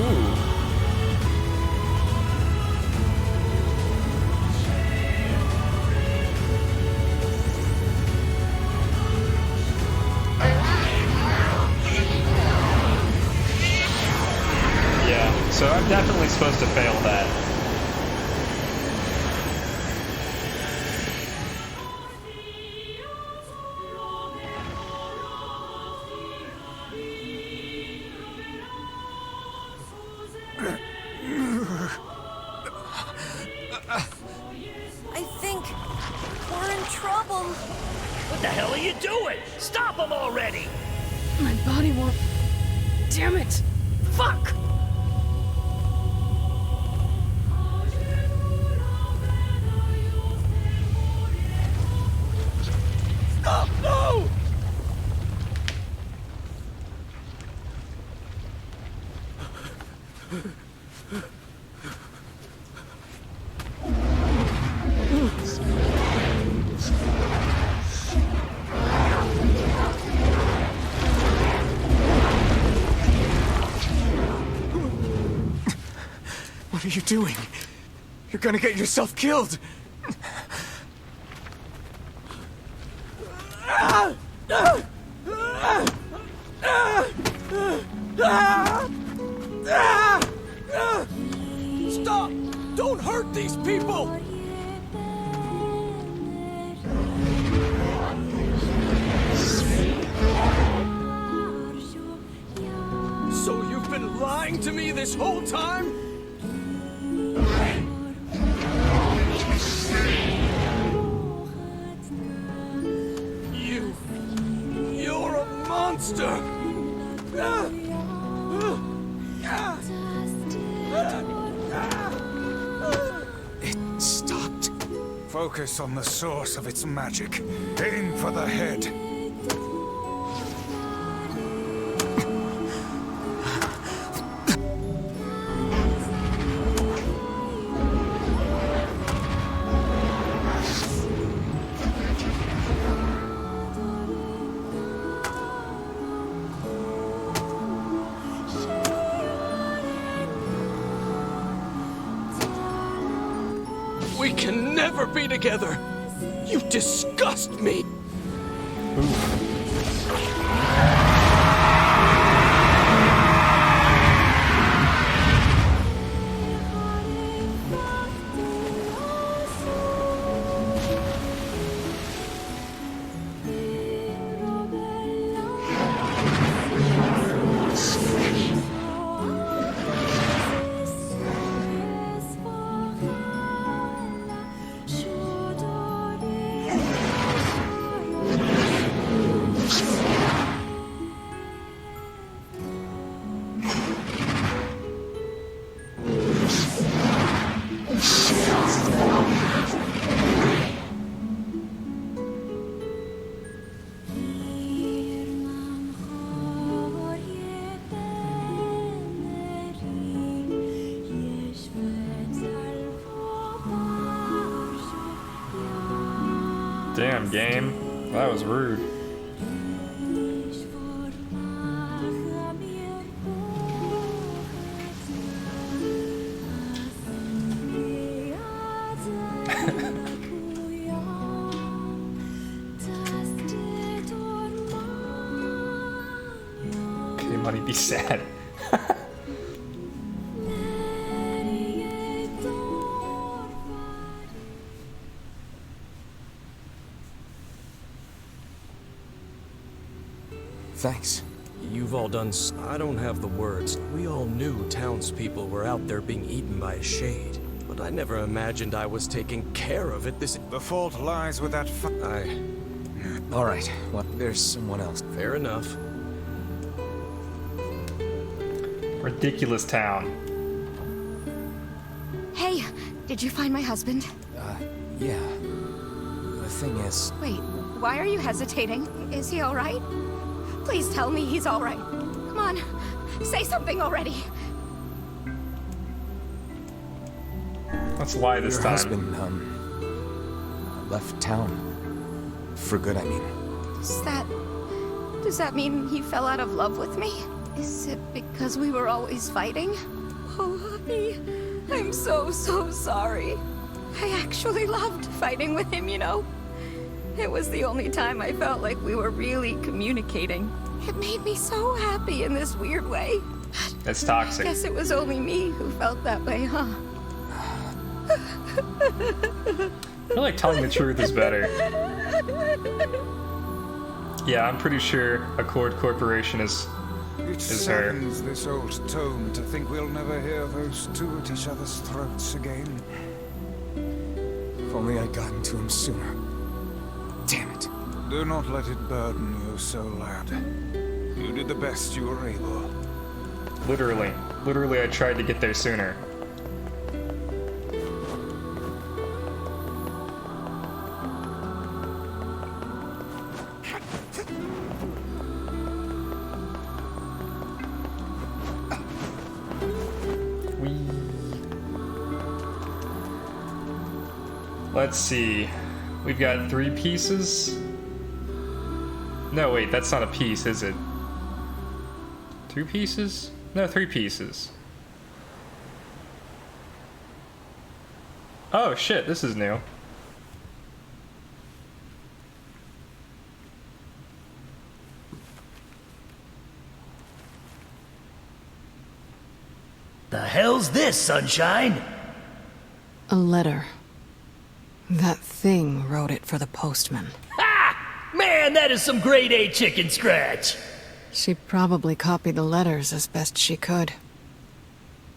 Yeah, so I'm definitely supposed to fail that. I think we're in trouble. What the hell are you doing? Stop him already! My body won't... Damn it! Fuck! Stop! No! What are you doing? You're gonna get yourself killed! Stop! Don't hurt these people! So you've been lying to me this whole time? You're a monster! It stopped. Focus on the source of its magic. Aim for the head. We can never be together! You disgust me! Damn, game. That was rude. Okay, money, be sad. Thanks. You've all done I don't have the words. We all knew townspeople were out there being eaten by a shade. But I never imagined I was taking care of it this... The fault lies with that Alright, well, there's someone else. Fair enough. Ridiculous town. Hey, did you find my husband? Yeah. The thing is... Wait, why are you hesitating? Is he alright? Please tell me he's alright. Come on, say something already. Let's lie this Your time. husband, left town. For good, I mean. Does that mean he fell out of love with me? Is it because we were always fighting? Oh, honey, I'm so sorry. I actually loved fighting with him, you know? It was the only time I felt like we were really communicating. It made me so happy in this weird way. It's toxic. Guess it was only me who felt that way, huh? I feel like telling the truth is better. Yeah, I'm pretty sure Accord Corporation is It her. saddens this old tome to think we'll never hear those two at each other's throats again. If only I'd gotten to him sooner. Damn it. Do not let it burden you so, lad. You did the best you were able. Literally, I tried to get there sooner. Let's see. We've got 3 pieces. No, wait, that's not a piece, is it? 2 pieces? No, 3 pieces. Oh shit, this is new. The hell's this, Sunshine? A letter. That thing wrote it for the postman. Ha! Man, that is some grade A chicken scratch. She probably copied the letters as best she could.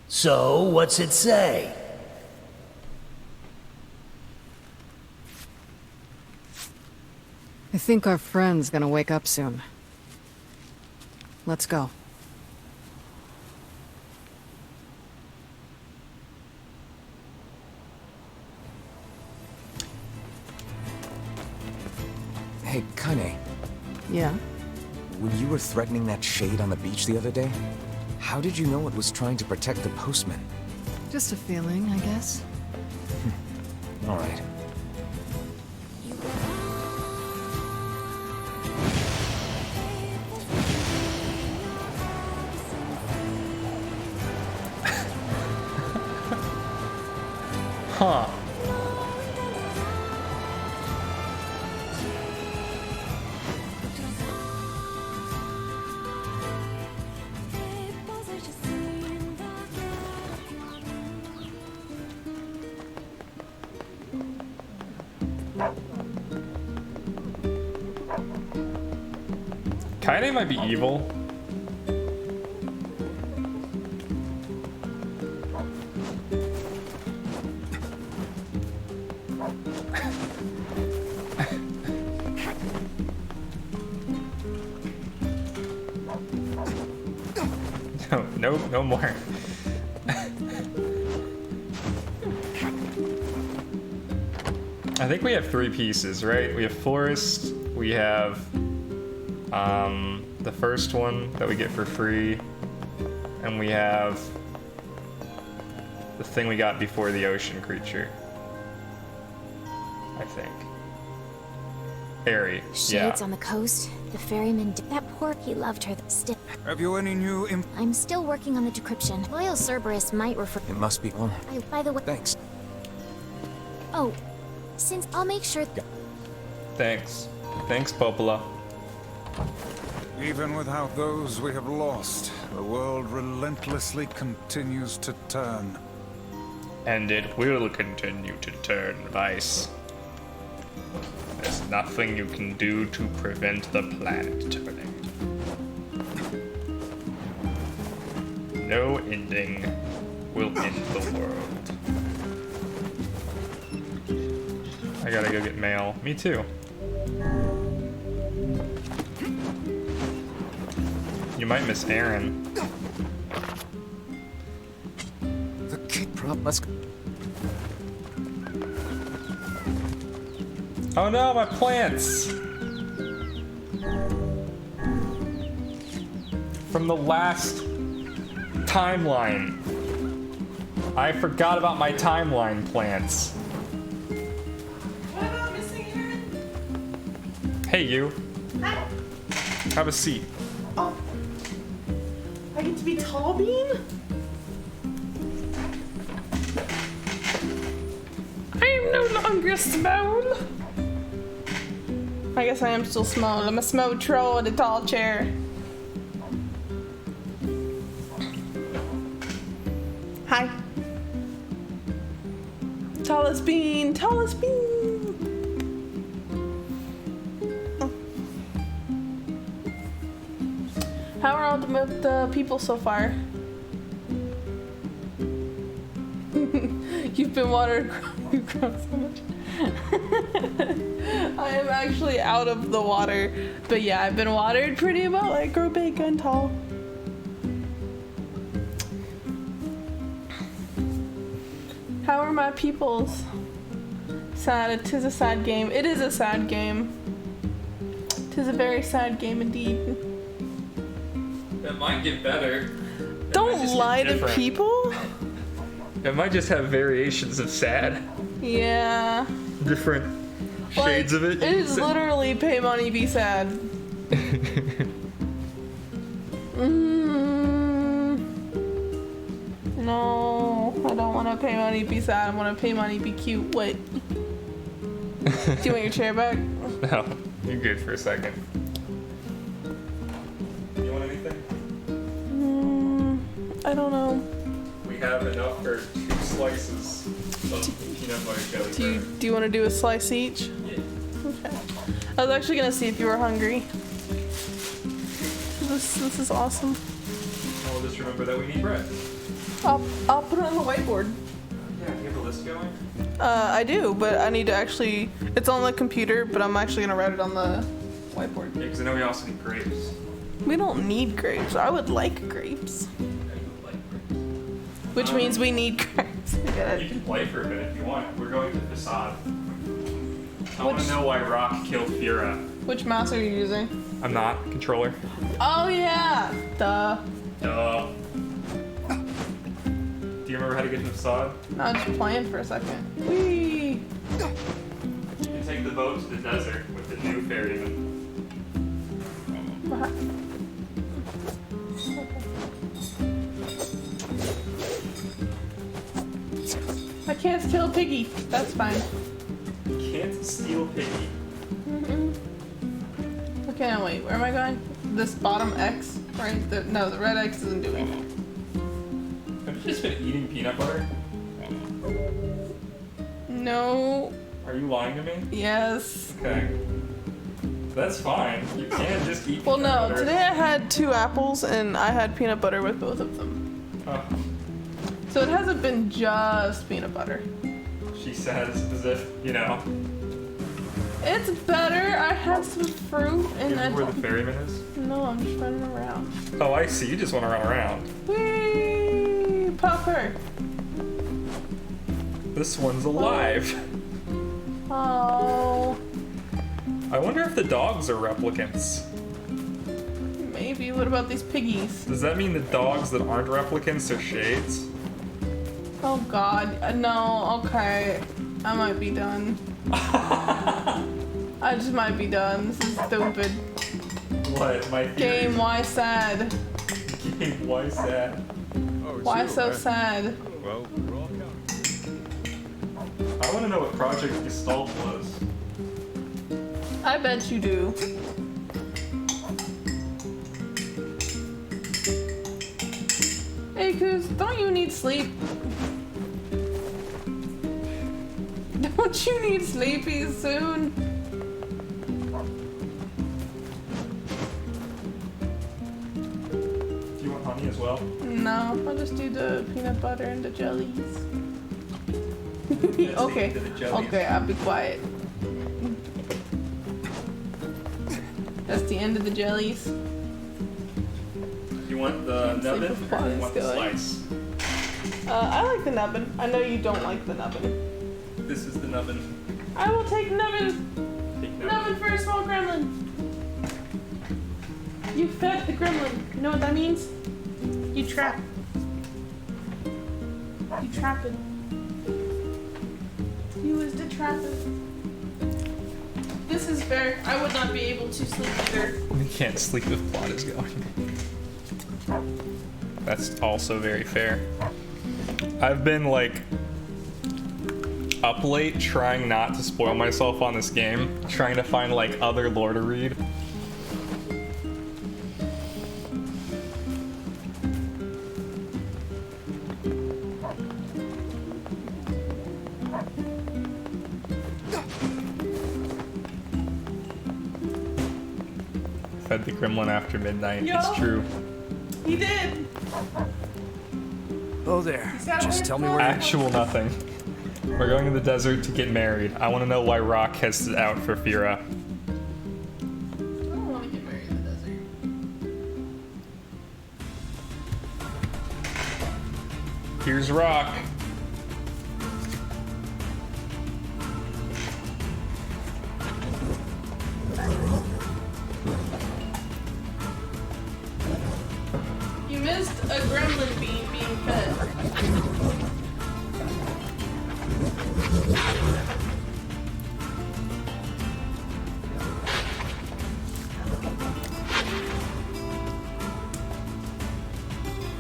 So, what's it say? I think our friend's gonna wake up soon. Let's go. Hey, Kaine. Yeah? When you were threatening that shade on the beach the other day, how did you know it was trying to protect the postman? Just a feeling, I guess. All right. Huh. Kaine might be evil. No more. I think we have 3 pieces, right? We have Forest, we have the first one that we get for free, and we have the thing we got before the ocean creature. I think. Airy. Shades on the coast. The ferryman that poor he loved her still. Have you any new I'm still working on the decryption. Loyal Cerberus might refer. It must be on. By the way. Thanks. Oh, since I'll make sure. Thanks. Thanks, Popola. Even without those we have lost, the world relentlessly continues to turn. And it will continue to turn, Vice. There's nothing you can do to prevent the planet turning. No ending will end the world. I gotta go get mail. Me too. You might miss Aaron. The kid prop must. Oh no, my plants! From the last timeline. I forgot about my timeline plants. What about missing Aaron? Hey, you. Hi. Have a seat. Oh. I get to be Tall Bean? I am no longer small. I guess I am still small. I'm a small troll in a tall chair. Hi. Tallest bean, tallest bean. Oh. How are all the people so far? You've been watered. You've grown so much. I am actually out of the water, but yeah, I've been watered pretty well. I grow big and tall. How are my peoples? Sad. It is a sad game. It is a sad game. It is a very sad game indeed. It might get better. Don't lie to people. It might just have variations of sad. Yeah. Different shades of it. It is literally pay money, be sad. No, I don't want to pay money, be sad. I want to pay money, be cute. What? Do you want your chair back? No, you're good for a second. You want anything? I don't know. We have enough for 2 slices of peanut butter jelly. Do you want to do a slice each? Yeah. Okay. I was actually gonna see if you were hungry. This is awesome. I'll just remember that we need bread. I'll put it on the whiteboard. Yeah, Yeah, do you have the list going? I do, but I need to actually. It's on the computer, but I'm actually gonna write it on the whiteboard. Yeah, because I know we also need grapes. We don't need grapes. I would like grapes. Which means we need grapes. You can play for a bit if you want. We're going to Facade. I want to know why Rock killed Fira. Which mouse are you using? I'm not. Controller. Oh yeah! Duh. Duh. Do you remember how to get to Facade? I was just playing for a second. Whee! You can take the boat to the desert with the new ferryman. I can't steal Piggy. That's fine. Can't steal Piggy. Okay, now wait. Where am I going? This bottom X, right? No, the red X isn't doing it. Have you just been eating peanut butter? No. Are you lying to me? Yes. Okay. That's fine. You can't just eat Well, peanut no. butter. Today I had 2 apples and I had peanut butter with both of them. Oh. So it hasn't been just peanut butter. She says as if, you know. It's better. I had some fruit and Is where the ferryman is? No, I'm just running around. Oh, I see. You just want to run around. Whee! Popper. This one's alive. Oh. I wonder if the dogs are replicants. Maybe. What about these piggies? Does that mean the dogs that aren't replicants are shades? Oh god. No. Okay. I might be done. I just might be done. This is stupid. What? My theory? Game, why sad? Game, why sad? Why so sad? Well, I want to know what Project Gestalt was. I bet you do. Hey, Kuz, don't you need sleep? Don't you need sleepy soon? Do you want honey as well? No, I'll just do the peanut butter and the jellies. Okay, okay, I'll be quiet. That's the end of the jellies. You want the nubbin or you want the slice? I like the nubbin. I know you don't like the nubbin. This is the nubbin. I will take nubbin. Take Nubbin for a small gremlin. You fed the gremlin. You know what that means? You trap. You trapped him. You was the trapper. This is fair. I would not be able to sleep either. We can't sleep if plot is going. That's also very fair. I've been like up late trying not to spoil myself on this game, trying to find like other lore to read. Fed the gremlin after midnight. Yo. It's true. He did. Oh there. Just tell me where. Actual nothing. We're going to the desert to get married. I want to know why Rock has it out for Fira. I don't want to get married in the desert. Here's Rock. You missed a gremlin being fed.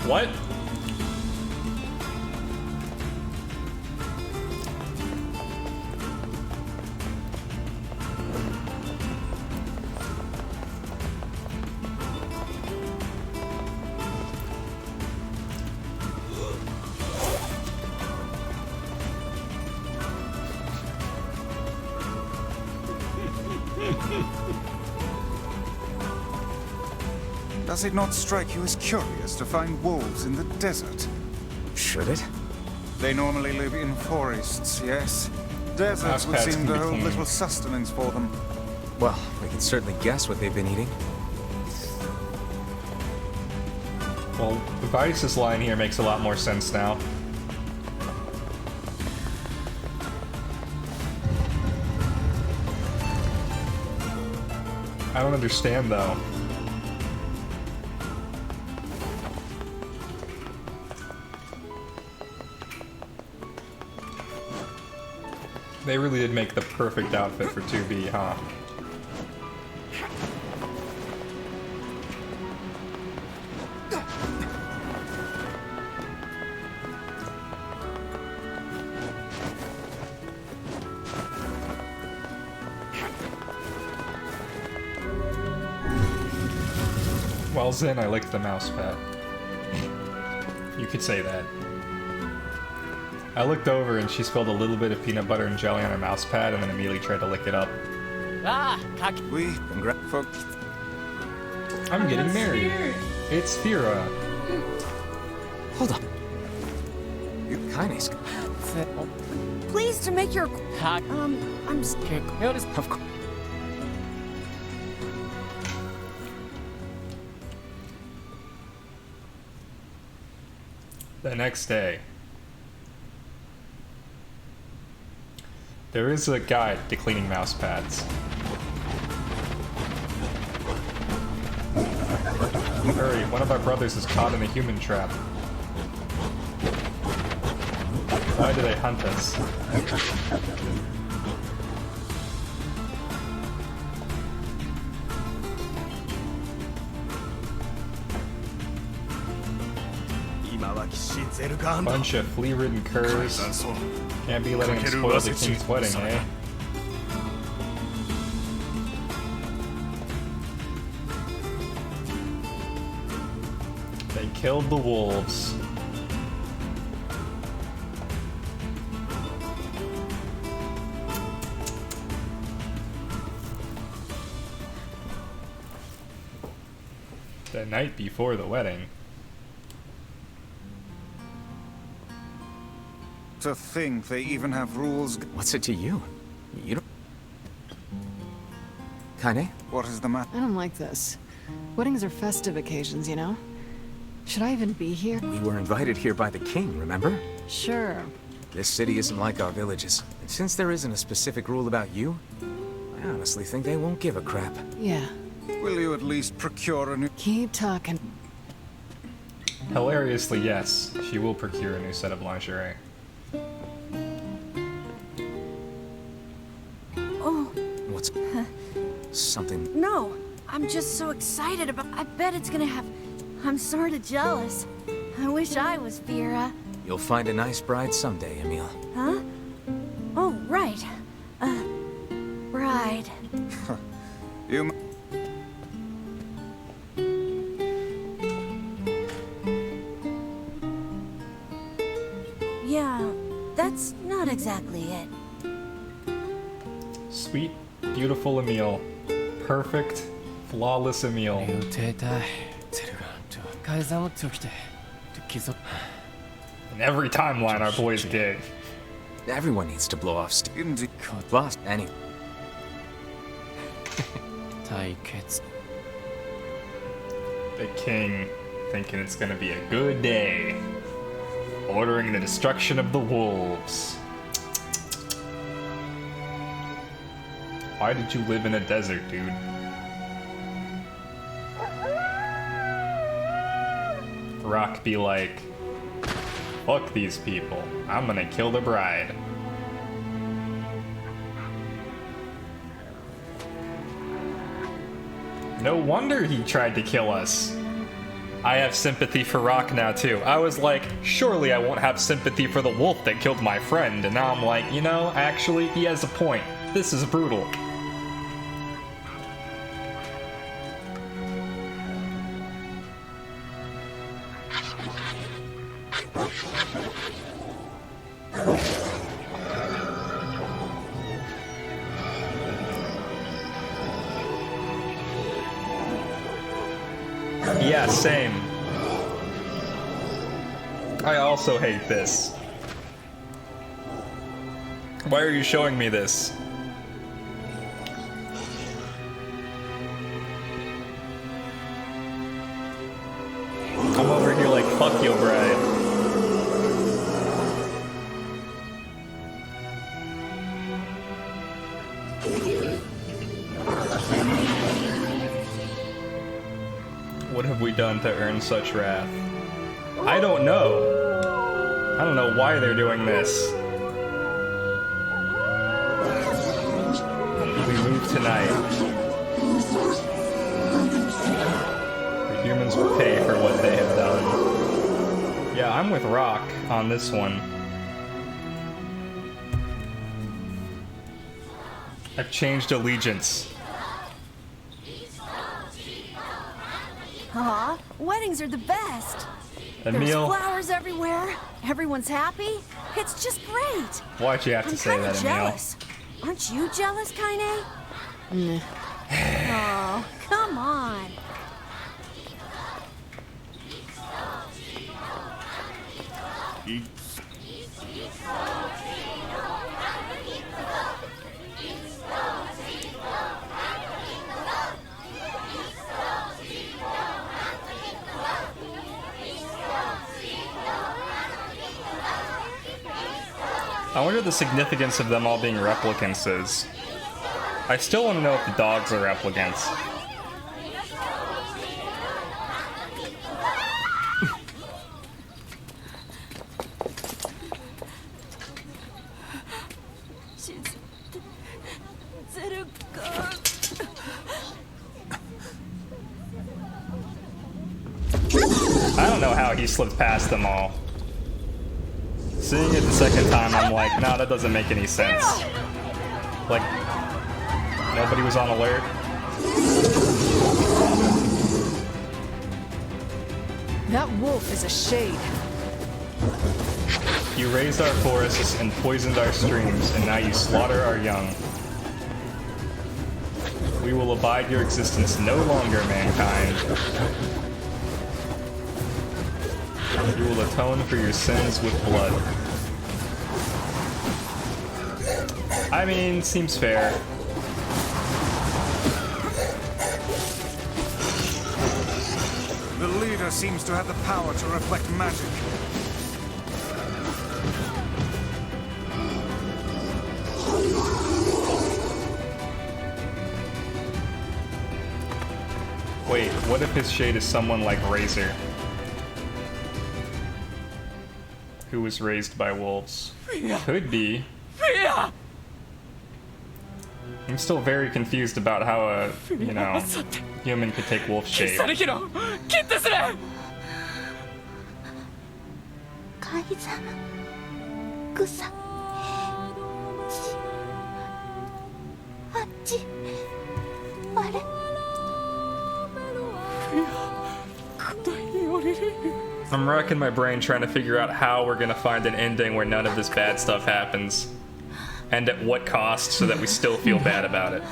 What? Does it not strike you as curious to find wolves in the desert? Should it? They normally live in forests, yes? Deserts Mouse would pads seem can to be hold clean. little sustenance for them. Well, we can certainly guess what they've been eating. Well, Vice's line here makes a lot more sense now. I don't understand, though. They really did make the perfect outfit for 2B, huh? Well, Zen, I licked the mouse pad. You could say that. I looked over and she spilled a little bit of peanut butter and jelly on her mouse pad and then immediately tried to lick it up. Ah, I'm getting married. It's Fira. Hold on. You Kaine's. Please to make your... I'm scared. Of course. The next day. There is a guide to cleaning mouse pads. Hurry, one of our brothers is caught in a human trap. Why do they hunt us? Bunch of flea-ridden curs. Can't be letting him spoil the king's wedding, eh? They killed the wolves. The night before the wedding. To think they even have rules. What's it to you? You don't... Kaine? What is the matter? I don't like this. Weddings are festive occasions, you know? Should I even be here? We were invited here by the king, remember? Sure. This city isn't like our villages. And since there isn't a specific rule about you, I honestly think they won't give a crap. Yeah. Will you at least procure a new... Keep talking. Hilariously, yes. She will procure a new set of lingerie. Oh. What's... something... No, I'm just so excited about... I bet it's gonna have... I'm sort of jealous. I wish I was Fira. You'll find a nice bride someday, Emil. Huh? Oh, right. Bride. You... Yeah, that's not exactly it. Sweet, beautiful Emil. Perfect, flawless Emil. In every timeline, our boy's gay. Everyone needs to blow off steam. Lost any. The king, thinking it's gonna be a good day. Ordering the destruction of the wolves. Why did you live in a desert, dude? Rock be like, fuck these people. I'm gonna kill the bride. No wonder he tried to kill us. I have sympathy for Rock now too. I was like, surely I won't have sympathy for the wolf that killed my friend. And now I'm like, you know, actually, he has a point. This is brutal. Yeah, same. I also hate this. Why are you showing me this? I'm over here like, fuck your bride. What have we done to earn such wrath? I don't know. I don't know why they're doing this. We move tonight. The humans will pay for what they have done. Yeah, I'm with Rock on this one. I've changed allegiance. Aw, weddings are the best. Emil, There's flowers everywhere. Everyone's happy. It's just great. why'd you have to say that, Emil? Jealous. Aren't you jealous, Kaine? Nah. Oh, come on. I wonder the significance of them all being replicants is. I still want to know if the dogs are replicants. I don't know how he slipped past them all. Seeing it the second time, I'm like, nah, that doesn't make any sense. Like, nobody was on alert. That wolf is a shade. You raised our forests and poisoned our streams, and now you slaughter our young. We will abide your existence no longer, mankind. You will atone for your sins with blood. I mean, seems fair. The leader seems to have the power to reflect magic. Wait, what if his shade is someone like Razor? Who was raised by wolves? Could be. I'm still very confused about how a, you know, human could take wolf shape. I'm racking my brain trying to figure out how we're gonna find an ending where none of this bad stuff happens. And at what cost, so that we still feel bad about it.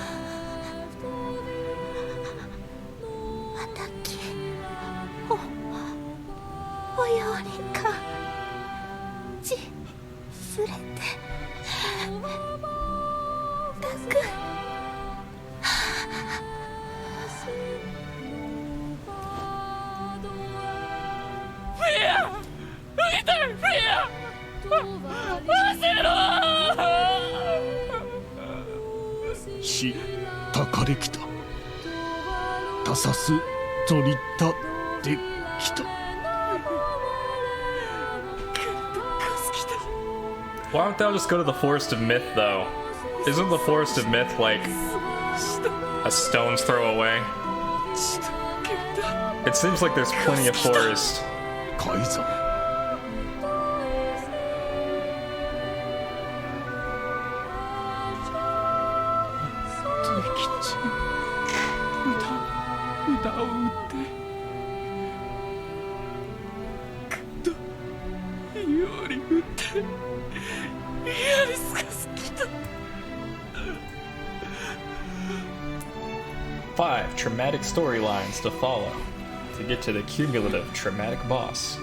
Why don't they all just go to the Forest of Myth, though? Isn't the Forest of Myth, like, a stone's throw away? It seems like there's plenty of forest. Five traumatic storylines to follow to get to the cumulative traumatic boss.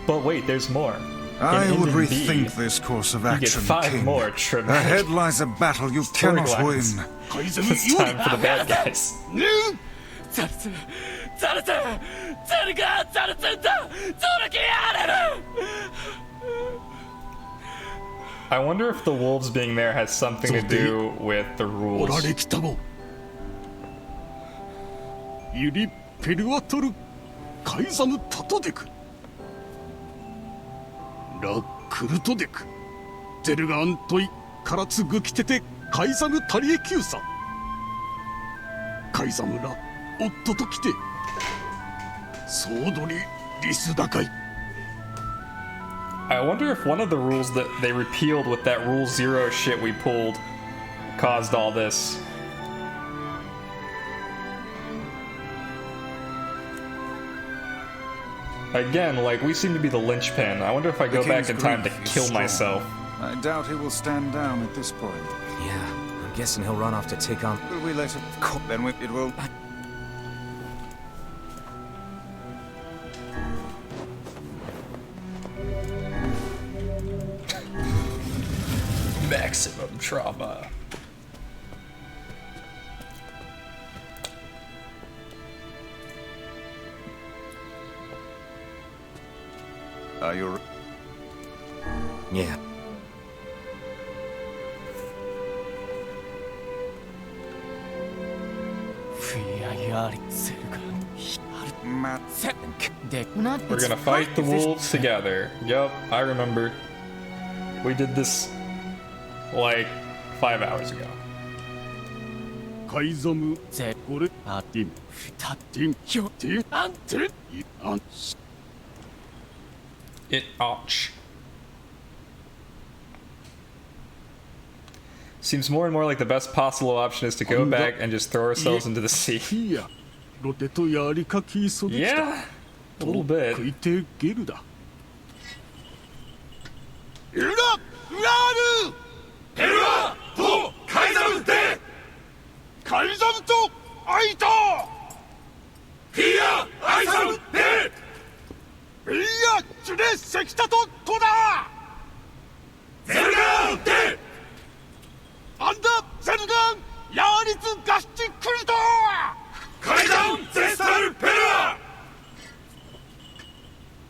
But wait, there's more. I would rethink this course of action, you get 5 King. more, Tremaine. Ahead lies a battle you cannot win. It's time for the bad guys. I wonder if the wolves being there has something to do with the rules. ユリ・ペルワトル・カイザム・タトデクラ・クルトデクゼルガアントイ・カラツグキテテ・カイザム・タリエキューサカイザムラ・オットときてソードリ・リスダカイ I wonder if one of the rules that they repealed with that Rule 0 shit we pulled caused all this. Again, like, we seem to be the linchpin. I wonder if I go back in time to kill myself. I doubt he will stand down at this point. Yeah, I'm guessing he'll run off to take on... Will we let it... Then it will... Maximum trauma. Are you... Yeah. We're gonna fight the wolves together. Yup, I remember. We did this like 5 hours ago. カイザムこれあティンタティンヒョティンアンティアン It ouch. Seems more and more like the best possible option is to go back and just throw ourselves into the sea. Yeah, a little bit. ペルワとカイザムでカイザムとアイタピアアイザムでピアチュレセキタとトダゼルガンでアンダゼルガンヤーリツガシチクリトカイザムゼスタルペルワ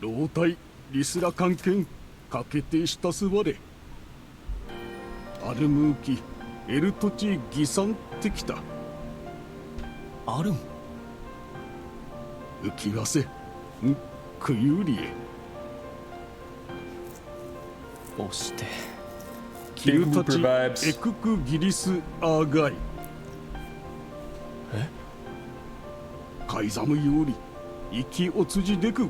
老体リスラ関係かけてしたすばれアルムーキエルトチギサンってきたアルム浮きわせんクユリエ押してキルタチエククギリスアーガイえカイザムより生きおつじデクゴ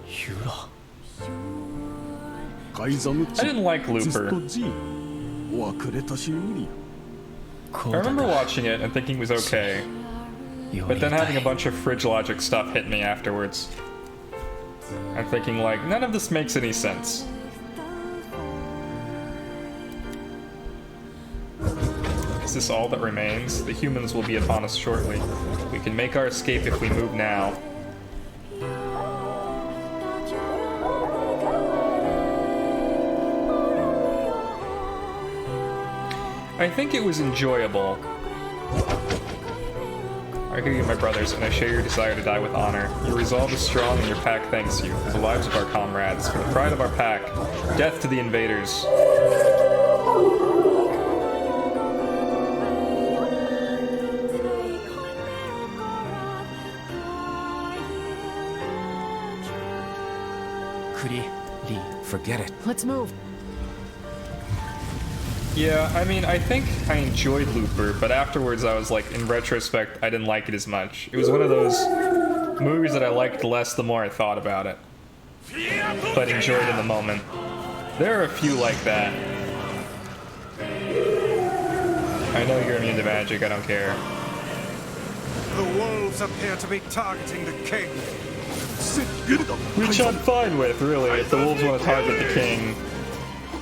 ユラI didn't like Looper. I remember watching it and thinking it was okay, but then having a bunch of fridge logic stuff hit me afterwards. I'm thinking like, none of this makes any sense. Is this all that remains? The humans will be upon us shortly. We can make our escape if we move now. I think it was enjoyable. I hear you, my brothers, and I share your desire to die with honor. Your resolve is strong, and your pack thanks you. For the lives of our comrades, for the pride of our pack, death to the invaders. Forget it. Let's move. Yeah, I mean, I think I enjoyed Looper, but afterwards I was like, in retrospect, I didn't like it as much. It was one of those movies that I liked less the more I thought about it, but enjoyed in the moment. There are a few like that. I know you're immune to magic, I don't care. The wolves appear to be targeting the king. Which I'm fine with, really, if the wolves want to target the king.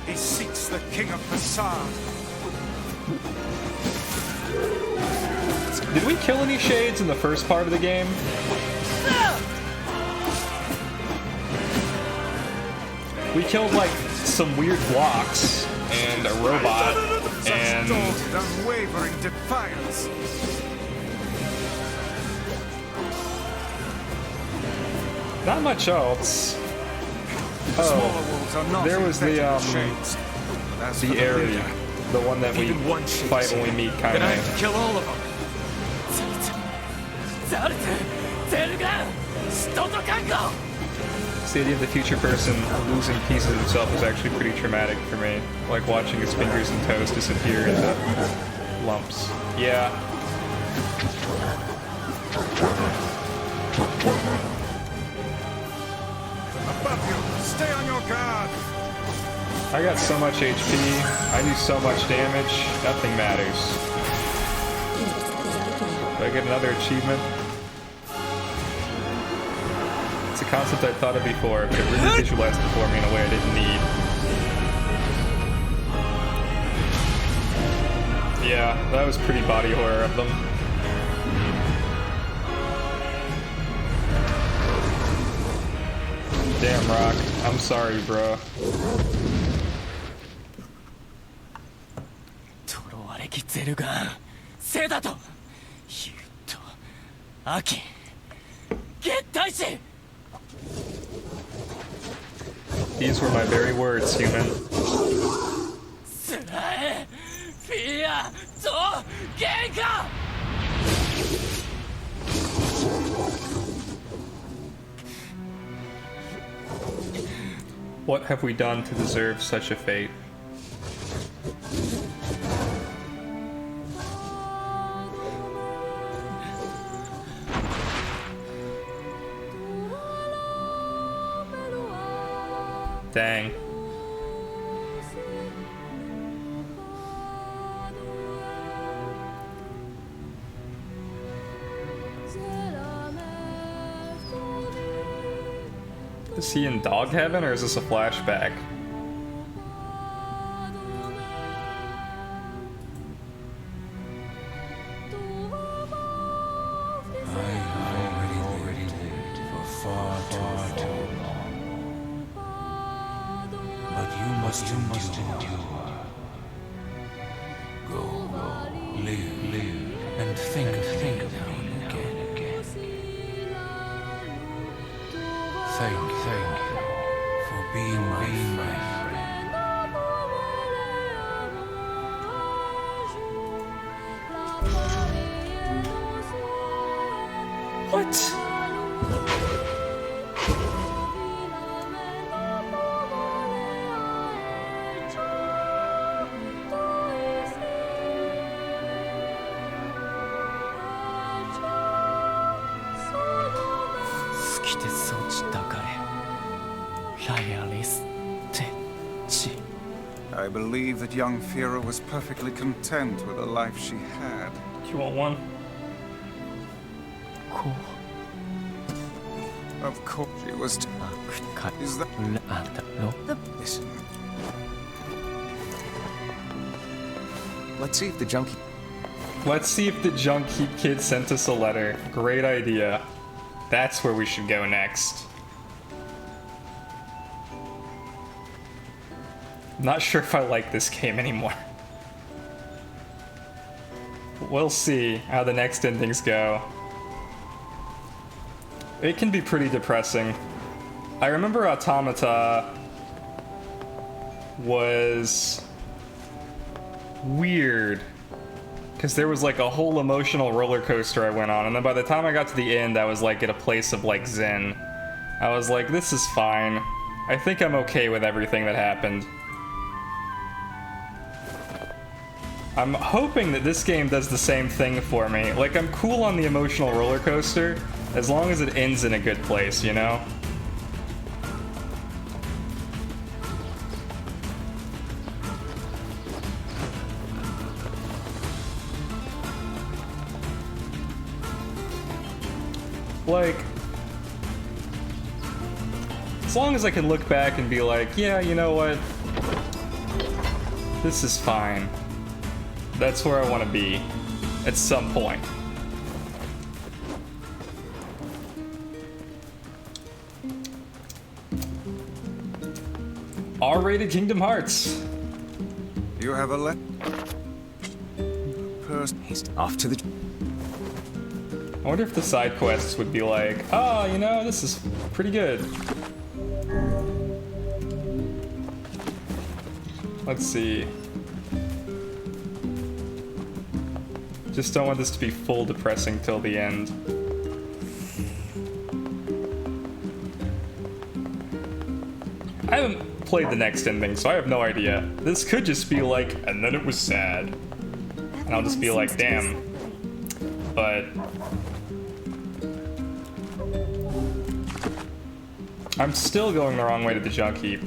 He seeks the king of Passad. Did we kill any shades in the first part of the game? We killed like some weird blocks and a robot and unwavering defiance. not much else. Oh, there was the area, the one that we fight when we meet Kaine. Then I have to kill all of them. The idea of the future person losing pieces of himself was actually pretty traumatic for me. Like watching his fingers and toes disappear into lumps. Yeah. Above you, stay on your guard. I got so much HP. I do so much damage. Nothing matters. Do I get another achievement? It's a concept I'd thought of before, but it really visualized it for me in a way I didn't need. Yeah, that was pretty body horror of them. Damn, Rock. I'm sorry, bro. These were my very words, human. What have we done to deserve such a fate? Dang. Is he in dog heaven or is this a flashback? I believe that young Fira was perfectly content with the life she had. Do you want one? Cool. Of course, she was. Is that? Listen. Let's see if the junkie. Let's see if the Junkie Kid sent us a letter. Great idea. That's where we should go next. Not sure if I like this game anymore. We'll see how the next endings go. It can be pretty depressing. I remember Automata was weird because there was like a whole emotional roller coaster I went on, and then by the time I got to the end I was like at a place of like zen. I was like, this is fine. I think I'm okay with everything that happened. I'm hoping that this game does the same thing for me. Like, I'm cool on the emotional roller coaster as long as it ends in a good place, you know? Like, as long as I can look back and be like, yeah, you know what? This is fine. That's where I want to be at some point. R-rated Kingdom Hearts. You have a He's off to the... I wonder if the side quests would be like, oh, you know, this is pretty good. Let's see. Just don't want this to be full depressing till the end. I haven't played the next ending, so I have no idea. This could just be like, and then it was sad. And I'll just be like, damn. But... I'm still going the wrong way to the junk heap.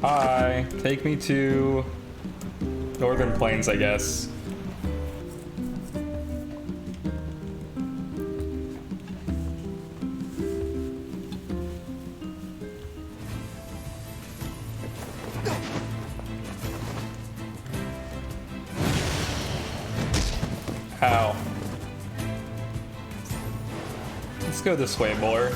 Hi, take me to Northern Plains, I guess. Ow. Let's go this way, more.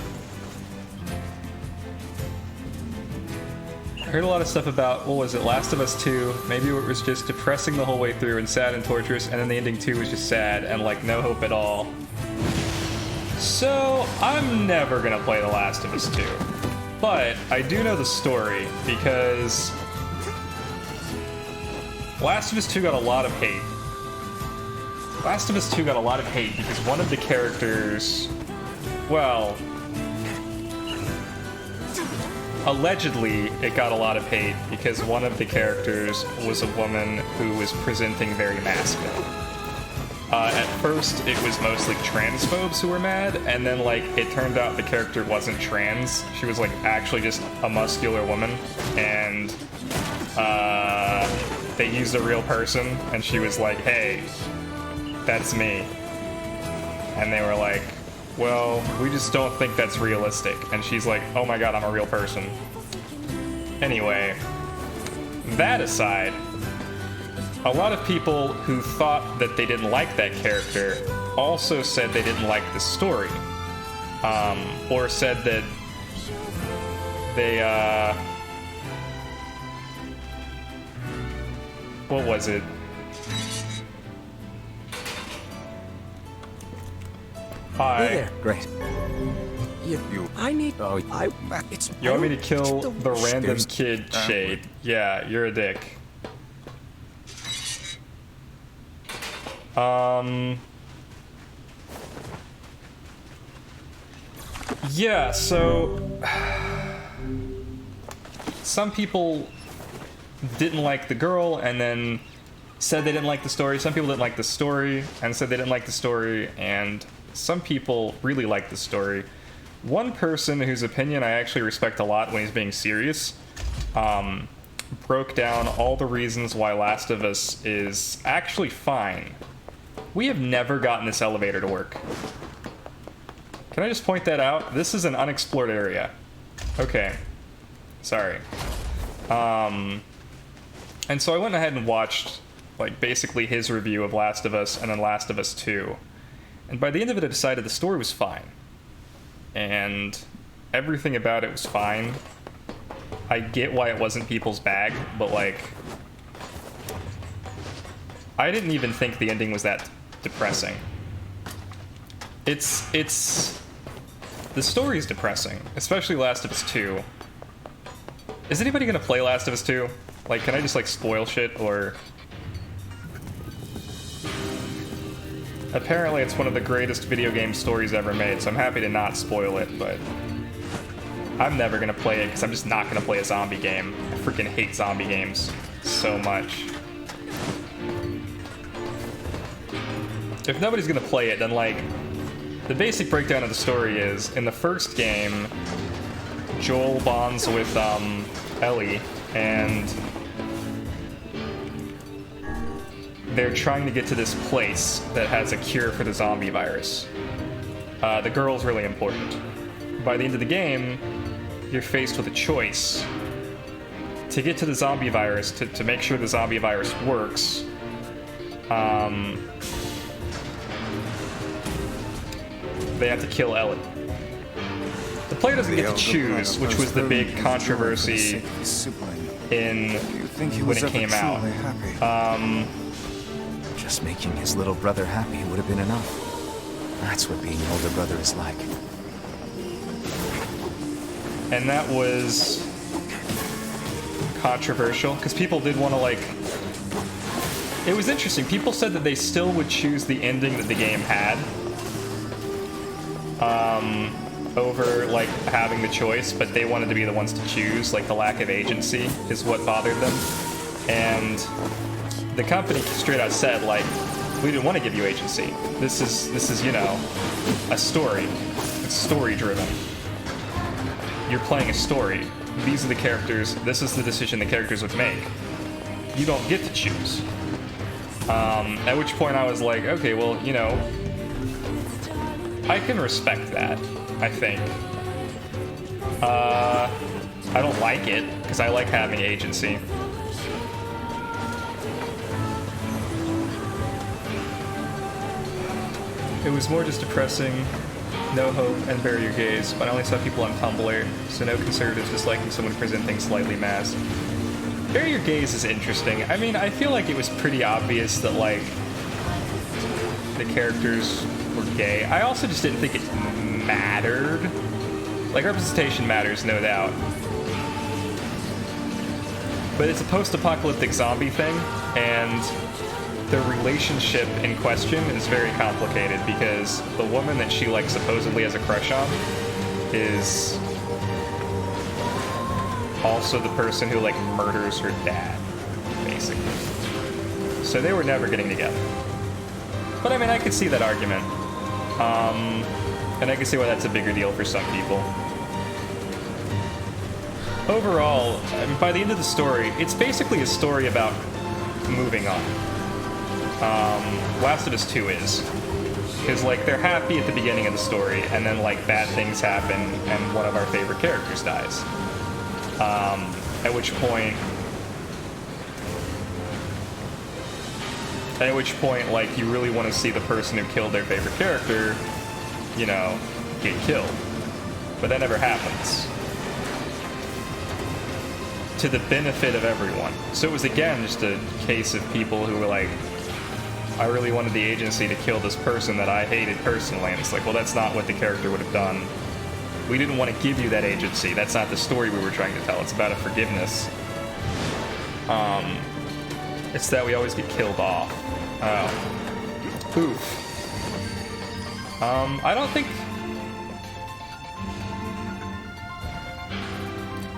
I heard a lot of stuff about, what was it, Last of Us 2. Maybe it was just depressing the whole way through and sad and torturous, and then the ending 2 was just sad and like no hope at all. So I'm never gonna play The Last of Us 2. But I do know the story because Last of Us 2 got a lot of hate. Last of Us 2 got a lot of hate because one of the characters, well, allegedly, it got a lot of hate because one of the characters was a woman who was presenting very masculine. At first, it was mostly transphobes who were mad, and then, like, it turned out the character wasn't trans. She was, like, actually just a muscular woman, and they used a real person, and she was like, hey, that's me. And they were like, well, we just don't think that's realistic. And she's like, oh my god, I'm a real person. Anyway, that aside, a lot of people who thought that they didn't like that character also said they didn't like the story. Or said that they, what was it? Hi. Hey there. Great. I need... Oh, it's... You want me to kill the random kid, Shade? Yeah, you're a dick. Yeah, so... Some people didn't like the girl and then said they didn't like the story. Some people didn't like the story and said they didn't like the story, and some people really liked the story. One person whose opinion I actually respect a lot when he's being serious broke down all the reasons why Last of Us is actually fine. We have never gotten this elevator to work. Can I just point that out? This is an unexplored area. Okay. Sorry. And so I went ahead and watched, like, basically his review of Last of Us and then Last of Us 2. And by the end of it, I decided the story was fine. And everything about it was fine. I get why it wasn't people's bag, but, like, I didn't even think the ending was that depressing. It's... The story's depressing, especially Last of Us 2. Is anybody gonna play Last of Us 2? Like, can I just, like, spoil shit, or... Apparently it's one of the greatest video game stories ever made, so I'm happy to not spoil it, but... I'm never gonna play it, because I'm just not gonna play a zombie game. I freaking hate zombie games so much. If nobody's gonna play it, then, like... The basic breakdown of the story is, in the first game, Joel bonds with, Ellie, and... they're trying to get to this place that has a cure for the zombie virus. The girl's really important. By the end of the game, you're faced with a choice. To get to the zombie virus, to make sure the zombie virus works, they have to kill Ellie. The player doesn't get to choose, which was the big controversy in when it came out. Just making his little brother happy would have been enough. That's what being an older brother is like. And that was controversial, because people did want to, like... It was interesting. People said that they still would choose the ending that the game had over, like, having the choice, but they wanted to be the ones to choose. Like, the lack of agency is what bothered them. And the company straight out said, like, we didn't want to give you agency. This is, you know, a story. It's story-driven. You're playing a story. These are the characters. This is the decision the characters would make. You don't get to choose. At which point I was like, okay, well, you know, I can respect that, I think. I don't like it, because I like having agency. It was more just depressing, no hope, and bury your gaze, but I only saw people on Tumblr, so no conservatives disliking someone presenting slightly masked. Bury your gaze is interesting. I mean, I feel like it was pretty obvious that, like, the characters were gay. I also just didn't think it mattered. Like, representation matters, no doubt. But it's a post-apocalyptic zombie thing, and the relationship in question is very complicated because the woman that she, like, supposedly has a crush on is also the person who, like, murders her dad, basically. So they were never getting together. But I mean, I could see that argument. And I can see why that's a bigger deal for some people. Overall, by the end of the story, it's basically a story about moving on. Last of Us 2 is. Because, like, they're happy at the beginning of the story, and then, like, bad things happen, and one of our favorite characters dies. At which point, like, you really want to see the person who killed their favorite character, you know, get killed. But that never happens. To the benefit of everyone. So it was, again, just a case of people who were like, I really wanted the agency to kill this person that I hated personally. And it's like, well, that's not what the character would have done. We didn't want to give you that agency. That's not the story we were trying to tell. It's about a forgiveness. It's that we always get killed off. Oh. Oof. I don't think...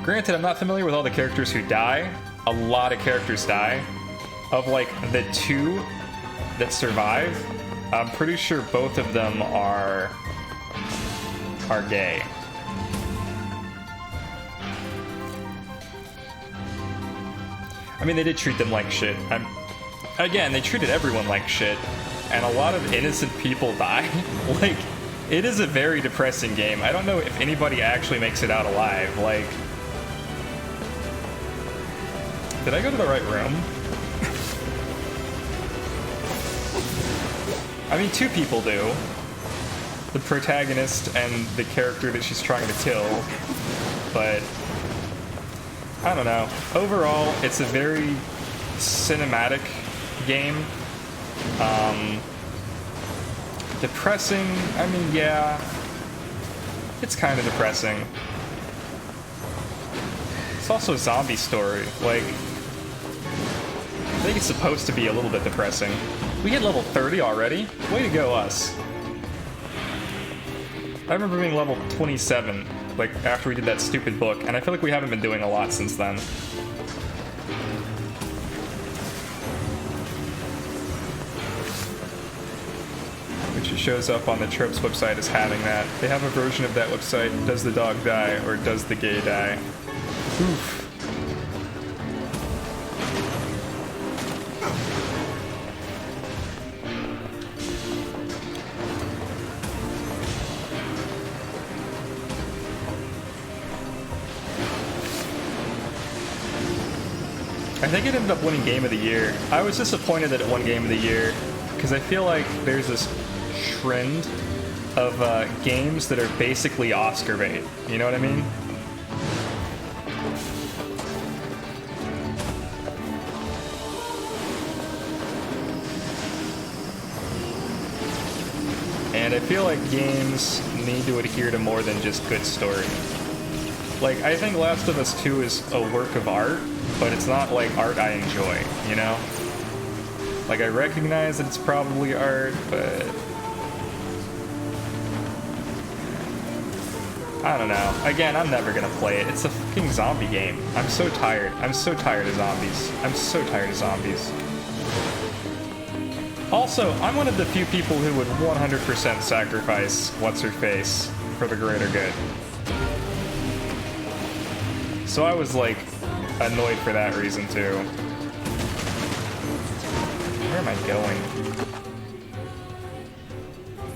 Granted, I'm not familiar with all the characters who die. A lot of characters die. Of, like, the 2 that survive, I'm pretty sure both of them are gay. I mean, they did treat them like shit. Again, they treated everyone like shit, and a lot of innocent people die. Like, it is a very depressing game. I don't know if anybody actually makes it out alive. Like, did I go to the right room? I mean, 2 people do. The protagonist and the character that she's trying to kill. But I don't know. Overall, it's a very cinematic game. Depressing, I mean, yeah. It's kind of depressing. It's also a zombie story. Like, I think it's supposed to be a little bit depressing. We hit level 30 already? Way to go, us. I remember being level 27, like, after we did that stupid book, and I feel like we haven't been doing a lot since then. Which shows up on the Tropes website as having that. They have a version of that website, Does the Dog Die, or Does the Gay Die? Oof. think it ended up winning Game of the Year. I was disappointed that it won Game of the Year, because I feel like there's this trend of games that are basically Oscar bait. You know what I mean? And I feel like games need to adhere to more than just good story. Like, I think Last of Us 2 is a work of art, but it's not like art I enjoy, you know? Like, I recognize that it's probably art, but I don't know. Again, I'm never gonna play it. It's a fucking zombie game. I'm so tired. I'm so tired of zombies. I'm so tired of zombies. Also, I'm one of the few people who would 100% sacrifice what's-her-face for the greater good. So I was, like, annoyed for that reason, too. Where am I going?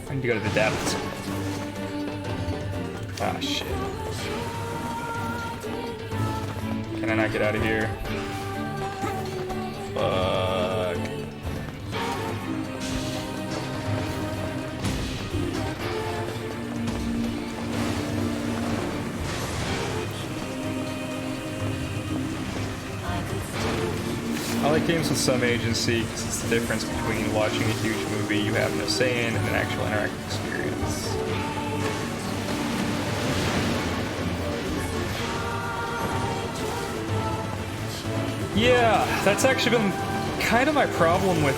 I need to go to the depths. Ah, shit. Can I not get out of here? Fuck. I like games with some agency because it's the difference between watching a huge movie you have no say in and an actual interactive experience. Yeah, that's actually been kind of my problem with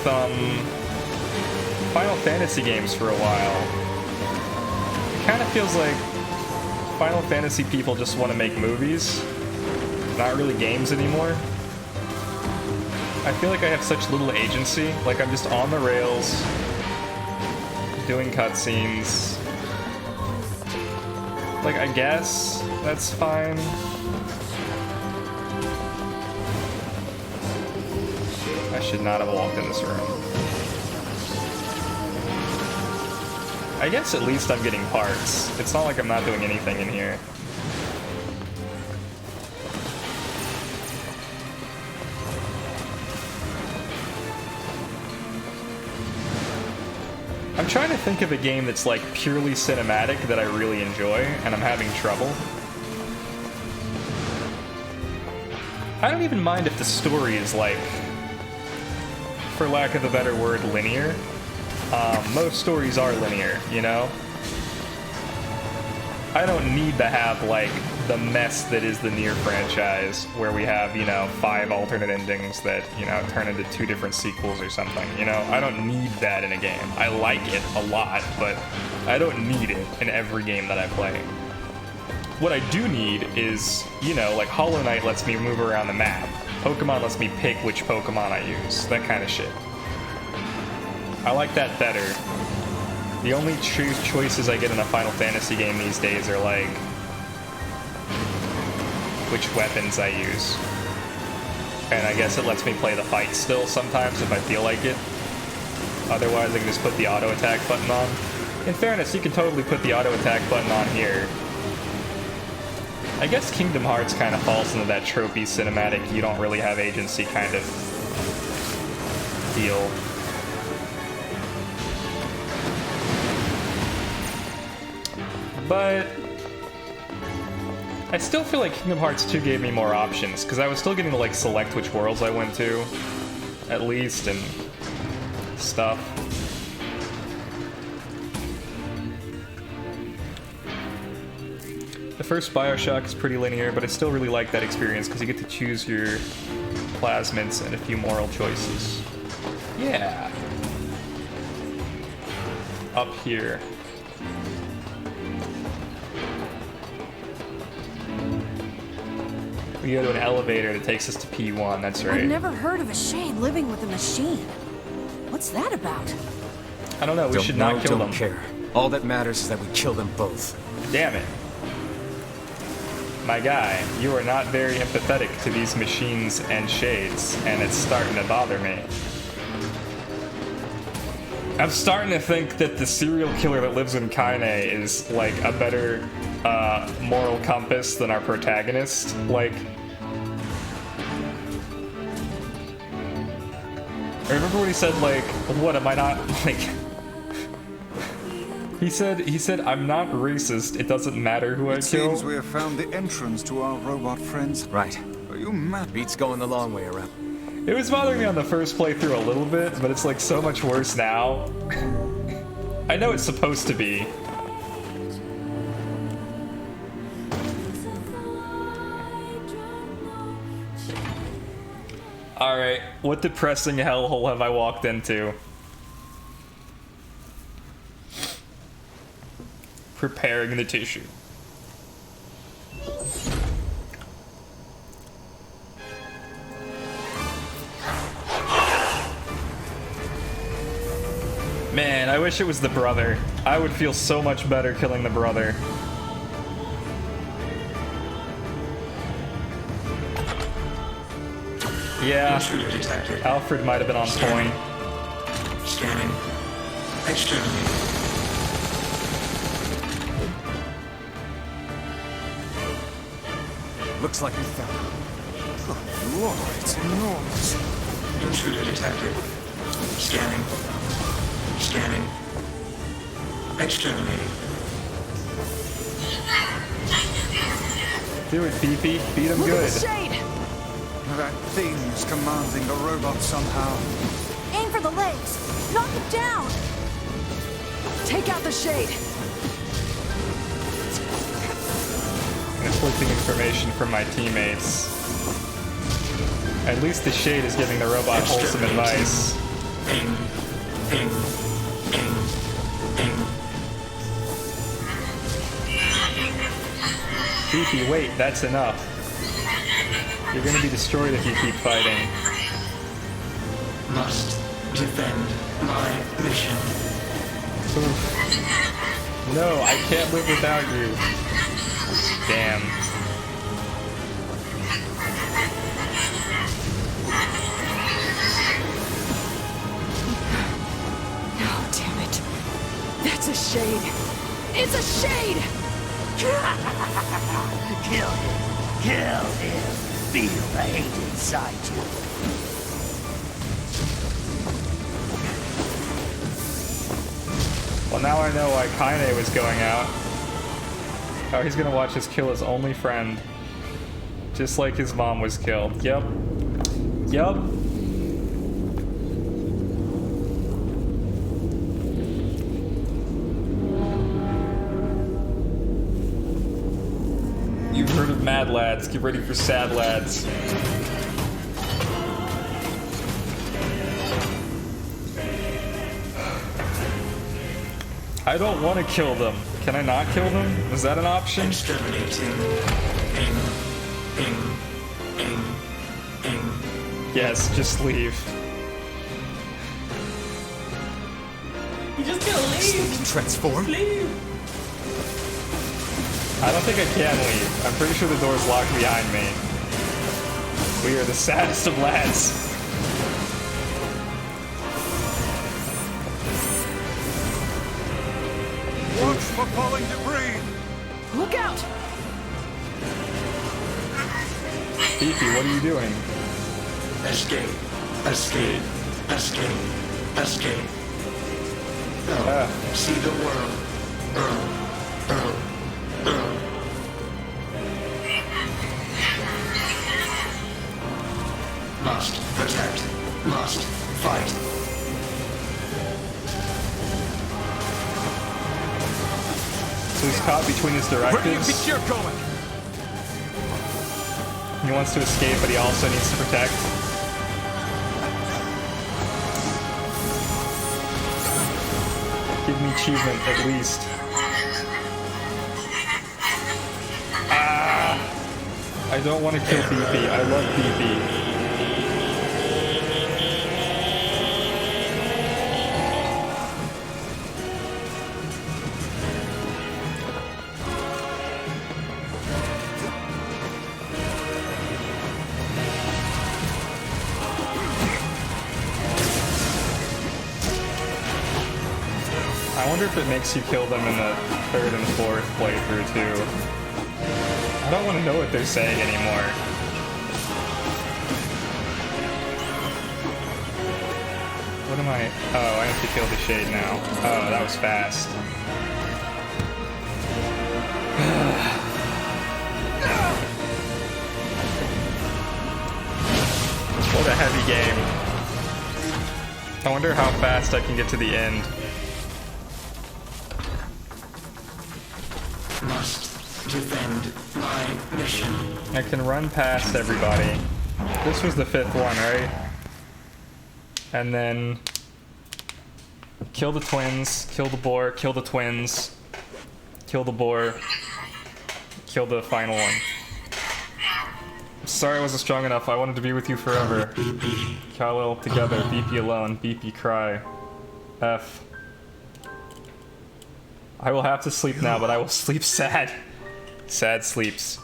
Final Fantasy games for a while. It kind of feels like Final Fantasy people just want to make movies, not really games anymore. I feel like I have such little agency. Like, I'm just on the rails, doing cutscenes. Like, I guess that's fine. I should not have walked in this room. I guess at least I'm getting parts. It's not like I'm not doing anything in here. I'm trying to think of a game that's like purely cinematic that I really enjoy, and I'm having trouble. I don't even mind if the story is like, for lack of a better word, linear. Most stories are linear, you know? I don't need to have like the mess that is the Nier franchise, where we have, you know, 5 alternate endings that, you know, turn into 2 different sequels or something, you know? I don't need that in a game. I like it a lot, but I don't need it in every game that I play. What I do need is, you know, like Hollow Knight lets me move around the map. Pokemon lets me pick which Pokemon I use. That kind of shit. I like that better. The only true choices I get in a Final Fantasy game these days are like which weapons I use. And I guess it lets me play the fight still sometimes if I feel like it. Otherwise I can just put the auto attack button on. In fairness, you can totally put the auto attack button on here. I guess Kingdom Hearts kind of falls into that tropey cinematic, you don't really have agency kind of deal. But I still feel like Kingdom Hearts 2 gave me more options, because I was still getting to like select which worlds I went to, at least, and stuff. The first Bioshock is pretty linear, but I still really like that experience because you get to choose your plasmids and a few moral choices. Yeah. Up here. We go to an elevator that takes us to P1, that's right. I've never heard of a Shade living with a machine. What's that about? I don't know, we should not kill them. Don't care. All that matters is that we kill them both. Damn it. My guy, you are not very empathetic to these machines and shades, and it's starting to bother me. I'm starting to think that the serial killer that lives in Kaine is, like, a better moral compass than our protagonist. Like, I remember when he said, like, what, am I not, like... He said, I'm not racist, it doesn't matter who I kill. It seems we have found the entrance to our robot friends. Right. Are you mad? Beat's going the long way around. It was bothering me on the first playthrough a little bit, but it's like so much worse now. I know it's supposed to be. Alright, what depressing hellhole have I walked into? Preparing the tissue. Man, I wish it was the brother. I would feel so much better killing the brother. Yeah, Alfred might have been on point. Scanning. Exterminate. Looks like we found it. Oh, Lord, it's enormous. Intruder detected. Scanning. Scanning. Exterminating. Do it, Beefy. Beat him good. That thing's commanding the robot somehow. Aim for the legs. Knock it down. Take out the shade. Conflicting information from my teammates. At least the shade is giving the robot wholesome advice. Ping. Ping. Ping. Ping. Beefy, wait, that's enough. You're gonna be destroyed if you keep fighting. Must defend my mission. Oof. No, I can't live without you. Damn. No, damn it. That's a shade. It's a shade! Kill him. Kill him. Feel the hate inside you. Well, now I know why Kaine was going out. Oh, he's gonna watch us kill his only friend. Just like his mom was killed. Yep. Yep. You've heard of Mad Lads. Get ready for Sad Lads. I don't want to kill them. Can I not kill them? Is that an option? Exterminating. Yes, just leave. You just gonna leave. Transform? Leave. I don't think I can leave. I'm pretty sure the door's locked behind me. We are the saddest of lads. Watch for falling debris. Look out! Beefy, what are you doing? Escape. Escape. Escape. Escape. No. See the world. Earl. Must protect. Must fight. So he's caught between his directives. Where do you think you're going? He wants to escape, but he also needs to protect. Give me achievement, at least. Ah! I don't want to kill Beefy. I love Beefy. I wonder if it makes you kill them in the third and fourth playthrough too. I don't want to know what they're saying anymore. am I? Oh, I have to kill the shade now. Oh, that was fast. What a heavy game. I wonder how fast I can get to the end. Must defend my mission. I can run past everybody. This was the 5th one, right? And then kill the twins, kill the boar, kill the twins, kill the boar, kill the final one. Sorry I wasn't strong enough. I wanted to be with you forever. Kal-El together, BP alone, BP cry. F. I will have to sleep now, but I will sleep sad. Sad sleeps.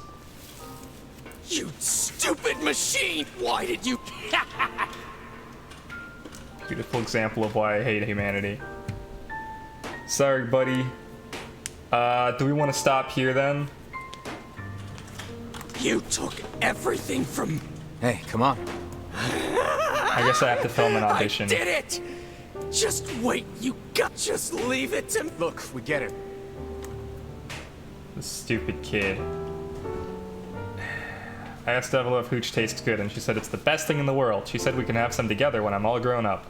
You stupid machine! Why did you... Beautiful example of why I hate humanity. Sorry, buddy. Do we want to stop here then? You took everything from... Hey, come on. I guess I have to film an audition. I did it! Just wait, you got... Just leave it to... Look, we get it. This stupid kid. I asked Devil if hooch tastes good, and she said it's the best thing in the world. She said we can have some together when I'm all grown up.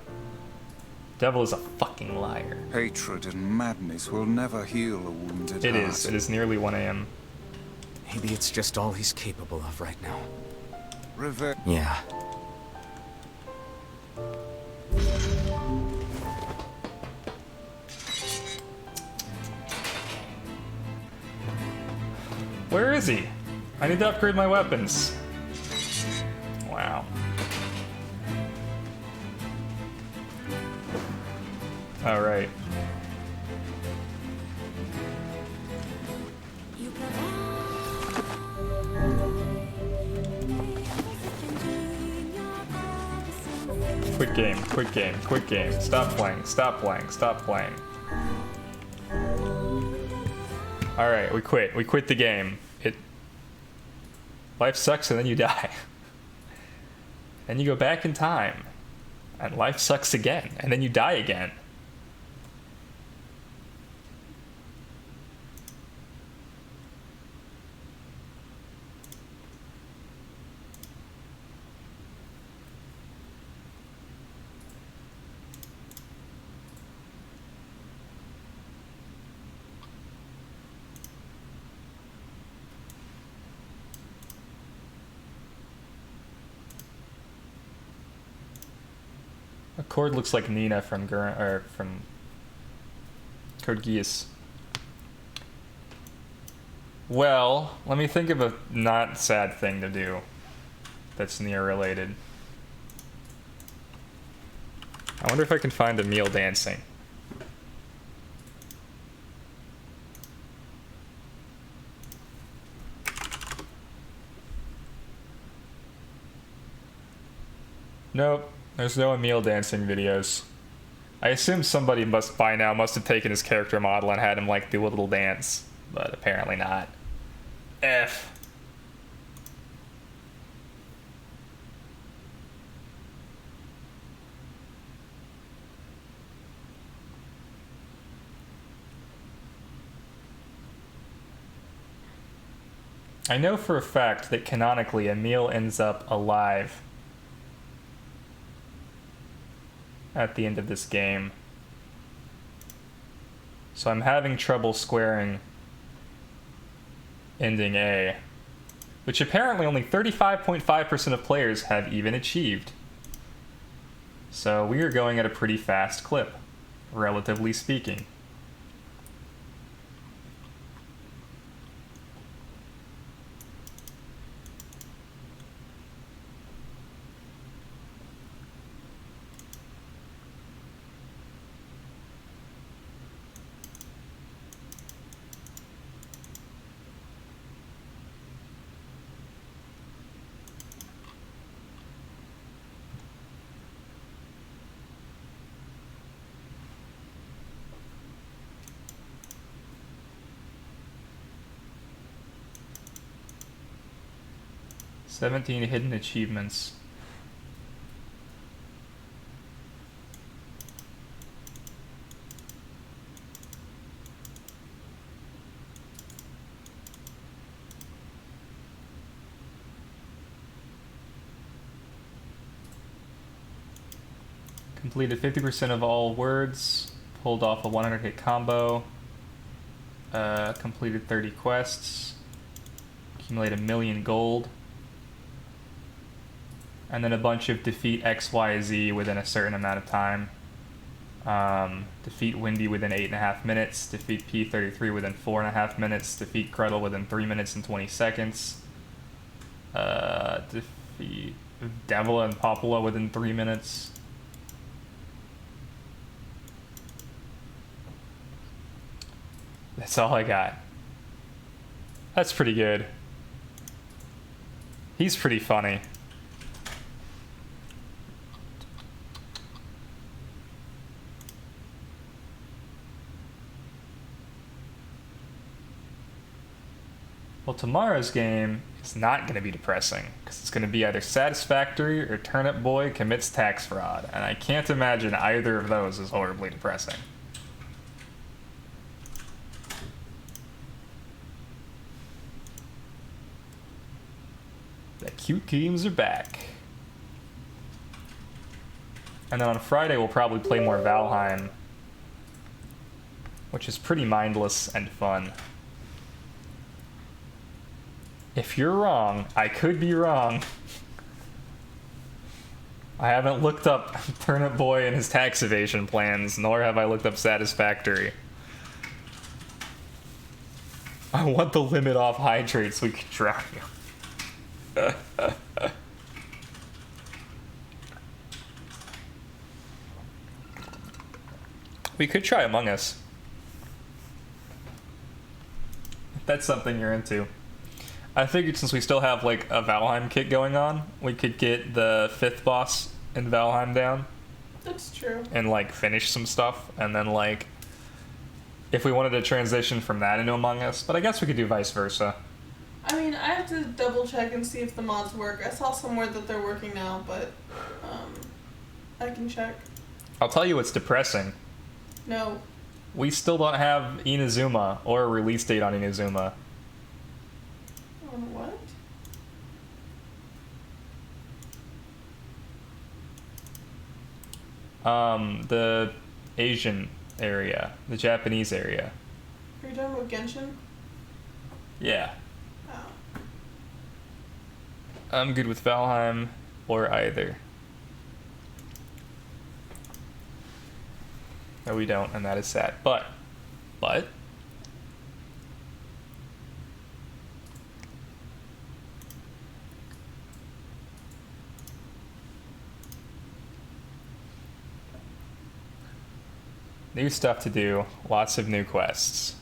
Devil is a fucking liar. Hatred and madness will never heal a wounded It heart. is. It is nearly 1 a.m. Maybe it's just all he's capable of right now. Revenge. Yeah. Where is he? I need to upgrade my weapons. Wow. All right. Quit game, quit game, quit game. Stop playing, stop playing, stop playing. Alright, we quit. We quit the game. Life sucks and then you die. Then you go back in time. And life sucks again. And then you die again. Cord looks like Nina from from Code Geass. Well, let me think of a not sad thing to do that's Nier related. I wonder if I can find a meal dancing. Nope. There's no Emil dancing videos. I assume somebody must have taken his character model and had him like do a little dance, but apparently not. F. I know for a fact that canonically Emil ends up alive at the end of this game. So I'm having trouble squaring ending A, which apparently only 35.5% of players have even achieved. So we are going at a pretty fast clip, relatively speaking. "17 hidden achievements." Completed 50% of all words. Pulled off a 100-hit combo. Completed 30 quests. Accumulate 1 million gold. And then a bunch of defeat X, Y, Z within a certain amount of time. Defeat Windy within 8.5 minutes. Defeat P33 within 4.5 minutes. Defeat Cruddle within 3 minutes and 20 seconds. Defeat Devil and Popula within 3 minutes. That's all I got. That's pretty good. He's pretty funny. Well, tomorrow's game is not going to be depressing, because it's going to be either Satisfactory or Turnip Boy commits tax fraud, and I can't imagine either of those is horribly depressing. The cute games are back. And then on Friday we'll probably play more Valheim, which is pretty mindless and fun. If you're wrong, I could be wrong. I haven't looked up Turnip Boy and his tax evasion plans, nor have I looked up Satisfactory. I want the limit off hydrate so we can drown you. We could try Among Us. If that's something you're into. I figured since we still have like a Valheim kit going on, we could get the 5th boss in Valheim down. That's true. And like finish some stuff, and then like if we wanted to transition from that into Among Us, but I guess we could do vice versa. I mean, I have to double check and see if the mods work. I saw somewhere that they're working now, but I can check. I'll tell you what's depressing. No. We still don't have Inazuma or a release date on Inazuma. On what? The Asian area, the Japanese area. Are you talking about Genshin? Yeah. I'm good with Valheim or either. No, we don't, and that is sad. But new stuff to do, lots of new quests.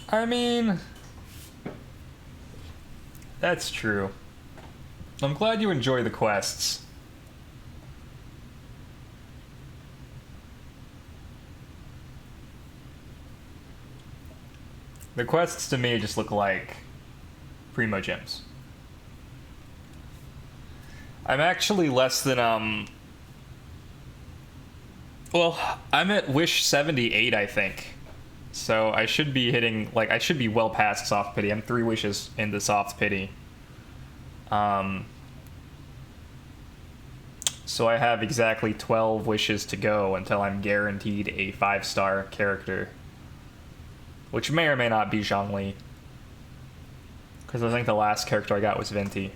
I mean, that's true. I'm glad you enjoy the quests. The quests to me just look like Primo Gems. I'm actually less than, well, I'm at Wish 78, I think. So I should be hitting, like, I should be well past Soft Pity. I'm 3 wishes into Soft Pity. So I have exactly 12 wishes to go until I'm guaranteed a 5-star character. Which may or may not be Zhongli. Because I think the last character I got was Venti.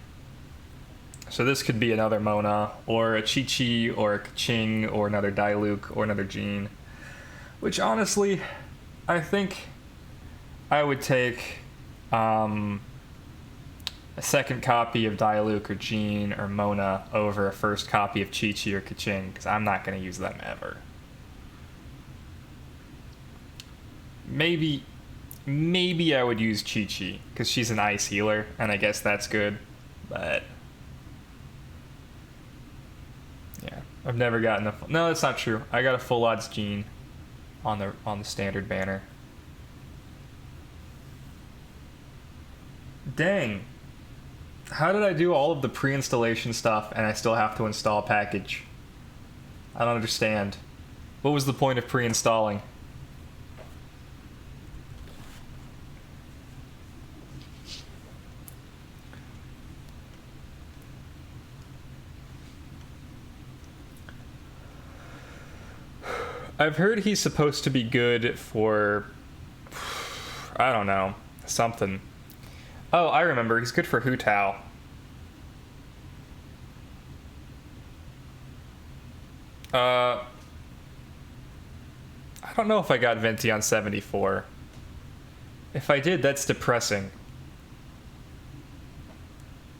So this could be another Mona, or a Chi-Chi, or a Kaching, or another Diluc, or another Jean. Which honestly, I think I would take a second copy of Diluc or Jean or Mona over a first copy of Chi-Chi or Kaching, because I'm not going to use them ever. Maybe I would use Chi-Chi, because she's an ice healer, and I guess that's good, but yeah, I've never gotten a... No, that's not true. I got a full odds Jean on the standard banner. Dang. How did I do all of the pre-installation stuff and I still have to install a package? I don't understand. What was the point of pre-installing? I've heard he's supposed to be good for, I don't know, something. Oh, I remember. He's good for Hu Tao. I don't know if I got Venti on 74. If I did, that's depressing.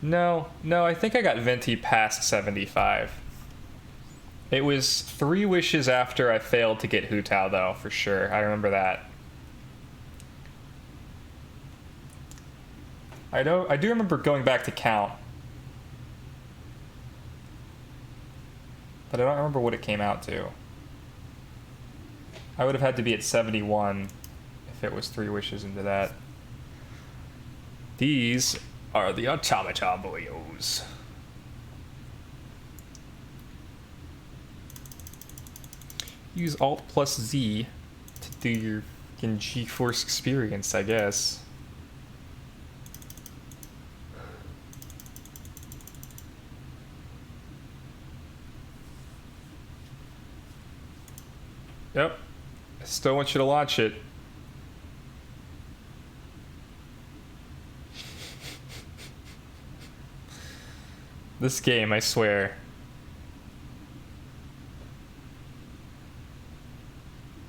No, I think I got Venti past 75. It was 3 wishes after I failed to get Hu Tao, though, for sure. I remember that. I do remember going back to count. But I don't remember what it came out to. I would have had to be at 71 if it was 3 wishes into that. These are the Automata Boyos. Use Alt plus Z to do your fucking G-Force experience, I guess. Yep. I still want you to launch it. This game, I swear.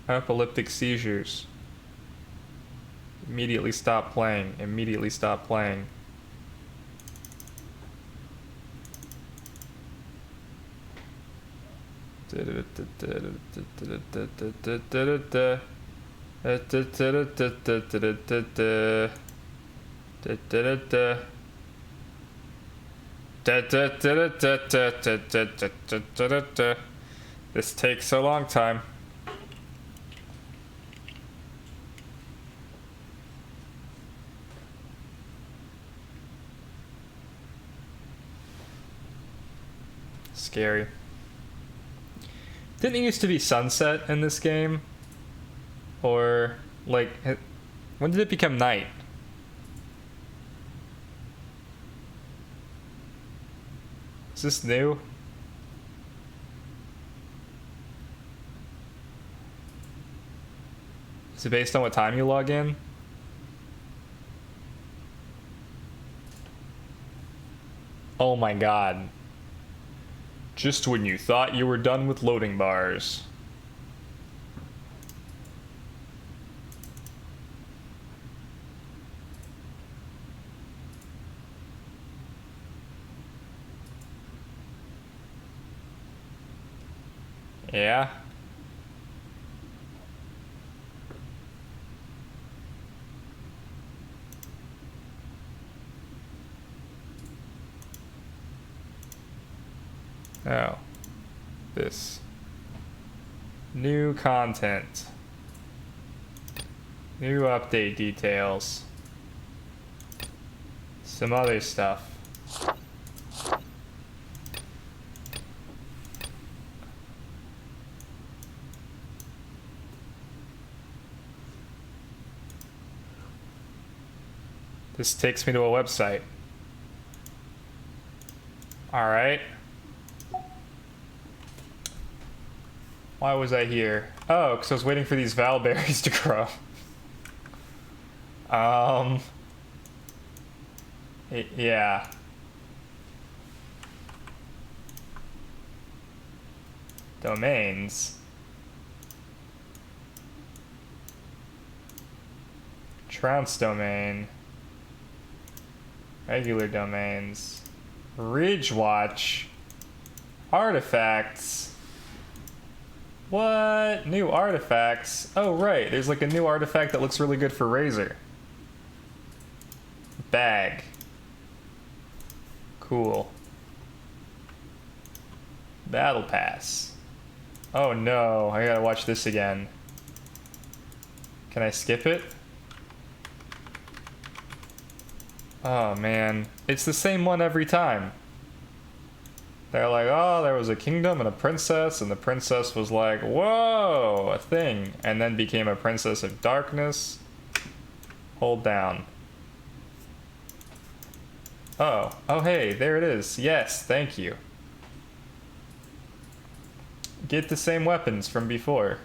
Epileptic seizures. Immediately stop playing. Immediately stop playing. This takes a long time. Scary. Didn't it used to be sunset in this game? Or, like, when did it become night? Is this new? Is it based on what time you log in? Oh my god. Just when you thought you were done with loading bars. Yeah. Oh. This. New content. New update details. Some other stuff. This takes me to a website. Alright. Why was I here? Oh, because I was waiting for these Val berries to grow. Yeah. Domains. Trounce domain. Regular domains. Ridgewatch. Artifacts. What? New artifacts? Oh, right. There's like a new artifact that looks really good for Razor. Bag. Cool. Battle Pass. Oh no, I gotta watch this again. Can I skip it? Oh man, it's the same one every time. They're like, oh, there was a kingdom and a princess, and the princess was like, whoa, a thing, and then became a princess of darkness. Hold down. Oh, hey, there it is. Yes, thank you. Get the same weapons from before.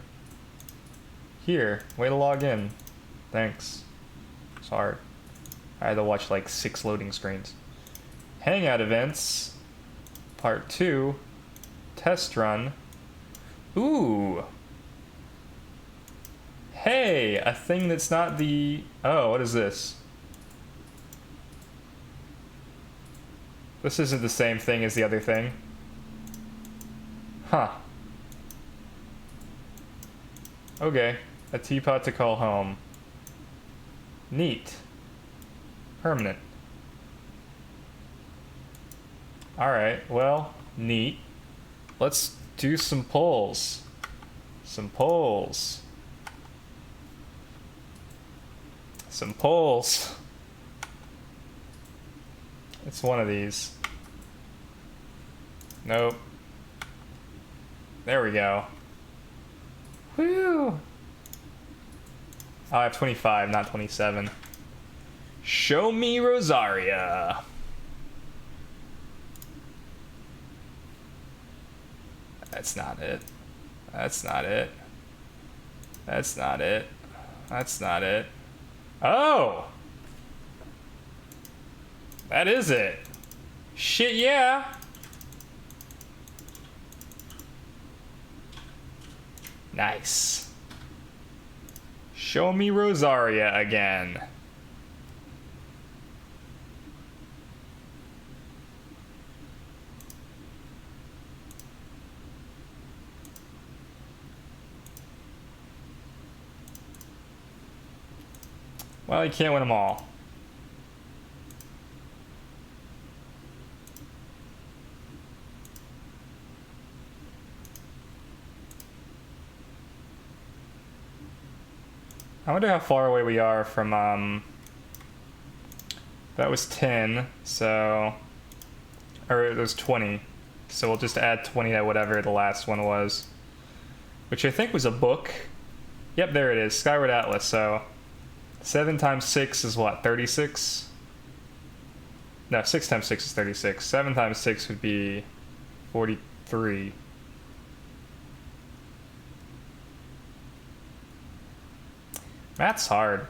Here, way to log in. Thanks. It's hard. I had to watch like 6 loading screens. Hangout events. Part 2. Test run. Ooh. Hey, a thing that's not the... Oh, what is this? This isn't the same thing as the other thing. Huh. Okay. A teapot to call home. Neat. Permanent. Alright, well, neat. Let's do some polls. Some polls. Some polls. It's one of these. Nope. There we go. Whew. Oh, I have 25, not 27. Show me Rosaria. That's not it. That's not it. That's not it. That's not it. Oh! That is it. Shit, yeah. Nice. Show me Rosaria again. Well, you can't win them all. I wonder how far away we are from, that was 10, so, or it was 20, so we'll just add 20 to whatever the last one was, which I think was a book. Yep, there it is, Skyward Atlas, so 7 times 6 is what, 36? No, 6 times 6 is 36. 7 times 6 would be 43. Math's hard.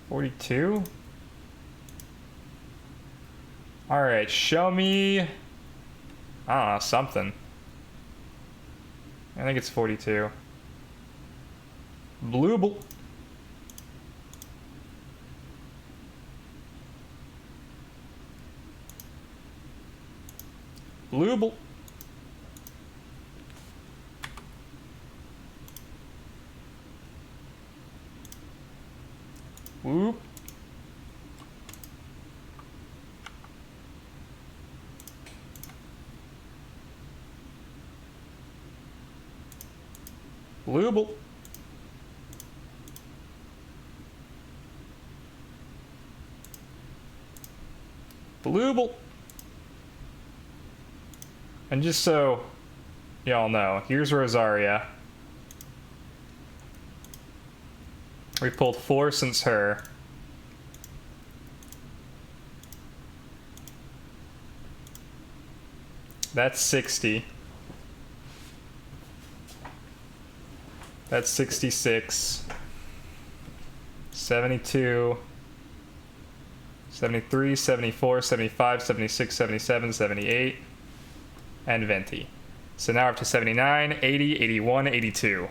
42? Alright, show me... I don't know, something. I think it's 42. Blue... Blue... Whoop. Blooble. Blooble. And just so y'all know, here's Rosaria. We pulled 4 since her. That's 60. That's 66. 72. 73, 74, 75, 76, 77, 78. And Venti. So now we're up to 79, 80, 81, 82.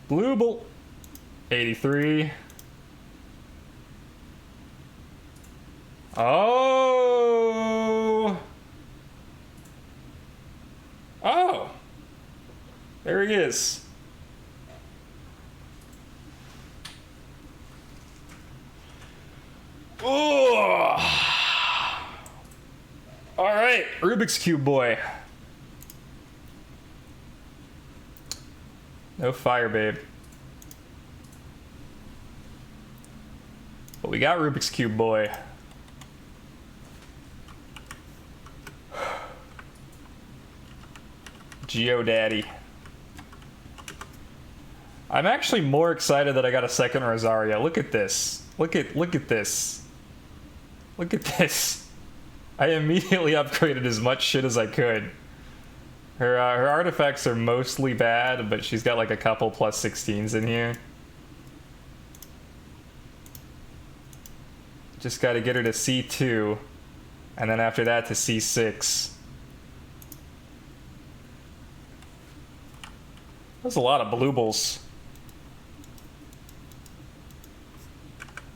Blooble. 83. Oh. Oh. There he is. Oh. All right, Rubik's Cube boy. No fire, babe. But we got Rubik's Cube boy. Geo-daddy. I'm actually more excited that I got a second Rosaria. Look at this. Look at this. Look at this. I immediately upgraded as much shit as I could. Her artifacts are mostly bad, but she's got like a couple plus 16s in here. Just gotta get her to C2, and then after that to C6. That's a lot of bluebles.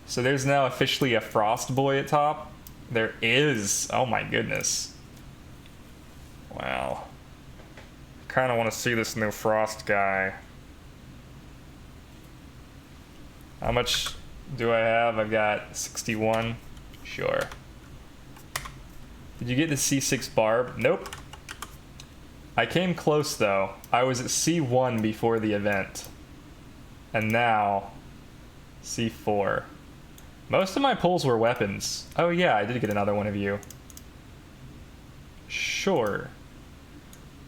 So there's now officially a Frost Boy at top. There is. Oh my goodness. Wow. Kind of want to see this new Frost guy. How much do I have? I've got 61. Sure. Did you get the C6 Barb? Nope. I came close though. I was at C1 before the event. And now C4. Most of my pulls were weapons. Oh yeah, I did get another one of you. Sure.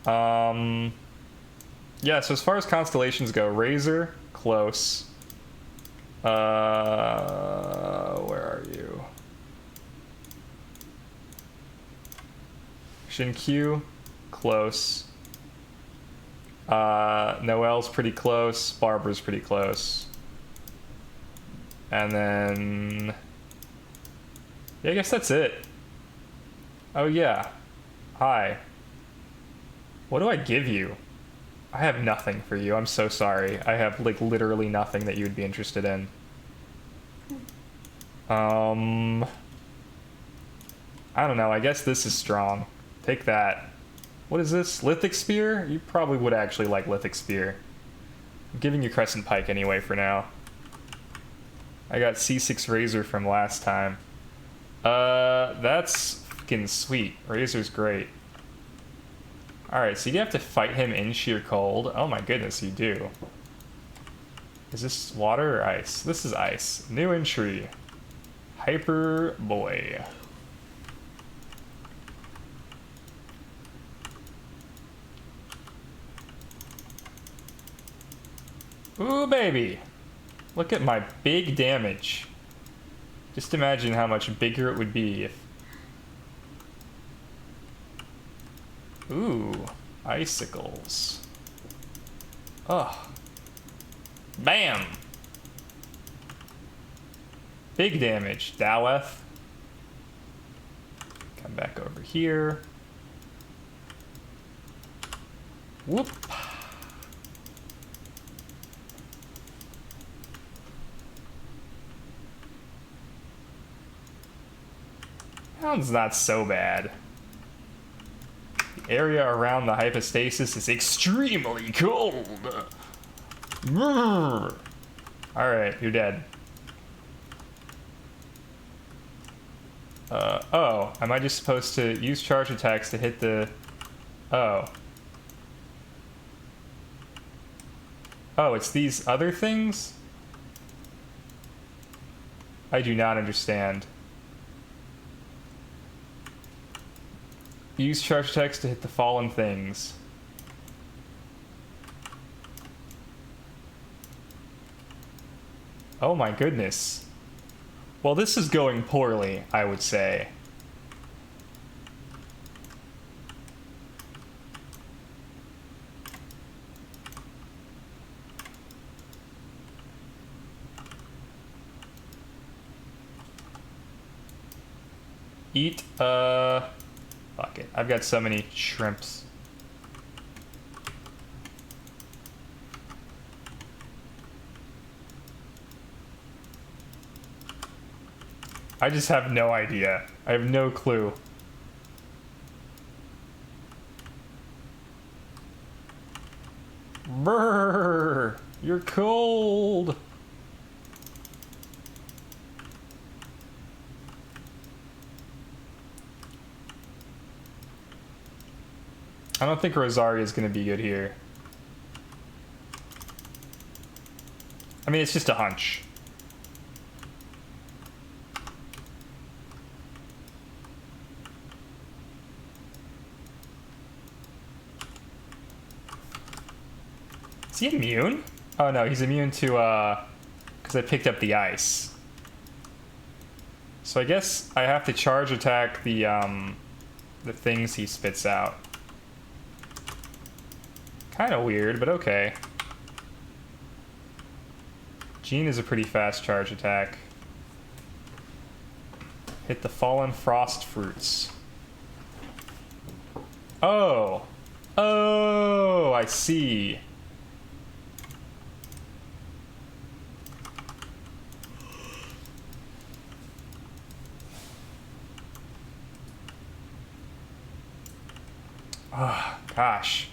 Yeah, so as far as constellations go, Razor, close. Where are you? Shinkyu, close. Noelle's pretty close. Barbara's pretty close. And then... yeah, I guess that's it. Oh yeah. Hi. What do I give you? I have nothing for you. I'm so sorry. I have, like, literally nothing that you would be interested in. I don't know. I guess this is strong. Take that. What is this? Lithic Spear? You probably would actually like Lithic Spear. I'm giving you Crescent Pike anyway for now. I got C6 Razor from last time. That's fucking sweet. Razor's great. Alright, so you have to fight him in sheer cold. Oh my goodness, you do. Is this water or ice? This is ice. New entry. Hyper Boy. Ooh, baby. Look at my big damage. Just imagine how much bigger it would be if... ooh, icicles. Ugh. Bam! Big damage. Doweth. Come back over here. Whoop. That one's not so bad. The area around the hypostasis is extremely cold. Alright, you're dead. Oh, am I just supposed to use charge attacks to hit the... oh. Oh, it's these other things? I do not understand. Use charge attacks to hit the fallen things. Oh my goodness. Well, this is going poorly, I would say. Eat, fuck it. I've got so many shrimps. I just have no idea. I have no clue. Brrr, you're cold. I don't think Rosaria is going to be good here. I mean, it's just a hunch. Is he immune? Oh no, he's immune to, because I picked up the ice. So I guess I have to charge attack the things he spits out. Kind of weird, but okay. Jean is a pretty fast charge attack. Hit the fallen frost fruits. Oh! Oh, I see. Oh, gosh.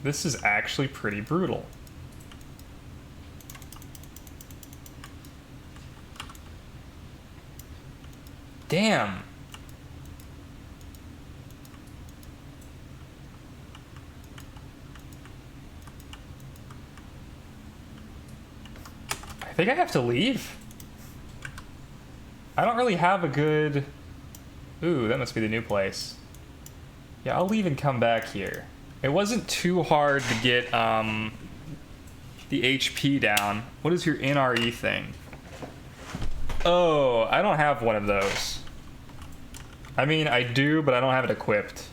This is actually pretty brutal. Damn. I think I have to leave. I don't really have a good... Ooh, that must be the new place. Yeah, I'll leave and come back here. It wasn't too hard to get the HP down. What is your NRE thing? Oh, I don't have one of those. I mean, I do, but I don't have it equipped.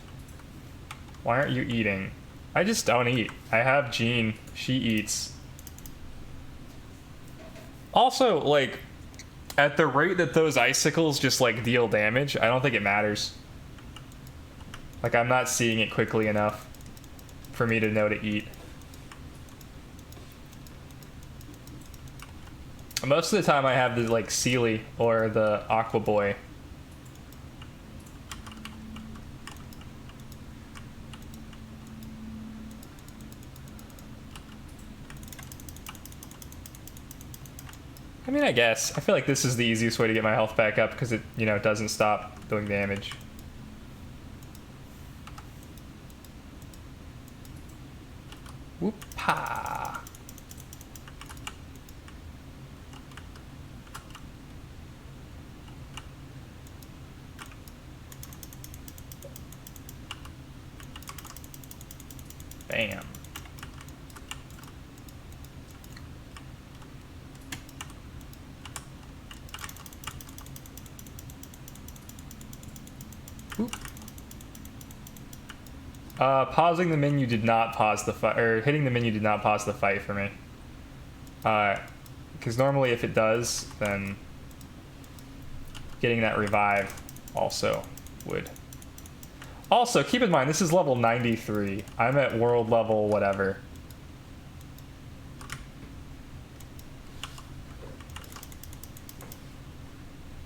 Why aren't you eating? I just don't eat. I have Jean. She eats. Also, like, at the rate that those icicles just, like, deal damage, I don't think it matters. Like, I'm not seeing it quickly enough for me to know to eat. Most of the time I have the, like, Sealy or the Aqua Boy. I mean, I guess. I feel like this is the easiest way to get my health back up because it, you know, doesn't stop doing damage. Whoop-ha! Bam. Oop. Pausing the menu did not pause the fight, or hitting the menu did not pause the fight for me. Because normally if it does, then getting that revive also would. Also, keep in mind, this is level 93. I'm at world level whatever.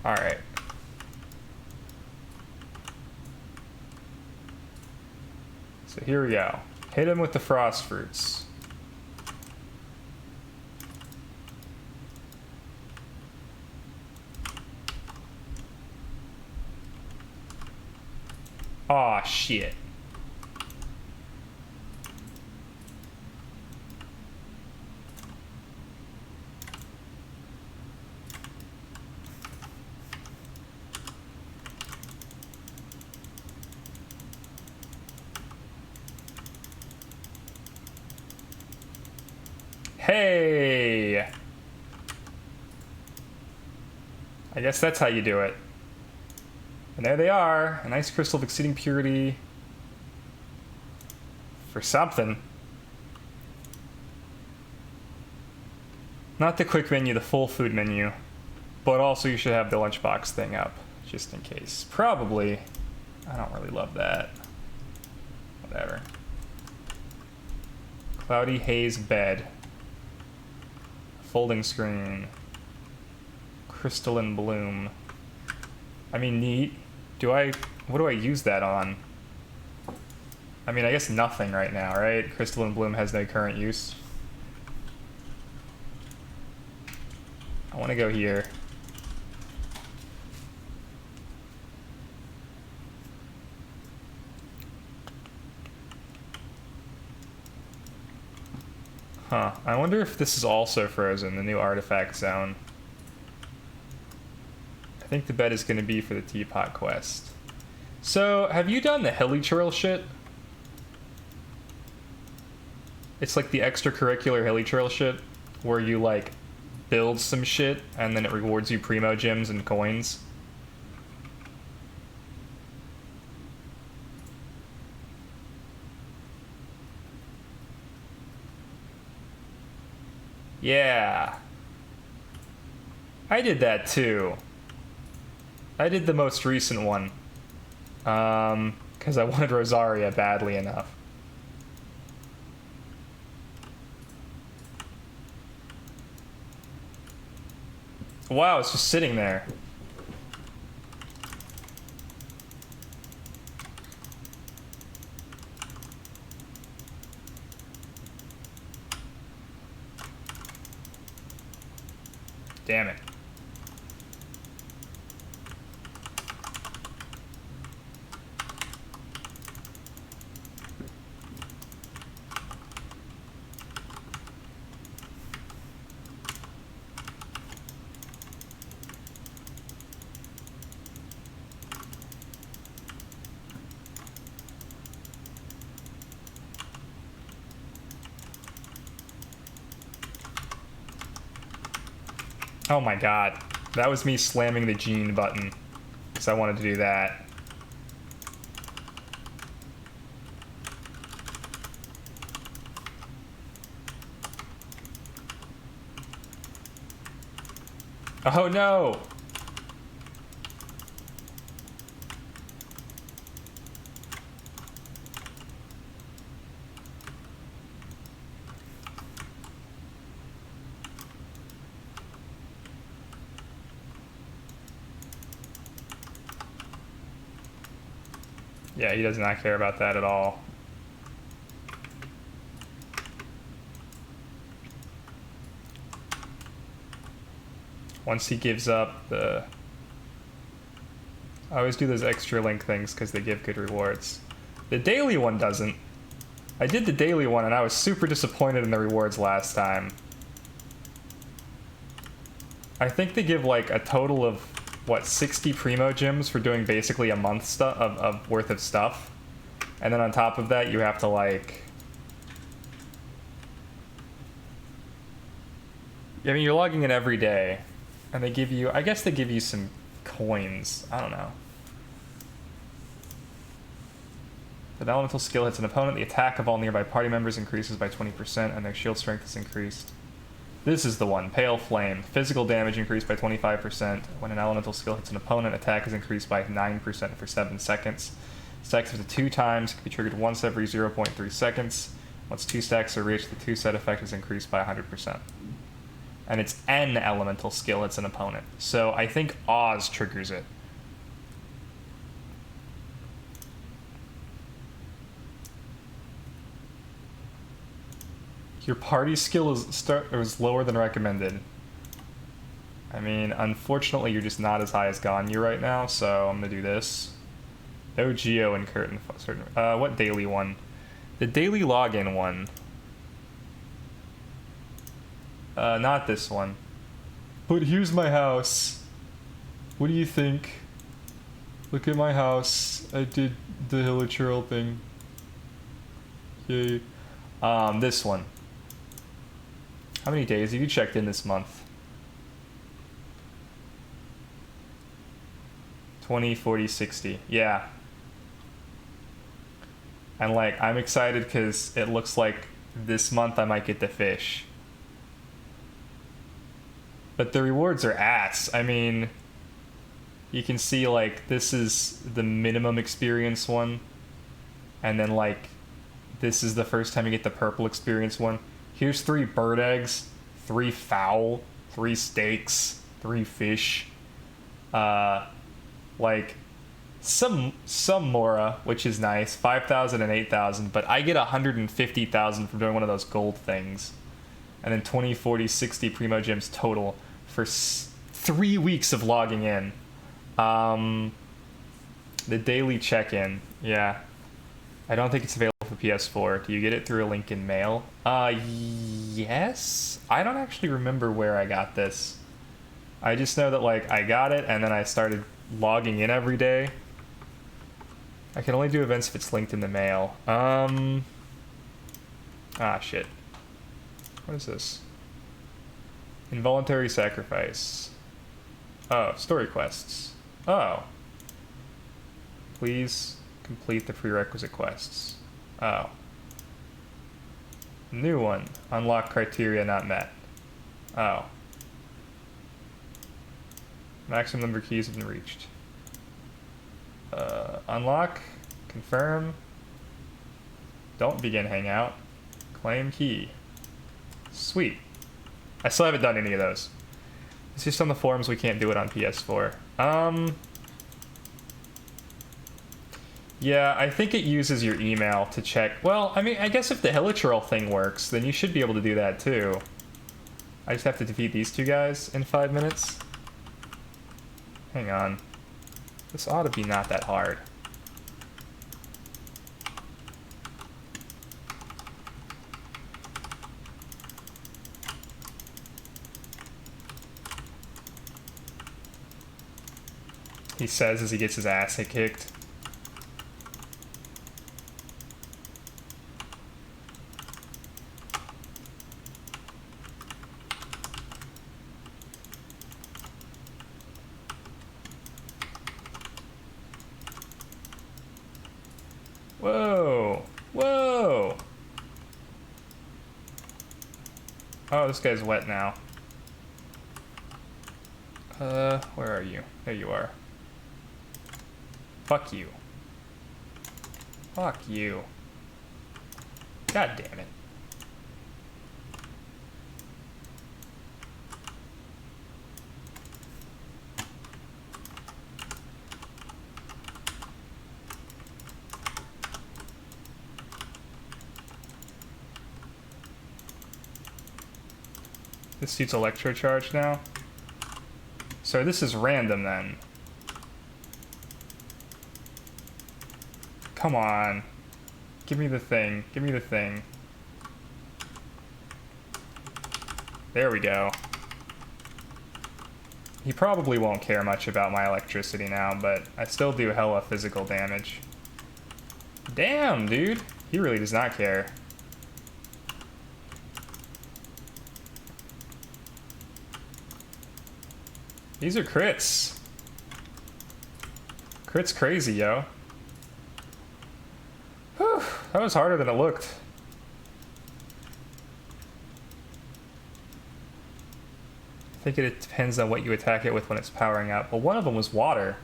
Alright. So here we go. Hit him with the frost fruits. Aw, shit. Hey! I guess that's how you do it. And there they are. A nice crystal of exceeding purity. For something. Not the quick menu, the full food menu. But also you should have the lunchbox thing up. Just in case. Probably. I don't really love that. Whatever. Cloudy haze bed. Folding screen. Crystalline bloom. I mean, neat. What do I use that on? I mean, I guess nothing right now, right? Crystalline bloom has no current use. I want to go here. Huh. I wonder if this is also frozen, the new artifact zone. I think the bet is going to be for the teapot quest. So, have you done the hilly trail shit? It's like the extracurricular hilly trail shit, where you like build some shit, and then it rewards you primo gems and coins. Yeah. I did that too. I did the most recent one. Because I wanted Rosaria badly enough. Wow, it's just sitting there. Damn it. Oh my god. That was me slamming the gene button. Because I wanted to do that. Oh no! Yeah, he does not care about that at all. Once he gives up the... I always do those extra link things because they give good rewards. The daily one doesn't. I did the daily one and I was super disappointed in the rewards last time. I think they give like a total of, what, 60 primo gems for doing basically a month of worth of stuff. And then on top of that, you have to like... I mean, you're logging in every day. And they give you, I guess they give you some coins. I don't know. If an elemental skill hits an opponent, the attack of all nearby party members increases by 20% and their shield strength is increased. This is the one, Pale Flame. Physical damage increased by 25%. When an elemental skill hits an opponent, attack is increased by 9% for 7 seconds. Stacks up to 2 times, can be triggered once every 0.3 seconds. Once 2 stacks are reached, the 2-set effect is increased by 100%. And it's an elemental skill hits an opponent. So I think Oz triggers it. Your party skill is lower than recommended. I mean, unfortunately, you're just not as high as Ganyu right now, so I'm gonna do this. No Geo and Curtain. What daily one? The daily login one. Not this one. But here's my house. What do you think? Look at my house. I did the Hilichurl thing. Yay. This one. How many days have you checked in this month? 20, 40, 60. Yeah. And like, I'm excited because it looks like this month I might get the fish. But the rewards are ass. I mean, you can see like this is the minimum experience one. And then like, this is the first time you get the purple experience one. Here's 3 bird eggs, 3 fowl, 3 steaks, 3 fish. Like, some Mora, which is nice, 5,000 and 8,000, but I get 150,000 from doing one of those gold things. And then 20, 40, 60 primo gems total for 3 weeks of logging in. The daily check-in, yeah. I don't think it's available for PS4. Do you get it through a link in mail? Yes? I don't actually remember where I got this. I just know that, like, I got it, and then I started logging in every day. I can only do events if it's linked in the mail. Ah, shit. What is this? Involuntary sacrifice. Oh, story quests. Oh. Please complete the prerequisite quests. Oh. New one. Unlock criteria not met. Oh. Maximum number of keys have been reached. Unlock. Confirm. Don't begin hangout. Claim key. Sweet. I still haven't done any of those. It's just on the forums we can't do it on PS4. Yeah, I think it uses your email to check. Well, I mean, I guess if the Hilichurl thing works, then you should be able to do that too. I just have to defeat these two guys in 5 minutes. Hang on. This ought to be not that hard. He says as he gets his ass kicked. Whoa! Whoa! Oh, this guy's wet now. Where are you? There you are. Fuck you. Fuck you. God damn it. This suit's electrocharged now. So this is random then. Come on. Give me the thing. Give me the thing. There we go. He probably won't care much about my electricity now, but I still do hella physical damage. Damn, dude. He really does not care. These are crits. Crit's crazy, yo. Whew, that was harder than it looked. I think it depends on what you attack it with when it's powering up. Well, one of them was water.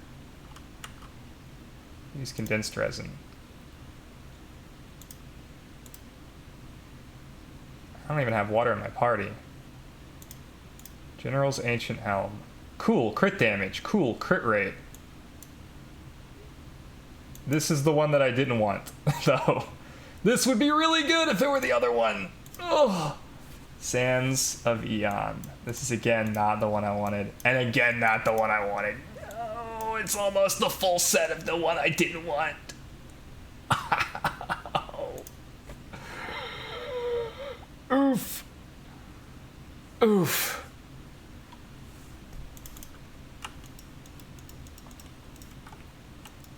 Use condensed resin. I don't even have water in my party. General's Ancient Helm. Cool, crit damage. Cool, crit rate. This is the one that I didn't want, though. This would be really good if it were the other one. Ugh. Sands of Eon. This is again not the one I wanted, and again not the one I wanted. Oh, it's almost the full set of the one I didn't want. Oof. Oof.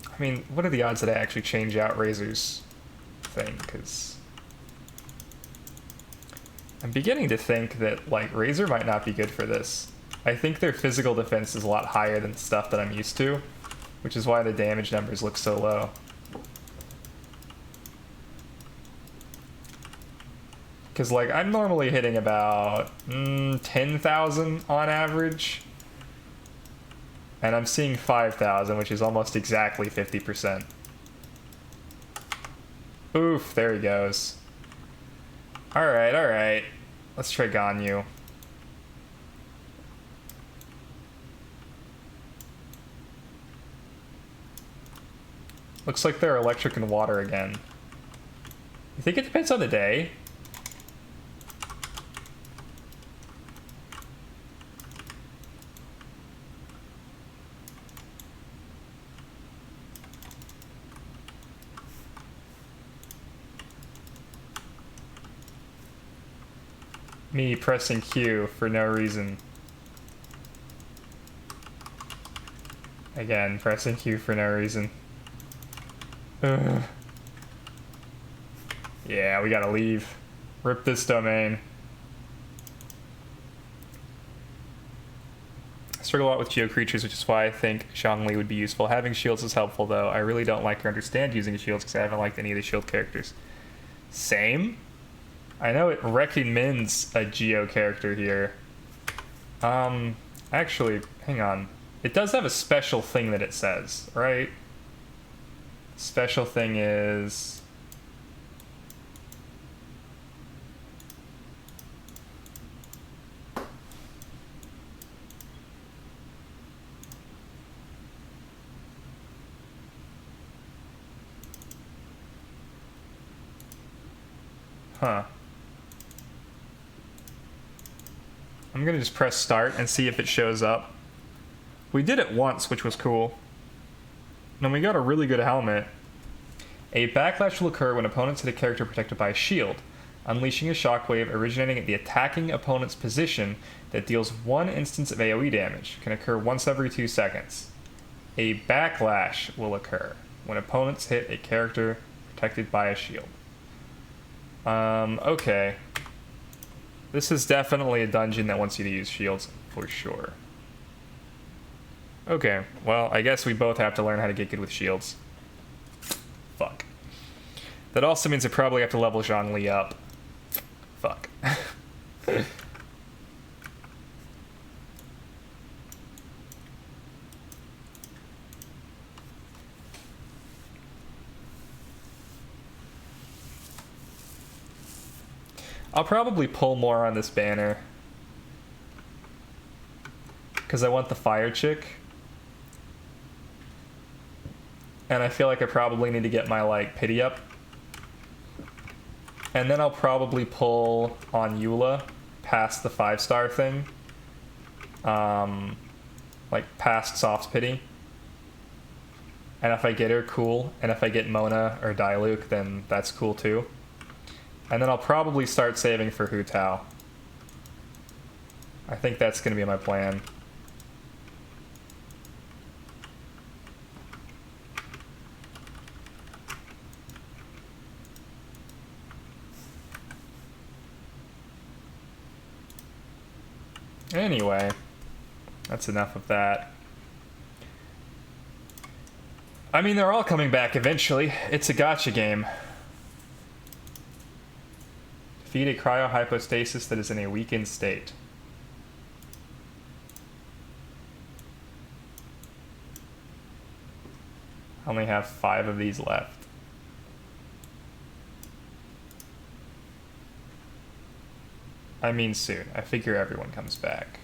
I mean, what are the odds that I actually change out Razor's thing? Because I'm beginning to think that, like, Razor might not be good for this. I think their physical defense is a lot higher than stuff that I'm used to, which is why the damage numbers look so low. Because, like, I'm normally hitting about 10,000 on average. And I'm seeing 5,000, which is almost exactly 50%. Oof, there he goes. Alright, alright. Let's try Ganyu. Looks like they're electric and water again. You think it depends on the day? Me pressing Q for no reason. Again, pressing Q for no reason. Ugh. Yeah, we gotta leave. Rip this domain. Struggle a lot with geo creatures, which is why I think Zhongli would be useful. Having shields is helpful, though. I really don't like or understand using shields because I haven't liked any of the shield characters. Same? I know it recommends a geo character here. Actually, hang on. It does have a special thing that it says, right? Special thing is... Huh. I'm gonna just press start and see if it shows up. We did it once, which was cool. And we got a really good helmet. A backlash will occur when opponents hit a character protected by a shield, unleashing a shockwave originating at the attacking opponent's position that deals 1 instance of AoE damage. Can occur once every 2 seconds. A backlash will occur when opponents hit a character protected by a shield. Okay. This is definitely a dungeon that wants you to use shields, for sure. Okay, well, I guess we both have to learn how to get good with shields. Fuck. That also means I probably have to level Zhongli up. Fuck. I'll probably pull more on this banner because I want the fire chick, and I feel like I probably need to get my like pity up, and then I'll probably pull on Eula past the 5-star thing, like past soft pity, and if I get her, cool, and if I get Mona or Diluc, then that's cool too. And then I'll probably start saving for Hu Tao. I think that's going to be my plan. Anyway, that's enough of that. I mean, they're all coming back eventually. It's a gacha game. Defeat a cryohypostasis that is in a weakened state. I only have 5 of these left. I mean soon. I figure everyone comes back.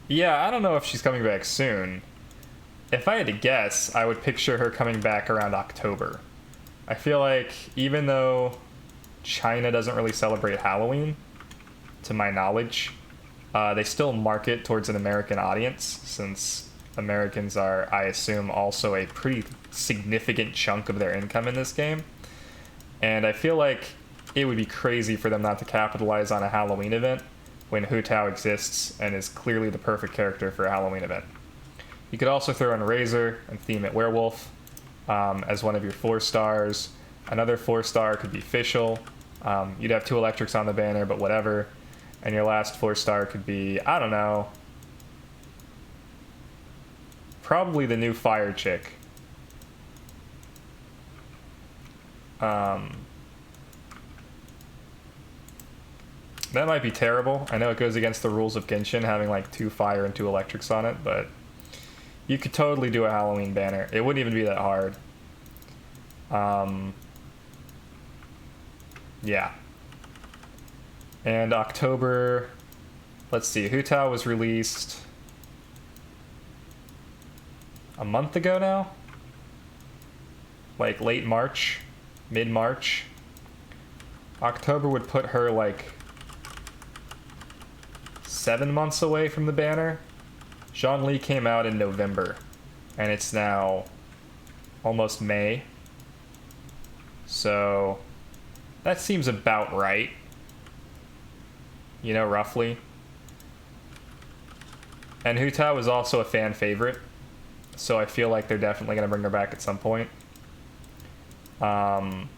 Yeah, I don't know if she's coming back soon. If I had to guess, I would picture her coming back around October. I feel like even though China doesn't really celebrate Halloween, to my knowledge, they still market towards an American audience, since Americans are, I assume, also a pretty significant chunk of their income in this game. And I feel like it would be crazy for them not to capitalize on a Halloween event when Hu Tao exists and is clearly the perfect character for a Halloween event. You could also throw in Razor and theme it Werewolf as one of your 4 stars. Another 4-star could be Fischl. You'd have 2 electrics on the banner, but whatever. And your last 4-star could be, I don't know, probably the new fire chick. That might be terrible. I know it goes against the rules of Genshin, having like 2 fire and 2 electrics on it, but you could totally do a Halloween banner. It wouldn't even be that hard. Yeah. And October, let's see, Hu Tao was released a month ago now? Like late March, mid-March. October would put her like 7 months away from the banner. Zhongli came out in November, and it's now almost May. So that seems about right. You know, roughly. And Hu Tao is also a fan favorite, so I feel like they're definitely going to bring her back at some point. Some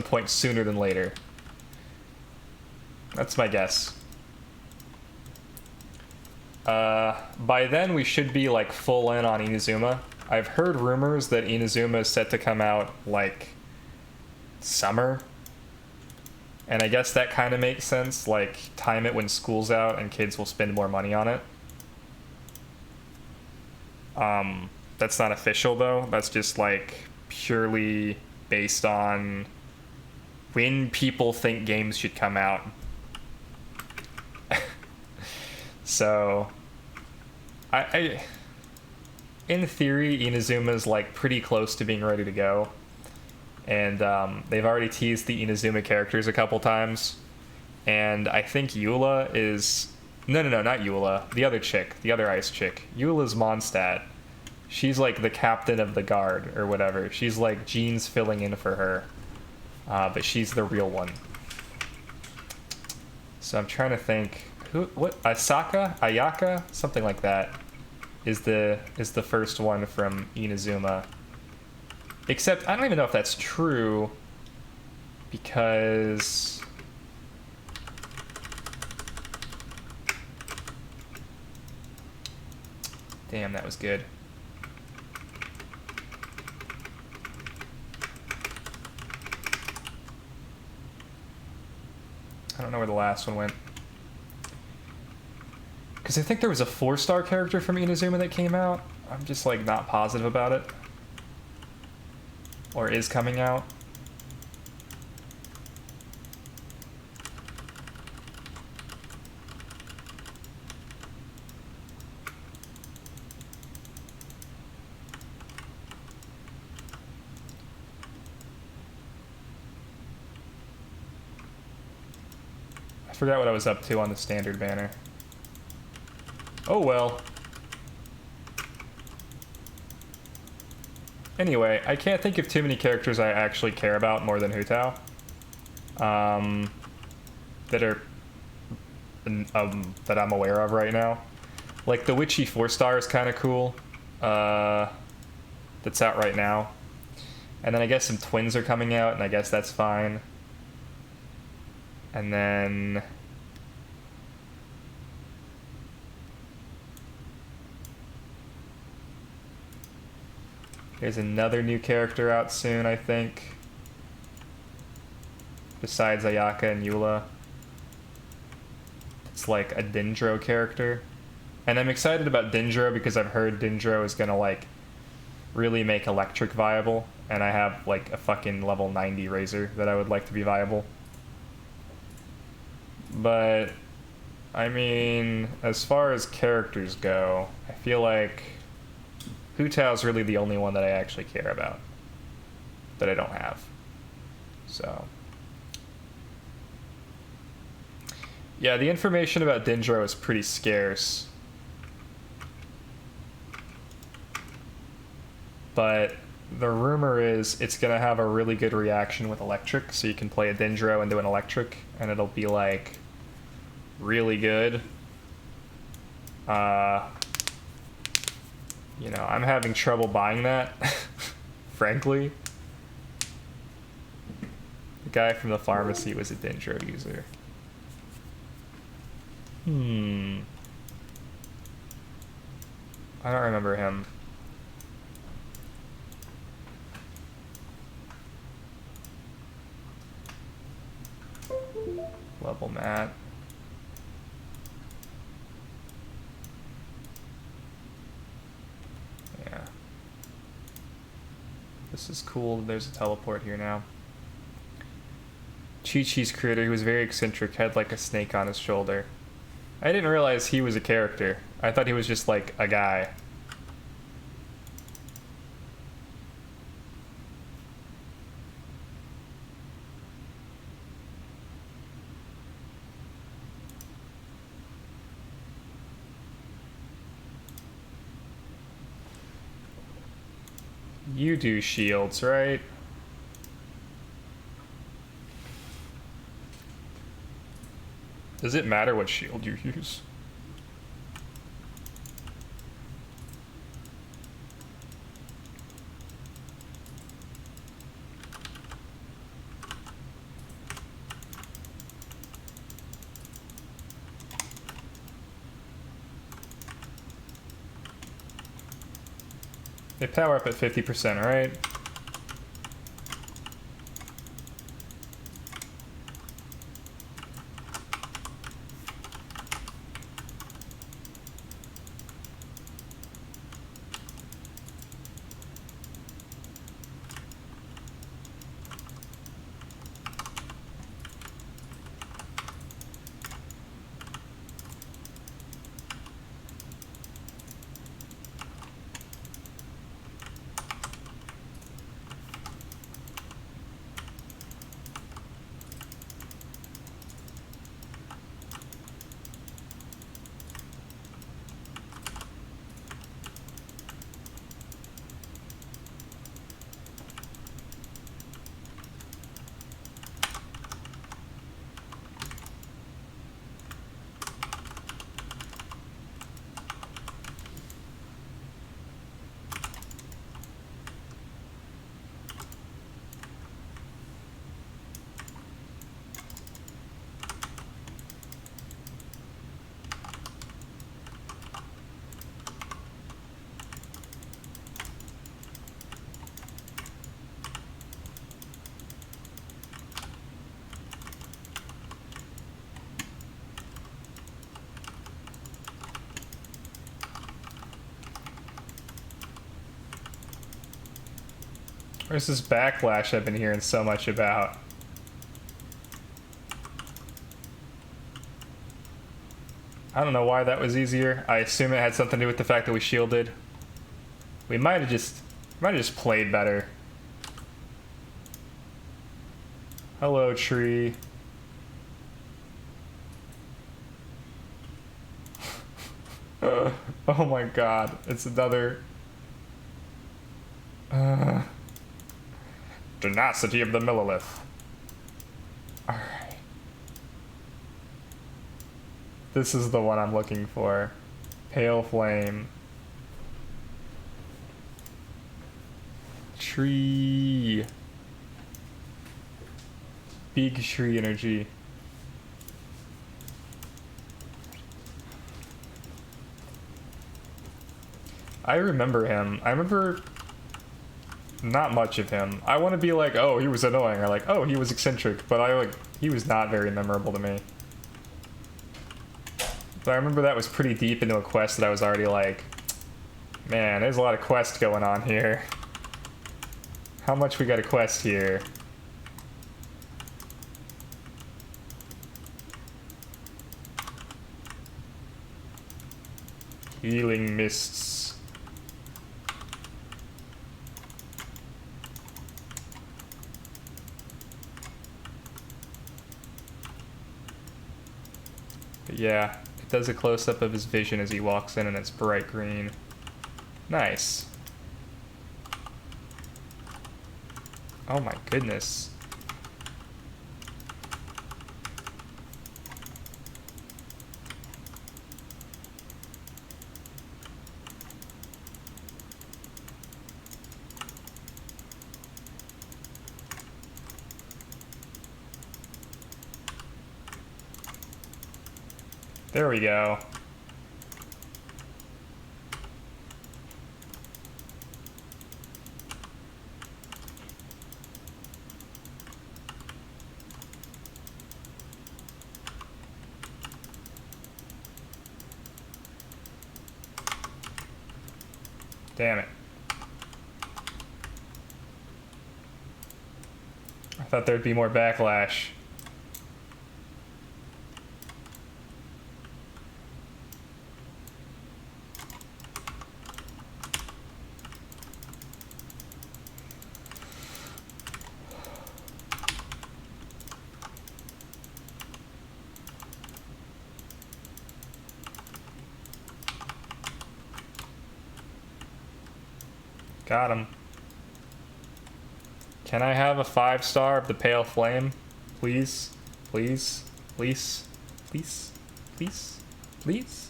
point sooner than later. That's my guess. By then we should be like full in on Inazuma. I've heard rumors that Inazuma is set to come out like summer. And I guess that kind of makes sense, like time it when school's out and kids will spend more money on it. That's not official though. That's just like purely based on when people think games should come out. So, I in theory, Inazuma's like pretty close to being ready to go. And they've already teased the Inazuma characters a couple times. And I think Eula is... No, not Eula. The other chick. The other ice chick. Eula's Mondstadt. She's like the captain of the guard or whatever. She's like Jean's filling in for her. But she's the real one. So I'm trying to think... What? Ayaka? Something like that is the first one from Inazuma. Except, I don't even know if that's true, because... Damn, that was good. I don't know where the last one went. Because I think there was a 4-star character from Inazuma that came out. I'm just, like, not positive about it. Or is coming out. I forgot what I was up to on the standard banner. Oh well. Anyway, I can't think of too many characters I actually care about more than Hu Tao. That are... that I'm aware of right now. Like, the Witchy 4-star is kind of cool. That's out right now. And then I guess some twins are coming out, and I guess that's fine. And then... There's another new character out soon, I think. Besides Ayaka and Eula. It's like a Dendro character. And I'm excited about Dendro because I've heard Dendro is gonna like really make electric viable. And I have like a fucking level 90 Razor that I would like to be viable. But, I mean, as far as characters go, I feel like Hu Tao's really the only one that I actually care about. That I don't have. So. Yeah, the information about Dendro is pretty scarce. But the rumor is it's going to have a really good reaction with electric, so you can play a Dendro into an electric, and it'll be, like, really good. You know, I'm having trouble buying that, frankly. The guy from the pharmacy was a Dendro user. I don't remember him. Level mat. Yeah. This is cool. There's a teleport here now. Chi-Chi's creator, who was very eccentric, had like a snake on his shoulder. I didn't realize he was a character. I thought he was just like a guy. You do shields, right? Does it matter what shield you use? They power up at 50%, right? Where's this backlash I've been hearing so much about? I don't know why that was easier. I assume it had something to do with the fact that we shielded. We might have just played better. Hello, tree. Oh my god, it's another... Tenacity of the Millilith. Alright. This is the one I'm looking for. Pale Flame. Tree. Big tree energy. I remember him. I remember not much of him. I want to be like, oh, he was annoying, or like, oh, he was eccentric, but he was not very memorable to me. But I remember that was pretty deep into a quest that I was already like, man, there's a lot of quest going on here. How much we got a quest here? Healing mists. But yeah, it does a close-up of his vision as he walks in and it's bright green. Nice. Oh my goodness. There we go. Damn it. I thought there'd be more backlash. Got him. Can I have a 5-star of the Pale Flame? Please? Please? Please? Please? Please? Please?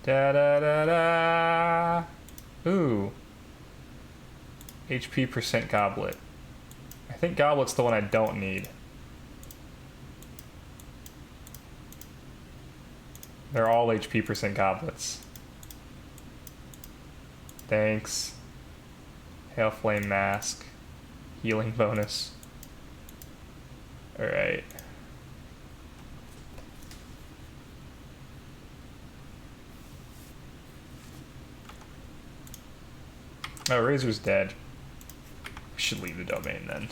Da da da da. Ooh. HP percent goblet. I think goblet's the one I don't need. They're all HP percent goblets. Thanks. Hail Flame Mask. Healing bonus. Alright. Oh, Razor's dead. We should leave the domain then.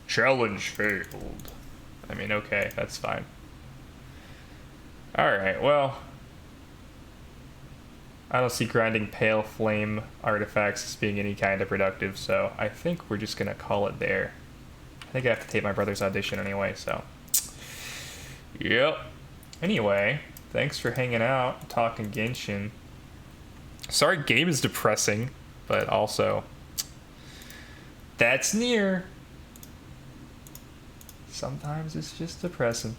Challenge failed. I mean, okay, that's fine. Alright, well. I don't see grinding pale flame artifacts as being any kind of productive, so I think we're just gonna call it there. I think I have to take my brother's audition anyway, so. Yep. Anyway, thanks for hanging out, talking Genshin. Sorry, game is depressing, but also, that's Nier. Sometimes it's just depressing.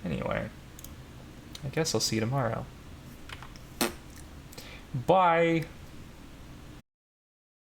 Anyway, I guess I'll see you tomorrow. Bye.